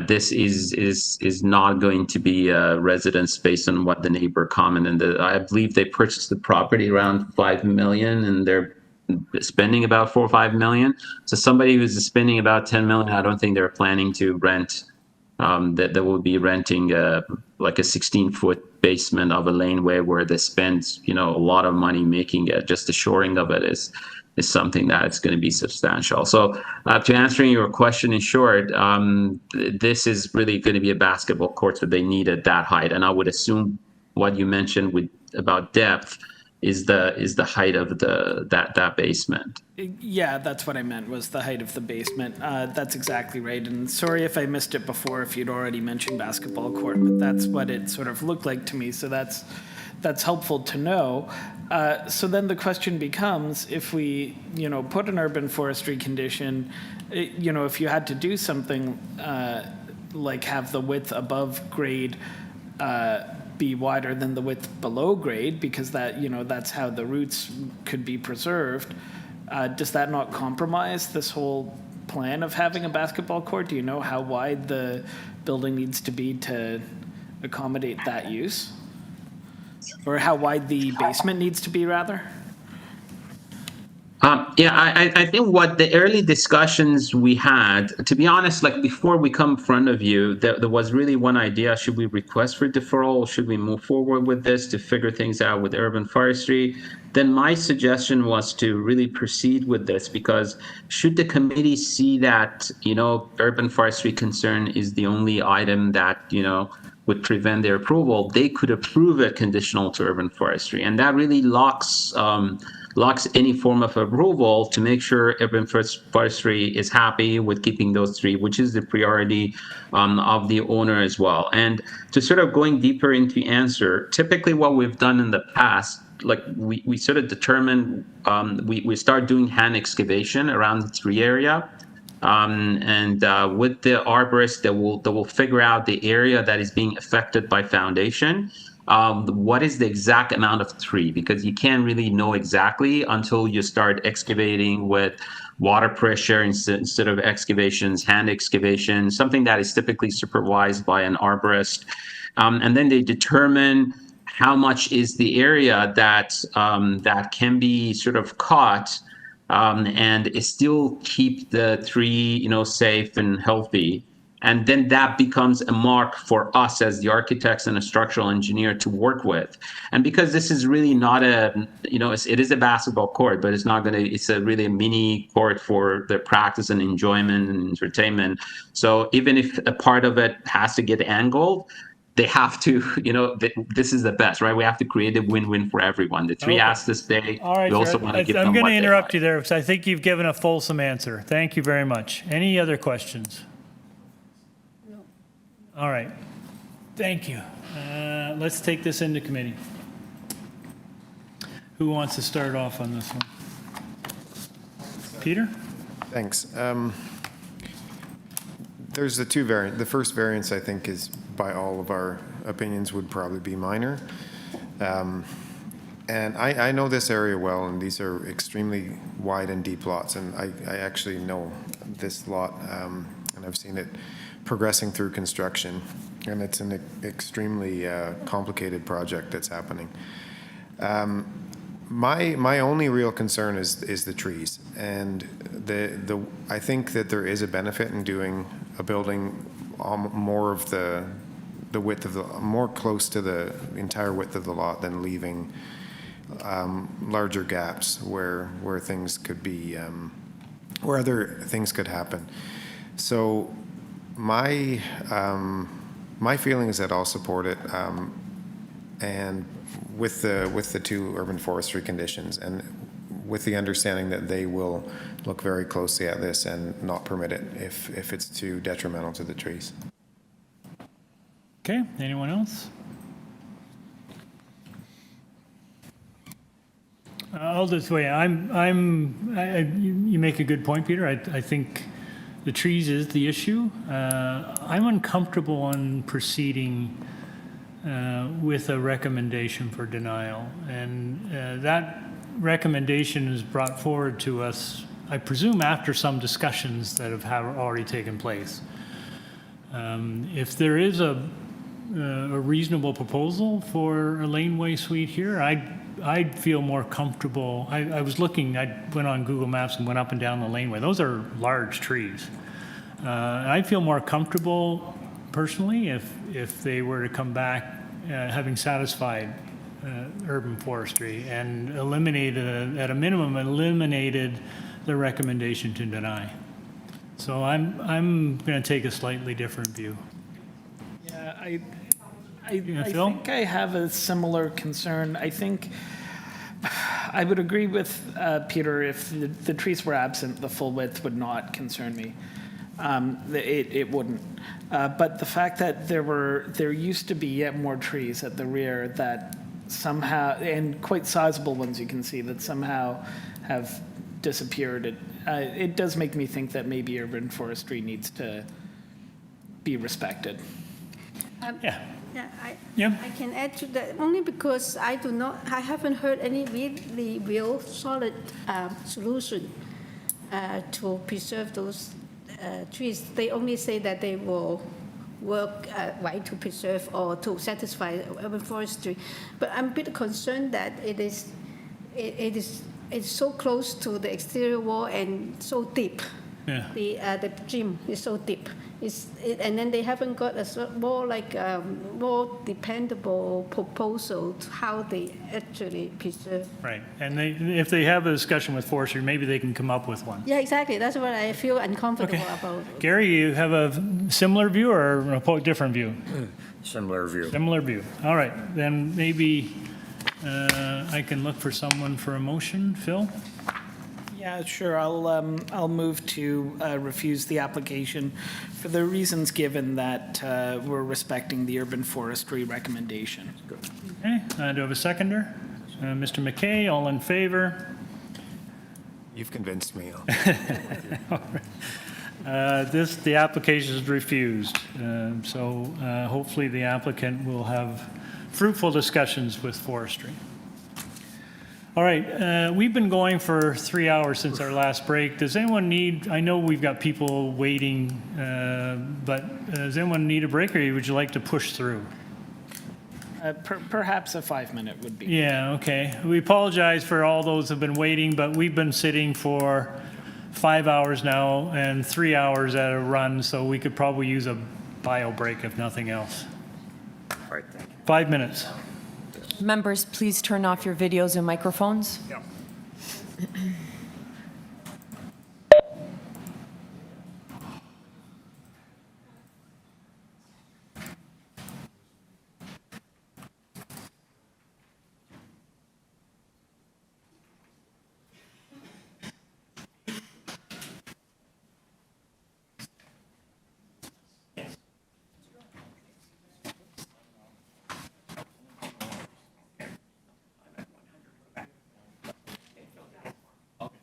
this is not going to be a residence based on what the neighbor commented. I believe they purchased the property around $5 million, and they're spending about $4 or $5 million. So somebody who's spending about $10 million, I don't think they're planning to rent. That they will be renting like a 16-foot basement of a laneway where they spend a lot of money making it. Just the shoring of it is something that it's going to be substantial. So to answering your question in short, this is really going to be a basketball court, so they need it that height. And I would assume what you mentioned about depth is the height of that basement. Yeah, that's what I meant, was the height of the basement. That's exactly right. And sorry if I missed it before, if you'd already mentioned basketball court, but that's what it sort of looked like to me. So that's helpful to know. So then the question becomes, if we, put an urban forestry condition, if you had to do something like have the width above grade be wider than the width below grade, because that's how the roots could be preserved. Does that not compromise this whole plan of having a basketball court? Do you know how wide the building needs to be to accommodate that use? Or how wide the basement needs to be, rather? I think what the early discussions we had, to be honest, like before we come in front of you, there was really one idea: should we request for deferral? Should we move forward with this to figure things out with urban forestry? Then my suggestion was to really proceed with this, because should the committee see that, urban forestry concern is the only item that, would prevent their approval, they could approve it conditional to urban forestry. And that really locks any form of approval to make sure urban forestry is happy with keeping those three, which is the priority of the owner as well. And to sort of going deeper into answer, typically what we've done in the past, like we sort of determine, we start doing hand excavation around the tree area. With the arborist, they will figure out the area that is being affected by foundation. What is the exact amount of tree? Because you can't really know exactly until you start excavating with water pressure instead of excavations, hand excavation, something that is typically supervised by an arborist. And then they determine how much is the area that can be sort of caught and still keep the tree, safe and healthy. And then that becomes a mark for us as the architects and a structural engineer to work with. And because this is really not it is a basketball court, but it's really a mini court for the practice and enjoyment and entertainment. So even if a part of it has to get angled, they have to, this is the best, right? We have to create a win-win for everyone. The tree has to stay. All right, we also want to give them I'm going what to they interrupt like. you there, because I think you've given a fulsome answer. Thank you very much. Any other questions? No. All right. Thank you. Let's take this into committee. Who wants to start off on this one? Peter? Thanks. There's the two variant. The first variance, I think, is by all of our opinions would probably be minor. And I know this area well, and these are extremely wide and deep lots, and I actually know this lot, and I've seen it progressing through construction, and it's an extremely complicated project that's happening. My only real concern is the trees, and I think that there is a benefit in doing a building more of the width of the more close to the entire width of the lot than leaving larger gaps where things could be where other things could happen. So my feeling is that I'll support it, and with the two urban forestry conditions, and with the understanding that they will look very closely at this and not permit it if it's too detrimental to the trees. Okay, anyone else? I'll just wait. You make a good point, Peter. I think the trees is the issue. I'm uncomfortable on proceeding with a recommendation for denial, and that recommendation is brought forward to us, I presume, after some discussions that have already taken place. If there is a reasonable proposal for a laneway suite here, I'd feel more comfortable. I was looking, I went on Google Maps and went up and down the laneway. Those are large trees. I'd feel more comfortable personally if they were to come back having satisfied urban forestry and eliminated, at a minimum, eliminated the recommendation to deny. So I'm going to take a slightly different view. Yeah, I Phil? think I have a similar concern. I think I would agree with Peter. If the trees were absent, the full width would not concern me. It wouldn't. But the fact that there used to be yet more trees at the rear that somehow, and quite sizable ones you can see, that somehow have disappeared, it does make me think that maybe urban forestry needs to be respected. I can add to that only because I haven't heard any really real solid solution to preserve those trees. They only say that they will work right to preserve or to satisfy urban forestry, but I'm a bit concerned that it's so close to the exterior wall and so deep. Yeah. The gym is so deep. And then they haven't got a more dependable proposal to how they actually preserve. Right, and if they have a discussion with forestry, maybe they can come up with one. Yeah, exactly. That's what I feel uncomfortable about. Gary, you have a similar view or a different view? Similar view. Similar view. All right, then maybe I can look for someone for a motion. Phil? Yeah, sure. I'll move to refuse the application for the reasons given that we're respecting the urban forestry recommendation. Okay, do I have a seconder? Mr. McKay, all in favor? You've convinced me. The application is refused. So hopefully the applicant will have fruitful discussions with forestry. All right, we've been going for 3 hours since our last break. Does anyone need, I know we've got people waiting, but does anyone need a break, or would you like to push through? Perhaps a 5-minute would be. Yeah, okay. We apologize for all those who've been waiting, but we've been sitting for 5 hours now and 3 hours at a run, so we could probably use a bio break if nothing else. All right, thank you. 5 minutes. Members, please turn off your videos and microphones. Yeah. Okay.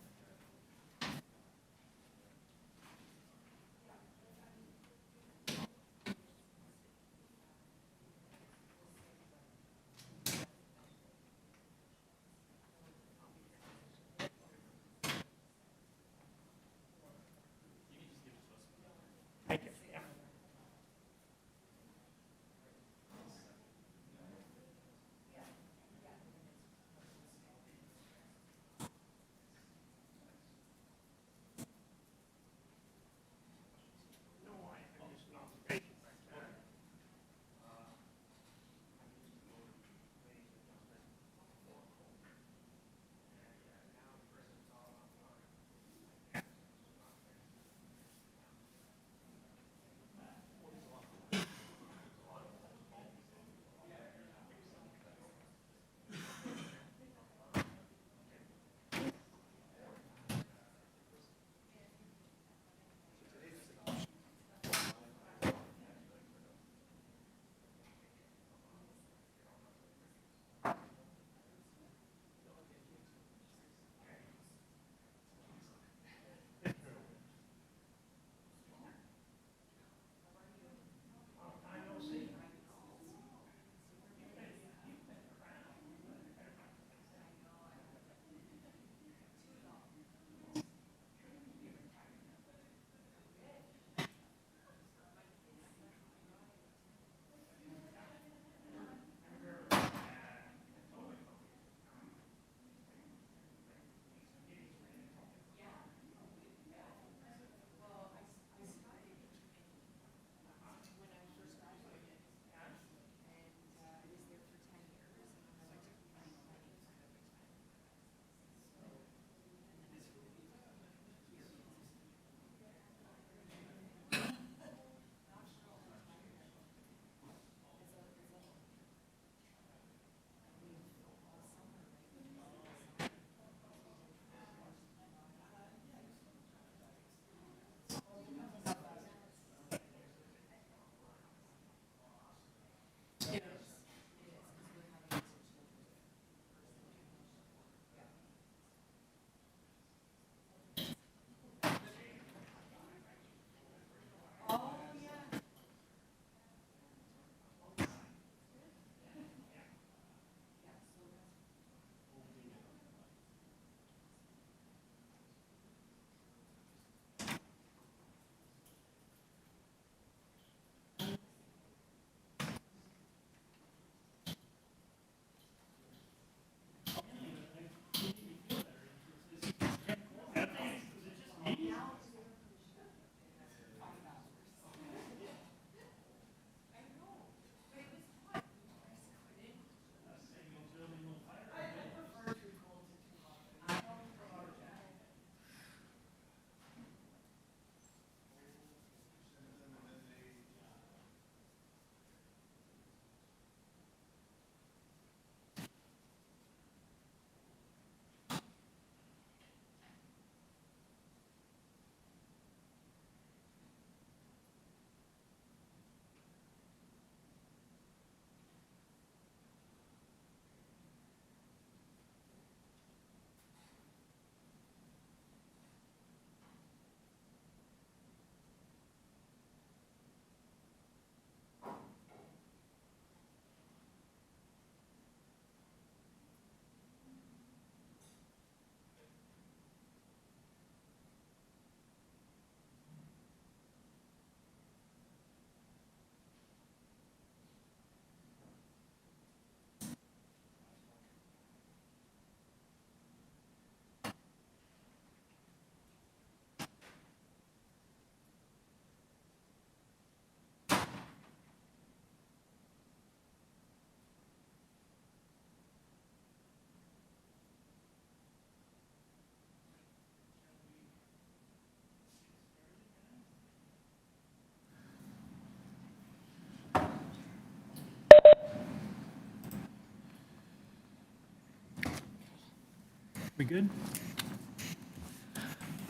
We good?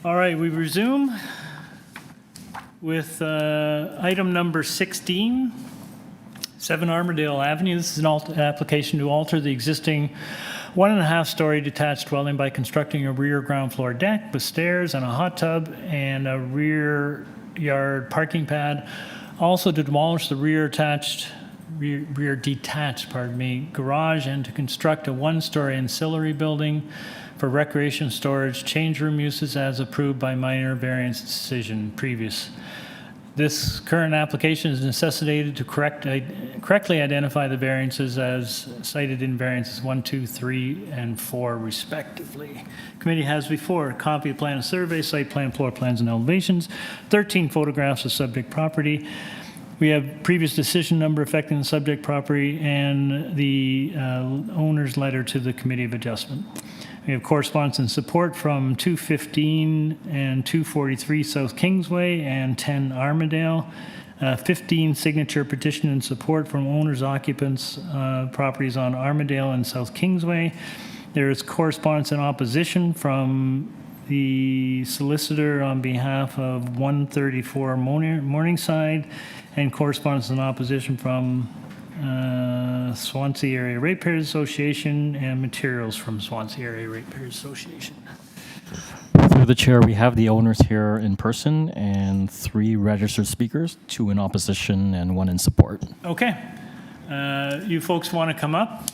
All right, we resume with item number 16, 7 Armadale Avenue. This is an application to alter the existing 1.5-story detached dwelling by constructing a rear ground floor deck with stairs and a hot tub and a rear yard parking pad. Also to demolish the rear detached garage and to construct a 1-story ancillary building for recreation storage, change room uses as approved by minor variance decision previous. This current application is necessitated to correctly identify the variances as cited in variances 1, 2, 3, and 4 respectively. Committee has before a copy of plan and survey, site plan, floor plans, and elevations, 13 photographs of subject property. We have previous decision number affecting the subject property and the owner's letter to the Committee of Adjustment. We have correspondence and support from 215 and 243 South Kingsway and 10 Armadale. 15 signature petition and support from owners, occupants, properties on Armadale and South Kingsway. There is correspondence and opposition from the solicitor on behalf of 134 Morningside, and correspondence and opposition from Swansea Area Ratepayers Association and materials from Swansea Area Ratepayers Association. Through the chair, we have the owners here in person and 3 registered speakers, 2 in opposition and 1 in support. Okay. You folks want to come up?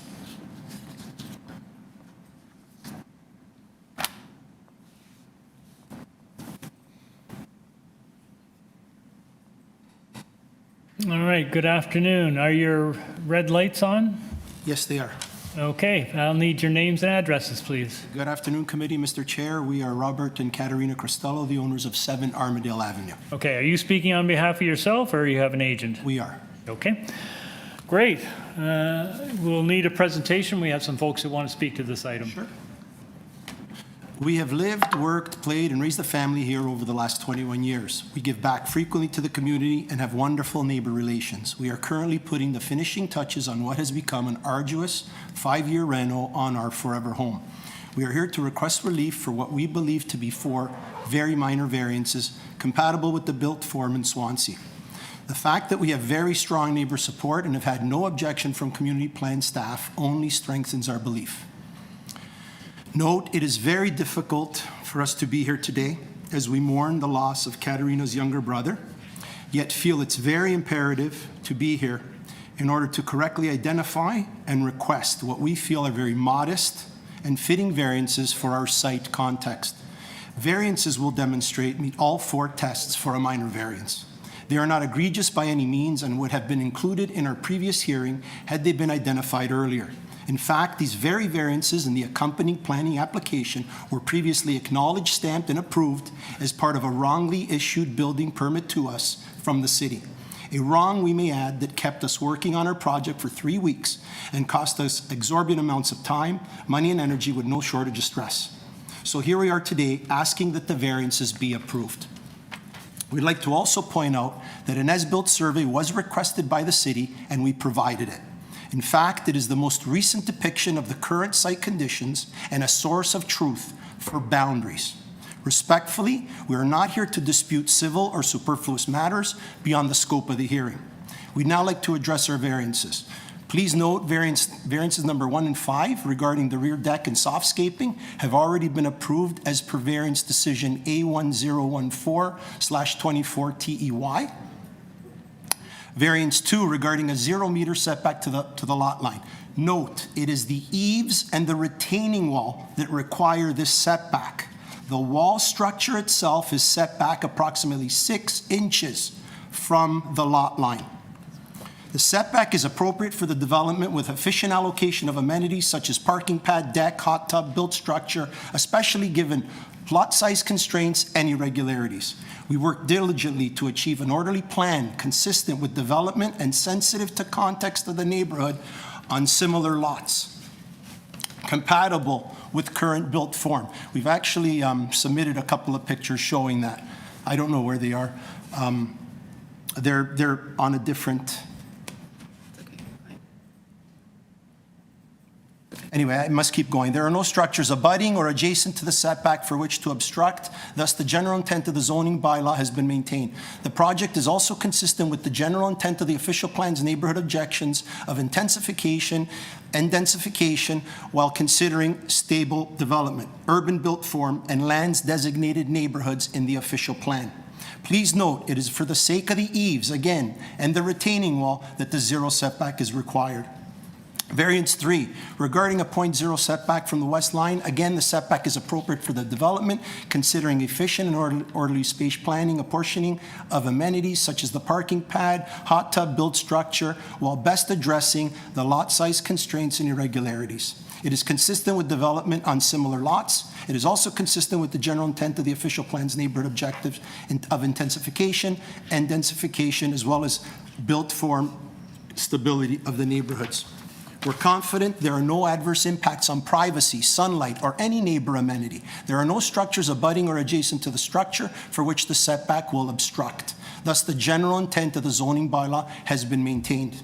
All right, good afternoon. Are your red lights on? Yes, they are. Okay, I'll need your names and addresses, please. Good afternoon, committee, Mr. Chair. We are Robert and Katerina Cristello, the owners of 7 Armadale Avenue. Okay, are you speaking on behalf of yourself or you have an agent? We are. Okay, great. We'll need a presentation. We have some folks who want to speak to this item. Sure. We have lived, worked, played, and raised a family here over the last 21 years. We give back frequently to the community and have wonderful neighbor relations. We are currently putting the finishing touches on what has become an arduous 5-year reno on our forever home. We are here to request relief for what we believe to be 4 very minor variances compatible with the built form in Swansea. The fact that we have very strong neighbor support and have had no objection from community plan staff only strengthens our belief. Note, it is very difficult for us to be here today as we mourn the loss of Katerina's younger brother, yet feel it's very imperative to be here in order to correctly identify and request what we feel are very modest and fitting variances for our site context. Variances will demonstrate meet all 4 tests for a minor variance. They are not egregious by any means and would have been included in our previous hearing had they been identified earlier. In fact, these very variances in the accompanying planning application were previously acknowledged, stamped, and approved as part of a wrongly issued building permit to us from the city. A wrong, we may add, that kept us working on our project for 3 weeks and cost us exorbitant amounts of time, money, and energy with no shortage of stress. So here we are today asking that the variances be approved. We'd like to also point out that an as-built survey was requested by the city and we provided it. In fact, it is the most recent depiction of the current site conditions and a source of truth for boundaries. Respectfully, we are not here to dispute civil or superfluous matters beyond the scope of the hearing. We'd now like to address our variances. Please note variances number 1 and 5 regarding the rear deck and softscaping have already been approved as per variance decision A1014/24 TEY. Variance 2 regarding a 0-meter setback to the lot line. Note, it is the eaves and the retaining wall that require this setback. The wall structure itself is set back approximately 6 inches from the lot line. The setback is appropriate for the development with efficient allocation of amenities such as parking pad, deck, hot tub, built structure, especially given lot size constraints and irregularities. We work diligently to achieve an orderly plan consistent with development and sensitive to context of the neighborhood on similar lots, compatible with current built form. We've actually submitted a couple of pictures showing that. I don't know where they are. They're on a different. Anyway, I must keep going. There are no structures abutting or adjacent to the setback for which to obstruct. Thus, the general intent of the zoning bylaw has been maintained. The project is also consistent with the general intent of the official plan's neighborhood objections of intensification and densification while considering stable development, urban built form, and lands designated neighborhoods in the official plan. Please note, it is for the sake of the eaves, again, and the retaining wall that the zero setback is required. Variance 3, regarding a 0.0 setback from the west line, again, the setback is appropriate for the development, considering efficient and orderly space planning, apportioning of amenities such as the parking pad, hot tub built structure, while best addressing the lot size constraints and irregularities. It is consistent with development on similar lots. It is also consistent with the general intent of the official plan's neighborhood objectives of intensification and densification, as well as built form stability of the neighborhoods. We're confident there are no adverse impacts on privacy, sunlight, or any neighbor amenity. There are no structures abutting or adjacent to the structure for which the setback will obstruct. Thus, the general intent of the zoning bylaw has been maintained.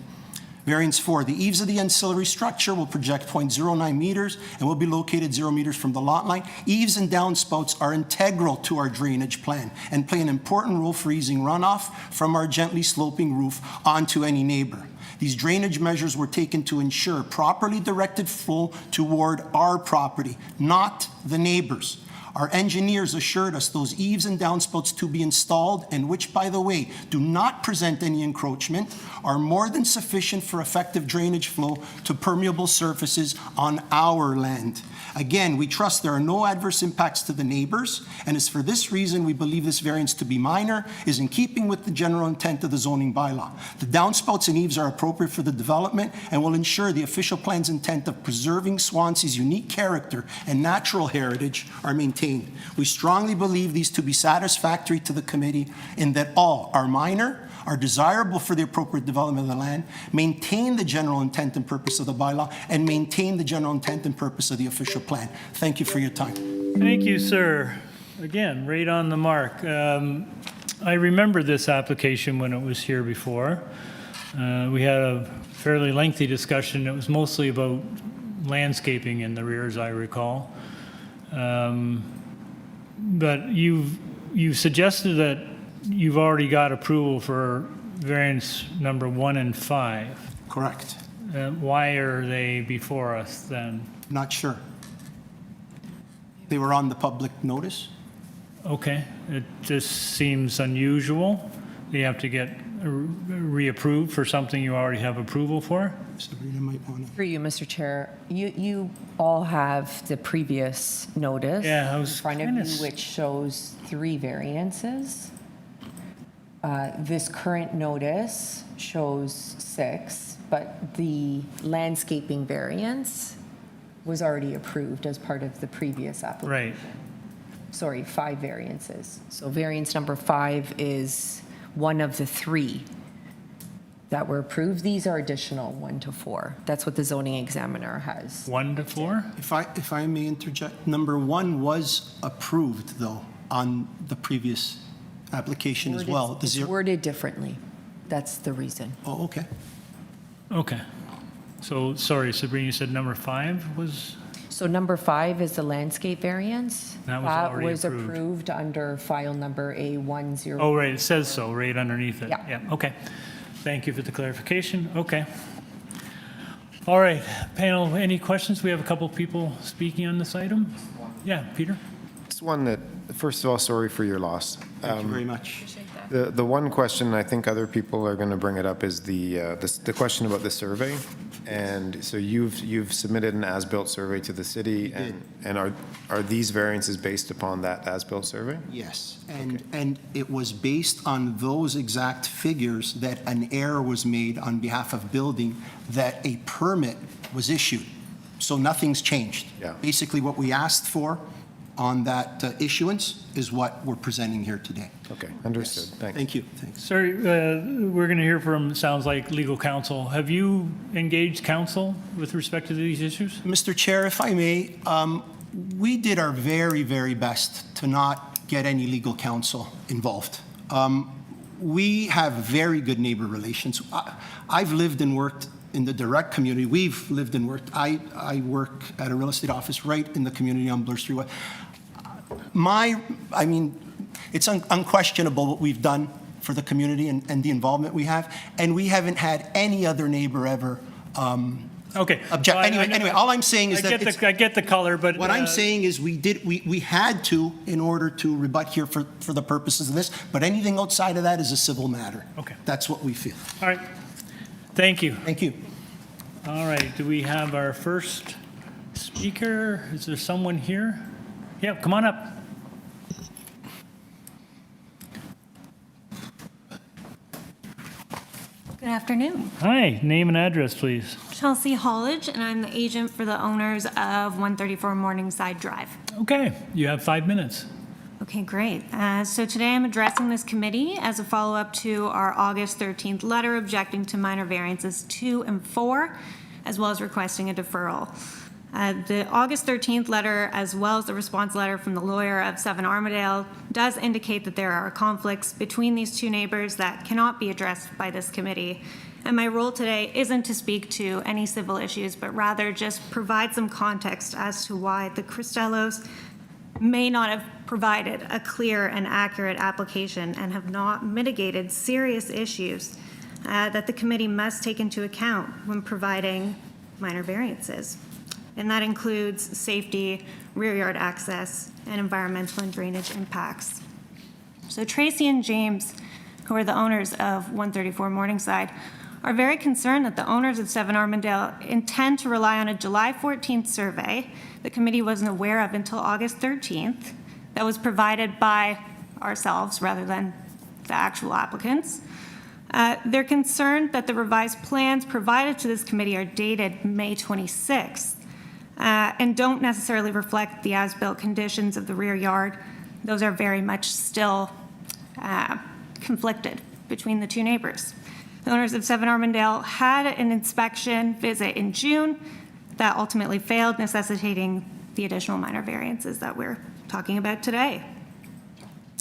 Variance 4, the eaves of the ancillary structure will project 0.09 meters and will be located 0 meters from the lot line. Eaves and downspouts are integral to our drainage plan and play an important role for easing runoff from our gently sloping roof onto any neighbor. These drainage measures were taken to ensure properly directed flow toward our property, not the neighbors. Our engineers assured us those eaves and downspouts to be installed, and which, by the way, do not present any encroachment, are more than sufficient for effective drainage flow to permeable surfaces on our land. Again, we trust there are no adverse impacts to the neighbors, and it's for this reason we believe this variance to be minor, is in keeping with the general intent of the zoning bylaw. The downspouts and eaves are appropriate for the development and will ensure the official plan's intent of preserving Swansea's unique character and natural heritage are maintained. We strongly believe these to be satisfactory to the committee in that all are minor, are desirable for the appropriate development of the land, maintain the general intent and purpose of the bylaw, and maintain the general intent and purpose of the official plan. Thank you for your time. Thank you, sir. Again, right on the mark. I remember this application when it was here before. We had a fairly lengthy discussion. It was mostly about landscaping in the rear, as I recall. But you suggested that you've already got approval for variance number 1 and 5. Correct. Why are they before us then? Not sure. They were on the public notice. Okay, it just seems unusual. You have to get reapproved for something you already have approval for? Sabrina might want to. Through you, Mr. Chair, you all have the previous notice in front of you, which shows 3 variances. This current notice shows 6, but the landscaping variance was already approved as part of the previous application. Right. Sorry, 5 variances. So variance number 5 is one of the 3 that were approved. These are additional 1 to 4. That's what the zoning examiner has. 1 to 4? If I may interject, number 1 was approved, though, on the previous application as well. It's worded differently. That's the reason. Oh, okay. Okay. So, sorry, Sabrina, you said number 5 was? So number 5 is the landscape variance. That was already approved under file number A10. Oh, right, it says so right underneath it. Yeah. Okay. Thank you for the clarification. Okay. All right, panel, any questions? We have a couple people speaking on this item. Yeah, Peter? It's one that, first of all, sorry for your loss. Thank you very much. The one question, I think other people are going to bring it up, is the question about the survey. And so you've submitted an as-built survey to the city, and are these variances based upon that as-built survey? Yes, and it was based on those exact figures that an error was made on behalf of building, that a permit was issued. So nothing's changed. Yeah. Basically, what we asked for on that issuance is what we're presenting here today. Okay, understood. Yes. Thanks. Thank you. Thanks. Sorry, we're going to hear from, sounds like, legal counsel. Have you engaged counsel with respect to these issues? Mr. Chair, if I may, we did our very, very best to not get any legal counsel involved. We have very good neighbor relations. I've lived and worked in the direct community. We've lived and worked. I work at a real estate office right in the community on Bloor Street. I mean, it's unquestionable what we've done for the community and the involvement we have, and we haven't had any other neighbor ever Okay. object. Well, Anyway, all I'm saying is I get the color, but what I'm saying is we had to in order to rebut here for the purposes of this, but anything outside of that is a civil matter. Okay. That's what we feel. All right. Thank you. Thank you. All right. Do we have our first speaker? Is there someone here? Yeah, come on up. Good afternoon. Hi. Name and address, please. Chelsea Hollage, and I'm the agent for the owners of 134 Morningside Drive. Okay. You have 5 minutes. Okay, great. So today I'm addressing this committee as a follow-up to our August 13th letter objecting to minor variances 2 and 4, as well as requesting a deferral. The August 13th letter, as well as the response letter from the lawyer of 7 Armadale, does indicate that there are conflicts between these two neighbors that cannot be addressed by this committee. And my role today isn't to speak to any civil issues, but rather just provide some context as to why the Cristellos may not have provided a clear and accurate application and have not mitigated serious issues that the committee must take into account when providing minor variances. And that includes safety, rear yard access, and environmental and drainage impacts. So Tracy and James, who are the owners of 134 Morningside, are very concerned that the owners of 7 Armadale intend to rely on a July 14th survey the committee wasn't aware of until August 13th that was provided by ourselves rather than the actual applicants. They're concerned that the revised plans provided to this committee are dated May 26th and don't necessarily reflect the as-built conditions of the rear yard. Those are very much still conflicted between the two neighbors. The owners of 7 Armadale had an inspection visit in June that ultimately failed, necessitating the additional minor variances that we're talking about today.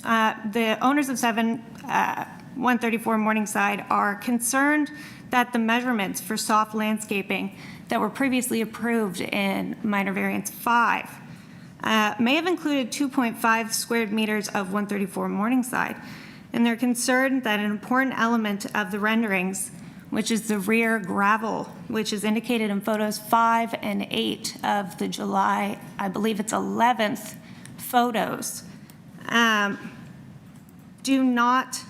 The owners of 134 Morningside are concerned that the measurements for soft landscaping that were previously approved in minor variance 5 may have included 2.5 square meters of 134 Morningside. And they're concerned that an important element of the renderings, which is the rear gravel, which is indicated in photos 5 and 8 of the July, I believe it's 11th photos, do not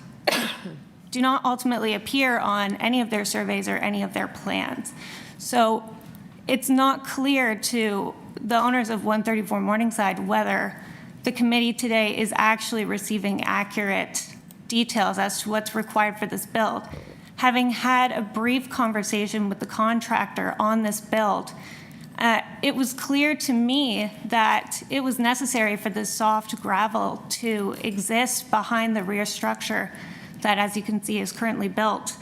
ultimately appear on any of their surveys or any of their plans. So it's not clear to the owners of 134 Morningside whether the committee today is actually receiving accurate details as to what's required for this build. Having had a brief conversation with the contractor on this build, it was clear to me that it was necessary for this soft gravel to exist behind the rear structure that, as you can see, is currently built.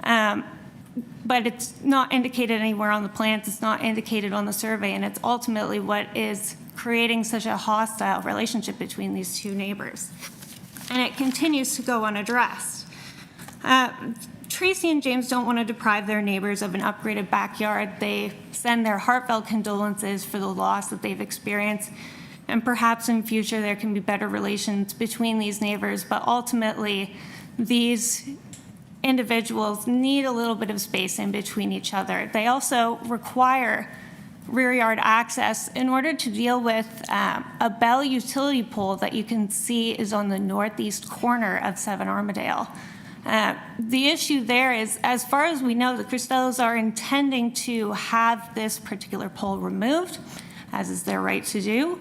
But it's not indicated anywhere on the plans, it's not indicated on the survey, and it's ultimately what is creating such a hostile relationship between these two neighbors. And it continues to go unaddressed. Tracy and James don't want to deprive their neighbors of an upgraded backyard. They send their heartfelt condolences for the loss that they've experienced, and perhaps in future there can be better relations between these neighbors, but ultimately these individuals need a little bit of space in between each other. They also require rear yard access in order to deal with a Bell utility pole that you can see is on the northeast corner of 7 Armadale. The issue there is, as far as we know, the Cristellos are intending to have this particular pole removed, as is their right to do.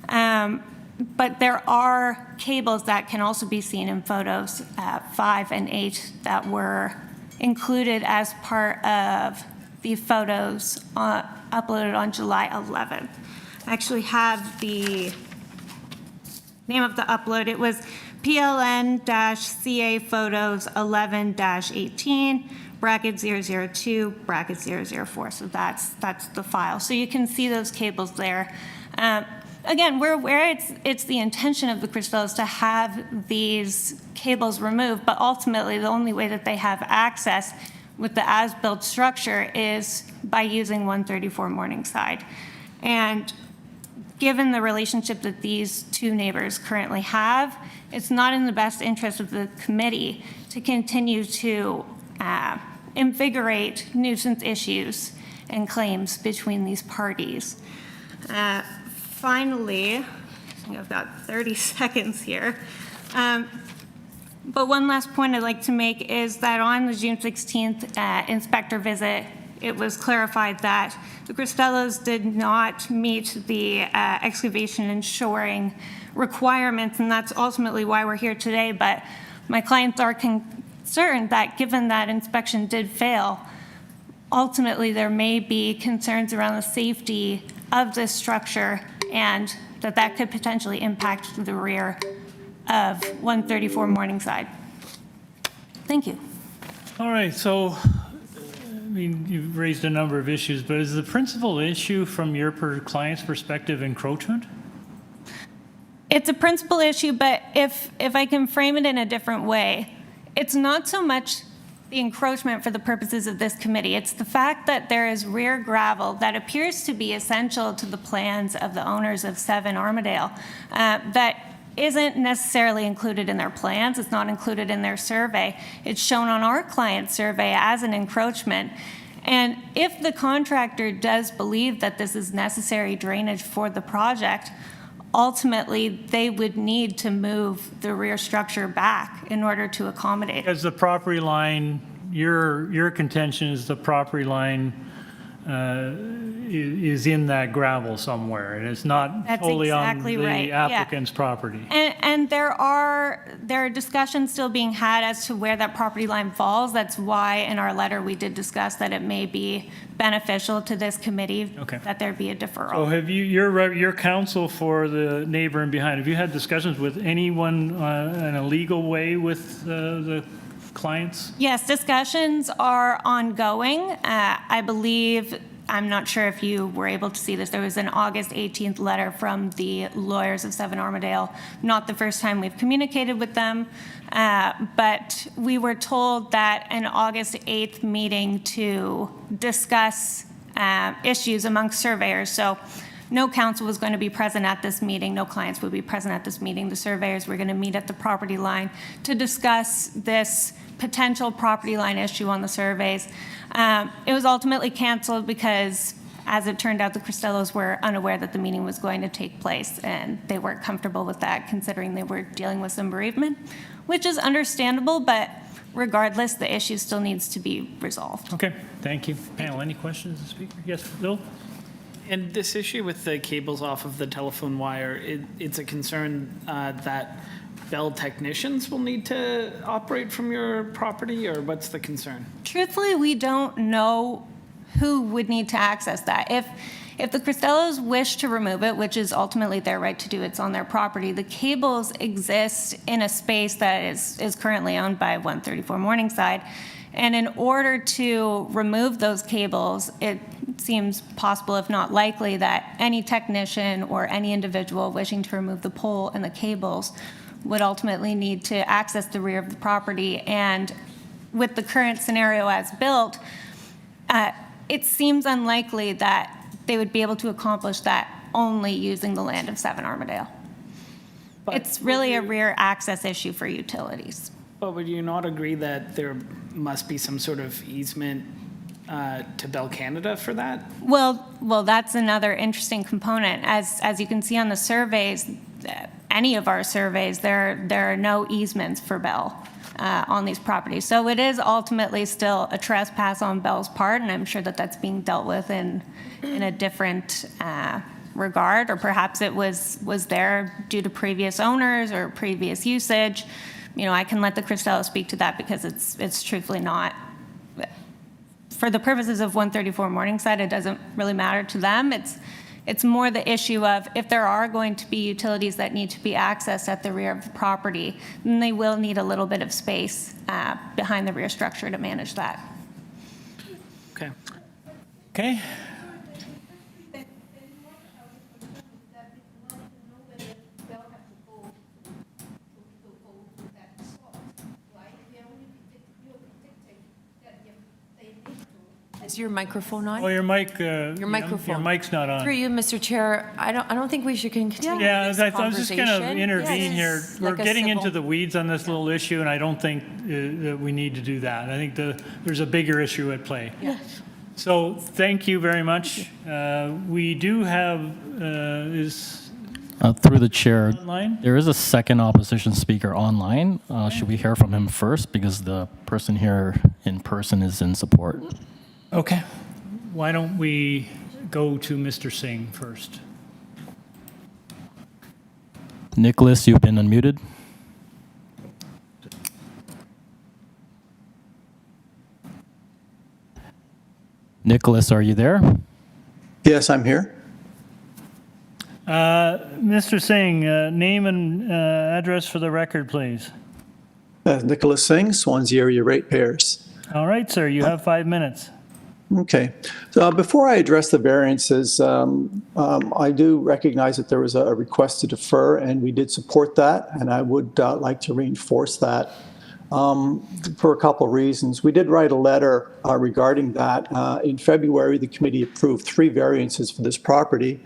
But there are cables that can also be seen in photos 5 and 8 that were included as part of the photos uploaded on July 11th. I actually have the name of the upload. It was PLN-CA Photos 11-18, bracket 002, bracket 004. So that's the file. So you can see those cables there. Again, we're aware it's the intention of the Cristellos to have these cables removed, but ultimately the only way that they have access with the as-built structure is by using 134 Morningside. And given the relationship that these two neighbors currently have, it's not in the best interest of the committee to continue to invigorate nuisance issues and claims between these parties. Finally, I think I've got 30 seconds here. But one last point I'd like to make is that on the June 16th inspector visit, it was clarified that the Cristellos did not meet the excavation and shoring requirements, and that's ultimately why we're here today. But my clients are concerned that given that inspection did fail, ultimately there may be concerns around the safety of this structure and that could potentially impact the rear of 134 Morningside. Thank you. All right, so, I mean, you've raised a number of issues, but is the principal issue from your client's perspective encroachment? It's a principal issue, but if I can frame it in a different way, it's not so much the encroachment for the purposes of this committee. It's the fact that there is rear gravel that appears to be essential to the plans of the owners of 7 Armadale that isn't necessarily included in their plans. It's not included in their survey. It's shown on our client's survey as an encroachment. And if the contractor does believe that this is necessary drainage for the project, ultimately they would need to move the rear structure back in order to accommodate. As the property line, your contention is the property line is in that gravel somewhere, and it's not That's totally exactly on the right. Yeah. applicant's property. And there are discussions still being had as to where that property line falls. That's why in our letter we did discuss that it may be beneficial to this committee that there be a deferral. So have you, your counsel for the neighbor and behind, have you had discussions with anyone in a legal way with the clients? Yes, discussions are ongoing. I believe, I'm not sure if you were able to see this, there was an August 18th letter from the lawyers of 7 Armadale. Not the first time we've communicated with them, but we were told that an August 8th meeting to discuss issues amongst surveyors. So no counsel was going to be present at this meeting. No clients would be present at this meeting. The surveyors were going to meet at the property line to discuss this potential property line issue on the surveys. It was ultimately canceled because, as it turned out, the Cristellos were unaware that the meeting was going to take place, and they weren't comfortable with that, considering they were dealing with some bereavement, which is understandable, but regardless, the issue still needs to be resolved. Okay, thank you. Panel, any questions of the speaker? Yes, Bill? And this issue with the cables off of the telephone wire, it's a concern that Bell technicians will need to operate from your property, or what's the concern? Truthfully, we don't know who would need to access that. If the Cristellos wish to remove it, which is ultimately their right to do, it's on their property, the cables exist in a space that is currently owned by 134 Morningside. And in order to remove those cables, it seems possible, if not likely, that any technician or any individual wishing to remove the pole and the cables would ultimately need to access the rear of the property. And with the current scenario as built, it seems unlikely that they would be able to accomplish that only using the land of 7 Armadale. It's really a rear access issue for utilities. But would you not agree that there must be some sort of easement to Bell Canada for that? Well, that's another interesting component. As you can see on the surveys, any of our surveys, there are no easements for Bell on these properties. So it is ultimately still a trespass on Bell's part, and I'm sure that that's being dealt with in a different regard, or perhaps it was there due to previous owners or previous usage. You know, I can let the Cristello speak to that because it's truthfully not. For the purposes of 134 Morningside, it doesn't really matter to them. It's more the issue of if there are going to be utilities that need to be accessed at the rear of the property, then they will need a little bit of space behind the rear structure to manage that. Okay. Okay. Is your microphone on? Oh, your mic. Your microphone. Your mic's not on. Through you, Mr. Chair, I don't think we should continue Yeah, this I was just going to conversation. intervene here. Yes, We're like a getting into civil- the weeds on this little issue, and I don't think that we need to do that. I think there's a bigger issue at play. Yes. So thank you very much. We do have, Through the chair, Online? there is a second opposition speaker online. Should we hear from him first? Because the person here in person is in support. Okay. Why don't we go to Mr. Singh first? Nicholas, you've been unmuted. Nicholas, are you there? Yes, I'm here. Mr. Singh, name and address for the record, please. Nicholas Singh, Swansea Area Ratepayers. All right, sir, you have 5 minutes. Okay. So before I address the variances, I do recognize that there was a request to defer, and we did support that, and I would like to reinforce that for a couple of reasons. We did write a letter regarding that. In February, the committee approved 3 variances for this property.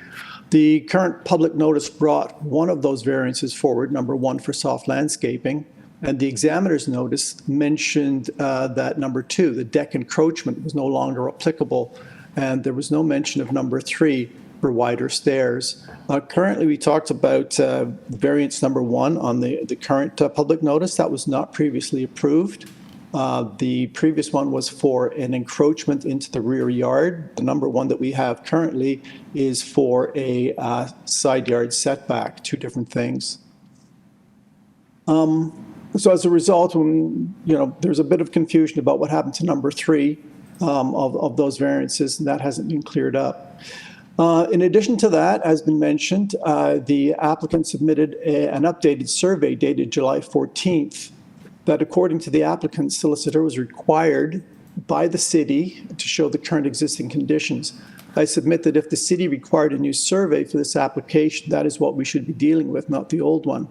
The current public notice brought one of those variances forward, number 1 for soft landscaping, and the examiner's notice mentioned that number 2, the deck encroachment, was no longer applicable, and there was no mention of number 3 for wider stairs. Currently, we talked about variance number 1 on the current public notice. That was not previously approved. The previous one was for an encroachment into the rear yard. The number 1 that we have currently is for a side yard setback, 2 different things. So as a result, there's a bit of confusion about what happened to number 3 of those variances, and that hasn't been cleared up. In addition to that, as been mentioned, the applicant submitted an updated survey dated July 14th that, according to the applicant's solicitor, was required by the city to show the current existing conditions. I submit that if the city required a new survey for this application, that is what we should be dealing with, not the old one.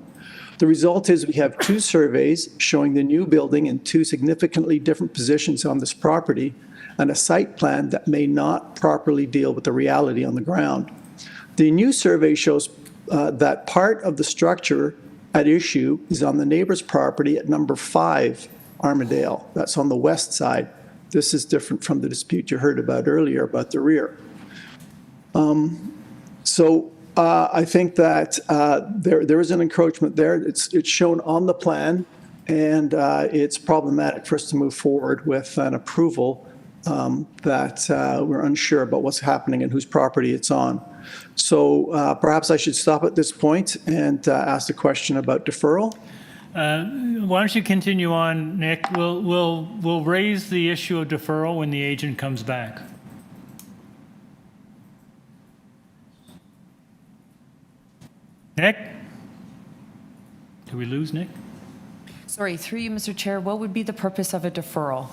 The result is we have 2 surveys showing the new building in 2 significantly different positions on this property, and a site plan that may not properly deal with the reality on the ground. The new survey shows that part of the structure at issue is on the neighbor's property at number 5, Armadale. That's on the west side. This is different from the dispute you heard about earlier about the rear. I think that there is an encroachment there. It's shown on the plan, and it's problematic for us to move forward with an approval that we're unsure about what's happening and whose property it's on. So perhaps I should stop at this point and ask the question about deferral. Why don't you continue on, Nick? We'll raise the issue of deferral when the agent comes back. Nick? Did we lose Nick? Sorry, through you, Mr. Chair, what would be the purpose of a deferral?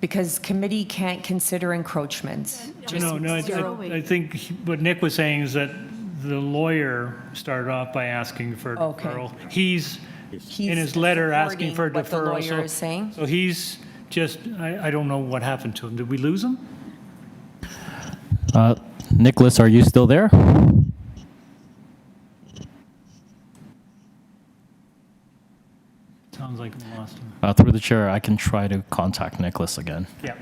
Because committee can't consider encroachments. No, I think what Nick was saying is that the lawyer started off by asking for a deferral. He's in his letter asking for a deferral. What the lawyer is saying? So he's just, I don't know what happened to him. Did we lose him? Nicholas, are you still there? Sounds like we lost him. Through the chair, I can try to contact Nicholas again. Yeah.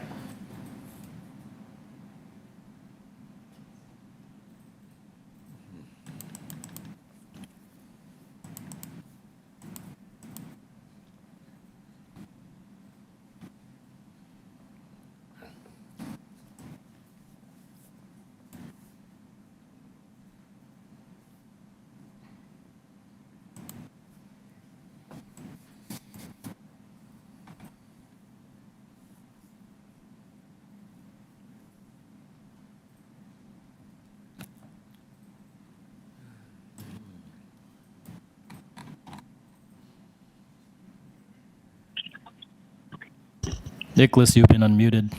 Nicholas, you've been unmuted.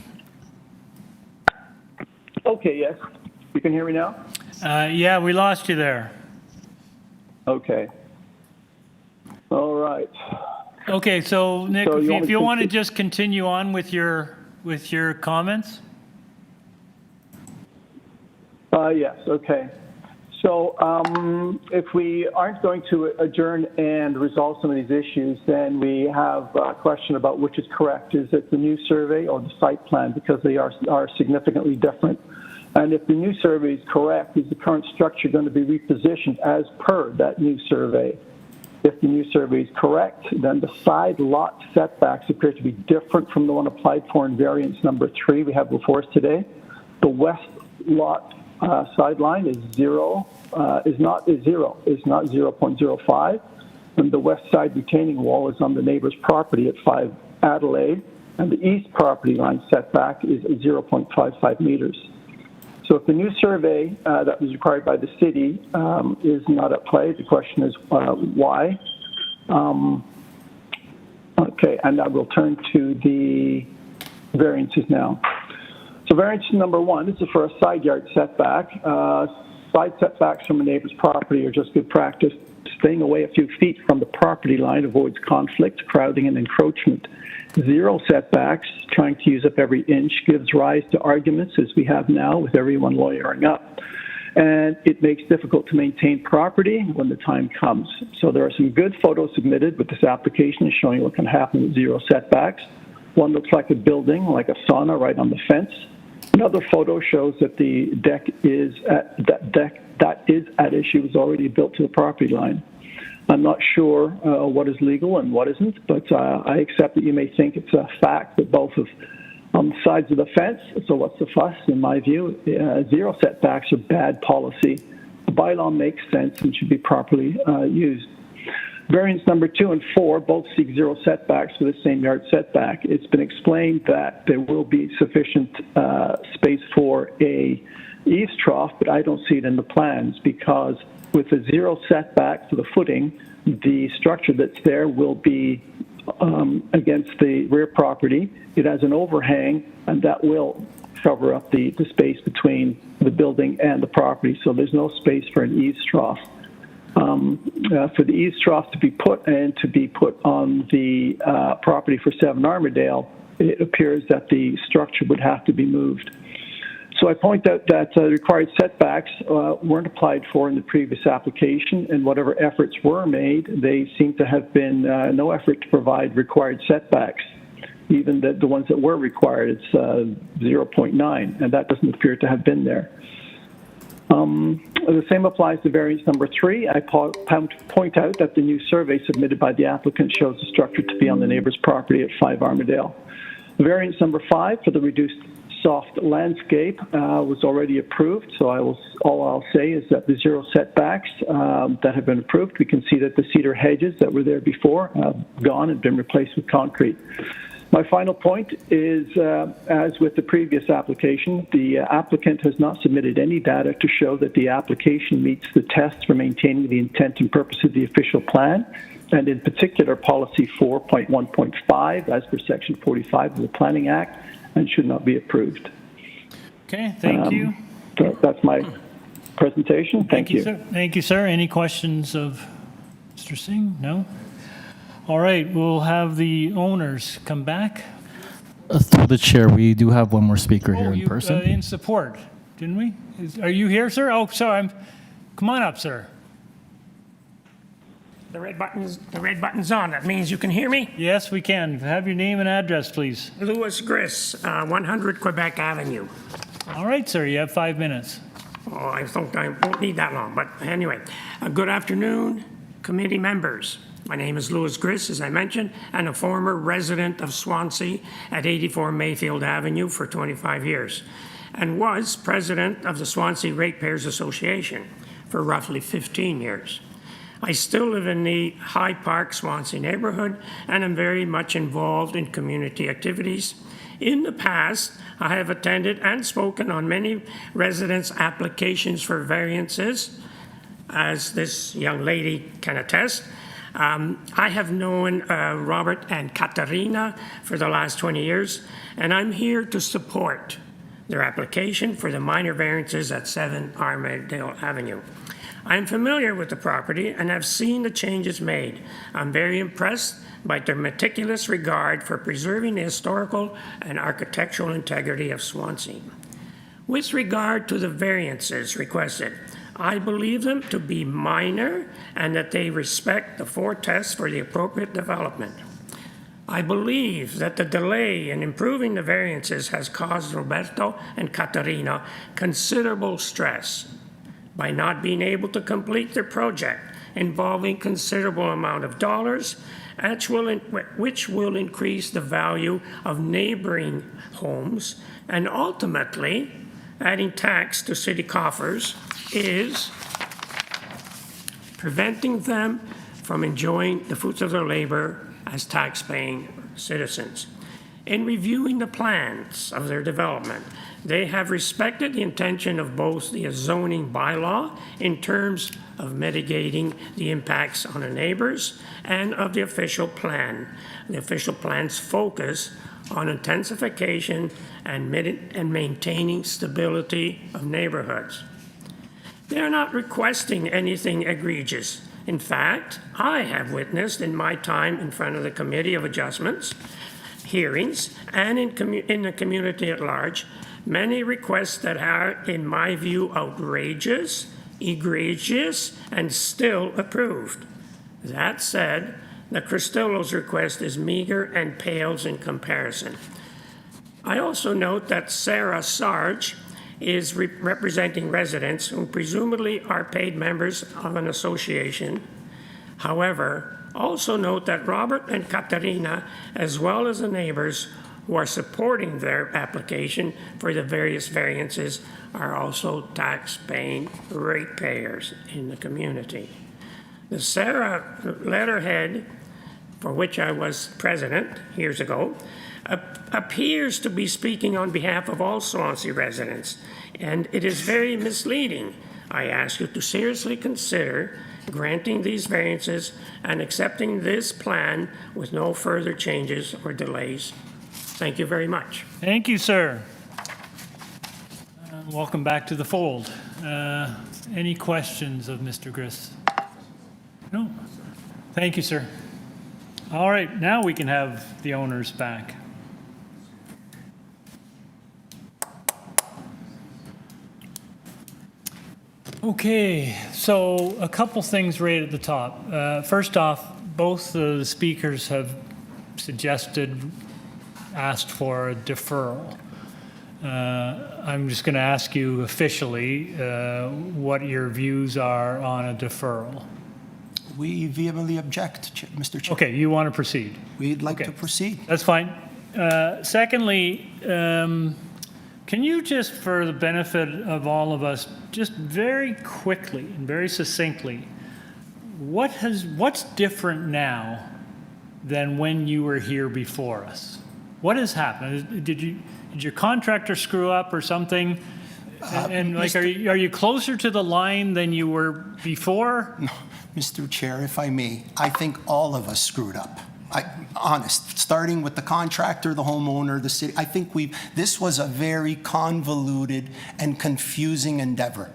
Okay, yes. You can hear me now? Yeah, we lost you there. Okay. All right. Okay, so Nick, So if you to want to just continue on with your comments. Yes, okay. So if we aren't going to adjourn and resolve some of these issues, then we have a question about which is correct. Is it the new survey or the site plan? Because they are significantly different. And if the new survey is correct, is the current structure going to be repositioned as per that new survey? If the new survey is correct, then the side lot setbacks appear to be different from the one applied for in variance number 3 we have before us today. The west lot sideline is not 0.05, and the west side retaining wall is on the neighbor's property at 5 Adelaide, and the east property line setback is 0.55 meters. So if the new survey that was required by the city is not at play, the question is why? Okay, and I will turn to the variances now. So variance number 1, this is for a side yard setback. Side setbacks from a neighbor's property are just good practice. Staying away a few feet from the property line avoids conflict, crowding, and encroachment. 0 setbacks, trying to use up every inch, gives rise to arguments, as we have now, with everyone lawyering up. And it makes it difficult to maintain property when the time comes. So there are some good photos submitted with this application showing what can happen with 0 setbacks. One looks like a building, like a sauna right on the fence. Another photo shows that the deck that is at issue is already built to the property line. I'm not sure what is legal and what isn't, but I accept that you may think it's a fact that both of on the sides of the fence, so what's the fuss? In my view, 0 setbacks are bad policy. The bylaw makes sense and should be properly used. Variance number 2 and 4 both seek 0 setbacks for the same yard setback. It's been explained that there will be sufficient space for a eaves trough, but I don't see it in the plans because with a 0 setback for the footing, the structure that's there will be against the rear property. It has an overhang, and that will cover up the space between the building and the property, so there's no space for an eaves trough. For the eaves trough to be put on the property for 7 Armadale, it appears that the structure would have to be moved. So I point out that required setbacks weren't applied for in the previous application, and whatever efforts were made, they seem to have been no effort to provide required setbacks. Even the ones that were required, it's 0.9, and that doesn't appear to have been there. The same applies to variance number 3. I point out that the new survey submitted by the applicant shows the structure to be on the neighbor's property at 5 Armadale. Variance number 5 for the reduced soft landscape was already approved, so all I'll say is that the 0 setbacks that have been approved, we can see that the cedar hedges that were there before have gone and been replaced with concrete. My final point is, as with the previous application, the applicant has not submitted any data to show that the application meets the tests for maintaining the intent and purpose of the official plan, and in particular, policy 4.1.5, as per section 45 of the Planning Act, and should not be approved. Okay, thank you. That's my presentation. Thank you. Sir. Thank you, sir. Any questions of Mr. Singh? No? All right, we'll have the owners come back. Through the chair, we do have one more speaker here in person. In support, didn't we? Are you here, sir? Oh, sorry. Come on up, sir. The red button's on. That means you can hear me? Yes, we can. Have your name and address, please. Louis Gris, 100 Quebec Avenue. All right, sir. You have 5 minutes. Oh, I think I won't need that long. But anyway, good afternoon, committee members. My name is Louis Gris, as I mentioned, and a former resident of Swansea at 84 Mayfield Avenue for 25 years, and was president of the Swansea Ratepayers Association for roughly 15 years. I still live in the High Park, Swansea neighborhood, and am very much involved in community activities. In the past, I have attended and spoken on many residents' applications for variances, as this young lady can attest. I have known Robert and Katarina for the last 20 years, and I'm here to support their application for the minor variances at 7 Armadale Avenue. I'm familiar with the property and have seen the changes made. I'm very impressed by their meticulous regard for preserving the historical and architectural integrity of Swansea. With regard to the variances requested, I believe them to be minor and that they respect the 4 tests for the appropriate development. I believe that the delay in improving the variances has caused Roberto and Caterina considerable stress by not being able to complete their project involving considerable amount of dollars, which will increase the value of neighboring homes and ultimately adding tax to city coffers is preventing them from enjoying the fruits of their labor as tax-paying citizens. In reviewing the plans of their development, they have respected the intention of both the zoning bylaw in terms of mitigating the impacts on the neighbors and of the official plan. The official plan's focus on intensification and maintaining stability of neighborhoods. They are not requesting anything egregious. In fact, I have witnessed in my time in front of the Committee of Adjustments, hearings, and in the community at large, many requests that are, in my view, outrageous, egregious, and still approved. That said, the Cristillo's request is meager and pales in comparison. I also note that Sarah Sarge is representing residents who presumably are paid members of an association. However, also note that Robert and Caterina, as well as the neighbors who are supporting their application for the various variances, are also tax-paying ratepayers in the community. The Sarah letterhead, for which I was president years ago, appears to be speaking on behalf of all Swansea residents, and it is very misleading. I ask you to seriously consider granting these variances and accepting this plan with no further changes or delays. Thank you very much. Thank you, sir. Welcome back to the fold. Any questions of Mr. Griss? No? Thank you, sir. All right, now we can have the owners back. Okay, so a couple things right at the top. First off, both the speakers have asked for a deferral. I'm just going to ask you officially what your views are on a deferral. We vehemently object, Mr. Chair. Okay, you want to proceed? We'd like to proceed. That's fine. Secondly, can you just, for the benefit of all of us, just very quickly and very succinctly, what's different now than when you were here before us? What has happened? Did your contractor screw up or something? And like, are you closer to the line than you were before? No, Mr. Chair, if I may, I think all of us screwed up. Honest, starting with the contractor, the homeowner, the city. I think this was a very convoluted and confusing endeavor.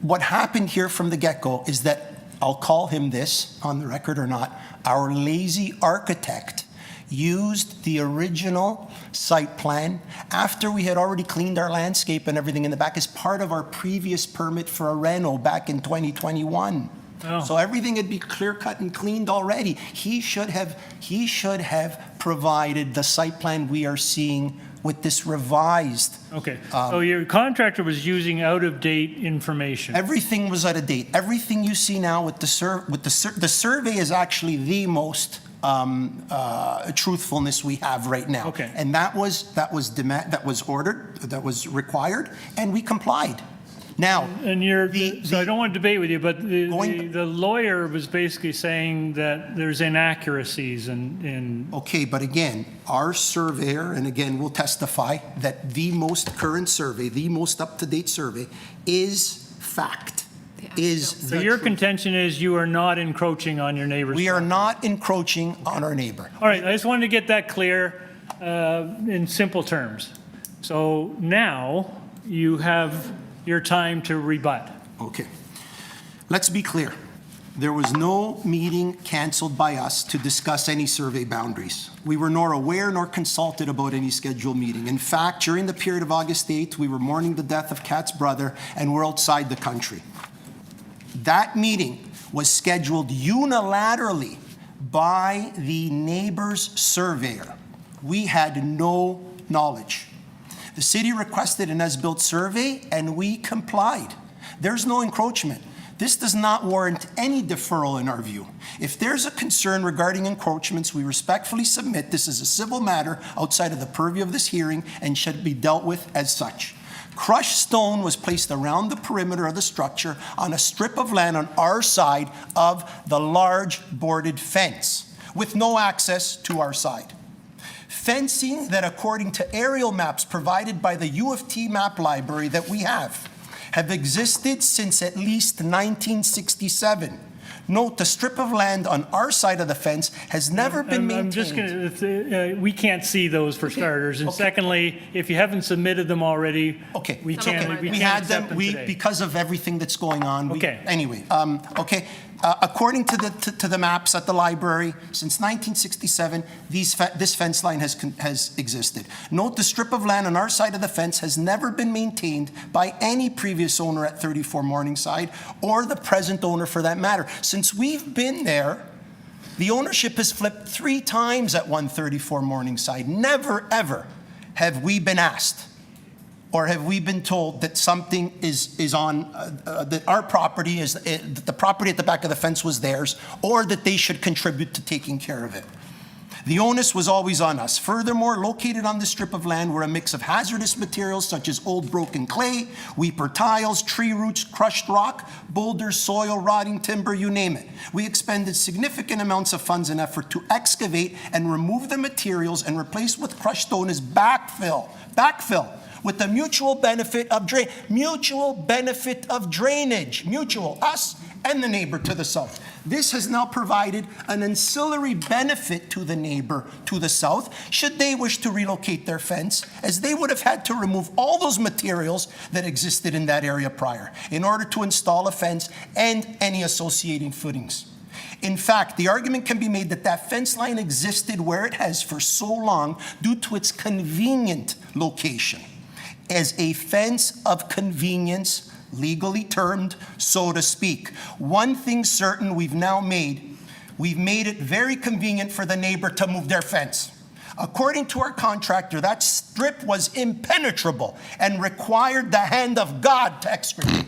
What happened here from the get-go is that, I'll call him this on the record or not, our lazy architect used the original site plan after we had already cleaned our landscape and everything in the back as part of our previous permit for a reno back in 2021. Oh. So everything had been clear-cut and cleaned already. He should have provided the site plan we are seeing with this revised. Okay, so your contractor was using out-of-date information. Everything was out of date. Everything you see now with the survey is actually the most truthfulness we have right now. Okay. And that was ordered, that was required, and we complied. Now, and so I don't want to debate with you, but the lawyer was basically saying that there's inaccuracies in. Okay, but again, our surveyor, and again, we'll testify that the most current survey, the most up-to-date survey, is fact. So your contention is you are not encroaching on your neighbor's. We are not encroaching on our neighbor. All right, I just wanted to get that clear in simple terms. So now you have your time to rebut. Okay. Let's be clear. There was no meeting canceled by us to discuss any survey boundaries. We were nor aware nor consulted about any scheduled meeting. In fact, during the period of August 8th, we were mourning the death of Kat's brother and were outside the country. That meeting was scheduled unilaterally by the neighbor's surveyor. We had no knowledge. The city requested an as-built survey and we complied. There's no encroachment. This does not warrant any deferral in our view. If there's a concern regarding encroachments, we respectfully submit this is a civil matter outside of the purview of this hearing and should be dealt with as such. Crushed stone was placed around the perimeter of the structure on a strip of land on our side of the large boarded fence with no access to our side. Fencing that, according to aerial maps provided by the U of T map library that we have existed since at least 1967. Note, the strip of land on our side of the fence has never been maintained. I'm just going to, we can't see those for starters. And secondly, if you haven't submitted them already, we can't had accept them, them today. because of everything that's going on. Anyway, according to the maps at the library, since 1967, this fence line has existed. Note, the strip of land on our side of the fence has never been maintained by any previous owner at 34 Morningside, or the present owner for that matter. Since we've been there, the ownership has flipped 3 times at 134 Morningside. Never, ever have we been asked or have we been told that something is on, that our property is, that the property at the back of the fence was theirs, or that they should contribute to taking care of it. The onus was always on us. Furthermore, located on this strip of land were a mix of hazardous materials such as old broken clay, weeper tiles, tree roots, crushed rock, boulders, soil, rotting timber, you name it. We expended significant amounts of funds and effort to excavate and remove the materials and replace with crushed stone as backfill, with the mutual benefit of drainage, us and the neighbor to the south. This has now provided an ancillary benefit to the neighbor to the south, should they wish to relocate their fence, as they would have had to remove all those materials that existed in that area prior in order to install a fence and any associating footings. In fact, the argument can be made that that fence line existed where it has for so long due to its convenient location, as a fence of convenience, legally termed, so to speak. One thing certain we've made it very convenient for the neighbor to move their fence. According to our contractor, that strip was impenetrable and required the hand of God to excavate.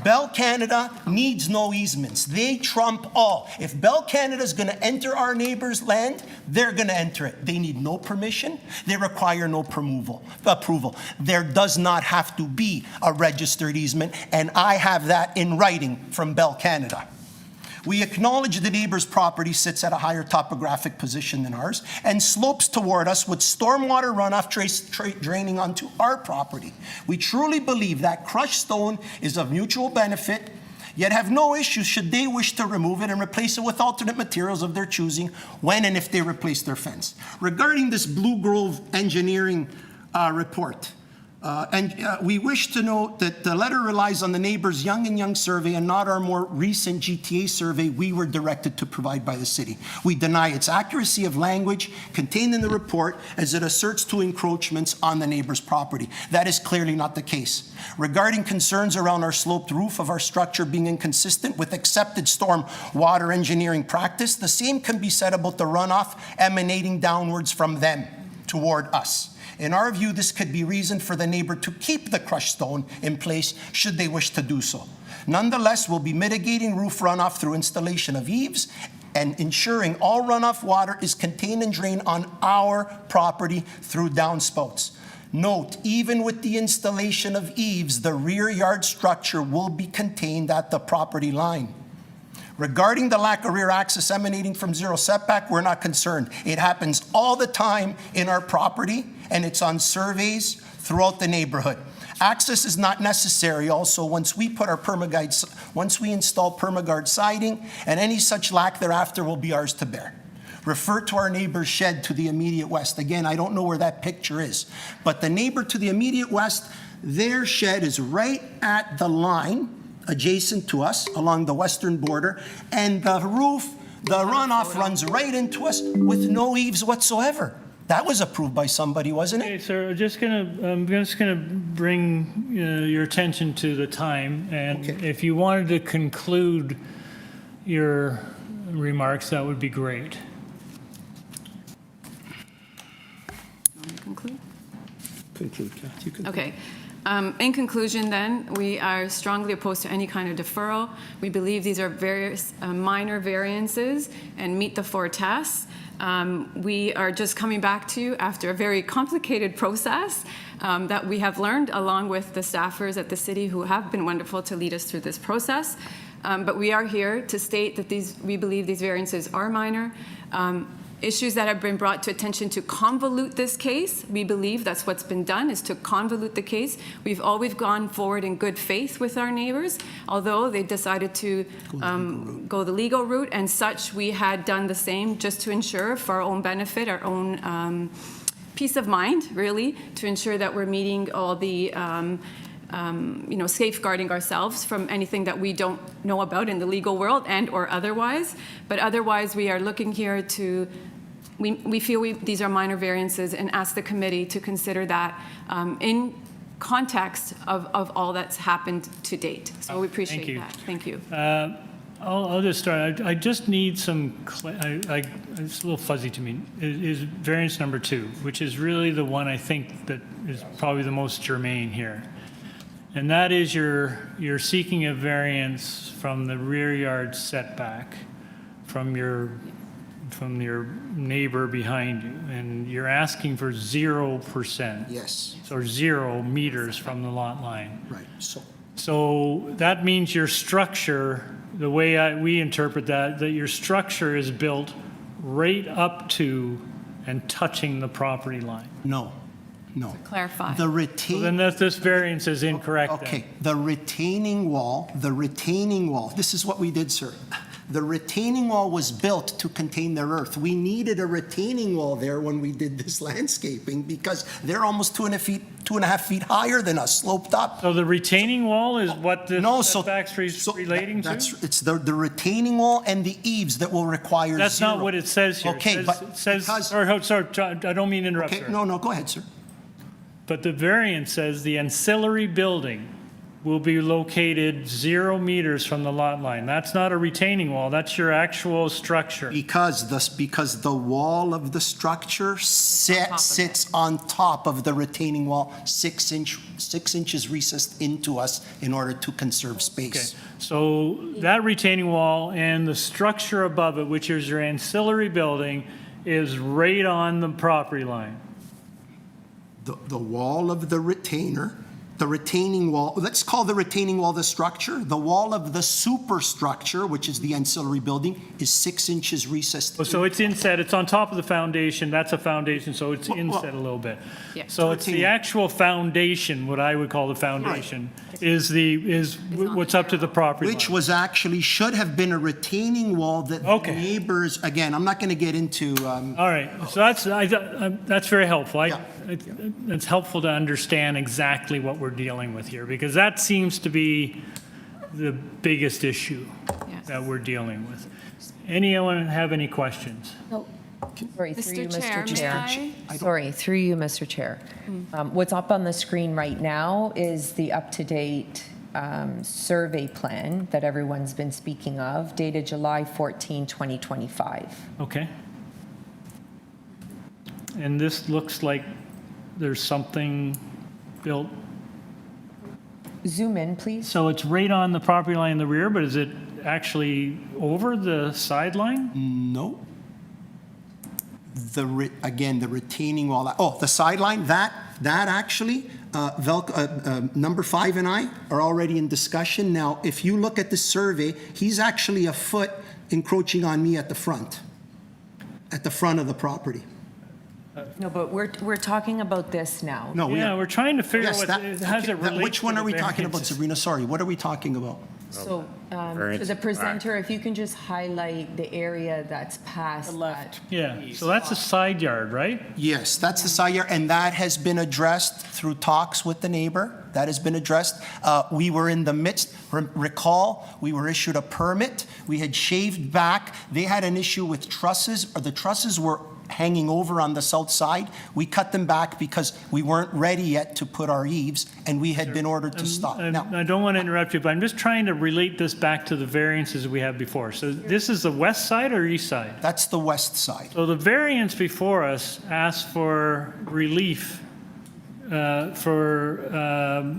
Bell Canada needs no easements. They trump all. If Bell Canada is going to enter our neighbor's land, they're going to enter it. They need no permission. They require no approval. There does not have to be a registered easement, and I have that in writing from Bell Canada. We acknowledge the neighbor's property sits at a higher topographic position than ours and slopes toward us with stormwater runoff draining onto our property. We truly believe that crushed stone is of mutual benefit, yet have no issues should they wish to remove it and replace it with alternate materials of their choosing when and if they replace their fence. Regarding this Blue Grove engineering report, we wish to note that the letter relies on the neighbor's Young survey and not our more recent GTA survey we were directed to provide by the city. We deny its accuracy of language contained in the report, as it asserts 2 encroachments on the neighbor's property. That is clearly not the case. Regarding concerns around our sloped roof of our structure being inconsistent with accepted storm water engineering practice, the same can be said about the runoff emanating downwards from them toward us. In our view, this could be reason for the neighbor to keep the crushed stone in place should they wish to do so. Nonetheless, we'll be mitigating roof runoff through installation of eaves and ensuring all runoff water is contained and drained on our property through downspouts. Note, even with the installation of eaves, the rear yard structure will be contained at the property line. Regarding the lack of rear access emanating from zero setback, we're not concerned. It happens all the time in our property, and it's on surveys throughout the neighborhood. Access is not necessary also once we install permaguard siding, and any such lack thereafter will be ours to bear. Refer to our neighbor's shed to the immediate west. Again, I don't know where that picture is, but the neighbor to the immediate west, their shed is right at the line adjacent to us along the western border, and the roof, the runoff runs right into us with no eaves whatsoever. That was approved by somebody, wasn't it? Okay, sir, I'm just gonna bring your attention to the time, and if you wanted to conclude your remarks, that would be great. Conclude? Conclude, Kath. You conclude. Okay. In conclusion, then, we are strongly opposed to any kind of deferral. We believe these are various minor variances and meet the 4 tests. We are just coming back to you after a very complicated process that we have learned along with the staffers at the city who have been wonderful to lead us through this process. But we are here to state that we believe these variances are minor. Issues that have been brought to attention to convolute this case. We believe that's what's been done, is to convolute the case. We've always gone forward in good faith with our neighbors, although they decided to go the legal route, and such we had done the same just to ensure for our own benefit, our own peace of mind, really, to ensure that we're meeting all the safeguarding ourselves from anything that we don't know about in the legal world and or otherwise. But otherwise, we are looking here to, we feel these are minor variances and ask the committee to consider that in context of all that's happened to date. So we appreciate that. Thank you. I'll just start. I just need some, it's a little fuzzy to me, is variance number 2, which is really the one I think that is probably the most germane here. And that is you're seeking a variance from the rear yard setback from your neighbor behind you, and you're asking for 0%. Yes. So 0 meters from the lot line. Right. So that means your structure, the way we interpret that your structure is built right up to and touching the property line. No. Clarify. So then this variance is incorrect. Okay. The retaining wall, this is what we did, sir. The retaining wall was built to contain their earth. We needed a retaining wall there when we did this landscaping because they're almost 2.5 feet higher than us, sloped up. So the retaining wall is what this setback's relating to? It's the retaining wall and the eaves that will require That's 0. not what it says here. Okay, it says, sorry, I don't mean to interrupt, Okay, sir. no, go ahead, sir. But the variance says the ancillary building will be located 0 meters from the lot line. That's not a retaining wall, that's your actual structure. Because the wall of the structure sits on top of the retaining wall, 6 inches recessed into us in order to conserve space. Okay. So that retaining wall and the structure above it, which is your ancillary building, is right on the property line. The wall of the retaining wall, let's call the retaining wall the structure. The wall of the superstructure, which is the ancillary building, is 6 inches recessed. So it's inset, it's on top of the foundation, that's a foundation, so it's inset a little bit. Yeah. So it's the actual foundation, what I would call the foundation, is what's up to the property line. Which was actually, should have been a retaining wall that the neighbors, again, I'm not going to get into. All right, so that's very helpful. It's helpful to understand exactly what we're dealing with here, because that seems to be the biggest issue that we're dealing with. Anyone have any questions? No. Sorry, through you, Mr. Chair, Chair. Sorry, through you, Mr. Chair. What's up on the screen right now is the up-to-date survey plan that everyone's been speaking of, dated July 14, 2025. Okay. And this looks like there's something built. Zoom in, please. So it's right on the property line in the rear, but is it actually over the sideline? No. Again, the retaining wall, the sideline, that actually, number 5 and I are already in discussion. Now, if you look at the survey, he's actually a foot encroaching on me at the front of the property. No, but we're talking about this now. No, we're trying to figure out how it relates. Which one to are we the talking about, variances. Sabrina? Sorry, what are we talking about? So to variance the back. presenter, if you can just highlight the area that's past that. Yeah, so that's a side yard, right? Yes, that's the side yard, and that has been addressed through talks with the neighbor. That has been addressed. We were in the midst, recall, we were issued a permit. We had shaved back. They had an issue with trusses, or the trusses were hanging over on the south side. We cut them back because we weren't ready yet to put our eaves, and we had been ordered to stop. Now, I don't want to interrupt you, but I'm just trying to relate this back to the variances we had before. So this is the west side or east side? that's the west side. So the variance before us asked for relief for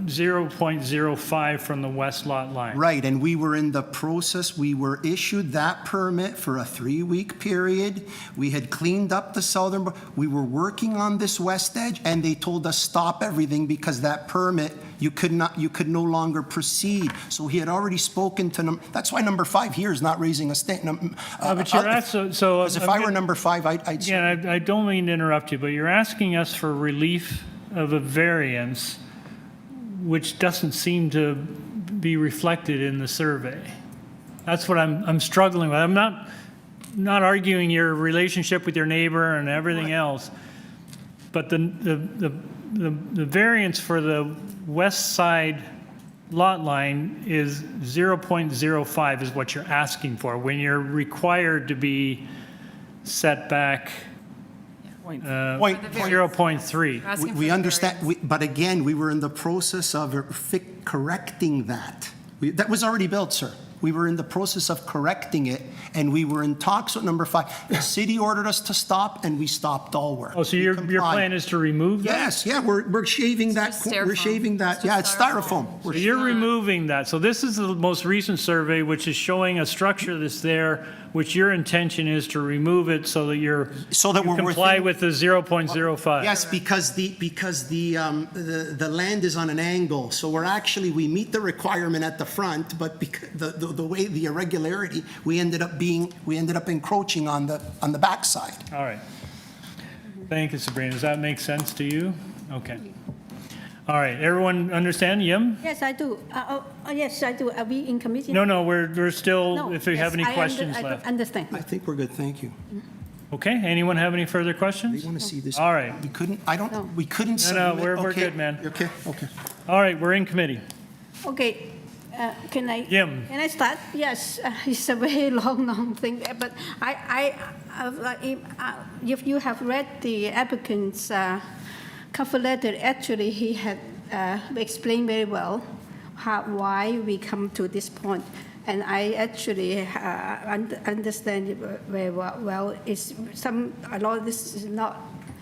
0.05 from the west lot line. Right, and we were in the process, we were issued that permit for a 3-week period. We had cleaned up the southern, we were working on this west edge, and they told us stop everything because that permit, you could no longer proceed. So he had already spoken to them. That's why number 5 here is not raising a stake. But you're asking, so. Because if I were number 5, I'd. Yeah, I don't mean to interrupt you, but you're asking us for relief of a variance which doesn't seem to be reflected in the survey. That's what I'm struggling with. I'm not arguing your relationship with your neighbor and everything else, but the variance for the west side lot line is 0.05 is what you're asking for when you're required to be set back 0.3. We understand, but again, we were in the process of correcting that. That was already built, sir. We were in the process of correcting it, and we were in talks with number 5. The city ordered us to stop, and we stopped all work. Oh, so your plan is to remove that? Yes, yeah, we're shaving that. We're shaving that. Yeah, it's styrofoam. So you're removing that. So this is the most recent survey, which is showing a structure that's there, which your intention is to remove it so that you comply with the 0.05. Yes, because the land is on an angle, so we meet the requirement at the front, but because the way the irregularity, we ended up encroaching on the backside. All right. Thank you, Sabrina. Does that make sense to you? Okay. All right. Everyone understand, Yim? Yes, I do. Yes, I do. Are we in committee? No, we're still, No, if you have any questions left. I understand. I think we're good, thank you. Okay, anyone have any further questions? They want to see this. All right. We couldn't submit. No, we're Okay. good, man. Okay. All right, we're in committee. Okay. Can I? Yim. Can I start? Yes, it's a very long thing, but if you have read the applicant's cover letter, actually he had explained very well why we come to this point, and I actually understand it very well. A lot of this is not,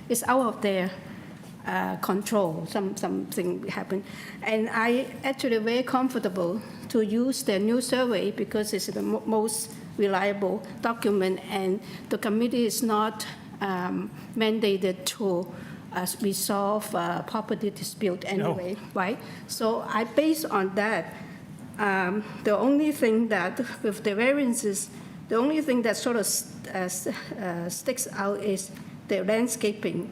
it's out of their control. Something happened, and I actually very comfortable to use the new survey because it's the most reliable document, and the committee is not mandated to resolve property dispute anyway, right? So I based on that. The only thing that with the variances, the only thing that sort of sticks out is the landscaping.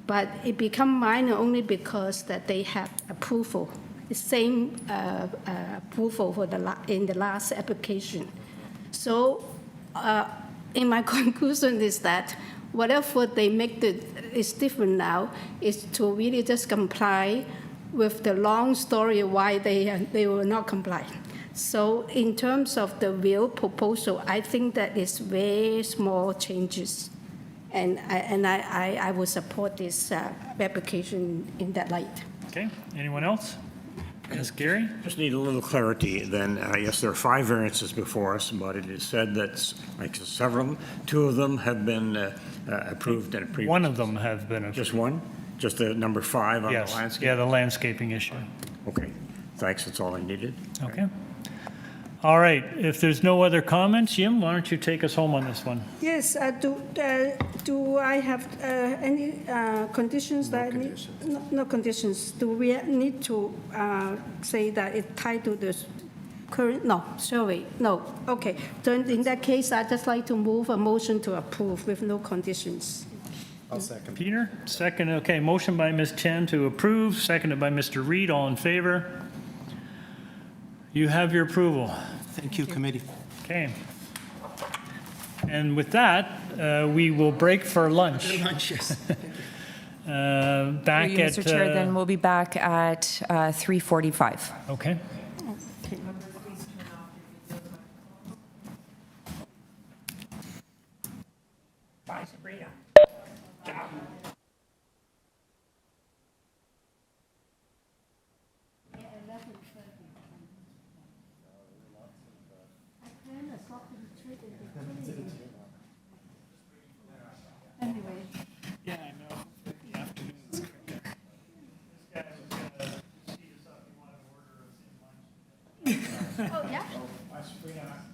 But it become minor only because that they have approval, the same approval for in the last application. So in my conclusion is that whatever they make is different now is to really just comply with the long story why they will not comply. So in terms of the real proposal, I think that it's very small changes. And I will support this application in that light. Okay, anyone else? Yes, Gary? Just need a little clarity then. Yes, there are 5 variances before us, but it is said that, like several, 2 of them have been approved in a previous. 1 of them have been approved. Just 1? Just the number 5 on the landscape? Yeah, the landscaping issue. Okay, thanks, that's all I needed. Okay. All right, if there's no other comments, Yim, why don't you take us home on this one? Yes, do I have any conditions that I need? No conditions. Do we need to say that it's tied to the current, survey? No, okay. Then in that case, I'd just like to move a motion to approve with no conditions. I'll second. Peter, second, okay, motion by Ms. Chen to approve, seconded by Mr. Reed, all in favor? You have your approval. Thank you, committee. Okay. And with that, we will break for lunch. Lunch, yes. Back Through you, at. Mr. Chair, then we'll be back at 3:45. Okay. Bye, Sabrina. Ciao. Anyway. Yeah, I know. The afternoon is quick. This guy was gonna see us up. He wanted to order us in lunch. Oh, yeah? Sabrina.